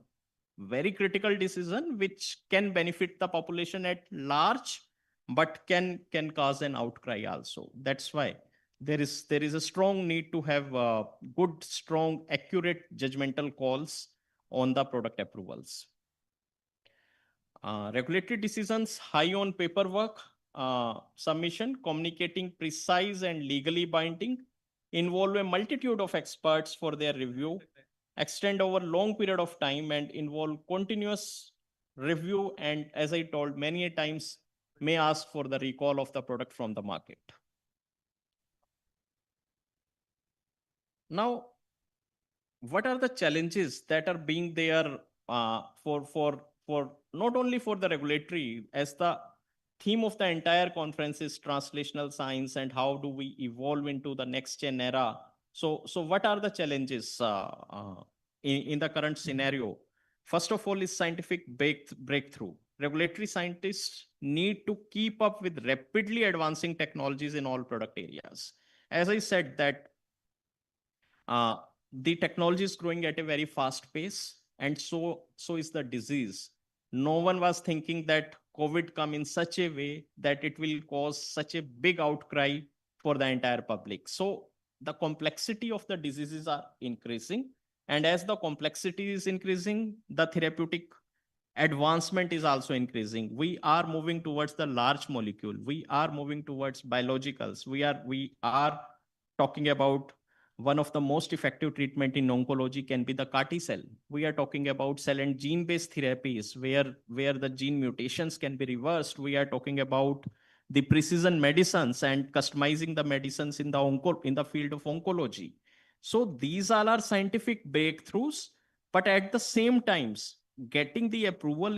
[SPEAKER 22] very critical decision which can benefit the population at large, but can cause an outcry also. That's why there is a strong need to have good, strong, accurate judgmental calls on the product approvals. Regulatory decisions high on paperwork, submission, communicating precise and legally binding, involve a multitude of experts for their review, extend over long period of time, and involve continuous review, and as I told many a times, may ask for the recall of the product from the market. Now, what are the challenges that are being there for not only for the regulatory, as the theme of the entire conference is translational science and how do we evolve into the next gen era. So what are the challenges in the current scenario? First of all is scientific breakthrough. Regulatory scientists need to keep up with rapidly advancing technologies in all product areas. As I said that the technology is growing at a very fast pace, and so is the disease. No one was thinking that COVID come in such a way that it will cause such a big outcry for the entire public. So the complexity of the diseases are increasing. And as the complexity is increasing, the therapeutic advancement is also increasing. We are moving towards the large molecule. We are moving towards biologicals. We are talking about one of the most effective treatment in oncology can be the CAR T cell. We are talking about cell and gene-based therapies where the gene mutations can be reversed. We are talking about the precision medicines and customizing the medicines in the field of oncology. So these all are scientific breakthroughs, but at the same times, getting the approval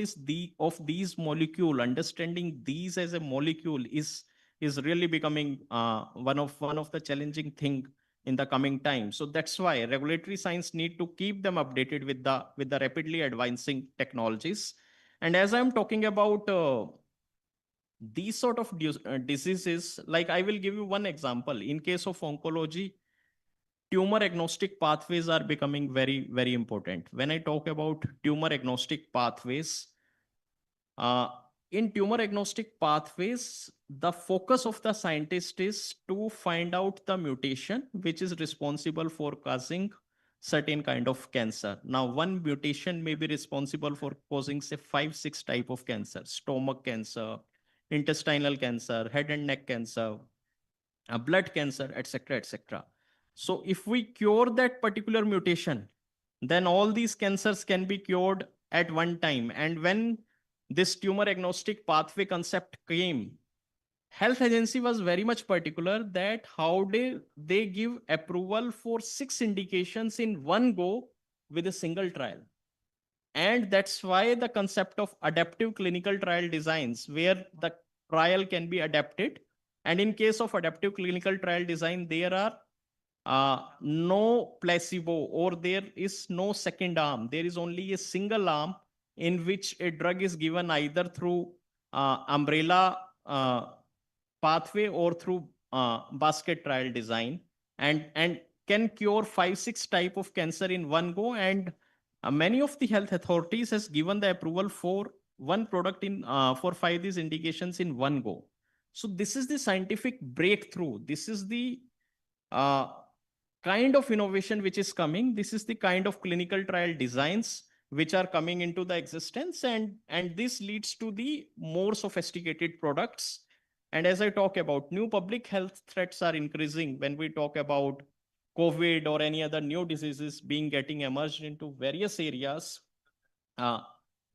[SPEAKER 22] of these molecule, understanding these as a molecule is really becoming one of the challenging thing in the coming time. So that's why regulatory science need to keep them updated with the rapidly advancing technologies. And as I'm talking about these sort of diseases, like I will give you one example. In case of oncology, tumor agnostic pathways are becoming very, very important. When I talk about tumor agnostic pathways, in tumor agnostic pathways, the focus of the scientist is to find out the mutation which is responsible for causing certain kind of cancer. Now, one mutation may be responsible for causing, say, 5-6 type of cancer: stomach cancer, intestinal cancer, head and neck cancer, blood cancer, etc., etc. So if we cure that particular mutation, then all these cancers can be cured at one time. And when this tumor agnostic pathway concept came, health agency was very much particular that how they give approval for 6 indications in one go with a single trial. And that's why the concept of adaptive clinical trial designs, where the trial can be adapted. And in case of adaptive clinical trial design, there are no placebo, or there is no second arm. There is only a single arm in which a drug is given either through umbrella pathway or through basket trial design, and can cure 5-6 type of cancer in one go. And many of the health authorities has given the approval for one product in for 5 these indications in one go. So this is the scientific breakthrough. This is the kind of innovation which is coming. This is the kind of clinical trial designs which are coming into the existence, and this leads to the more sophisticated products. And as I talk about, new public health threats are increasing when we talk about COVID or any other new diseases getting emerged into various areas.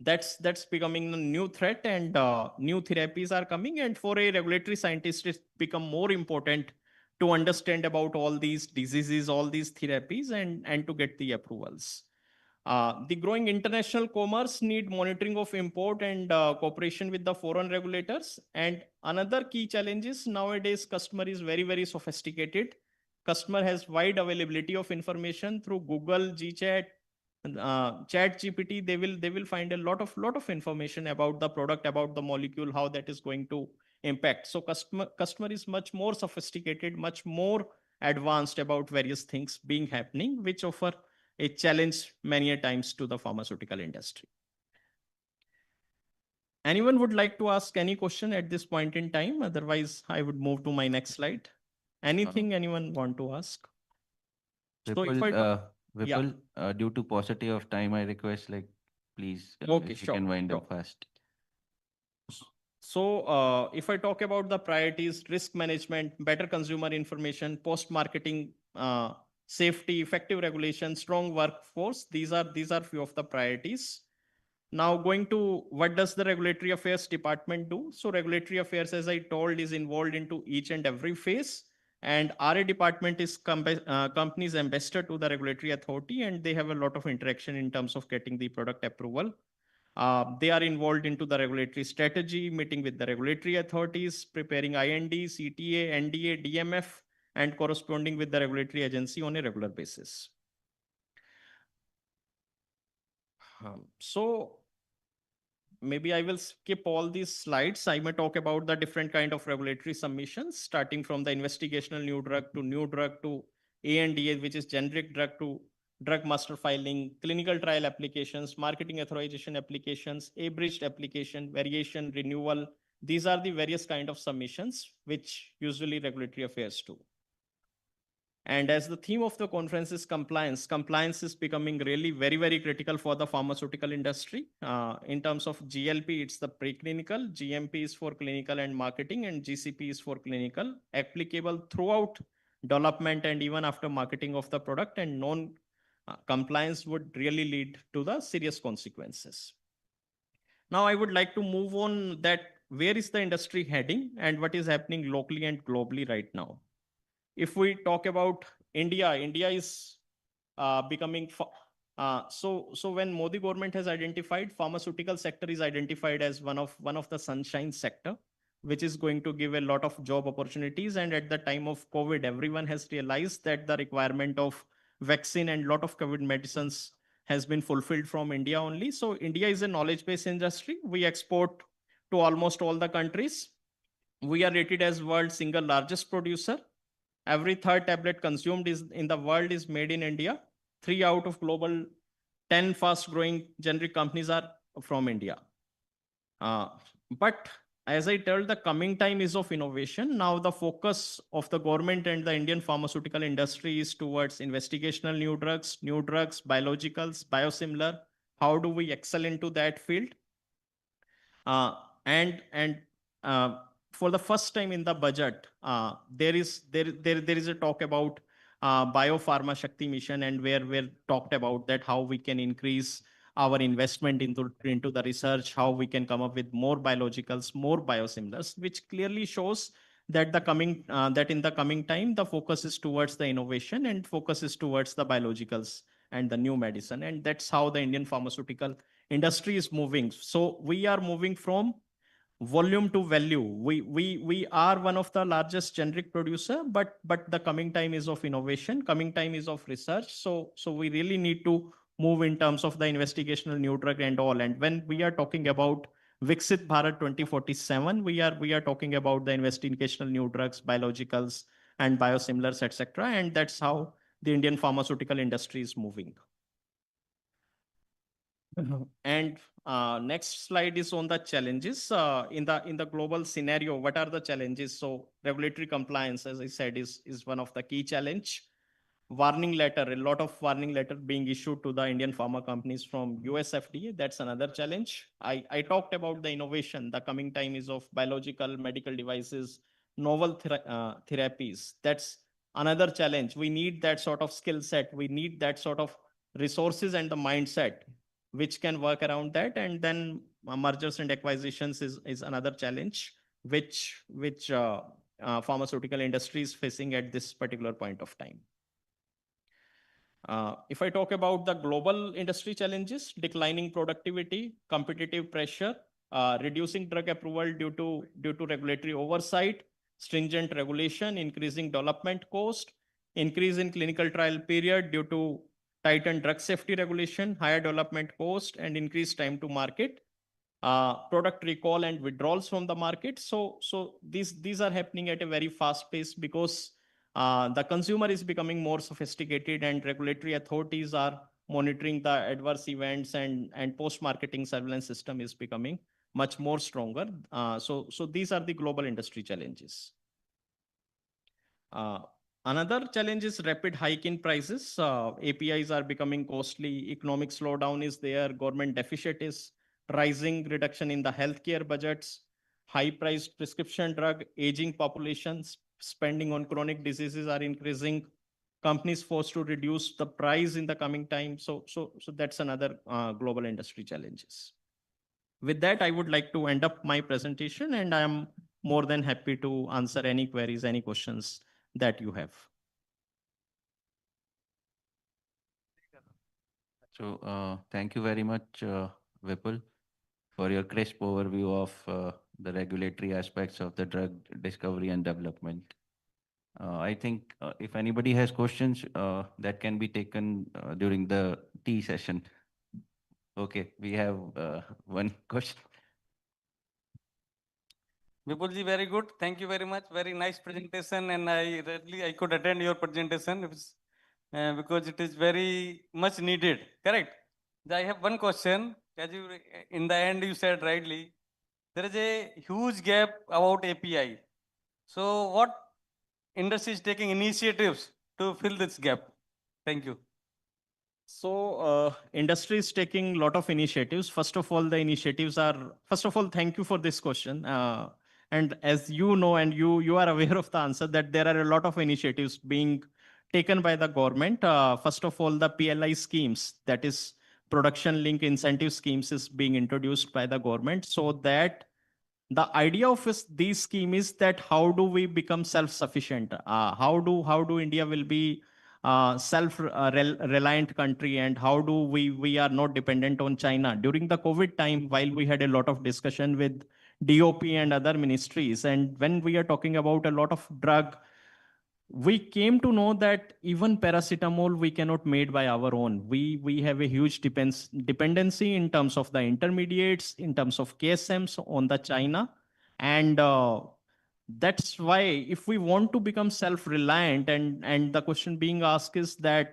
[SPEAKER 22] That's becoming a new threat, and new therapies are coming. And for a regulatory scientist, it's become more important to understand about all these diseases, all these therapies, and to get the approvals. The growing international commerce need monitoring of import and cooperation with the foreign regulators. And another key challenge is nowadays customer is very, very sophisticated. Customer has wide availability of information through Google, GChat, Chat GPT. They will find a lot of information about the product, about the molecule, how that is going to impact. So customer is much more sophisticated, much more advanced about various things being happening, which offer a challenge many a times to the pharmaceutical industry. Anyone would like to ask any question at this point in time? Otherwise, I would move to my next slide. Anything anyone want to ask?
[SPEAKER 21] Vipul, due to paucity of time, I request, like, please,
[SPEAKER 22] okay,
[SPEAKER 21] if you can wind up fast.
[SPEAKER 22] So if I talk about the priorities, risk management, better consumer information, post-marketing, safety, effective regulation, strong workforce, these are few of the priorities. Now going to what does the regulatory affairs department do? So regulatory affairs, as I told, is involved into each and every phase. And RA department is company's ambassador to the regulatory authority, and they have a lot of interaction in terms of getting the product approval. They are involved into the regulatory strategy, meeting with the regulatory authorities, preparing IND, CTA, NDA, DMF, and corresponding with the regulatory agency on a regular basis. So maybe I will skip all these slides. I may talk about the different kind of regulatory submissions, starting from the investigational new drug to ANDA, which is generic drug, to drug master filing, clinical trial applications, marketing authorization applications, abridged application, variation, renewal. These are the various kind of submissions which usually regulatory affairs do. And as the theme of the conference is compliance, compliance is becoming really very, very critical for the pharmaceutical industry. In terms of GLP, it's the preclinical, GMP is for clinical and marketing, and GCP is for clinical, applicable throughout development, and even after marketing of the product, and non-compliance would really lead to the serious consequences. Now, I would like to move on that where is the industry heading and what is happening locally and globally right now. If we talk about India, India is becoming so when Modi government has identified, pharmaceutical sector is identified as one of the sunshine sector, which is going to give a lot of job opportunities. And at the time of COVID, everyone has realized that the requirement of vaccine and lot of COVID medicines has been fulfilled from India only. So India is a knowledge-based industry. We export to almost all the countries. We are rated as world's single largest producer. Every third tablet consumed in the world is made in India. 3 out of global 10 fast-growing generic companies are from India. But as I told, the coming time is of innovation. Now the focus of the government and the Indian pharmaceutical industry is towards investigational new drugs, biologicals, biosimilar. How do we excel into that field? For the first time in the budget, there is a talk about Biopharma Shakti mission, and where we're talked about that how we can increase our investment into the research, how we can come up with more biologicals, more biosimilars, which clearly shows that in the coming time, the focus is towards the innovation and focus is towards the biologicals and the new medicine. And that's how the Indian pharmaceutical industry is moving. So we are moving from volume to value. We are one of the largest generic producer, but the coming time is of innovation, coming time is of research. So we really need to move in terms of the investigational new drug and all. And when we are talking about Viksit Bharat 2047, we are talking about the investigational new drugs, biologicals, and biosimilars, etc. And that's how the Indian pharmaceutical industry is moving. And next slide is on the challenges in the global scenario. What are the challenges? So regulatory compliance, as I said, is one of the key challenge. Warning letter, a lot of warning letter being issued to the Indian pharma companies from US FDA. That's another challenge. I talked about the innovation. The coming time is of biological, medical devices, novel therapies. That's another challenge. We need that sort of skill set. We need that sort of resources and the mindset which can work around that. And then mergers and acquisitions is another challenge which pharmaceutical industry is facing at this particular point of time. If I talk about the global industry challenges, declining productivity, competitive pressure, reducing drug approval due to regulatory oversight, stringent regulation, increasing development cost, increase in clinical trial period due to tightened drug safety regulation, higher development cost, and increased time to market, product recall and withdrawals from the market. So these are happening at a very fast pace because the consumer is becoming more sophisticated and regulatory authorities are monitoring the adverse events, and post-marketing surveillance system is becoming much more stronger. So these are the global industry challenges. Another challenge is rapid hike in prices. APIs are becoming costly. Economic slowdown is there. Government deficit is rising. Reduction in the healthcare budgets. High-priced prescription drug. Aging populations. Spending on chronic diseases are increasing. Companies forced to reduce the price in the coming time. So that's another global industry challenges. With that, I would like to end up my presentation, and I am more than happy to answer any queries, any questions that you have.
[SPEAKER 21] So thank you very much, Vipul, for your crisp overview of the regulatory aspects of the drug discovery and development. I think if anybody has questions, that can be taken during the tea session. Okay, we have one question.
[SPEAKER 6] Vipulji, very good. Thank you very much. Very nice presentation, and I could attend your presentation because it is very much needed. Correct. I have one question. As you in the end you said rightly, there is a huge gap about API. So what industry is taking initiatives to fill this gap? Thank you.
[SPEAKER 22] So industry is taking a lot of initiatives. First of all, thank you for this question. And as you know, and you are aware of the answer, that there are a lot of initiatives being taken by the government. First of all, the PLI schemes, that is production link incentive schemes, is being introduced by the government, so that the idea of these scheme is that how do we become self-sufficient? How do India will be self-reliant country, and how do we are not dependent on China? During the COVID time, while we had a lot of discussion with DOP and other ministries, and when we are talking about a lot of drug, we came to know that even paracetamol we cannot made by our own. We have a huge dependency in terms of the intermediates, in terms of KSMs on the China. And that's why if we want to become self-reliant, and the question being asked is that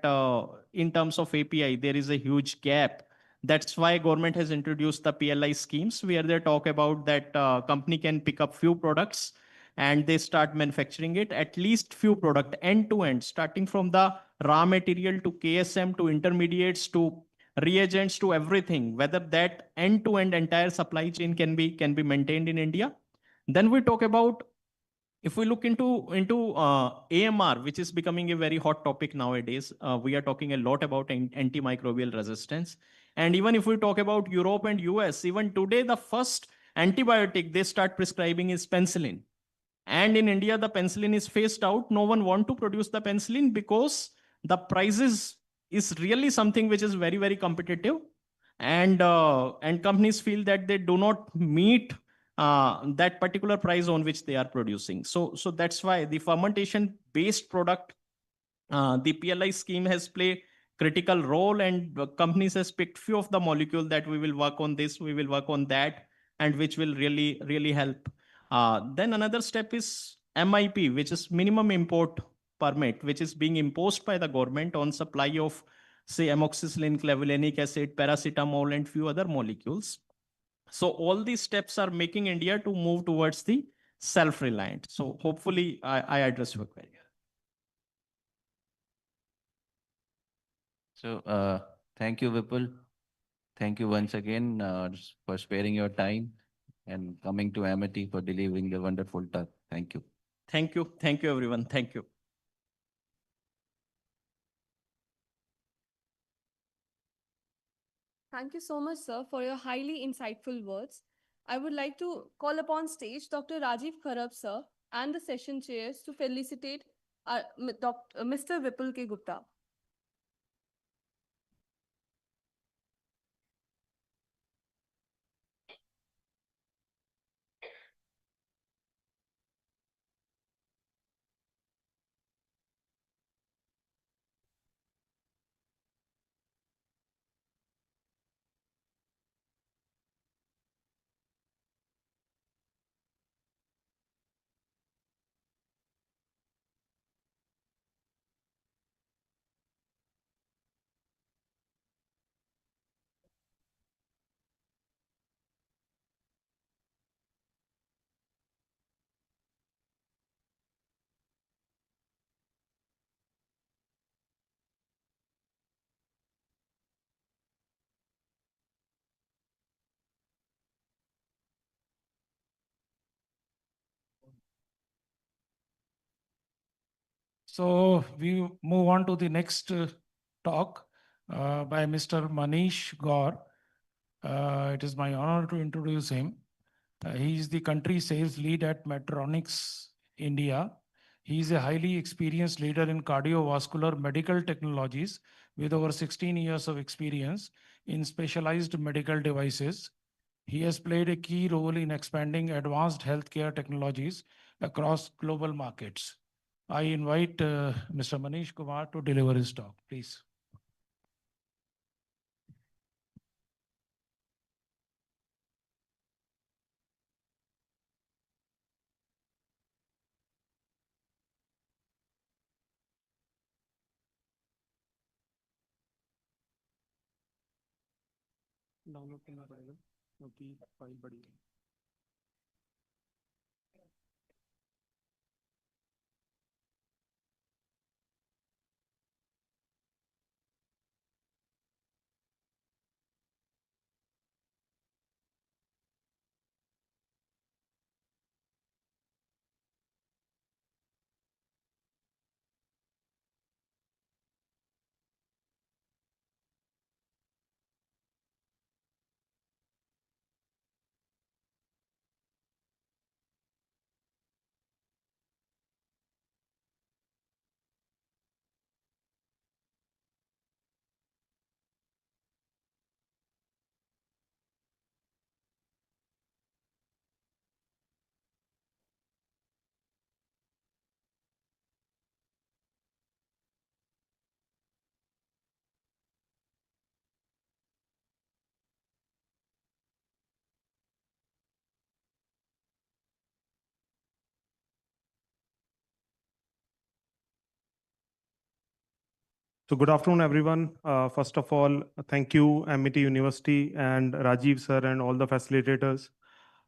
[SPEAKER 22] in terms of API, there is a huge gap. That's why government has introduced the PLI schemes, where they talk about that company can pick up few products and they start manufacturing it, at least few product end to end, starting from the raw material to KSM to intermediates to reagents to everything, whether that end to end entire supply chain can be maintained in India. Then we talk about, if we look into AMR, which is becoming a very hot topic nowadays, we are talking a lot about antimicrobial resistance. And even if we talk about Europe and US, even today, the first antibiotic they start prescribing is penicillin. And in India, the penicillin is phased out. No one want to produce the penicillin because the prices is really something which is very, very competitive. And companies feel that they do not meet that particular price on which they are producing. So that's why the fermentation based product, the PLI scheme has played critical role, and companies has picked few of the molecule that we will work on this, we will work on that, and which will really, really help. Then another step is MIP, which is minimum import permit, which is being imposed by the government on supply of, say, amoxicillin, clavulanic acid, paracetamol, and few other molecules. So all these steps are making India to move towards the self-reliant. So hopefully I address your query.
[SPEAKER 21] So thank you, Vipul. Thank you once again for sparing your time and coming to Amity for delivering the wonderful talk. Thank you.
[SPEAKER 22] Thank you. Thank you, everyone. Thank you.
[SPEAKER 2] Thank you so much, sir, for your highly insightful words. I would like to call upon stage Dr. Rajiv Kharab, sir, and the session chairs to felicitate Mr. Vipul K. Gupta.
[SPEAKER 5] So we move on to the next talk by Mr. Manish Gaur. It is my honor to introduce him. He is the country sales lead at Medtronics India. He is a highly experienced leader in cardiovascular medical technologies with over 16 years of experience in specialized medical devices. He has played a key role in expanding advanced healthcare technologies across global markets. I invite Mr. Manish Kumar to deliver his talk, please.
[SPEAKER 7] Download करना पड़ेगा क्योंकि file बड़ी है.
[SPEAKER 8] So good afternoon, everyone. First of all, thank you, MIT University and Rajiv sir and all the facilitators.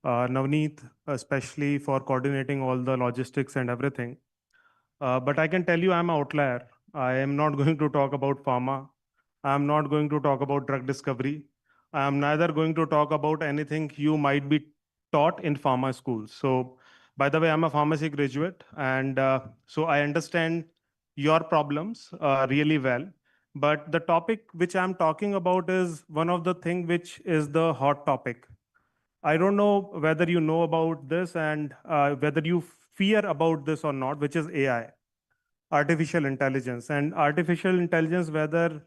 [SPEAKER 8] Navneet, especially for coordinating all the logistics and everything. But I can tell you I'm an outlier. I am not going to talk about pharma. I'm not going to talk about drug discovery. I'm neither going to talk about anything you might be taught in pharma schools. So, by the way, I'm a pharmacy graduate, and so I understand your problems really well. But the topic which I'm talking about is one of the thing which is the hot topic. I don't know whether you know about this and whether you fear about this or not, which is AI, artificial intelligence. And artificial intelligence, whether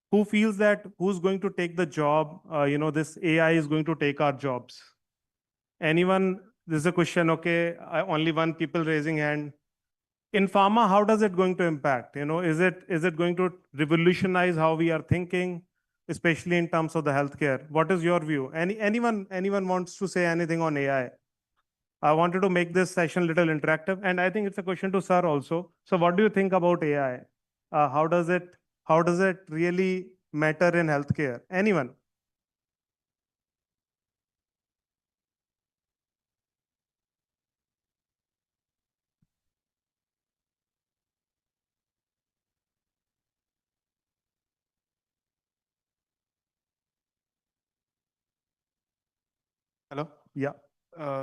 [SPEAKER 8] who feels that who's going to take the job, this AI is going to take our jobs. Anyone, this is a question, okay, only one people raising hand. In pharma, how does it going to impact? Is it going to revolutionize how we are thinking, especially in terms of the healthcare? What is your view? Anyone wants to say anything on AI? I wanted to make this session little interactive, and I think it's a question to sir also. So, what do you think about AI? How does it really matter in healthcare? Anyone?
[SPEAKER 7] Hello.
[SPEAKER 8] Yeah.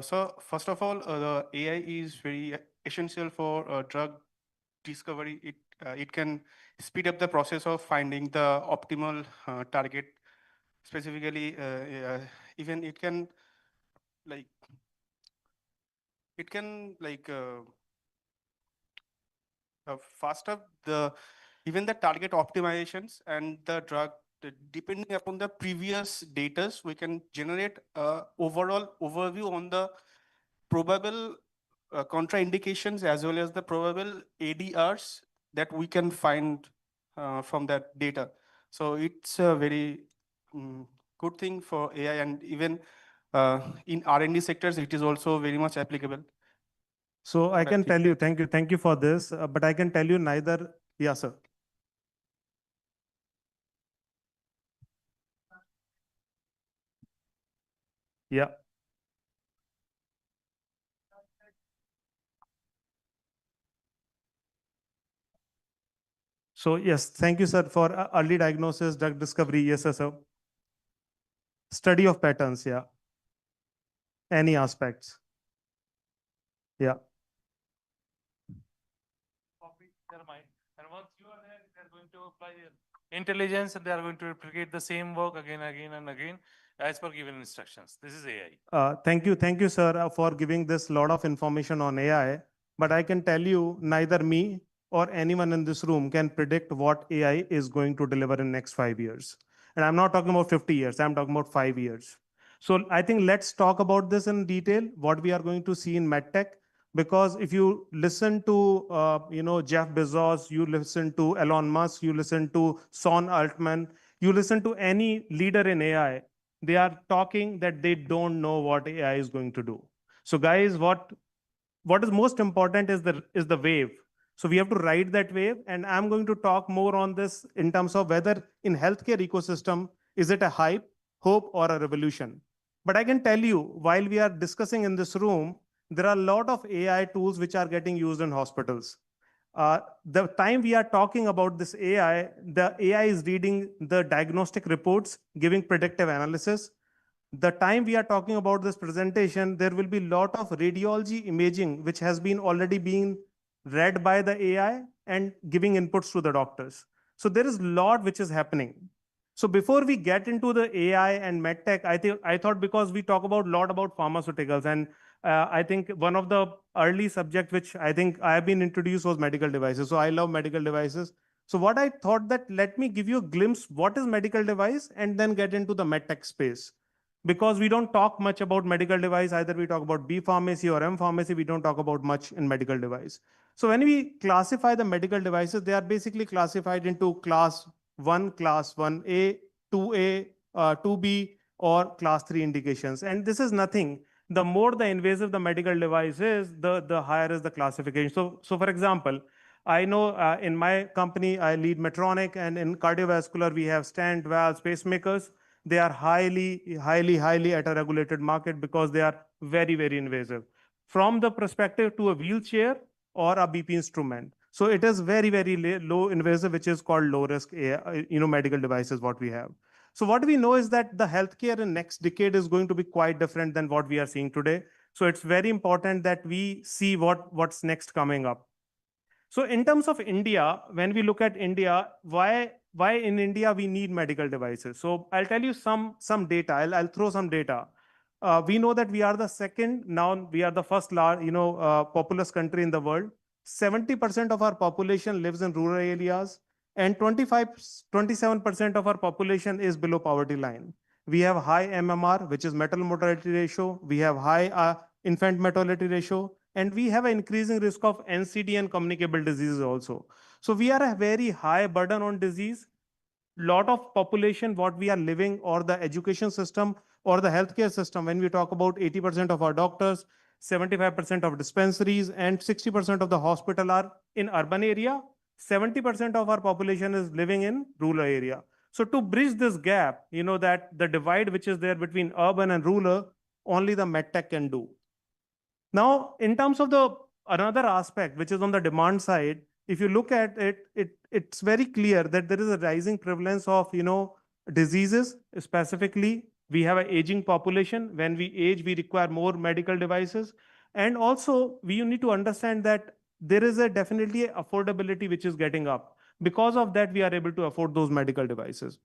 [SPEAKER 7] So first of all, the AI is very essential for drug discovery. It can speed up the process of finding the optimal target. Specifically, even like it can faster the even the target optimizations and the drug depending upon the previous data, we can generate a overall overview on the probable contraindications as well as the probable ADRs that we can find from that data. So it's a very good thing for AI, and even in R&D sectors, it is also very much applicable.
[SPEAKER 8] So I can tell you, thank you for this, but I can tell you neither, yeah, sir. Yeah. So yes, thank you, sir, for early diagnosis, drug discovery. Yes, sir. Study of patterns, yeah. Any aspects. Yeah.
[SPEAKER 19] Copy their mind. And once you are there, they're going to apply intelligence and they are going to replicate the same work again and again as per given instructions. This is AI.
[SPEAKER 8] Thank you, sir, for giving this lot of information on AI. But I can tell you, neither me or anyone in this room can predict what AI is going to deliver in next 5 years. And I'm not talking about 50 years. I'm talking about 5 years. So I think let's talk about this in detail, what we are going to see in MedTech. Because if you listen to, Jeff Bezos, you listen to Elon Musk, you listen to Son Altman, you listen to any leader in AI, they are talking that they don't know what AI is going to do. So guys, what is most important is the wave. So we have to ride that wave, and I'm going to talk more on this in terms of whether in healthcare ecosystem, is it a hype, hope, or a revolution? But I can tell you, while we are discussing in this room, there are a lot of AI tools which are getting used in hospitals. The time we are talking about this AI, the AI is reading the diagnostic reports, giving predictive analysis. The time we are talking about this presentation, there will be a lot of radiology imaging, which has been already being read by the AI and giving inputs to the doctors. So there is a lot which is happening. So before we get into the AI and medtech, I thought because we talk about a lot about pharmaceuticals, and I think one of the early subject which I think I have been introduced was medical devices. So I love medical devices. So what I thought that let me give you a glimpse what is medical device and then get into the medtech space. Because we don't talk much about medical device, either we talk about B pharmacy or M pharmacy, we don't talk about much in medical device. So when we classify the medical devices, they are basically classified into class 1, class 1A, 2A, 2B, or class 3 indications. And this is nothing. The more the invasive the medical device is, the higher is the classification. So for example, I know in my company, I lead Medtronic, and in cardiovascular, we have stent, valves, pacemakers. They are highly at a regulated market because they are very invasive. From the perspective to a wheelchair or a BP instrument. So it is very low invasive, which is called low risk, medical devices, what we have. So what we know is that the healthcare in next decade is going to be quite different than what we are seeing today. So it's very important that we see what's next coming up. So in terms of India, when we look at India, why in India we need medical devices? So I'll tell you some data. I'll throw some data. We know that we are the second, now we are the first large, populous country in the world. 70% of our population lives in rural areas, and 27% of our population is below poverty line. We have high MMR, which is maternal mortality ratio. We have high infant mortality ratio, and we have an increasing risk of NCD and communicable diseases also. So we are a very high burden on disease. Lot of population, what we are living, or the education system or the healthcare system, when we talk about 80% of our doctors, 75% of dispensaries, and 60% of the hospital are in urban area, 70% of our population is living in rural area. So to bridge this gap, that the divide which is there between urban and rural, only the medtech can do. Now, in terms of another aspect, which is on the demand side, if you look at it, it's very clear that there is a rising prevalence of, diseases. Specifically, we have an aging population. When we age, we require more medical devices. And also, we need to understand that there is definitely affordability which is getting up. Because of that, we are able to afford those medical devices.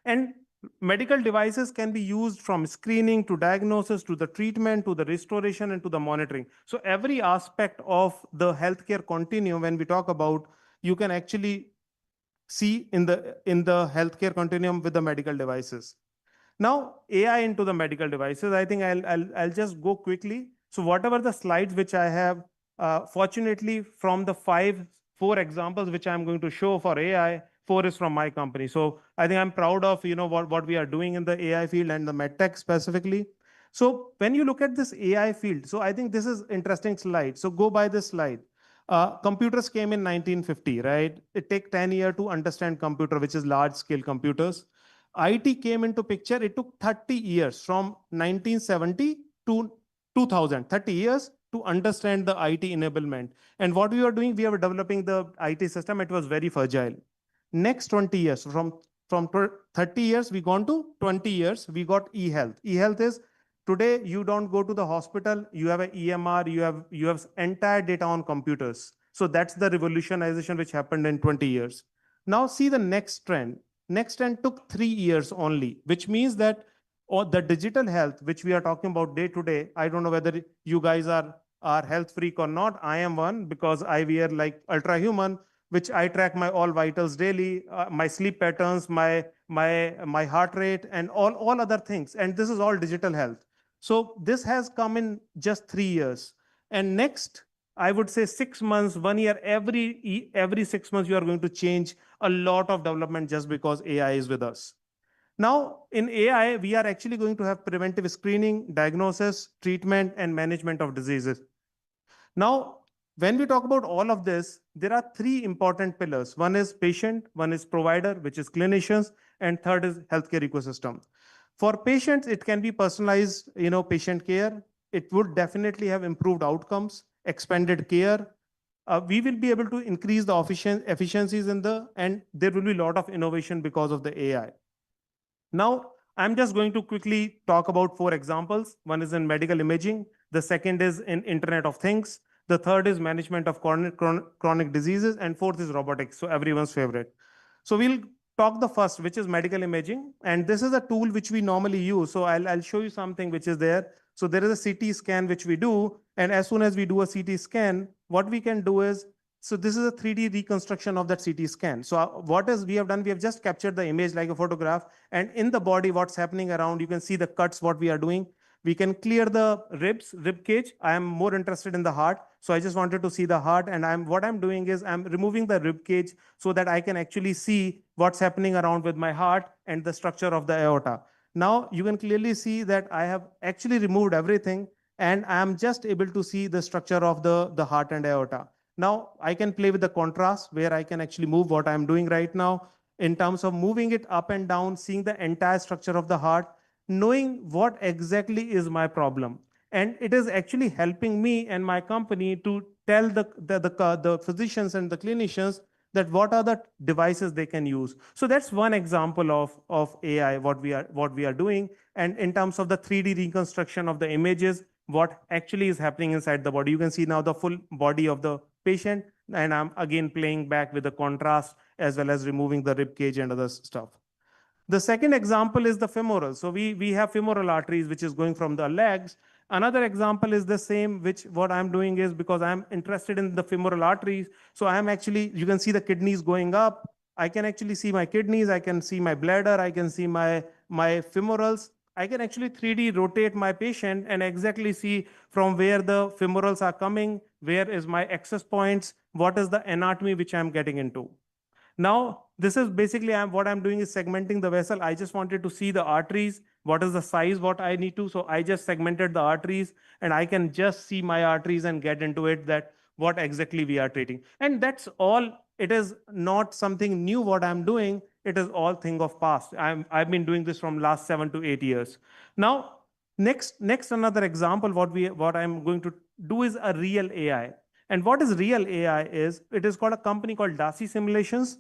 [SPEAKER 8] And medical devices can be used from screening to diagnosis to the treatment to the restoration and to the monitoring. So every aspect of the healthcare continuum, when we talk about, you can actually see in the healthcare continuum with the medical devices. Now, AI into the medical devices, I think I'll just go quickly. So whatever the slides which I have, fortunately from the four examples which I'm going to show for AI, 4 is from my company. So I think I'm proud of what we are doing in the AI field and the medtech specifically. So when you look at this AI field, so I think this is interesting slide. So go by this slide. Computers came in 1950, right? It take 10 years to understand computer, which is large scale computers. IT came into picture. It took 30 years from 1970 to 2000, 30 years to understand the IT enablement. And what we were doing, we were developing the IT system. It was very fragile. Next 20 years, from 30 years, we gone to 20 years, we got e-health. E-health is today you don't go to the hospital, you have an EMR, you have entire data on computers. So that's the revolutionization which happened in 20 years. Now see the next trend. Next trend took 3 years only, which means that the digital health, which we are talking about day to day, I don't know whether you guys are health freak or not. I am one because I wear like Ultra Human, which I track my all vitals daily, my sleep patterns, my heart rate, and all other things. And this is all digital health. So this has come in just 3 years. And next, I would say 6 months, 1 year, every 6 months, you are going to change a lot of development just because AI is with us. Now, in AI, we are actually going to have preventive screening, diagnosis, treatment, and management of diseases. Now, when we talk about all of this, there are 3 important pillars. One is patient, one is provider, which is clinicians, and third is healthcare ecosystem. For patients, it can be personalized, patient care. It would definitely have improved outcomes, expanded care. We will be able to increase the efficiencies and there will be a lot of innovation because of the AI. Now, I'm just going to quickly talk about 4 examples. One is in medical imaging. The second is in Internet of Things. The third is management of chronic diseases. And fourth is robotics, so everyone's favorite. So we'll talk the first, which is medical imaging. And this is a tool which we normally use. So I'll show you something which is there. So there is a CT scan which we do. And as soon as we do a CT scan, what we can do is, so this is a 3D reconstruction of that CT scan. So we have done, we have just captured the image like a photograph. And in the body, what's happening around, you can see the cuts, what we are doing. We can clear the rib cage. I am more interested in the heart. So I just wanted to see the heart. And what I'm doing is I'm removing the rib cage so that I can actually see what's happening around with my heart and the structure of the aorta. Now you can clearly see that I have actually removed everything and I'm just able to see the structure of the heart and aorta. Now I can play with the contrast where I can actually move what I'm doing right now in terms of moving it up and down, seeing the entire structure of the heart, knowing what exactly is my problem. And it is actually helping me and my company to tell the physicians and the clinicians that what are the devices they can use. So that's one example of AI, what we are doing. And in terms of the 3D reconstruction of the images, what actually is happening inside the body. You can see now the full body of the patient, and I'm again playing back with the contrast as well as removing the rib cage and other stuff. The second example is the femoral. So we have femoral arteries, which is going from the legs. Another example is the same, which what I'm doing is because I'm interested in the femoral arteries. So I'm actually, you can see the kidneys going up. I can actually see my kidneys. I can see my bladder. I can see my femorals. I can actually 3D rotate my patient and exactly see from where the femorals are coming, where is my access points, what is the anatomy which I'm getting into. Now, this is basically what I'm doing is segmenting the vessel. I just wanted to see the arteries, what is the size, what I need to. So I just segmented the arteries and I can just see my arteries and get into it that what exactly we are treating. And that's all. It is not something new what I'm doing. It is all thing of past. I've been doing this from last 7 to 8 years. Now, next another example, what I'm going to do is a real AI. And what is real AI is, it is called a company called Darcy Simulations.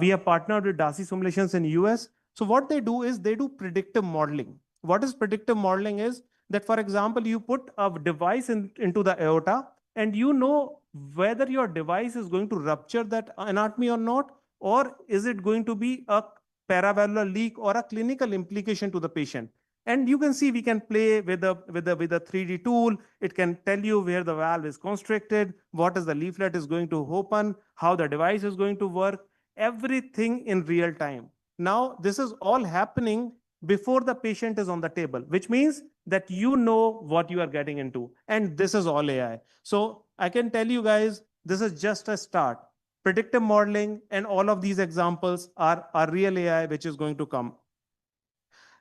[SPEAKER 8] We have partnered with Darcy Simulations in US. So what they do is they do predictive modeling. What is predictive modeling is that, for example, you put a device into the aorta and you know whether your device is going to rupture that anatomy or not, or is it going to be a paravalvular leak or a clinical implication to the patient. And you can see we can play with a 3D tool. It can tell you where the valve is constricted, what is the leaflet is going to open, how the device is going to work, everything in real time. Now, this is all happening before the patient is on the table, which means that you know what you are getting into. And this is all AI. So I can tell you guys, this is just a start. Predictive modeling and all of these examples are real AI, which is going to come.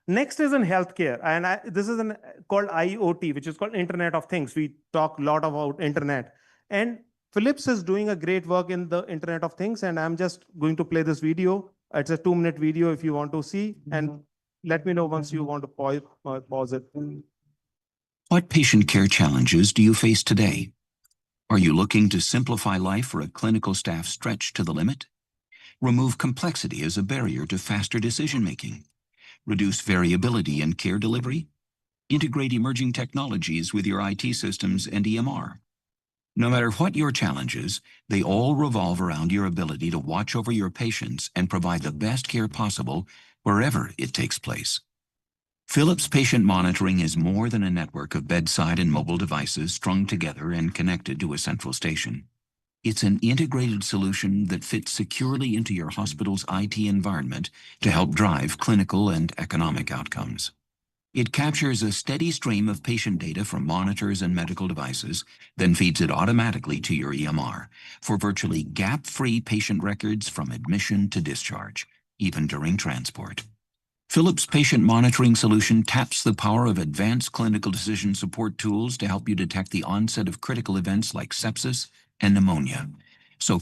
[SPEAKER 8] Next is in healthcare, and this is called IoT, which is called Internet of Things. We talk a lot about internet, and Philips is doing a great work in the Internet of Things, and I'm just going to play this video. It's a 2-minute video if you want to see, and let me know once you want to pause it.
[SPEAKER 9] What patient care challenges do you face today? Are you looking to simplify life for a clinical staff stretched to the limit? Remove complexity as a barrier to faster decision-making. Reduce variability in care delivery. Integrate emerging technologies with your IT systems and EMR. No matter what your challenges, they all revolve around your ability to watch over your patients and provide the best care possible wherever it takes place. Philips Patient Monitoring is more than a network of bedside and mobile devices strung together and connected to a central station. It's an integrated solution that fits securely into your hospital's IT environment to help drive clinical and economic outcomes. It captures a steady stream of patient data from monitors and medical devices, then feeds it automatically to your EMR for virtually gap-free patient records from admission to discharge, even during transport. Philips Patient Monitoring Solution taps the power of advanced clinical decision support tools to help you detect the onset of critical events like sepsis and pneumonia. So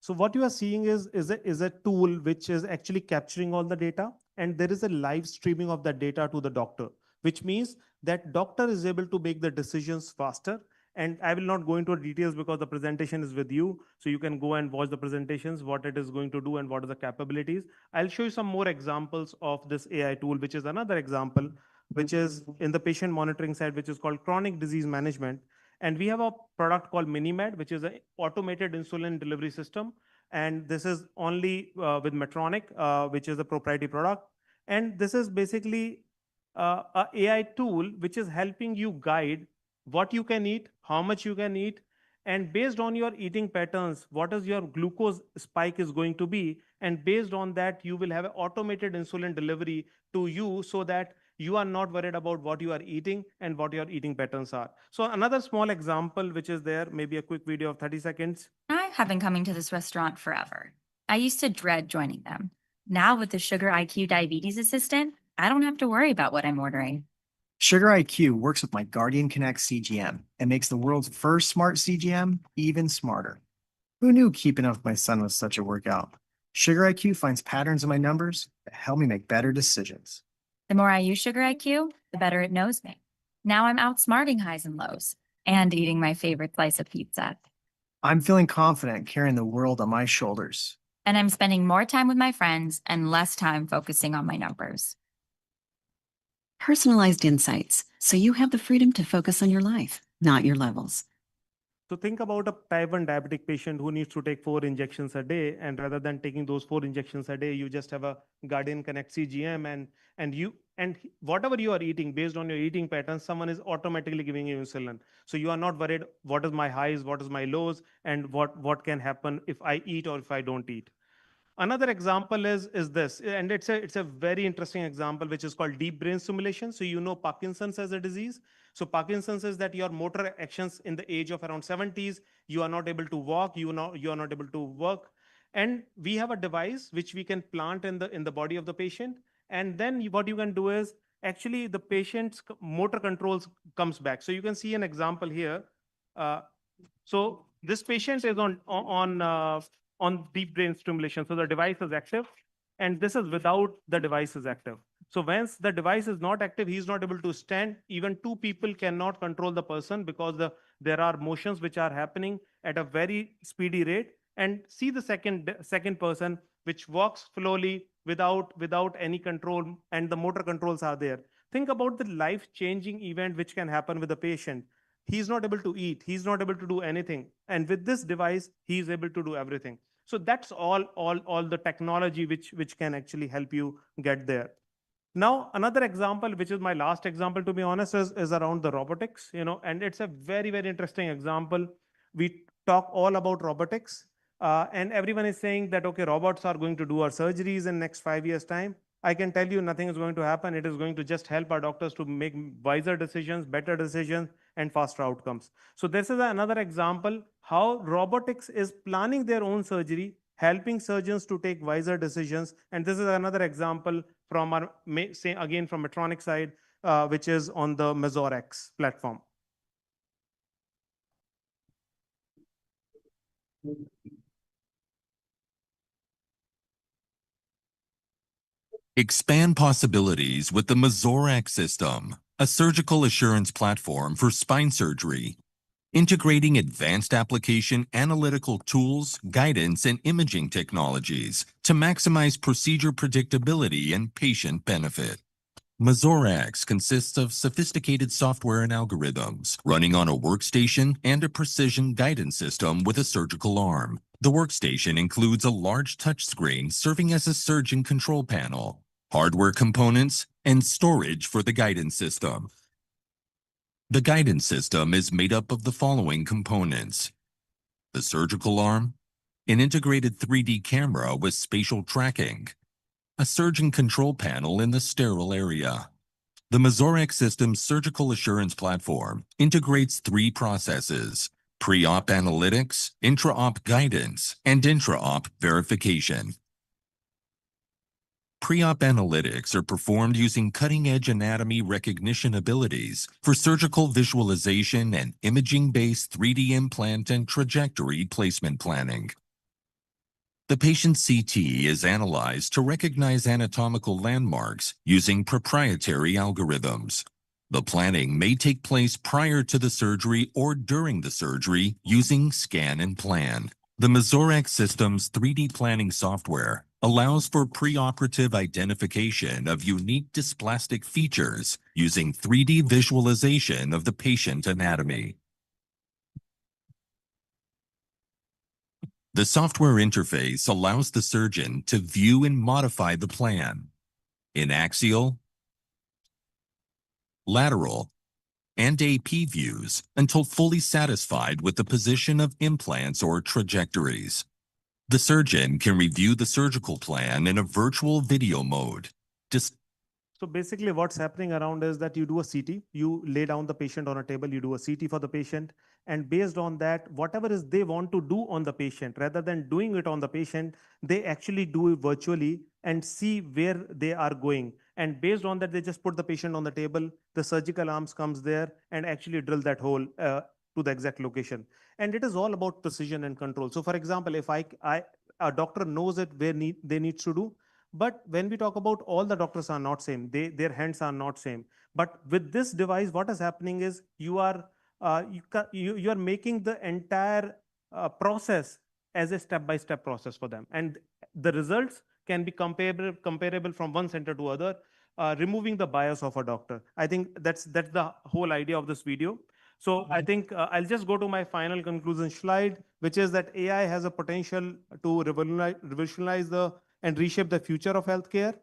[SPEAKER 8] what you are seeing is a tool which is actually capturing all the data, and there is a live streaming of that data to the doctor, which means that doctor is able to make the decisions faster. And I will not go into details because the presentation is with you. So you can go and watch the presentations, what it is going to do and what are the capabilities. I'll show you some more examples of this AI tool, which is another example, which is in the patient monitoring side, which is called chronic disease management. And we have a product called Minimed, which is an automated insulin delivery system. And this is only with Medtronic, which is a proprietary product. And this is basically a AI tool, which is helping you guide what you can eat, how much you can eat, and based on your eating patterns, what is your glucose spike is going to be. And based on that, you will have an automated insulin delivery to you so that you are not worried about what you are eating and what your eating patterns are. So another small example, which is there, maybe a quick video of 30 seconds.
[SPEAKER 10] I have been coming to this restaurant forever. I used to dread joining them. Now with the Sugar IQ diabetes assistant, I don't have to worry about what I'm ordering.
[SPEAKER 23] Sugar IQ works with my Guardian Connect CGM and makes the world's first smart CGM even smarter.
[SPEAKER 1] Who knew keeping up with my son was such a workout? Sugar IQ finds patterns in my numbers that help me make better decisions.
[SPEAKER 10] The more I use Sugar IQ, the better it knows me. Now I'm outsmarting highs and lows and eating my favorite slice of pizza.
[SPEAKER 1] I'm feeling confident carrying the world on my shoulders.
[SPEAKER 10] And I'm spending more time with my friends and less time focusing on my numbers.
[SPEAKER 11] Personalized insights, so you have the freedom to focus on your life, not your levels.
[SPEAKER 8] So think about a type 1 diabetic patient who needs to take 4 injections a day, and rather than taking those 4 injections a day, you just have a Guardian Connect CGM, and whatever you are eating, based on your eating patterns, someone is automatically giving you insulin. So you are not worried what is my highs, what is my lows, and what can happen if I eat or if I don't eat. Another example is this, and it's a very interesting example, which is called deep brain stimulation. So you know Parkinson's as a disease. So Parkinson's is that your motor actions in the age of around 70s, you are not able to walk, you are not able to work. And we have a device which we can plant in the body of the patient. And then what you can do is actually the patient's motor controls comes back. So you can see an example here. So this patient is on deep brain stimulation. So the device is active, and this is without the device is active. So once the device is not active, he's not able to stand. Even 2 people cannot control the person because there are motions which are happening at a very speedy rate. And see the second person which walks slowly without any control, and the motor controls are there. Think about the life-changing event which can happen with the patient. He's not able to eat, he's not able to do anything, and with this device he is able to do everything. So that's all the technology which can actually help you get there. Now another example, which is my last example to be honest, is around the robotics, and it's a very interesting example. We talk all about robotics, and everyone is saying that okay, robots are going to do our surgeries in next 5 years time. I can tell you nothing is going to happen. It is going to just help our doctors to make wiser decisions, better decisions, and faster outcomes. So this is another example how robotics is planning their own surgery, helping surgeons to take wiser decisions. And this is another example from our, say again from Medtronic side, which is on the Mazor-X platform.
[SPEAKER 23] Expand possibilities with the Mazor-X system, a surgical assurance platform for spine surgery, integrating advanced application analytical tools, guidance, and imaging technologies to maximize procedure predictability and patient benefit. Mazor-X consists of sophisticated software and algorithms running on a workstation and a precision guidance system with a surgical arm. The workstation includes a large touchscreen serving as a surgeon control panel, hardware components, and storage for the guidance system. The guidance system is made up of the following components: the surgical arm, an integrated 3D camera with spatial tracking, a surgeon control panel in the sterile area. The Mazor-X system's surgical assurance platform integrates 3 processes: pre-op analytics, intra-op guidance, and intra-op verification. Pre-op analytics are performed using cutting-edge anatomy recognition abilities for surgical visualization and imaging-based 3D implant and trajectory placement planning. The patient's CT is analyzed to recognize anatomical landmarks using proprietary algorithms. The planning may take place prior to the surgery or during the surgery using scan and plan. The Mazor-X system's 3D planning software allows for preoperative identification of unique dysplastic features using 3D visualization of the patient anatomy. The software interface allows the surgeon to view and modify the plan in axial, lateral, and AP views until fully satisfied with the position of implants or trajectories. The surgeon can review the surgical plan in a virtual video mode.
[SPEAKER 8] So basically what's happening around is that you do a CT, you lay down the patient on a table, you do a CT for the patient, and based on that, whatever is they want to do on the patient, rather than doing it on the patient, they actually do it virtually and see where they are going. And based on that, they just put the patient on the table, the surgical arms comes there and actually drill that hole to the exact location. And it is all about precision and control. So for example, if a doctor knows it where they need to do, but when we talk about all the doctors are not same, their hands are not same. But with this device, what is happening is you are making the entire process as a step-by-step process for them, and the results can be comparable from one center to other, removing the bias of a doctor. I think that's the whole idea of this video. So I think I'll just go to my final conclusion slide, which is that AI has a potential to revolutionize and reshape the future of healthcare.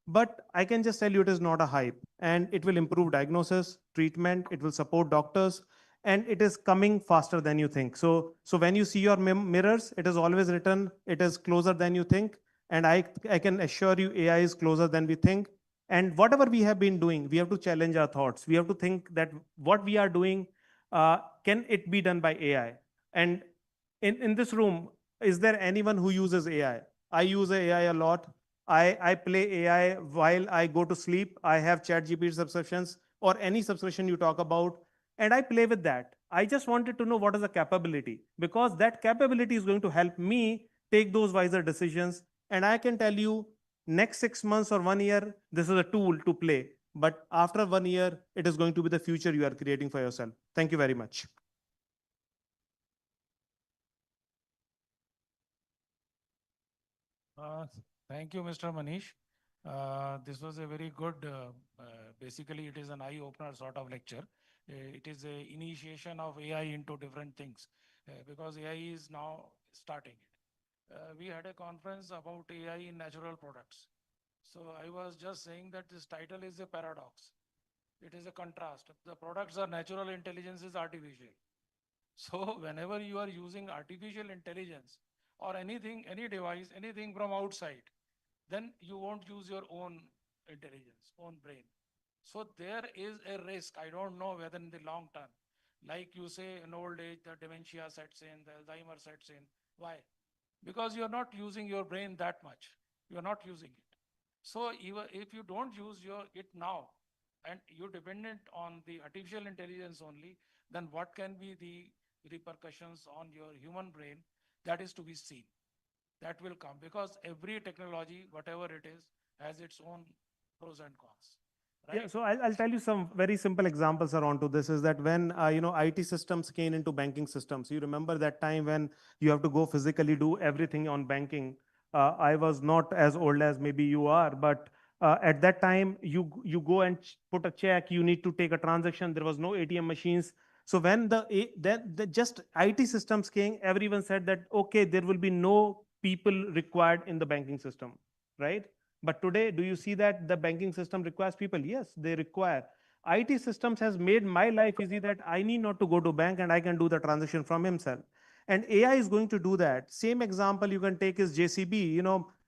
[SPEAKER 8] But I can just tell you it is not a hype, and it will improve diagnosis, treatment, it will support doctors, and it is coming faster than you think. So when you see your mirrors, it is always written, it is closer than you think. And I can assure you AI is closer than we think. And whatever we have been doing, we have to challenge our thoughts. We have to think that what we are doing, can it be done by AI? And in this room, is there anyone who uses AI? I use AI a lot. I play AI while I go to sleep. I have ChatGPT subscriptions or any subscription you talk about, and I play with that. I just wanted to know what is the capability, because that capability is going to help me take those wiser decisions. And I can tell you, next 6 months or 1 year, this is a tool to play. But after 1 year, it is going to be the future you are creating for yourself. Thank you very much.
[SPEAKER 5] Thank you, Mr. Manish. This was a very good, basically it is an eye-opener sort of lecture. It is a initiation of AI into different things, because AI is now starting it. We had a conference about AI in natural products. So I was just saying that this title is a paradox. It is a contrast. The products are natural, intelligence is artificial. So whenever you are using artificial intelligence or anything, any device, anything from outside, then you won't use your own intelligence, own brain. So there is a risk. I don't know whether in the long term, like you say, in old age, the dementia sets in, the Alzheimer sets in. Why? Because you're not using your brain that much. You're not using it. So even if you don't use it now, and you're dependent on the artificial intelligence only, then what can be the repercussions on your human brain? That is to be seen. That will come, because every technology, whatever it is, has its own pros and cons. Right?
[SPEAKER 8] Yeah, so I'll tell you some very simple examples around to this. Is that when IT systems came into banking systems, you remember that time when you have to go physically do everything on banking. I was not as old as maybe you are, but at that time you go and put a check. You need to take a transaction. There was no ATM machines. So when the just IT systems came, everyone said that okay, there will be no people required in the banking system, right? But today, do you see that the banking system requires people? Yes, they require. IT systems has made my life easy that I need not to go to bank and I can do the transaction from himself. And AI is going to do that. Same example you can take is JCB.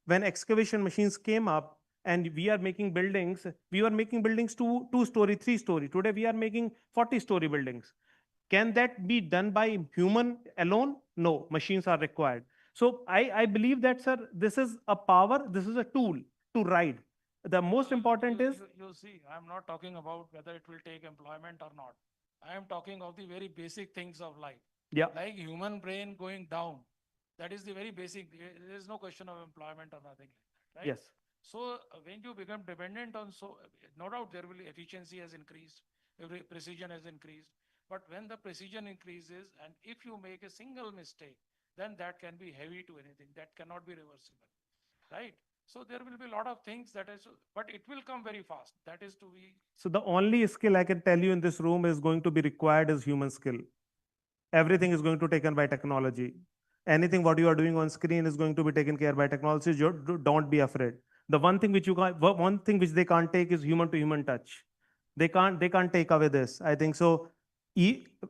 [SPEAKER 8] When excavation machines came up and we are making buildings, we were making buildings two-story, three-story. Today, we are making 40-story buildings. Can that be done by human alone? No, machines are required. So I believe that, sir, this is a power, this is a tool to ride. The most important is.
[SPEAKER 5] You see, I'm not talking about whether it will take employment or not. I am talking of the very basic things of life.
[SPEAKER 8] Yeah.
[SPEAKER 5] Like human brain going down. That is the very basic. There is no question of employment or nothing like that, right?
[SPEAKER 8] Yes.
[SPEAKER 5] So when you become dependent on, no doubt there will be efficiency has increased, every precision has increased. But when the precision increases, and if you make a single mistake, then that can be heavy to anything. That cannot be reversible, right? So there will be a lot of things but it will come very fast. That is to be.
[SPEAKER 8] So the only skill I can tell you in this room is going to be required is human skill. Everything is going to be taken by technology. Anything what you are doing on screen is going to be taken care by technology. Don't be afraid. The one thing which they can't take is human to human touch. They can't take away this. I think so.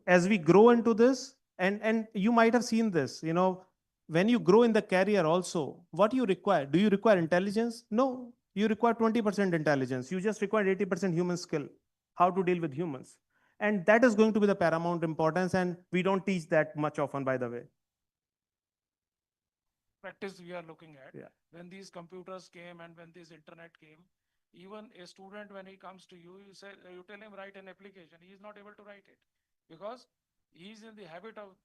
[SPEAKER 8] As we grow into this, and you might have seen this, when you grow in the career also, what you require? Do you require intelligence? No, you require 20% intelligence. You just require 80% human skill, how to deal with humans. And that is going to be the paramount importance. And we don't teach that much often, by the way.
[SPEAKER 5] Practice we are looking at.
[SPEAKER 8] Yeah.
[SPEAKER 5] When these computers came and when this internet came, even a student, when he comes to you, you tell him write an application. He is not able to write it because He's in the habit of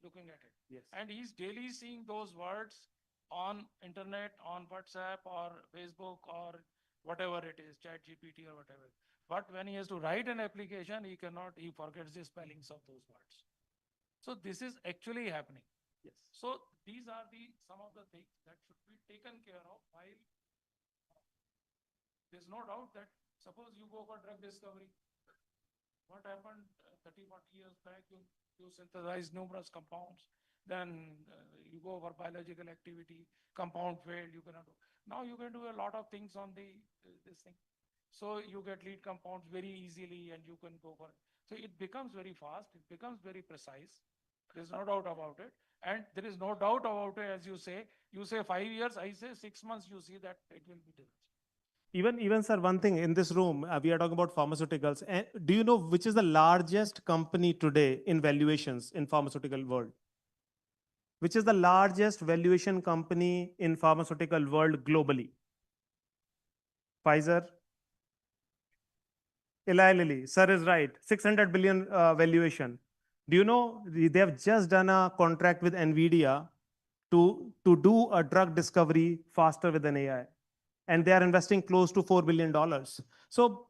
[SPEAKER 5] looking at it.
[SPEAKER 8] Yes.
[SPEAKER 5] And he's daily seeing those words on internet, on WhatsApp or Facebook or whatever it is, chat GPT or whatever. But when he has to write an application, he forgets the spellings of those words. So this is actually happening.
[SPEAKER 8] Yes.
[SPEAKER 5] So these are some of the things that should be taken care of while there's no doubt that suppose you go for drug discovery. What happened 30, 40 years back? You synthesize numerous compounds, then you go for biological activity, compound failed, you cannot do. Now you can do a lot of things on this thing. So you get lead compounds very easily and you can go for it. So it becomes very fast, it becomes very precise. There's no doubt about it. And there is no doubt about it, as you say 5 years, I say 6 months, you see that it will be different.
[SPEAKER 8] Even sir, one thing in this room, we are talking about pharmaceuticals. Do you know which is the largest company today in valuations in pharmaceutical world? Which is the largest valuation company in pharmaceutical world globally? Pfizer? Eli Lilly, sir is right. 600 billion valuation. Do you know they have just done a contract with NVIDIA to do a drug discovery faster with an AI? And they are investing close to $4 billion. So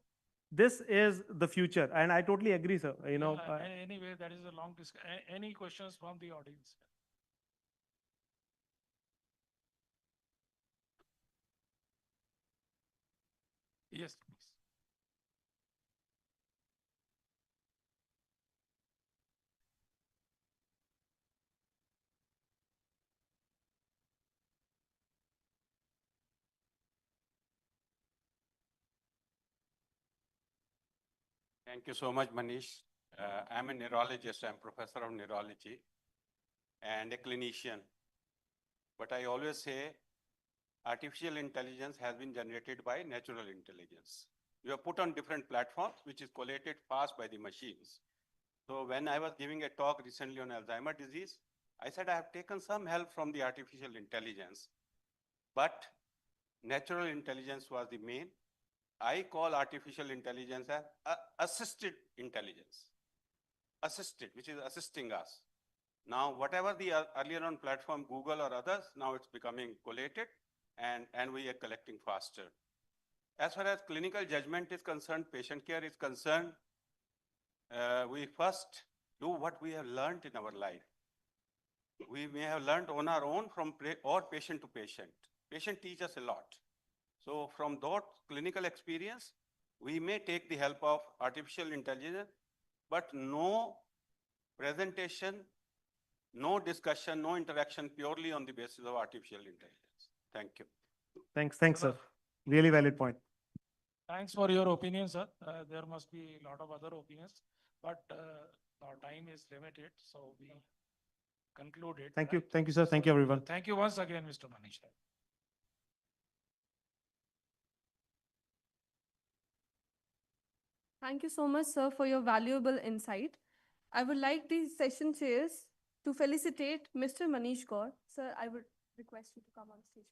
[SPEAKER 8] this is the future. And I totally agree, sir.
[SPEAKER 5] Anyway, that is a long discussion. Any questions from the audience? Yes, please.
[SPEAKER 3] Thank you so much, Manish. I'm a neurologist. I'm professor of neurology and a clinician. But I always say artificial intelligence has been generated by natural intelligence. You are put on different platforms, which is collated fast by the machines. So when I was giving a talk recently on Alzheimer's disease, I said I have taken some help from the artificial intelligence, but natural intelligence was the main. I call artificial intelligence as assisted intelligence. Assisted, which is assisting us. Now, whatever the earlier on platform, Google or others, now it's becoming collated and we are collecting faster. As far as clinical judgment is concerned, patient care is concerned, we first do what we have learned in our life. We may have learned on our own or patient to patient. Patient teaches a lot. So from that clinical experience, we may take the help of artificial intelligence, but no presentation, no discussion, no interaction purely on the basis of artificial intelligence. Thank you.
[SPEAKER 8] Thanks, sir. Really valid point.
[SPEAKER 5] Thanks for your opinion, sir. There must be a lot of other opinions, but our time is limited, so we conclude it.
[SPEAKER 8] Thank you, sir. Thank you, everyone.
[SPEAKER 5] Thank you once again, Mr. Manish.
[SPEAKER 2] Thank you so much, sir, for your valuable insight. I would like the session chairs to felicitate Mr. Manish Gaur. Sir, I would request you to come on stage.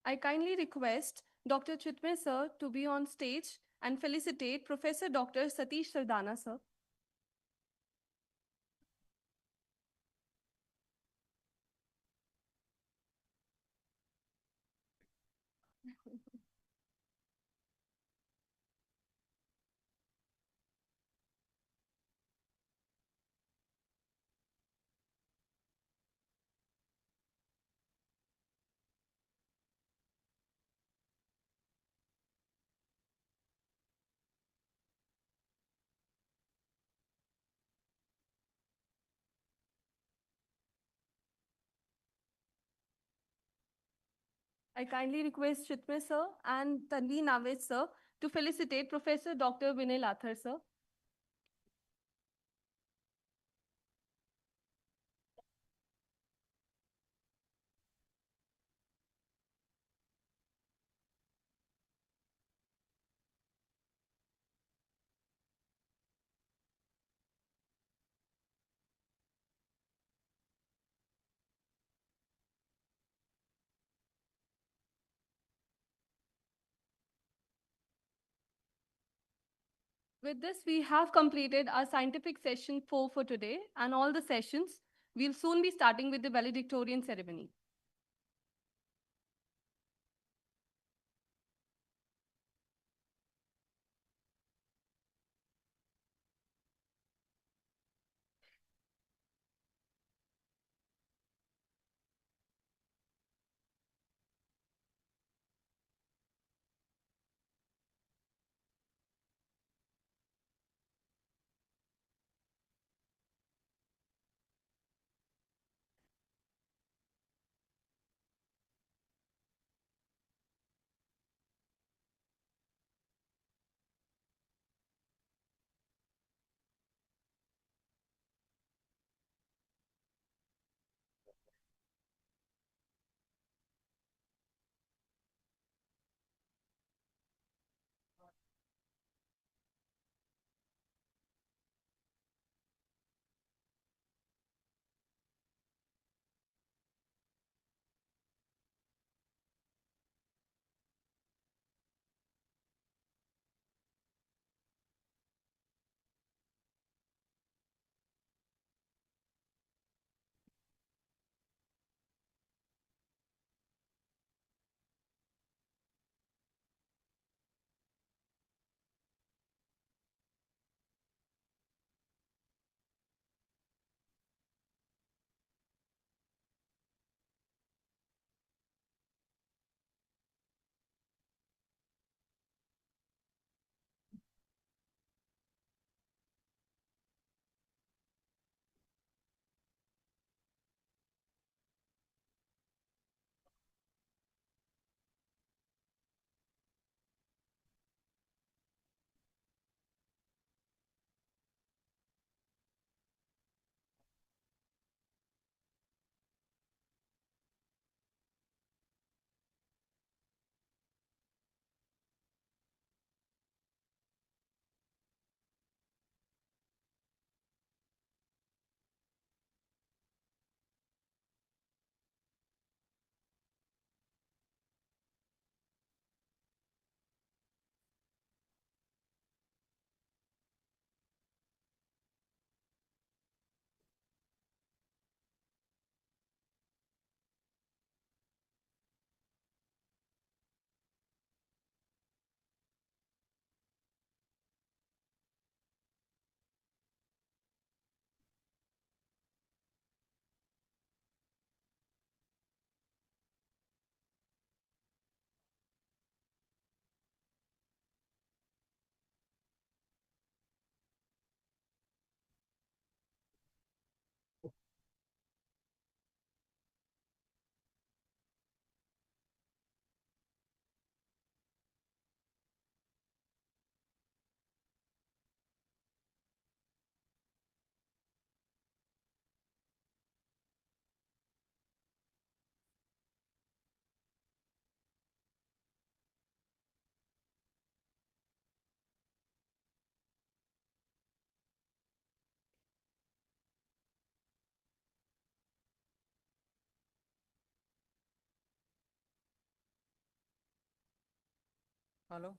[SPEAKER 2] I kindly request Dr. Chitme sir to be on stage and felicitate Professor Dr. Satish Sardana sir. I kindly request Chitme sir and Tanvi Navid sir to felicitate Professor Dr. Vinay Lathar sir. With this, we have completed our scientific session 4 for today and all the sessions. We'll soon be starting with the valedictorian ceremony.
[SPEAKER 13] Hello.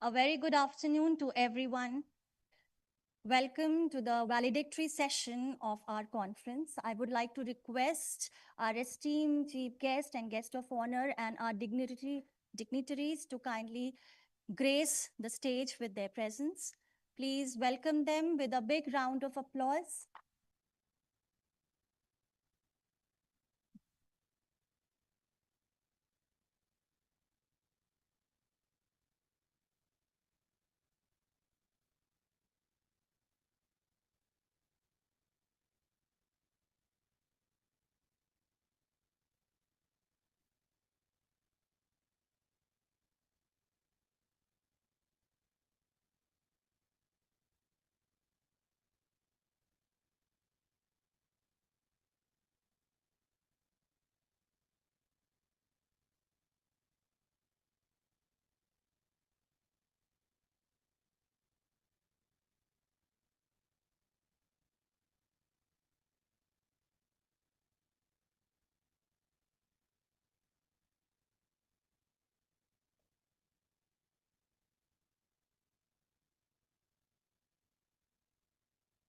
[SPEAKER 4] A very good afternoon to everyone. Welcome to the valedictory session of our conference. I would like to request our esteemed chief guest and guest of honor and our dignitaries to kindly grace the stage with their presence. Please welcome them with a big round of applause.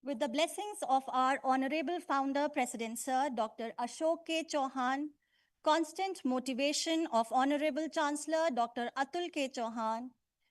[SPEAKER 4] With the blessings of our honorable founder, President Sir, Dr. Ashok K. Chauhan, constant motivation of Honorable Chancellor, Dr. Atul K. Chauhan,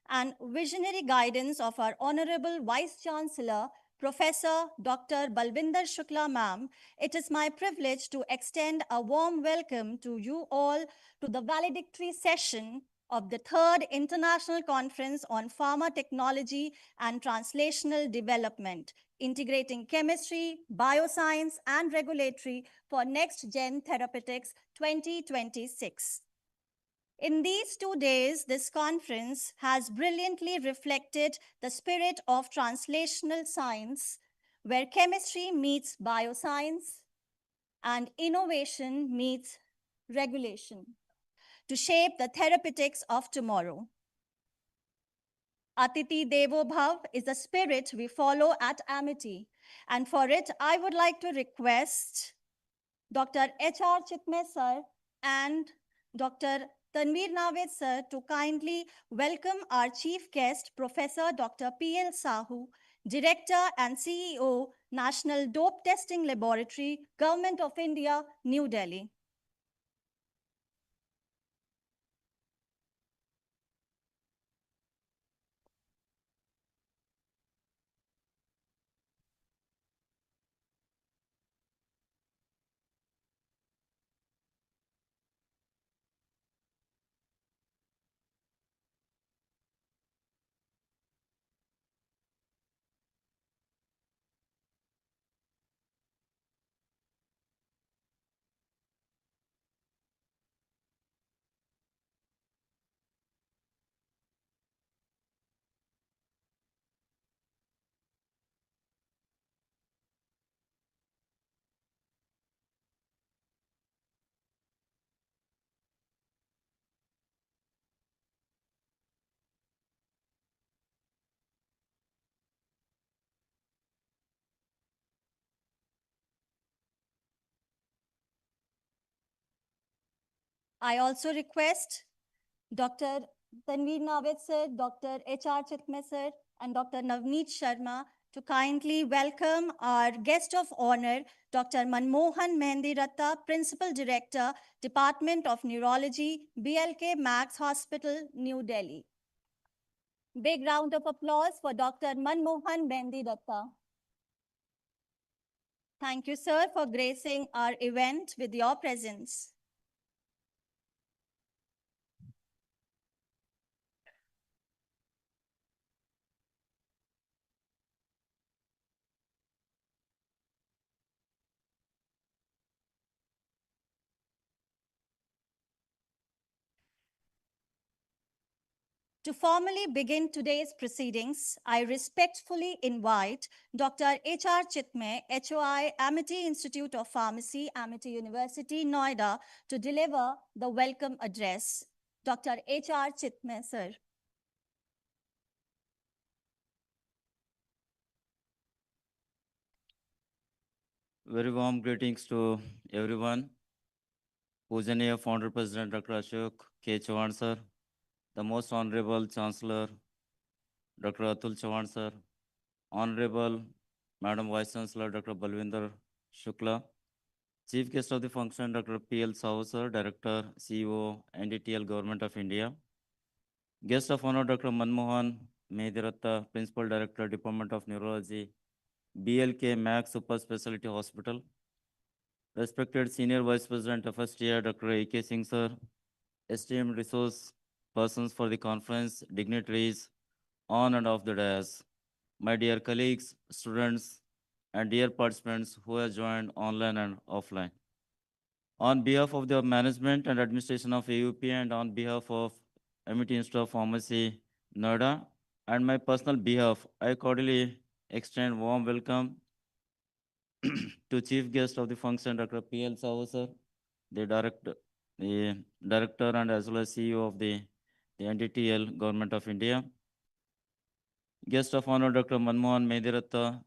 [SPEAKER 4] and visionary guidance of our Honorable Vice Chancellor, Professor Dr. Balvinder Shukla Ma'am, it is my privilege to extend a warm welcome to you all to the valedictory session of the 3rd International Conference on Pharma Technology and Translational Development, integrating chemistry, bioscience, and regulatory for next-gen therapeutics 2026. In these 2 days, this conference has brilliantly reflected the spirit of translational science, where chemistry meets bioscience and innovation meets regulation to shape the therapeutics of tomorrow. Atiti Devo Bhav is the spirit we follow at Amity, and for it, I would like to request Dr. H.R. Chitme sir and Dr. Tanveer Naved sir to kindly welcome our chief guest, Professor Dr. P.L. Sahu, Director and CEO, National Dope Testing Laboratory, Government of India, New Delhi. I also request Dr. Tanveer Naved sir, Dr. H.R. Chitme sir, and Dr. Navneet Sharma to kindly welcome our guest of honor, Dr. Manmohan Mehendi Ratta, Principal Director, Department of Neurology, BLK Max Hospital, New Delhi. Big round of applause for Dr. Manmohan Mehendi Ratta. Thank you, sir, for gracing our event with your presence. To formally begin today's proceedings, I respectfully invite Dr. H.R. Chitme, HOI, Amity Institute of Pharmacy, Amity University, Noida, to deliver the welcome address. Dr. H.R. Chitme, sir.
[SPEAKER 21] Very warm greetings to everyone. Pujaniya Founder President Dr. Ashok K. Chauhan sir, the most honorable Chancellor
[SPEAKER 12] Dr. Atul Chauhan sir, Honorable Madam Vice Chancellor Dr. Balwinder Shukla, Chief Guest of the Function Dr. P.L. Sahu sir, Director, CEO, NDTL Government of India, Guest of Honor Dr. Manmohan Mehdiratha, Principal Director, Department of Neurology, BLK Max Super Specialty Hospital, respected Senior Vice President of FSTI Dr. A.K. Singh sir, esteemed resource persons for the conference, dignitaries on and off the dais, my dear colleagues, students, and dear participants who have joined online and offline. On behalf of the management and administration of AUP and on behalf of MIT Institute of Pharmacy, Noida, and my personal behalf, I cordially extend warm welcome to Chief Guest of the function, Dr. P.L. Sahu sir, the director and as well as CEO of the NDTL Government of India. Guest of honor, Dr. Manmohan Mehdiratha,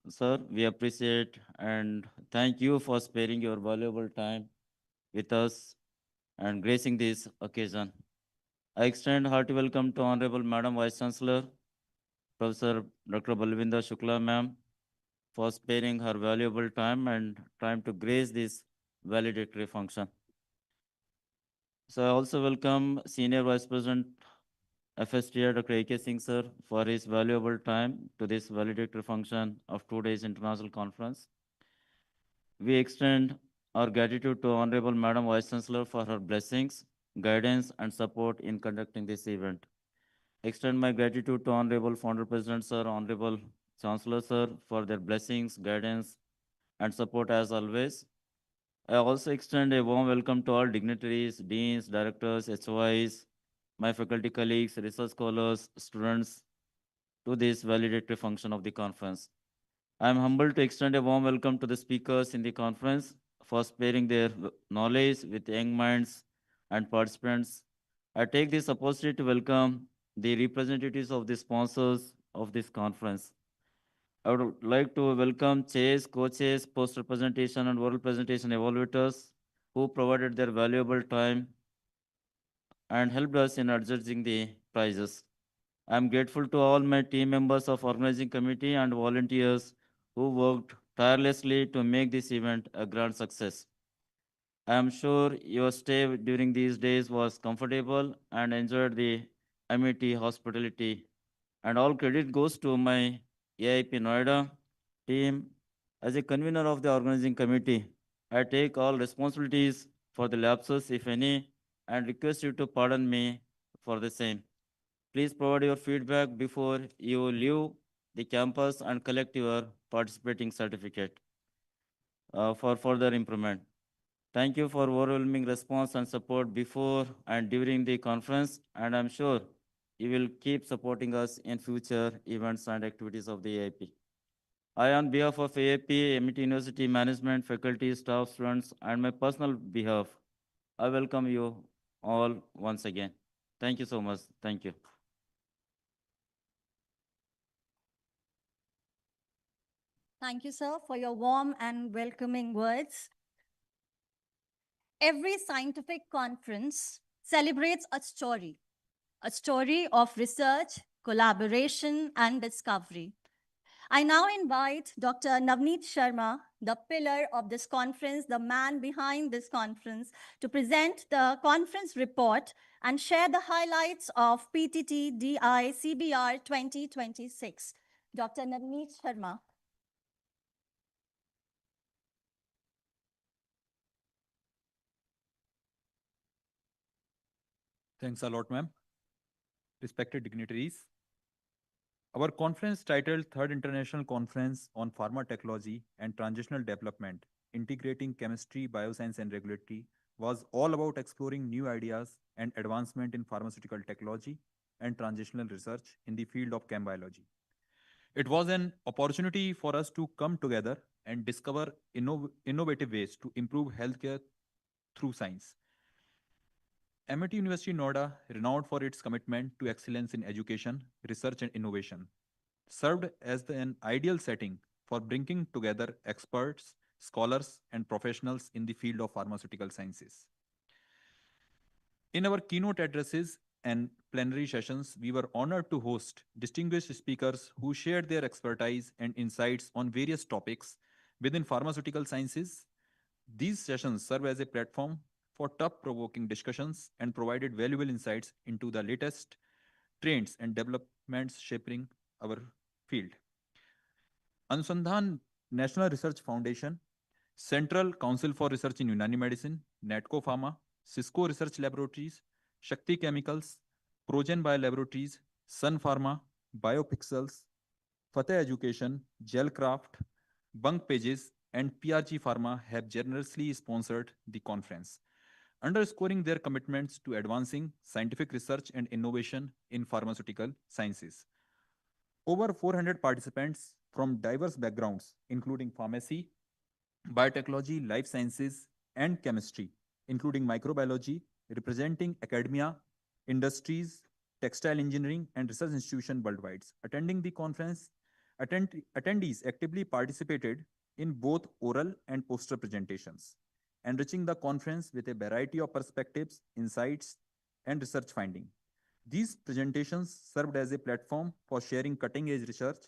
[SPEAKER 12] sir, we appreciate and thank you for sparing your valuable time with us and gracing this occasion. I extend hearty welcome to Honorable Madam Vice Chancellor, Professor Dr. Balwinder Shukla ma'am, for sparing her valuable time and time to grace this valedictory function. So I also welcome Senior Vice President FSTI Dr. A.K. Singh sir for his valuable time to this valedictory function of today's international conference. We extend our gratitude to Honorable Madam Vice Chancellor for her blessings, guidance, and support in conducting this event. Extend my gratitude to Honorable Founder President sir, Honorable Chancellor sir for their blessings, guidance, and support as always. I also extend a warm welcome to all dignitaries, deans, directors, HOIs, my faculty colleagues, research scholars, students to this valedictory function of the conference. I am humbled to extend a warm welcome to the speakers in the conference for sparing their knowledge with young minds and participants. I take this opportunity to welcome the representatives of the sponsors of this conference. I would like to welcome chairs, co-chairs, poster presentation, and oral presentation evaluators who provided their valuable time and helped us in adjusting the prizes. I am grateful to all my team members of organizing committee and volunteers who worked tirelessly to make this event a grand success. I am sure your stay during these days was comfortable and enjoyed the MIT hospitality. And all credit goes to my AIP Noida team. As a convener of the organizing committee, I take all responsibilities for the lapses, if any, and request you to pardon me for the same. Please provide your feedback before you leave the campus and collect your participating certificate for further improvement. Thank you for overwhelming response and support before and during the conference, and I'm sure you will keep supporting us in future events and activities of the AIP. I, on behalf of AIP, MIT University management, faculty, staff, students, and my personal behalf, I welcome you all once again. Thank you so much. Thank you.
[SPEAKER 4] Thank you, sir, for your warm and welcoming words. Every scientific conference celebrates a story of research, collaboration, and discovery. I now invite Dr. Navneet Sharma, the pillar of this conference, the man behind this conference, to present the conference report and share the highlights of PTT DI CBR 2026. Dr. Navneet Sharma.
[SPEAKER 16] Thanks a lot, ma'am. Respected dignitaries, our conference titled Third International Conference on Pharma Technology and Translational Development, Integrating Chemistry, Bioscience and Regulatory was all about exploring new ideas and advancement in pharmaceutical technology and translational research in the field of chem biology. It was an opportunity for us to come together and discover innovative ways to improve healthcare through science. MIT University Noida, renowned for its commitment to excellence in education, research, and innovation, served as an ideal setting for bringing together experts, scholars, and professionals in the field of pharmaceutical sciences. In our keynote addresses, and plenary sessions, we were honored to host distinguished speakers who shared their expertise and insights on various topics within pharmaceutical sciences. These sessions serve as a platform for thought-provoking discussions and provided valuable insights into the latest trends and developments shaping our field. Anusandhan National Research Foundation, Central Council for Research in Unani Medicine, NATCO Pharma, Cisco Research Laboratories, Shakti Chemicals, Progen Biolaboratories, Sun Pharma, Biopixels, Fateh Education, Gelcraft, Bunk Pages, and PRG Pharma have generously sponsored the conference, underscoring their commitments to advancing scientific research and innovation in pharmaceutical sciences. Over 400 participants from diverse backgrounds, including pharmacy, biotechnology, life sciences, and chemistry, including microbiology, representing academia, industries, textile engineering, and research institutions worldwide. Attending the conference, attendees actively participated in both oral and poster presentations, enriching the conference with a variety of perspectives, insights, and research findings. These presentations served as a platform for sharing cutting-edge research,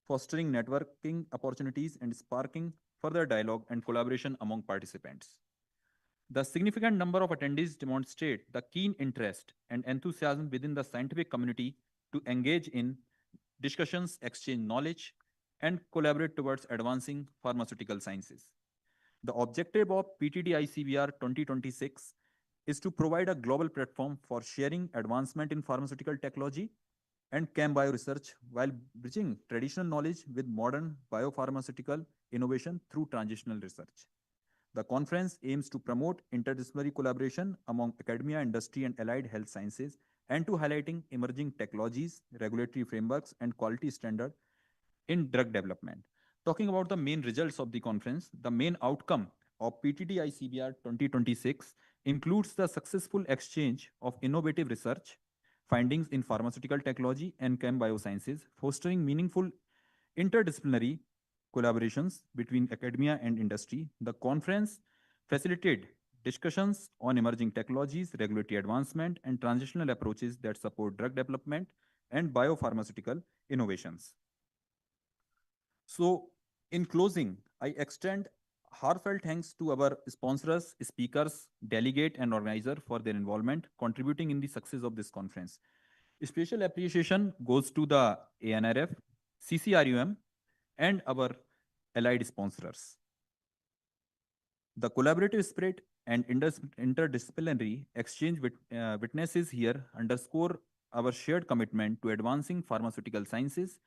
[SPEAKER 16] fostering networking opportunities, and sparking further dialogue and collaboration among participants. The significant number of attendees demonstrate the keen interest and enthusiasm within the scientific community to engage in discussions, exchange knowledge, and collaborate towards advancing pharmaceutical sciences. The objective of PTD-ICBR 2026 is to provide a global platform for sharing advancement in pharmaceutical technology and chem bio research while bridging traditional knowledge with modern biopharmaceutical innovation through translational research. The conference aims to promote interdisciplinary collaboration among academia, industry, and allied health sciences, and to highlighting emerging technologies, regulatory frameworks, and quality standards in drug development. Talking about the main results of the conference, the main outcome of PTD-ICBR 2026 includes the successful exchange of innovative research findings in pharmaceutical technology and chem biosciences, fostering meaningful interdisciplinary collaborations between academia and industry. The conference facilitated discussions on emerging technologies, regulatory advancement, and transitional approaches that support drug development and biopharmaceutical innovations. So, in closing, I extend heartfelt thanks to our sponsors, speakers, delegate, and organizer for their involvement, contributing in the success of this conference. Special appreciation goes to the ANRF, CCRUM, and our allied sponsors. The collaborative spirit and interdisciplinary exchange witnesses here underscore our shared commitment to advancing pharmaceutical sciences.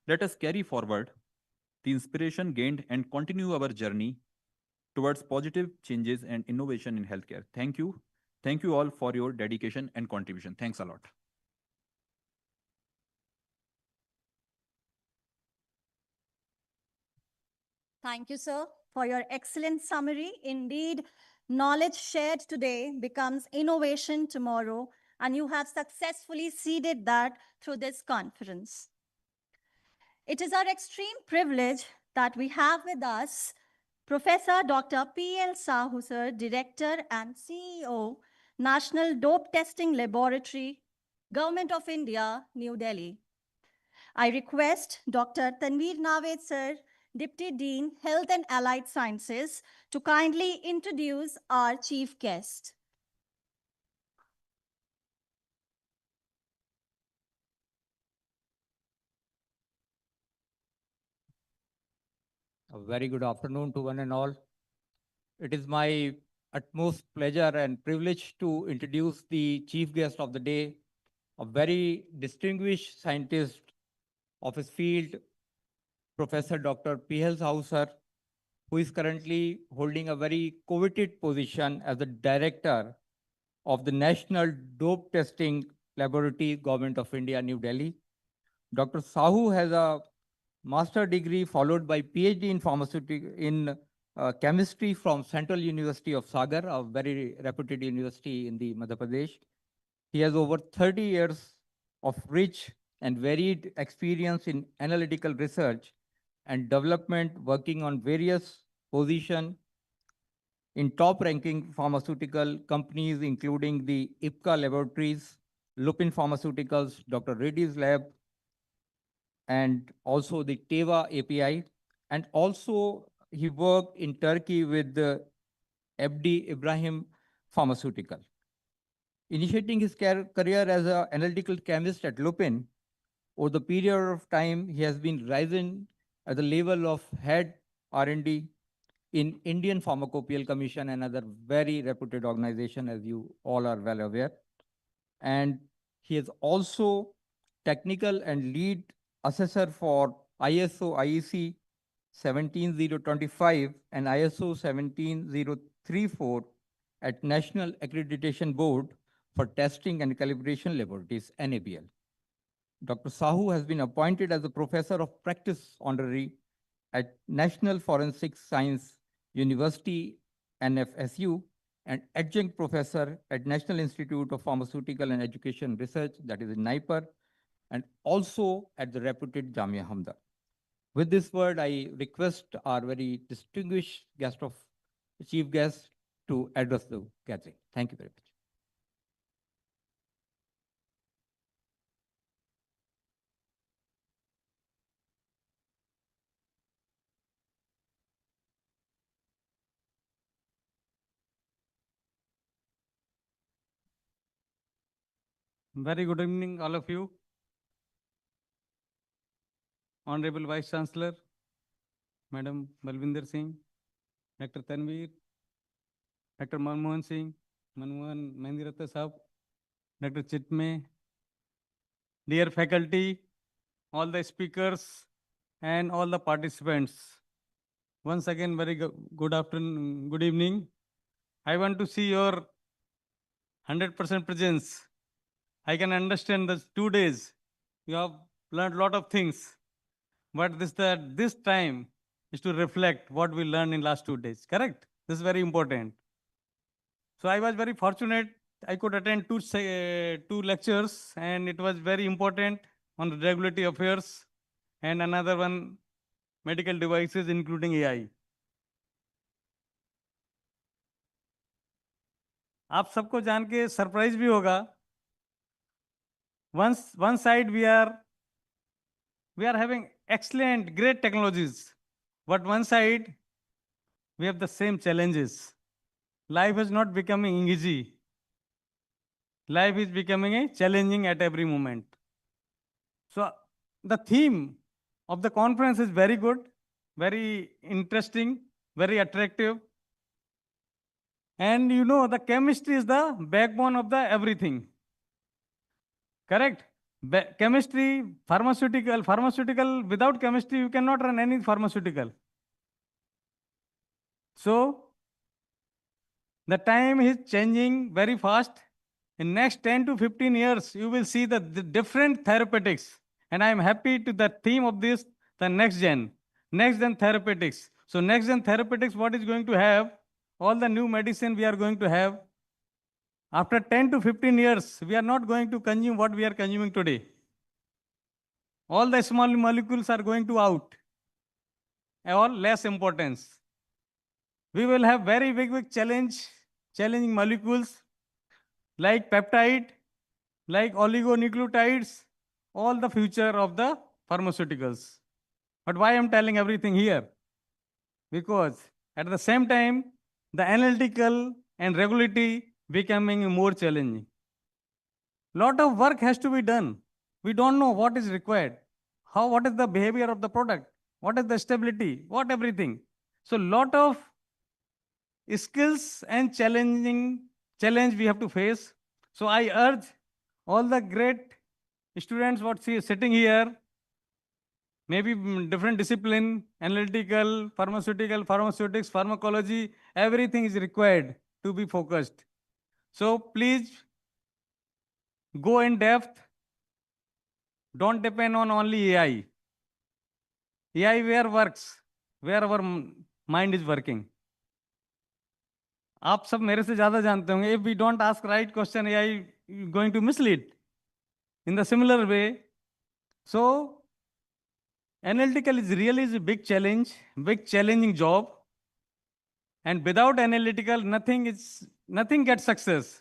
[SPEAKER 16] Let us carry forward the inspiration gained and continue our journey towards positive changes and innovation in healthcare. Thank you. Thank you all for your dedication and contribution. Thanks a lot.
[SPEAKER 4] Thank you, sir, for your excellent summary. Indeed, knowledge shared today becomes innovation tomorrow, and you have successfully seeded that through this conference. It is our extreme privilege that we have with us Professor Dr. P.L. Sahu, sir, Director and CEO, National Dope Testing Laboratory, Government of India, New Delhi. I request Dr. Tanveer Naved, sir, Deputy Dean, Health and Allied Sciences, to kindly introduce our chief guest.
[SPEAKER 14] A very good afternoon to one and all. It is my utmost pleasure and privilege to introduce the chief guest of the day, a very distinguished scientist of his field, Professor Dr. P.L. Sahu, sir, who is currently holding a very coveted position as the Director of the National Dope Testing Laboratory, Government of India, New Delhi. Dr. Sahu has a master degree followed by PhD in chemistry from Central University of Sagar, a very reputed university in the Madhya Pradesh. He has over 30 years of rich and varied experience in analytical research and development, working on various positions in top-ranking pharmaceutical companies, including the IPCA laboratories, Lupin Pharmaceuticals, Dr. Reddy's lab, and also the Teva API. And also he worked in Turkey with the FD Ibrahim Pharmaceutical. Initiating his career as an analytical chemist at Lupin, over the period of time, he has been risen at the level of head R&D in Indian Pharmacopoeial Commission, another very reputed organization, as you all are well aware. And he is also technical and lead assessor for ISO IEC 17025 and ISO 17034 at National Accreditation Board for Testing and Calibration Laboratories, NABL. Dr. Sahu has been appointed as a professor of practice honorary at National Forensic Science University, NFSU, and adjunct professor at National Institute of Pharmaceutical and Education Research, that is in NIPER, and also at the reputed Jamia Hamda. With this word, I request our very distinguished chief guest to address the gathering. Thank you very much.
[SPEAKER 6] Very good evening, all of you. Honorable Vice Chancellor, Madam Balwinder Singh, Dr. Tanveer, Dr. Manmohan Singh, Manmohan Mehndiratta Sahab, Dr. Chitme, dear faculty, all the speakers, and all the participants. Once again, very good afternoon, good evening. I want to see your 100% presence. I can understand the 2 days. You have learned a lot of things, but this time is to reflect what we learned in last 2 days, correct? This is very important. So I was very fortunate. I could attend two lectures, and it was very important on regulatory affairs, and another one, medical devices, including AI. आप सबको जान के surprise भी होगा. One side we are having excellent, great technologies, but one side we have the same challenges. Life is not becoming easy. Life is becoming challenging at every moment. So the theme of the conference is very good, very interesting, very attractive. And you know, the chemistry is the backbone of the everything. Correct? Chemistry, pharmaceutical, without chemistry, you cannot run any pharmaceutical. So the time is changing very fast. In next 10 to 15 years, you will see the different therapeutics. And I am happy to the theme of this, the next gen therapeutics. So next gen therapeutics, what is going to have? All the new medicine we are going to have. After 10 to 15 years, we are not going to consume what we are consuming today. All the small molecules are going to out, or less importance. We will have very big challenging molecules like peptide, like oligonucleotides, all the future of the pharmaceuticals. But why I'm telling everything here? Because at the same time, the analytical and regulatory becoming more challenging. Lot of work has to be done. We don't know what is required. What is the behavior of the product? What is the stability? What everything? So lot of skills and challenge we have to face. So I urge all the great students sitting here, maybe different discipline, analytical, pharmaceutical, pharmaceutics, pharmacology, everything is required to be focused. So please go in depth. Don't depend on only AI. AI where works, where our mind is working. आप सब मेरे से ज़्यादा जानते होंगे. If we don't ask right question, AI is going to mislead. In the similar way, so analytical is really a big challenge, big challenging job. And without analytical, nothing gets success.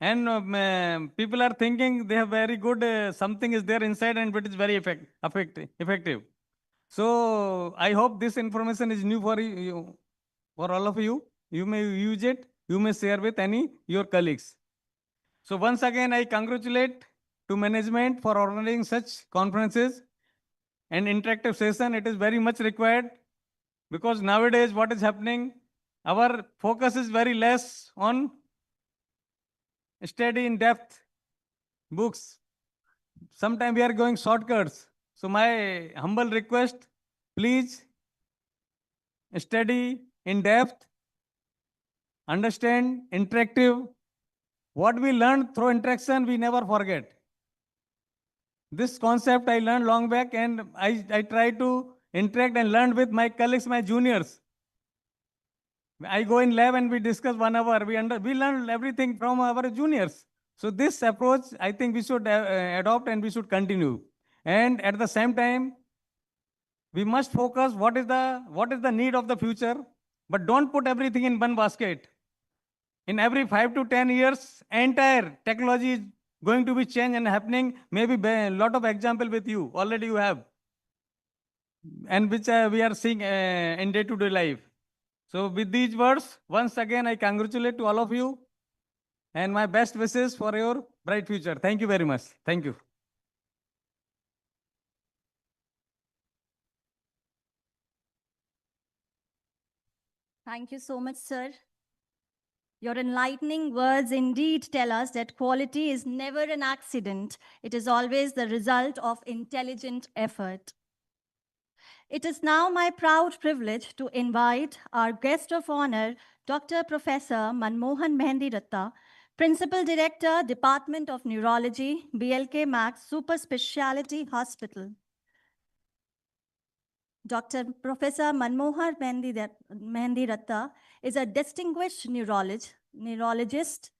[SPEAKER 6] And people are thinking they have very good, something is there inside and it is very effective. So I hope this information is new for you, for all of you. You may use it, you may share with your colleagues. So once again, I congratulate to management for organizing such conferences and interactive session. It is very much required because nowadays what is happening, our focus is very less on study in depth books. Sometimes we are going shortcuts. So my humble request, please study in depth, understand, interactive. What we learned through interaction, we never forget. This concept I learned long back, and I try to interact and learn with my colleagues, my juniors. I go in lab and we discuss 1 hour. We learn everything from our juniors. So this approach, I think we should adopt and we should continue. And at the same time, we must focus what is the need of the future, but don't put everything in one basket. In every 5 to 10 years, entire technology is going to be changed and happening. Maybe a lot of example with you, already you have, and which we are seeing in day-to-day life. So with these words, once again, I congratulate to all of you and my best wishes for your bright future. Thank you very much. Thank you.
[SPEAKER 4] Thank you so much, sir. Your enlightening words indeed tell us that quality is never an accident. It is always the result of intelligent effort. It is now my proud privilege to invite our guest of honor, Dr. Professor Manmohan Mehendiratta, Principal Director, Department of Neurology, BLK Max Super Speciality Hospital. Dr. Professor Manmohan Mehendiratta is a distinguished neurologist,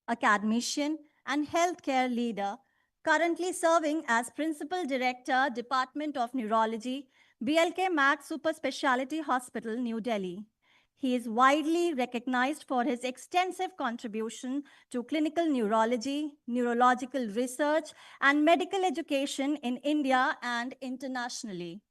[SPEAKER 4] academician, and healthcare leader, currently serving as Principal Director, Department of Neurology, BLK Max Super Speciality Hospital, New Delhi. He is widely recognized for his extensive contribution to clinical neurology, neurological research, and medical education in India and internationally.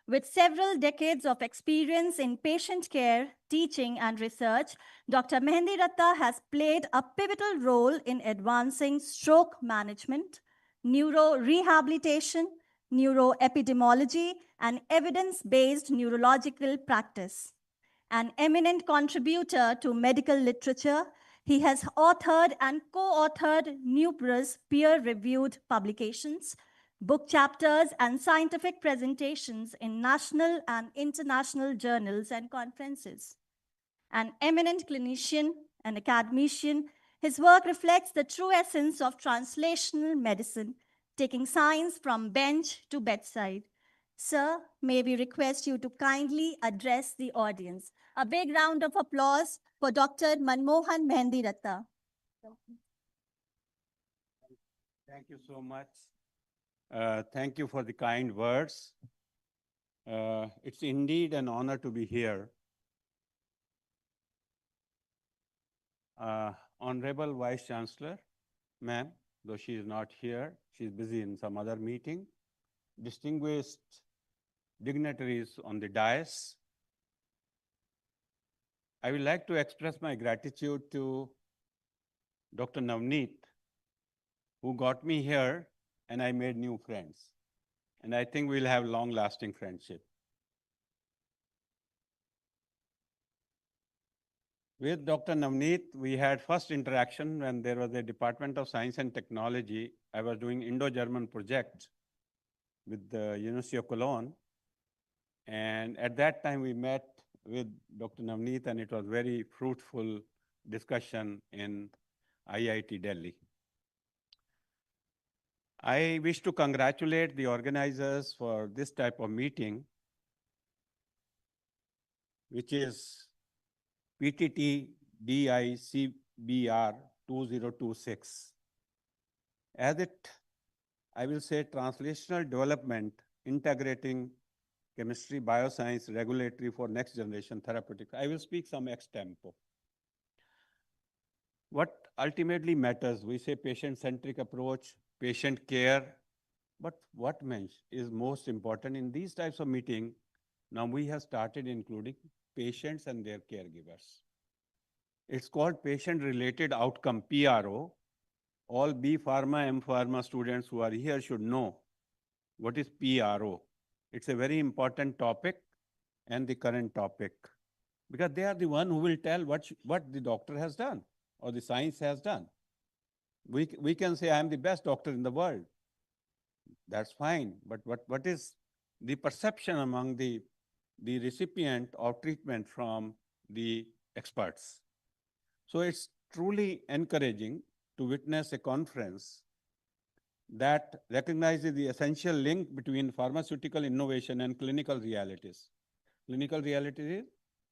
[SPEAKER 4] With several decades of experience in patient care, teaching, and research, Dr. Mehendiratta has played a pivotal role in advancing stroke management, neurorehabilitation, neuroepidemiology, and evidence-based neurological practice. An eminent contributor to medical literature, he has authored and co-authored numerous peer-reviewed publications, book chapters, and scientific presentations in national and international journals and conferences. An eminent clinician and academician, his work reflects the true essence of translational medicine, taking science from bench to bedside. Sir, may we request you to kindly address the audience. A big round of applause for Dr. Manmohan Mehendiratta.
[SPEAKER 3] Thank you so much. Thank you for the kind words. It's indeed an honor to be here. Honorable Vice Chancellor, ma'am, though she is not here, she's busy in some other meeting. Distinguished dignitaries on the dais, I would like to express my gratitude to Dr. Navneet, who got me here, and I made new friends. And I think we'll have long-lasting friendship. With Dr. Navneet, we had first interaction when there was a Department of Science and Technology. I was doing Indo-German project with the University of Cologne. And at that time, we met with Dr. Navneet, and it was very fruitful discussion in IIT Delhi. I wish to congratulate the organizers for this type of meeting, which is PTT DICBR 2026. As it, I will say, translational development, integrating chemistry, bioscience, regulatory for next generation therapeutics. I will speak some ex tempo. what ultimately matters, we say patient-centric approach, patient care, but what is most important in these types of meeting, now we have started including patients and their caregivers. It's called patient-related outcome, PRO. All B Pharma, M Pharma students who are here should know what is PRO. It's a very important topic and the current topic, because they are the one who will tell what the doctor has done or the science has done. We can say, I am the best doctor in the world. That's fine, but what is the perception among the recipient of treatment from the experts? So it's truly encouraging to witness a conference that recognizes the essential link between pharmaceutical innovation and clinical realities. Clinical reality is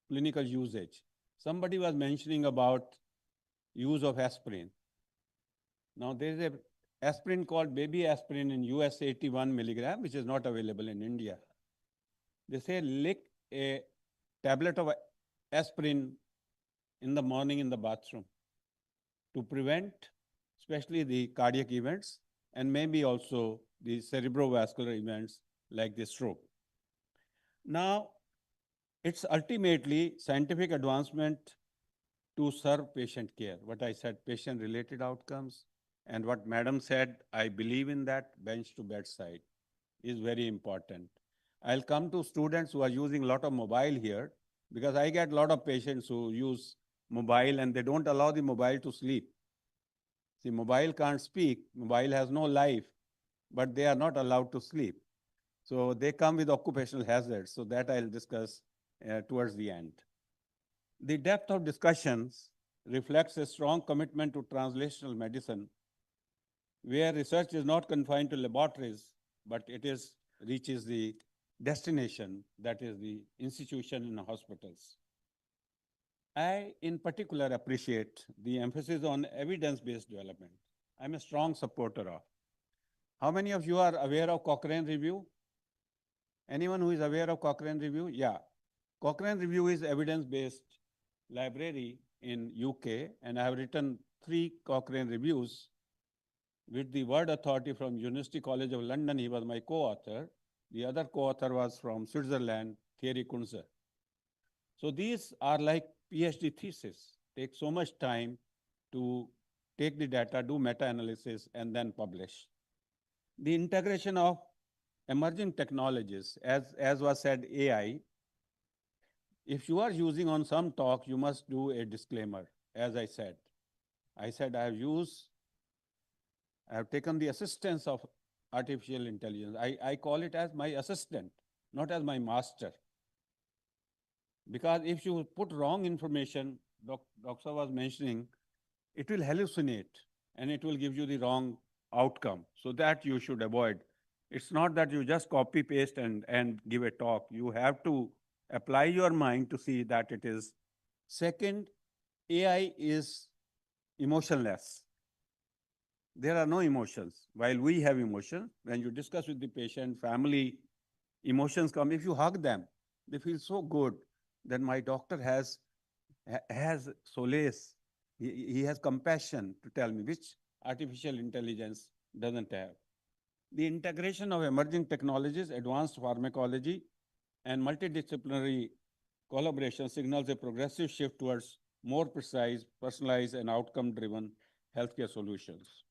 [SPEAKER 3] clinical usage. Somebody was mentioning about use of aspirin. Now there is a aspirin called baby aspirin in US 81 milligram, which is not available in India. They say lick a tablet of aspirin in the morning in the bathroom to prevent especially the cardiac events and maybe also the cerebrovascular events like the stroke. Now, it's ultimately scientific advancement to serve patient care. What I said, patient-related outcomes, and what Madam said, I believe in that, bench to bedside, is very important. I'll come to students who are using a lot of mobile here, because I get a lot of patients who use mobile and they don't allow the mobile to sleep. See, mobile can't speak, mobile has no life, but they are not allowed to sleep. So they come with occupational hazards. So that I'll discuss towards the end. The depth of discussions reflects a strong commitment to translational medicine, where research is not confined to laboratories, but it reaches the destination, that is the institution and hospitals. I, in particular, appreciate the emphasis on evidence-based development. I'm a strong supporter of. How many of you are aware of Cochrane Review? Anyone who is aware of Cochrane Review? Yeah. Cochrane Review is evidence-based library in UK, and I have written 3 Cochrane Reviews with the word authority from University College of London. He was my co-author. The other co-author was from Switzerland, Thierry Kunze. So these are like PhD thesis. Take so much time to take the data, do meta-analysis, and then publish. The integration of emerging technologies, as was said, AI, if you are using on some talk, you must do a disclaimer, as I said. I said I have taken the assistance of artificial intelligence. I call it as my assistant, not as my master. Because if you put wrong information, Doctor was mentioning, it will hallucinate and it will give you the wrong outcome. So that you should avoid. It's not that you just copy paste and give a talk. You have to apply your mind to see that it is. Second, AI is emotionless. There are no emotions. While we have emotions, when you discuss with the patient, family, emotions come. If you hug them, they feel so good that my doctor has solace. He has compassion to tell me, which artificial intelligence doesn't have. The integration of emerging technologies, advanced pharmacology, and multidisciplinary collaboration signals a progressive shift towards more precise, personalized, and outcome-driven healthcare solutions.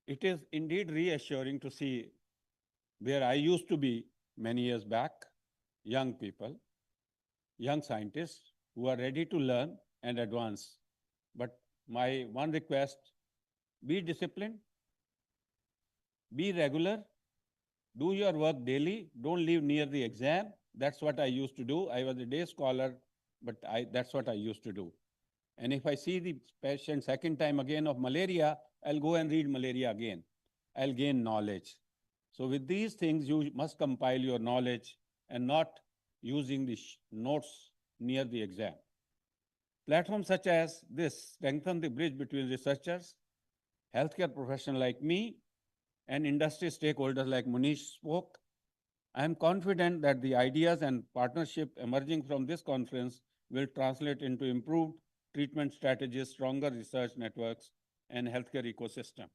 [SPEAKER 3] It is indeed reassuring to see where I used to be many years back, young people, young scientists who are ready to learn and advance. But my one request, be disciplined, be regular, do your work daily, don't leave near the exam. That's what I used to do. I was a day scholar, but that's what I used to do. And if I see the patient second time again of malaria, I'll go and read malaria again. I'll gain knowledge. So with these things, you must compile your knowledge and not using the notes near the exam. Platforms such as this strengthen the bridge between researchers, healthcare professionals like me, and industry stakeholders like Manish spoke. I am confident that the ideas and partnership emerging from this conference will translate into improved treatment strategies, stronger research networks, and healthcare ecosystem.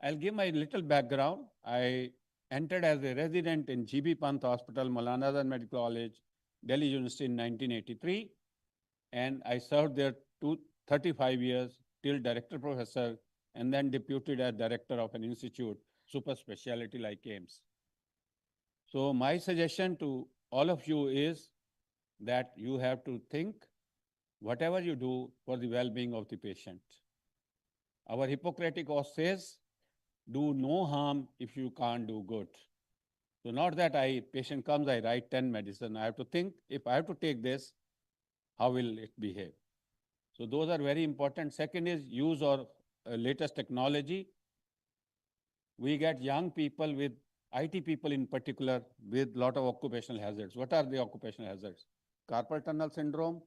[SPEAKER 3] I'll give my little background. I entered as a resident in GB Pant Hospital, Maulana Azad Medical College, Delhi University in 1983. And I served there 35 years till director professor and then deputed as director of an institute, super specialty like AIMS. So my suggestion to all of you is that you have to think whatever you do for the well-being of the patient. Our Hippocratic oath says, do no harm if you can't do good. So not that patient comes, I write 10 medicine. I have to think, if I have to take this, how will it behave? So those are very important. Second is use of latest technology. We get young people with, IT people in particular, with lot of occupational hazards. What are the occupational hazards? Carpal tunnel syndrome,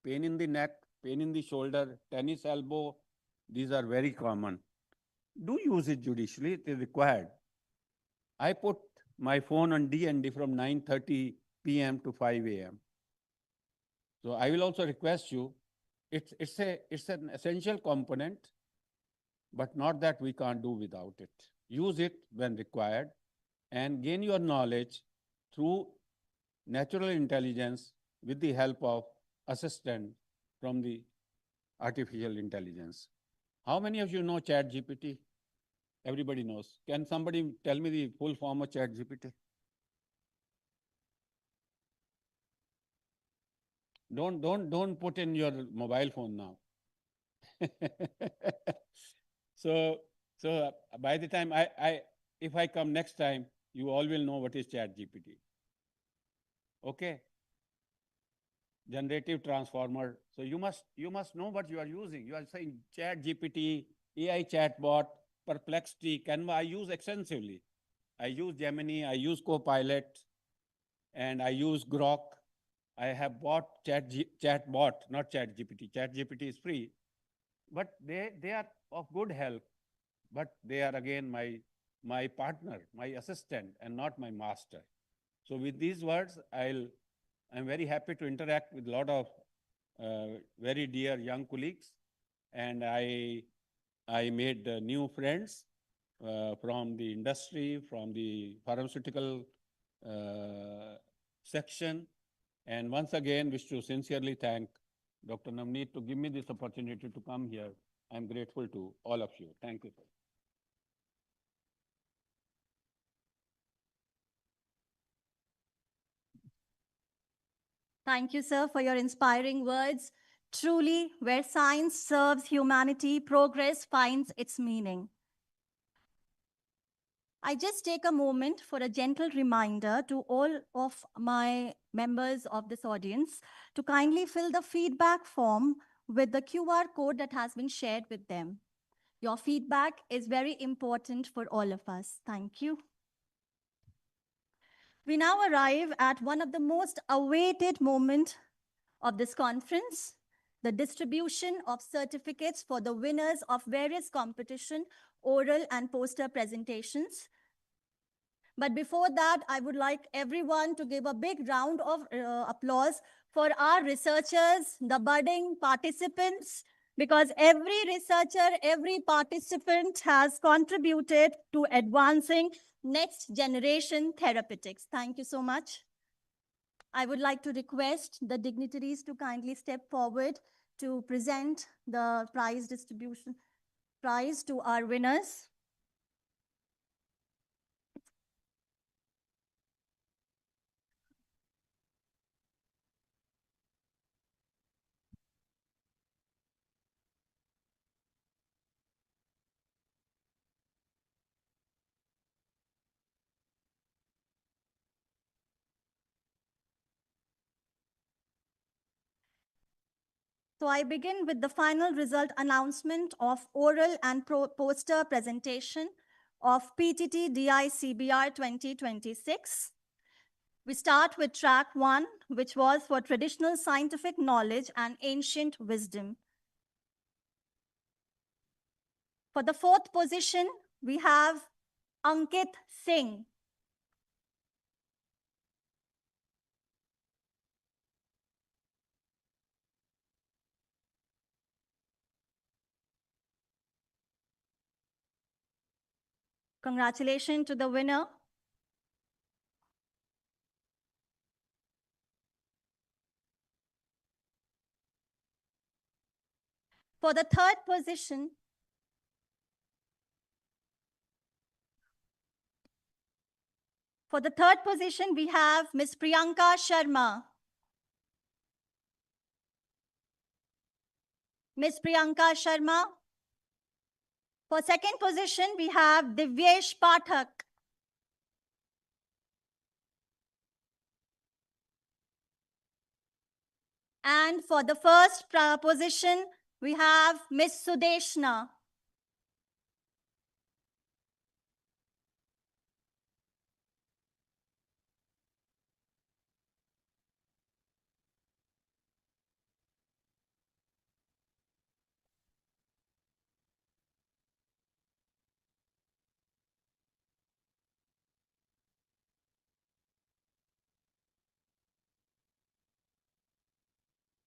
[SPEAKER 3] pain in the neck, pain in the shoulder, tennis elbow. These are very common. Do use it judiciously, it is required. I put my phone on DND from 9:30 PM to 5 AM. So I will also request you, it's an essential component, but not that we can't do without it. Use it when required and gain your knowledge through natural intelligence with the help of assistant from the artificial intelligence. How many of you know ChatGPT? Everybody knows. Can somebody tell me the full form of ChatGPT? Don't put in your mobile phone now. So by the time if I come next time, you all will know what is ChatGPT. Okay. Generative transformer. So you must know what you are using. You are saying ChatGPT, AI chatbot, Perplexity, Canva, I use extensively. I use Gemini, I use Copilot, and I use Grok. I have bought chatbot, not ChatGPT. ChatGPT is free, but they are of good help. But they are again my partner, my assistant, and not my master. So with these words, I'm very happy to interact with a lot of very dear young colleagues, and I made new friends from the industry, from the pharmaceutical section, and once again wish to sincerely thank Dr. Navneet to give me this opportunity to come here. I'm grateful to all of you. Thank you.
[SPEAKER 4] Thank you, sir, for your inspiring words. Truly, where science serves humanity, progress finds its meaning. I just take a moment for a gentle reminder to all of my members of this audience to kindly fill the feedback form with the QR code that has been shared with them. Your feedback is very important for all of us. Thank you. We now arrive at one of the most awaited moments of this conference, the distribution of certificates for the winners of various competition, oral and poster presentations. But before that, I would like everyone to give a big round of applause for our researchers, the budding participants, because every researcher, every participant has contributed to advancing next generation therapeutics. Thank you so much. I would like to request the dignitaries to kindly step forward to present the prize distribution prize to our winners. So I begin with the final result announcement of oral and poster presentation of PTT DI CBR 2026. We start with track 1, which was for traditional scientific knowledge and ancient wisdom. For the 4th position, we have Ankit Singh. Congratulations to the winner. For the third position, we have Ms. Priyanka Sharma. Ms. Priyanka Sharma. For second position, we have Divyesh Pathak. And for the first position, we have Ms. Sudeshna.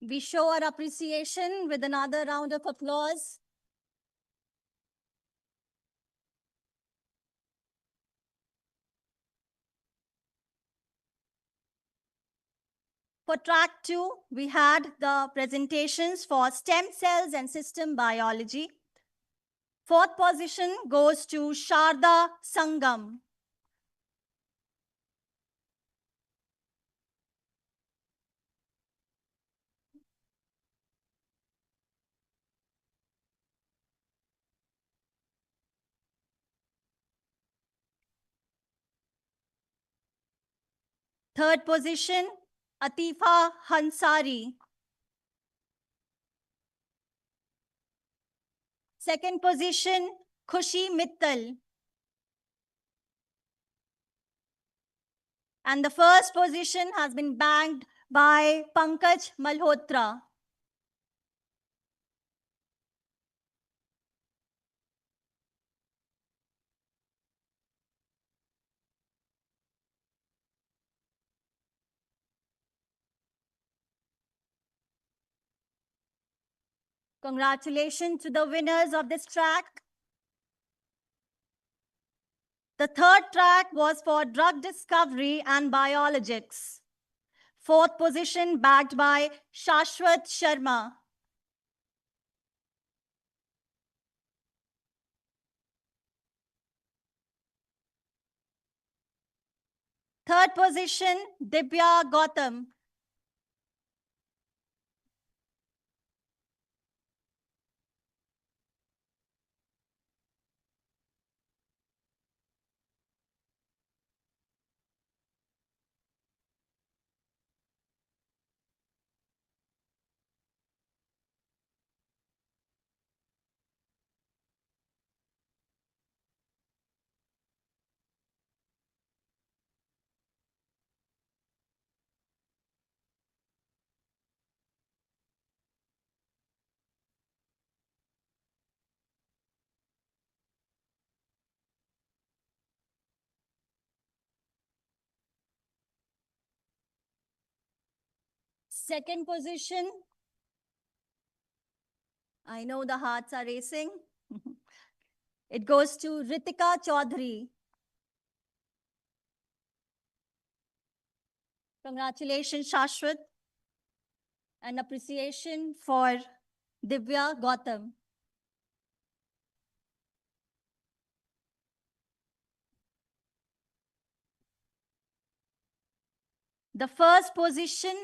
[SPEAKER 4] We show our appreciation with another round of applause. For track 2, we had the presentations for stem cells and system biology. Fourth position goes to Sharda Sangam. Third position, Atifa Hansari. Second position, Khushi Mittal. And the first position has been bagged by Pankaj Malhotra. Congratulations to the winners of this track. The third track was for drug discovery and biologics. Fourth position bagged by Shashwat Sharma. Third position, Divya Gautam. Second position, I know the hearts are racing. It goes to Ritika Chaudhary. Congratulations, Shashwat, and appreciation for Divya Gautam. The first position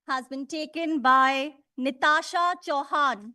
[SPEAKER 4] has been taken by Nitasha Chauhan.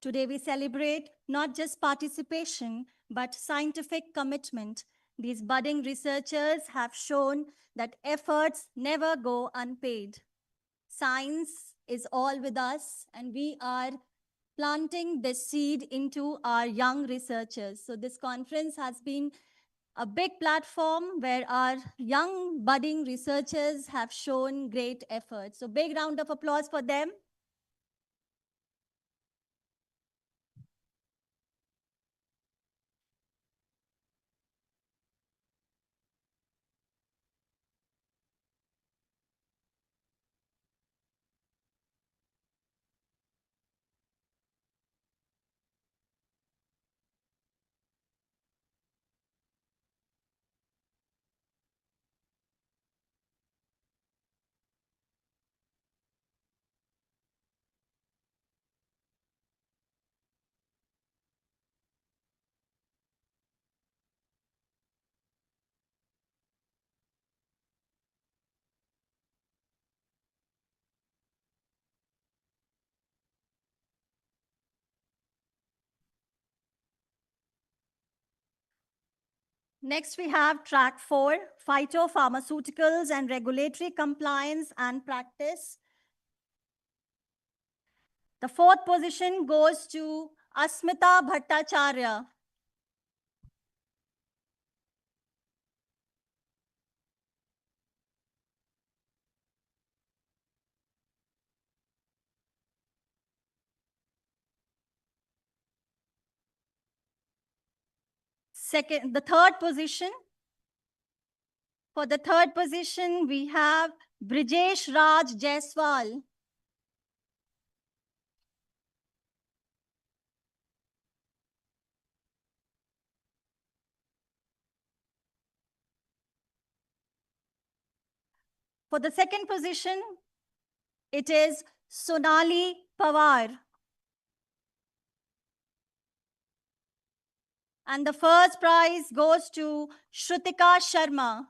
[SPEAKER 4] Today we celebrate not just participation, but scientific commitment. These budding researchers have shown that efforts never go unpaid. Science is all with us, and we are planting this seed into our young researchers. So this conference has been a big platform where our young budding researchers have shown great effort. So big round of applause for them. Next, we have track 4, phytopharmaceuticals and regulatory compliance and practice. The 4th position goes to Asmita Bhattacharya. The 3rd position. For the 3rd position, we have Brijesh Raj Jaiswal. For the 2nd position, it is Sonali Pawar. And the first prize goes to Shrutika Sharma.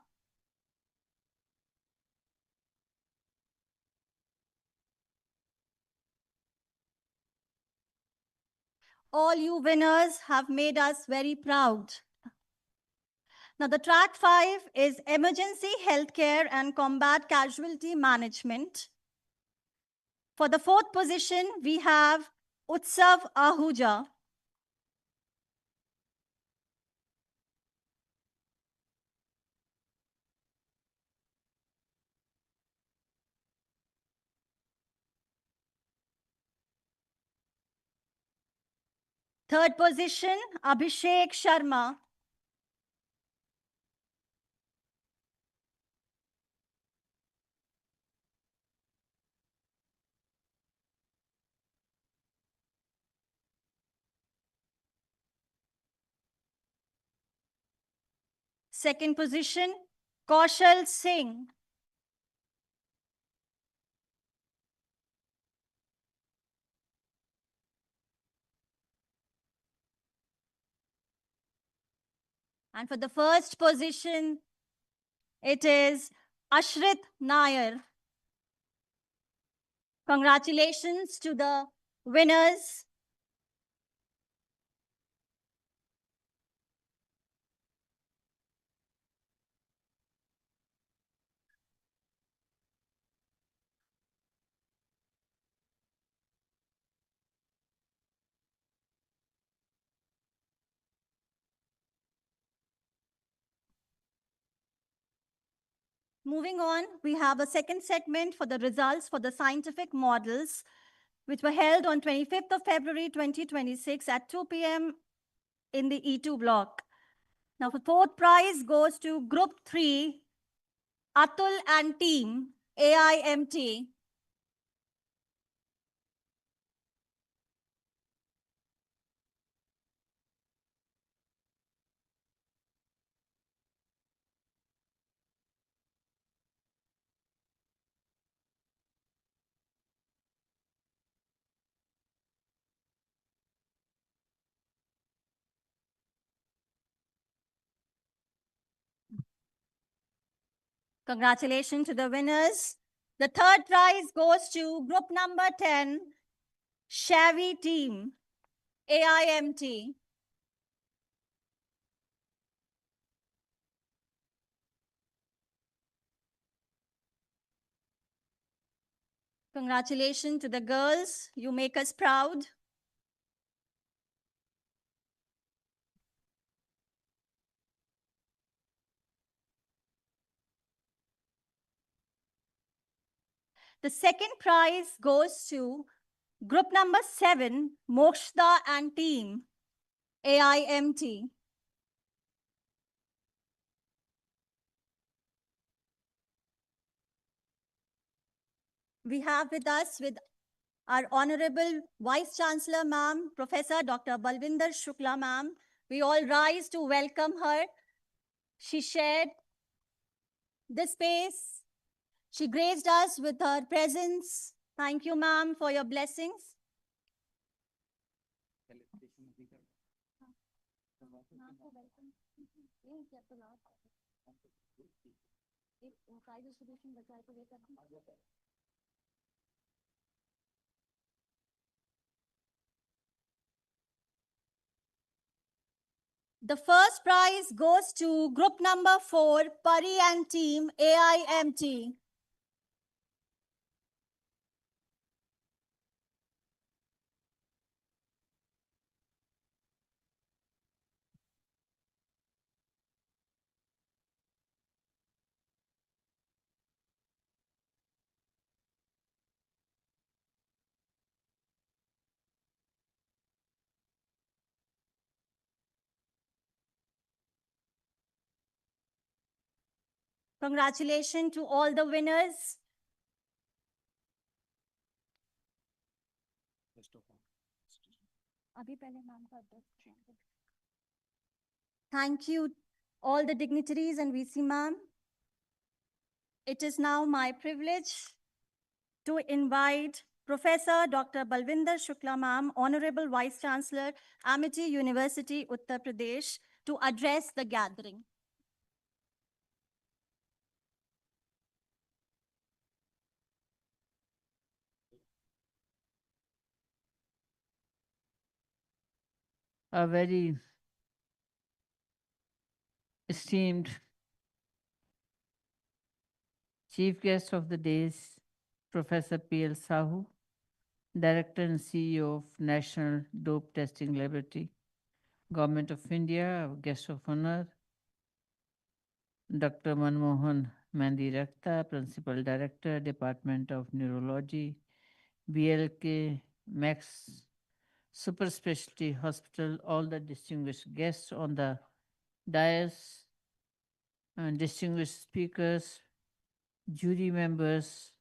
[SPEAKER 4] All you winners have made us very proud. Now, the track 5 is emergency healthcare and combat casualty management. For the 4th position, we have Utsav Ahuja. Third position, Abhishek Sharma. Second position, Kaushal Singh. And for the first position, it is Ashrit Nair. Congratulations to the winners. Moving on, we have a second segment for the results for the scientific models, which were held on 25th of February 2026 at 2 p.m. in the E2 block. Now, the 4th prize goes to Group 3, Atul and team, AIMT. Congratulations to the winners. The 3rd prize goes to group number 10, Shavy team, AIMT. Congratulations to the girls. You make us proud. The second prize goes to group number 7, Mokshda and team, AIMT. We have with us our Honorable Vice Chancellor Ma'am, Professor Dr. Balwinder Shukla Ma'am. We all rise to welcome her. She shared this space. She graced us with her presence. Thank you, ma'am, for your blessings. The first prize goes to group number 4, Pari and team, AIMT. Congratulations to all the winners. Thank you, all the dignitaries and VC ma'am. It is now my privilege to invite Professor Dr. Balwinder Shukla ma'am, Honorable Vice Chancellor, Amity University, Uttar Pradesh, to address the gathering.
[SPEAKER 15] A very esteemed chief guest of the day is Professor P.L. Sahu, Director and CEO of National Dope Testing Laboratory, Government of India, our guest of honor, Dr. Manmohan Mandirakta, Principal Director, Department of Neurology, BLK Max Super Specialty Hospital, all the distinguished guests on the dais, and distinguished speakers, jury members,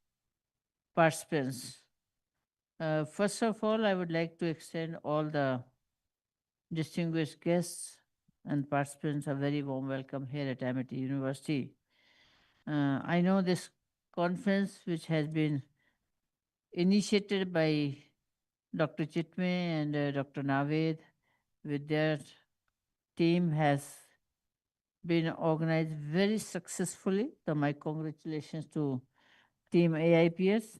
[SPEAKER 15] participants. First of all, I would like to extend all the distinguished guests and participants a very warm welcome here at Amity University. I know this conference, which has been initiated by Dr. Chitme and Dr. Naved, with their team, has been organized very successfully. So my congratulations to Team AIPS.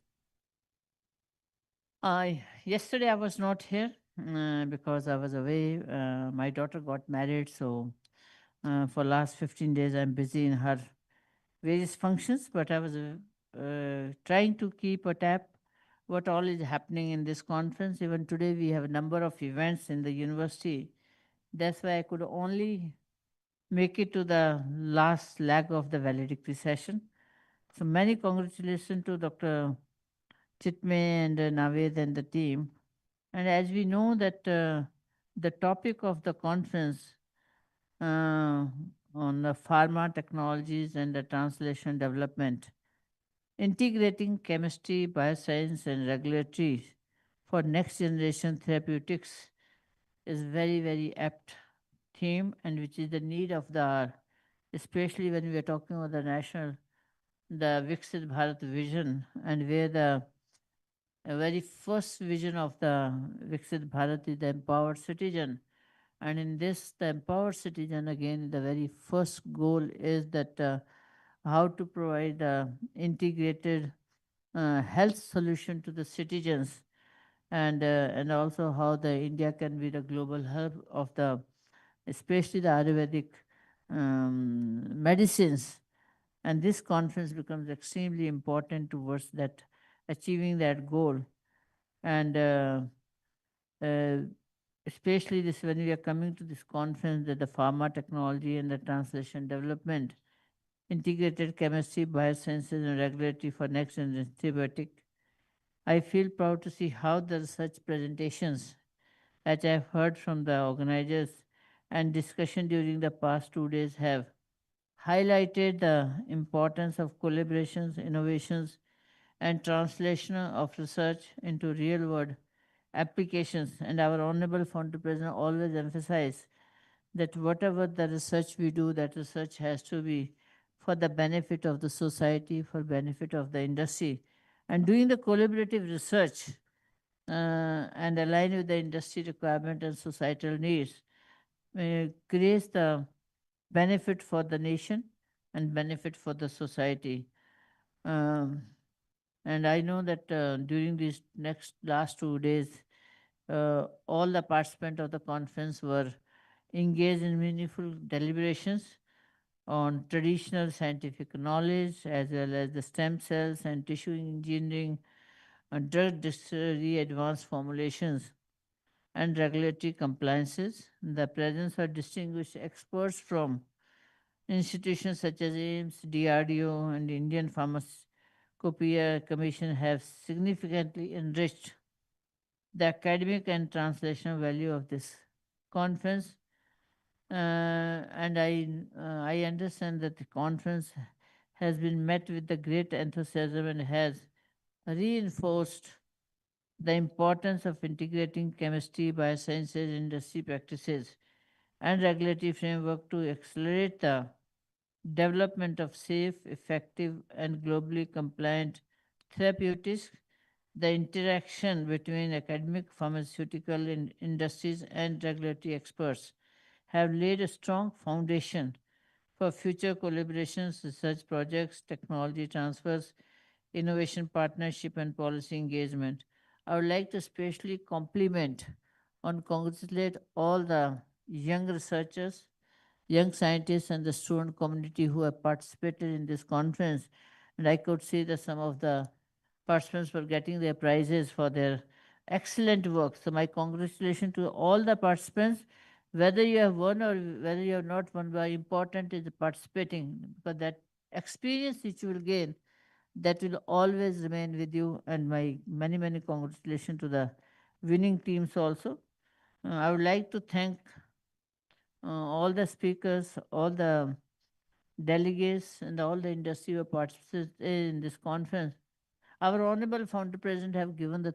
[SPEAKER 15] Yesterday I was not here because I was away. My daughter got married, so for last 15 days I'm busy in her various functions, but I was trying to keep a tab what all is happening in this conference. Even today we have a number of events in the university. That's why I could only make it to the last leg of the valedictory session. So many congratulations to Dr. Chitme and Naved and the team. And as we know that the topic of the conference on the pharma technologies and the translation development, integrating chemistry, bioscience, and regulatory for next generation therapeutics, is very, very apt theme, and which is the need of the, especially when we are talking about the Viksit Bharat vision, and where the very first vision of the Viksit Bharat is the empowered citizen. And in this, the empowered citizen, again, the very first goal is that how to provide integrated health solution to the citizens, and also how the India can be the global hub of the, especially the Ayurvedic medicines. And this conference becomes extremely important towards that, achieving that goal. And especially this, when we are coming to this conference, that the pharma technology and the translation development integrated chemistry, biosciences, and regulatory for next generation antibiotic. I feel proud to see how the research presentations that I've heard from the organizers and discussion during the past 2 days have highlighted the importance of collaborations, innovations, and translation of research into real-world applications. And our Honorable Founder President always emphasized that whatever the research we do, that research has to be for the benefit of the society, for benefit of the industry. And doing the collaborative research and align with the industry requirement and societal needs creates the benefit for the nation and benefit for the society. And I know that during these last 2 days, all the participants of the conference were engaged in meaningful deliberations on traditional scientific knowledge as well as the stem cells and tissue engineering, drug discovery, advanced formulations, and regulatory compliances. The presence of distinguished experts from institutions such as AIMS, DRDO, and Indian Pharmacopoeia Commission have significantly enriched the academic and translational value of this conference. And I understand that the conference has been met with the great enthusiasm and has reinforced the importance of integrating chemistry, biosciences, industry practices, and regulatory framework to accelerate the development of safe, effective, and globally compliant therapeutics. The interaction between academic, pharmaceutical industries, and regulatory experts have laid a strong foundation for future collaborations, research projects, technology transfers, innovation partnership, and policy engagement. I would like to especially compliment and congratulate all the young researchers, young scientists, and the student community who have participated in this conference. And I could see that some of the participants were getting their prizes for their excellent work. So my congratulations to all the participants. Whether you have won or whether you have not won, but important is participating, because that experience which you will gain, that will always remain with you. And my many, many congratulations to the winning teams also. I would like to thank all the speakers, all the delegates, and all the industry who participated in this conference. Our Honorable Founder President have given the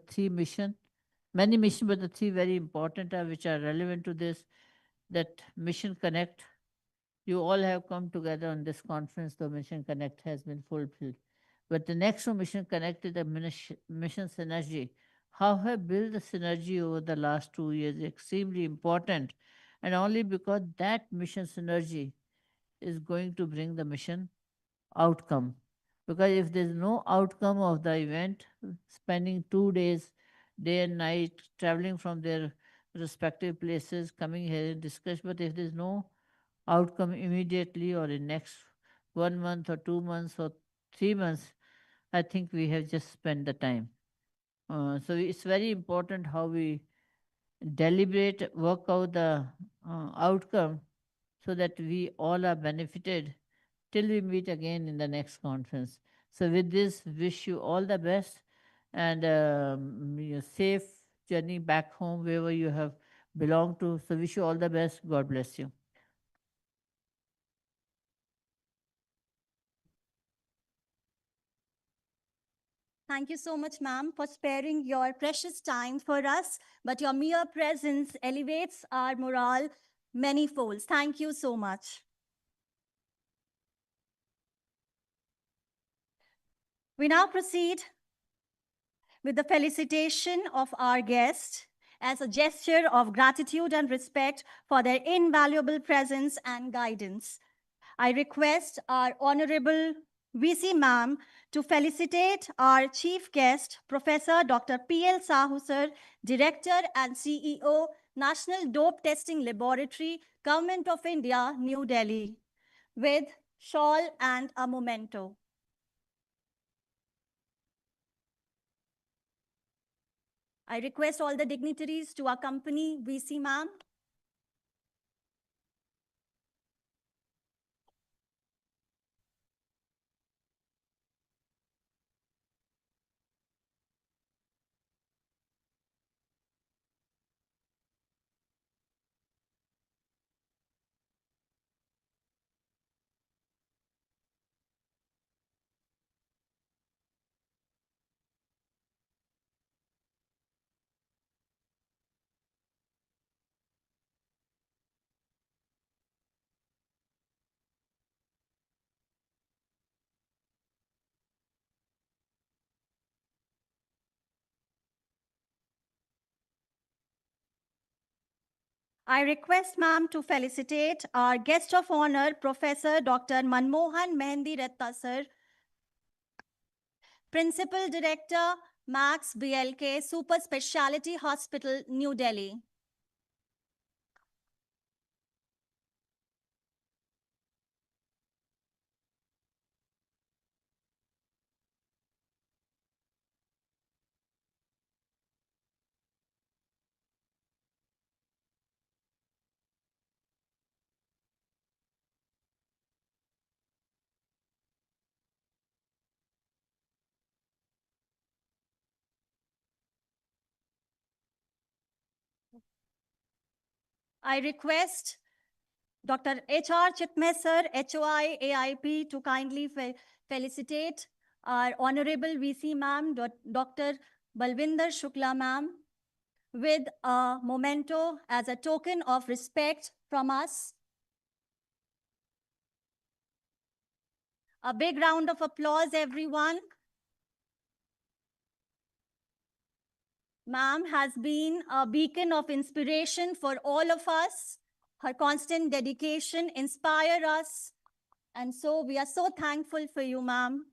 [SPEAKER 15] many missions, but the three very important are which are relevant to this, that Mission Connect. You all have come together on this conference, the Mission Connect has been fulfilled. But the next one, Mission Connect, is the Mission Synergy. How have built the synergy over the last 2 years is extremely important. And only because that mission synergy is going to bring the mission outcome. Because if there's no outcome of the event, spending 2 days, day and night, traveling from their respective places, coming here and discuss, but if there's no outcome immediately or in next 1 month or 2 months or 3 months, I think we have just spent the time. So it's very important how we deliberate, work out the outcome so that we all are benefited till we meet again in the next conference. So with this, wish you all the best and a safe journey back home wherever you have belonged to. So wish you all the best. God bless you.
[SPEAKER 4] Thank you so much, ma'am, for sparing your precious time for us. But your mere presence elevates our morale many folds. Thank you so much. We now proceed with the felicitation of our guest as a gesture of gratitude and respect for their invaluable presence and guidance. I request our Honorable VC Ma'am to felicitate our chief guest, Professor Dr. P.L. Sahu Sir, Director and CEO, National Dope Testing Laboratory, Government of India, New Delhi, with shawl and a memento. I request all the dignitaries to accompany VC Ma'am. I request ma'am to felicitate our guest of honor, Professor Dr. Manmohan Mehendi Ratta sir, Principal Director, Max BLK Super Speciality Hospital, New Delhi. I request Dr. H.R. Chitme sir, HOI AIP, to kindly felicitate our Honorable VC ma'am, Dr. Balwinder Shukla ma'am, with a memento as a token of respect from us. A big round of applause, everyone. Ma'am has been a beacon of inspiration for all of us. Her constant dedication inspires us. And so we are so thankful for you, ma'am.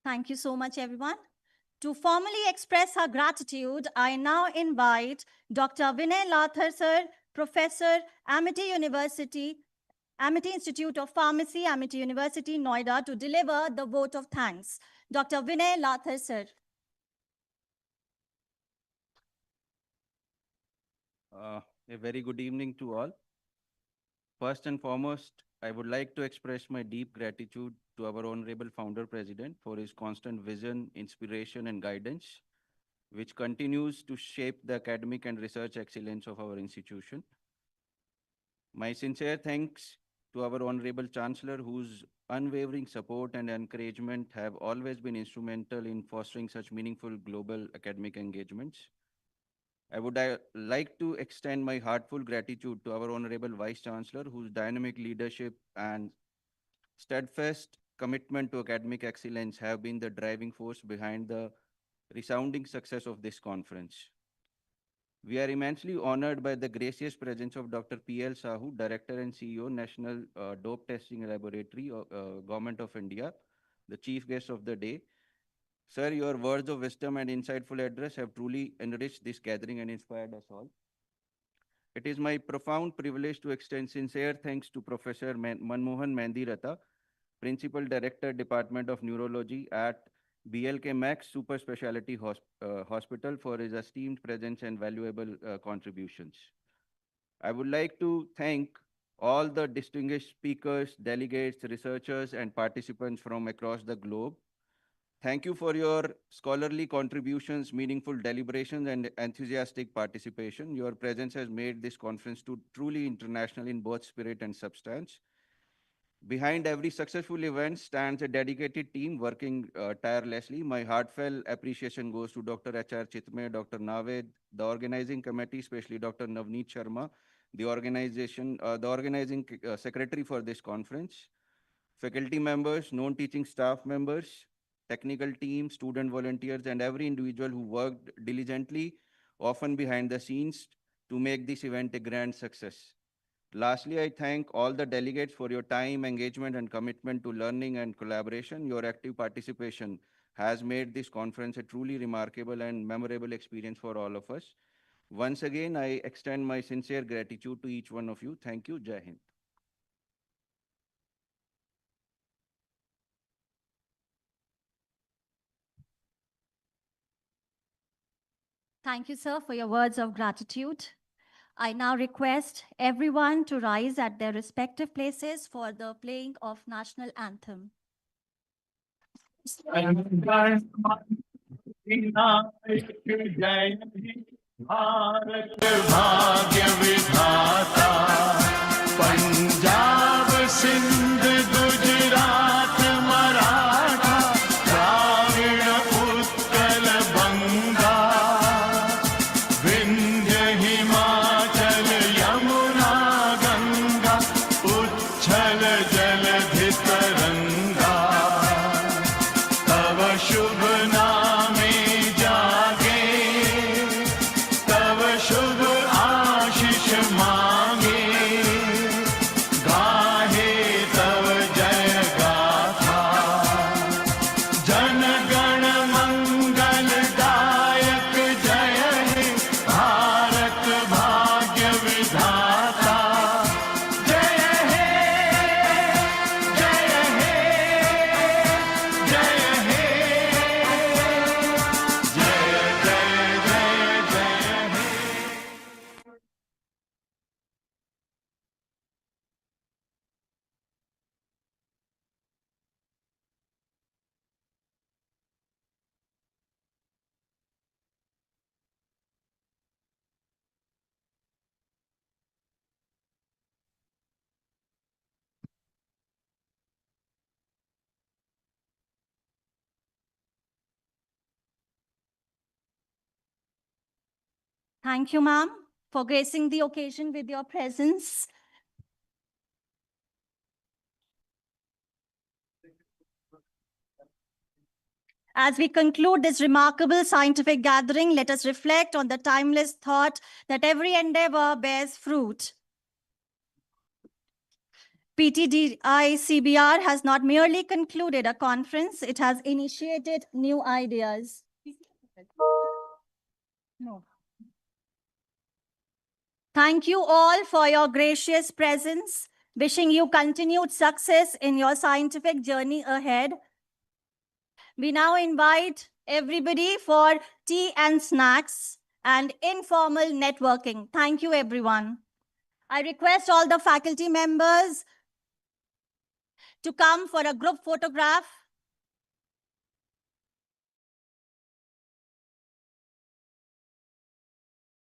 [SPEAKER 4] Thank you so much, everyone. To formally express her gratitude, I now invite Dr. Vinay Lathar sir, Professor, Amity University, Amity Institute of Pharmacy, Amity University, Noida, to deliver the vote of thanks. Dr. Vinay Lathar sir.
[SPEAKER 21] A very good evening to all. First and foremost, I would like to express my deep gratitude to our Honorable Founder President for his constant vision, inspiration, and guidance, which continues to shape the academic and research excellence of our institution. My sincere thanks to our Honorable Chancellor, whose unwavering support and encouragement have always been instrumental in fostering such meaningful global academic engagements. I would like to extend my heartfelt gratitude to our Honorable Vice Chancellor, whose dynamic leadership and steadfast commitment to academic excellence have been the driving force behind the resounding success of this conference. We are immensely honored by the gracious presence of Dr. P.L. Sahu, Director and CEO, National Dope Testing Laboratory, Government of India, the chief guest of the day. Sir, your words of wisdom and insightful address have truly enriched this gathering and inspired us all. It is my profound privilege to extend sincere thanks to Professor Manmohan Mehendi Ratta, Principal Director, Department of Neurology at BLK Max Super Speciality Hospital, for his esteemed presence and valuable contributions. I would like to thank all the distinguished speakers, delegates, researchers, and participants from across the globe. Thank you for your scholarly contributions, meaningful deliberations, and enthusiastic participation. Your presence has made this conference truly international in both spirit and substance. Behind every successful event stands a dedicated team working tirelessly. My heartfelt appreciation goes to Dr. H.R. Chitme, Dr. Naved, the organizing committee, especially Dr. Navneet Sharma, the organizing secretary for this conference, faculty members, non-teaching staff members, technical team, student volunteers, and every individual who worked diligently, often behind the scenes, to make this event a grand success. Lastly, I thank all the delegates for your time, engagement, and commitment to learning and collaboration. Your active participation has made this conference a truly remarkable and memorable experience for all of us. Once again, I extend my sincere gratitude to each one of you. Thank you. Jai Hind.
[SPEAKER 4] Thank you, sir, for your words of gratitude. I now request everyone to rise at their respective places for the playing of national anthem.
[SPEAKER 17] भाग्य विधाता Punjab Sindh Gujarat Maratha
[SPEAKER 4] Thank you, ma'am, for gracing the occasion with your presence. As we conclude this remarkable scientific gathering, let us reflect on the timeless thought that every endeavor bears fruit. PTDI CBR has not merely concluded a conference, it has initiated new ideas. No. Thank you all for your gracious presence. Wishing you continued success in your scientific journey ahead. We now invite everybody for tea and snacks and informal networking. Thank you, everyone. I request all the faculty members to come for a group photograph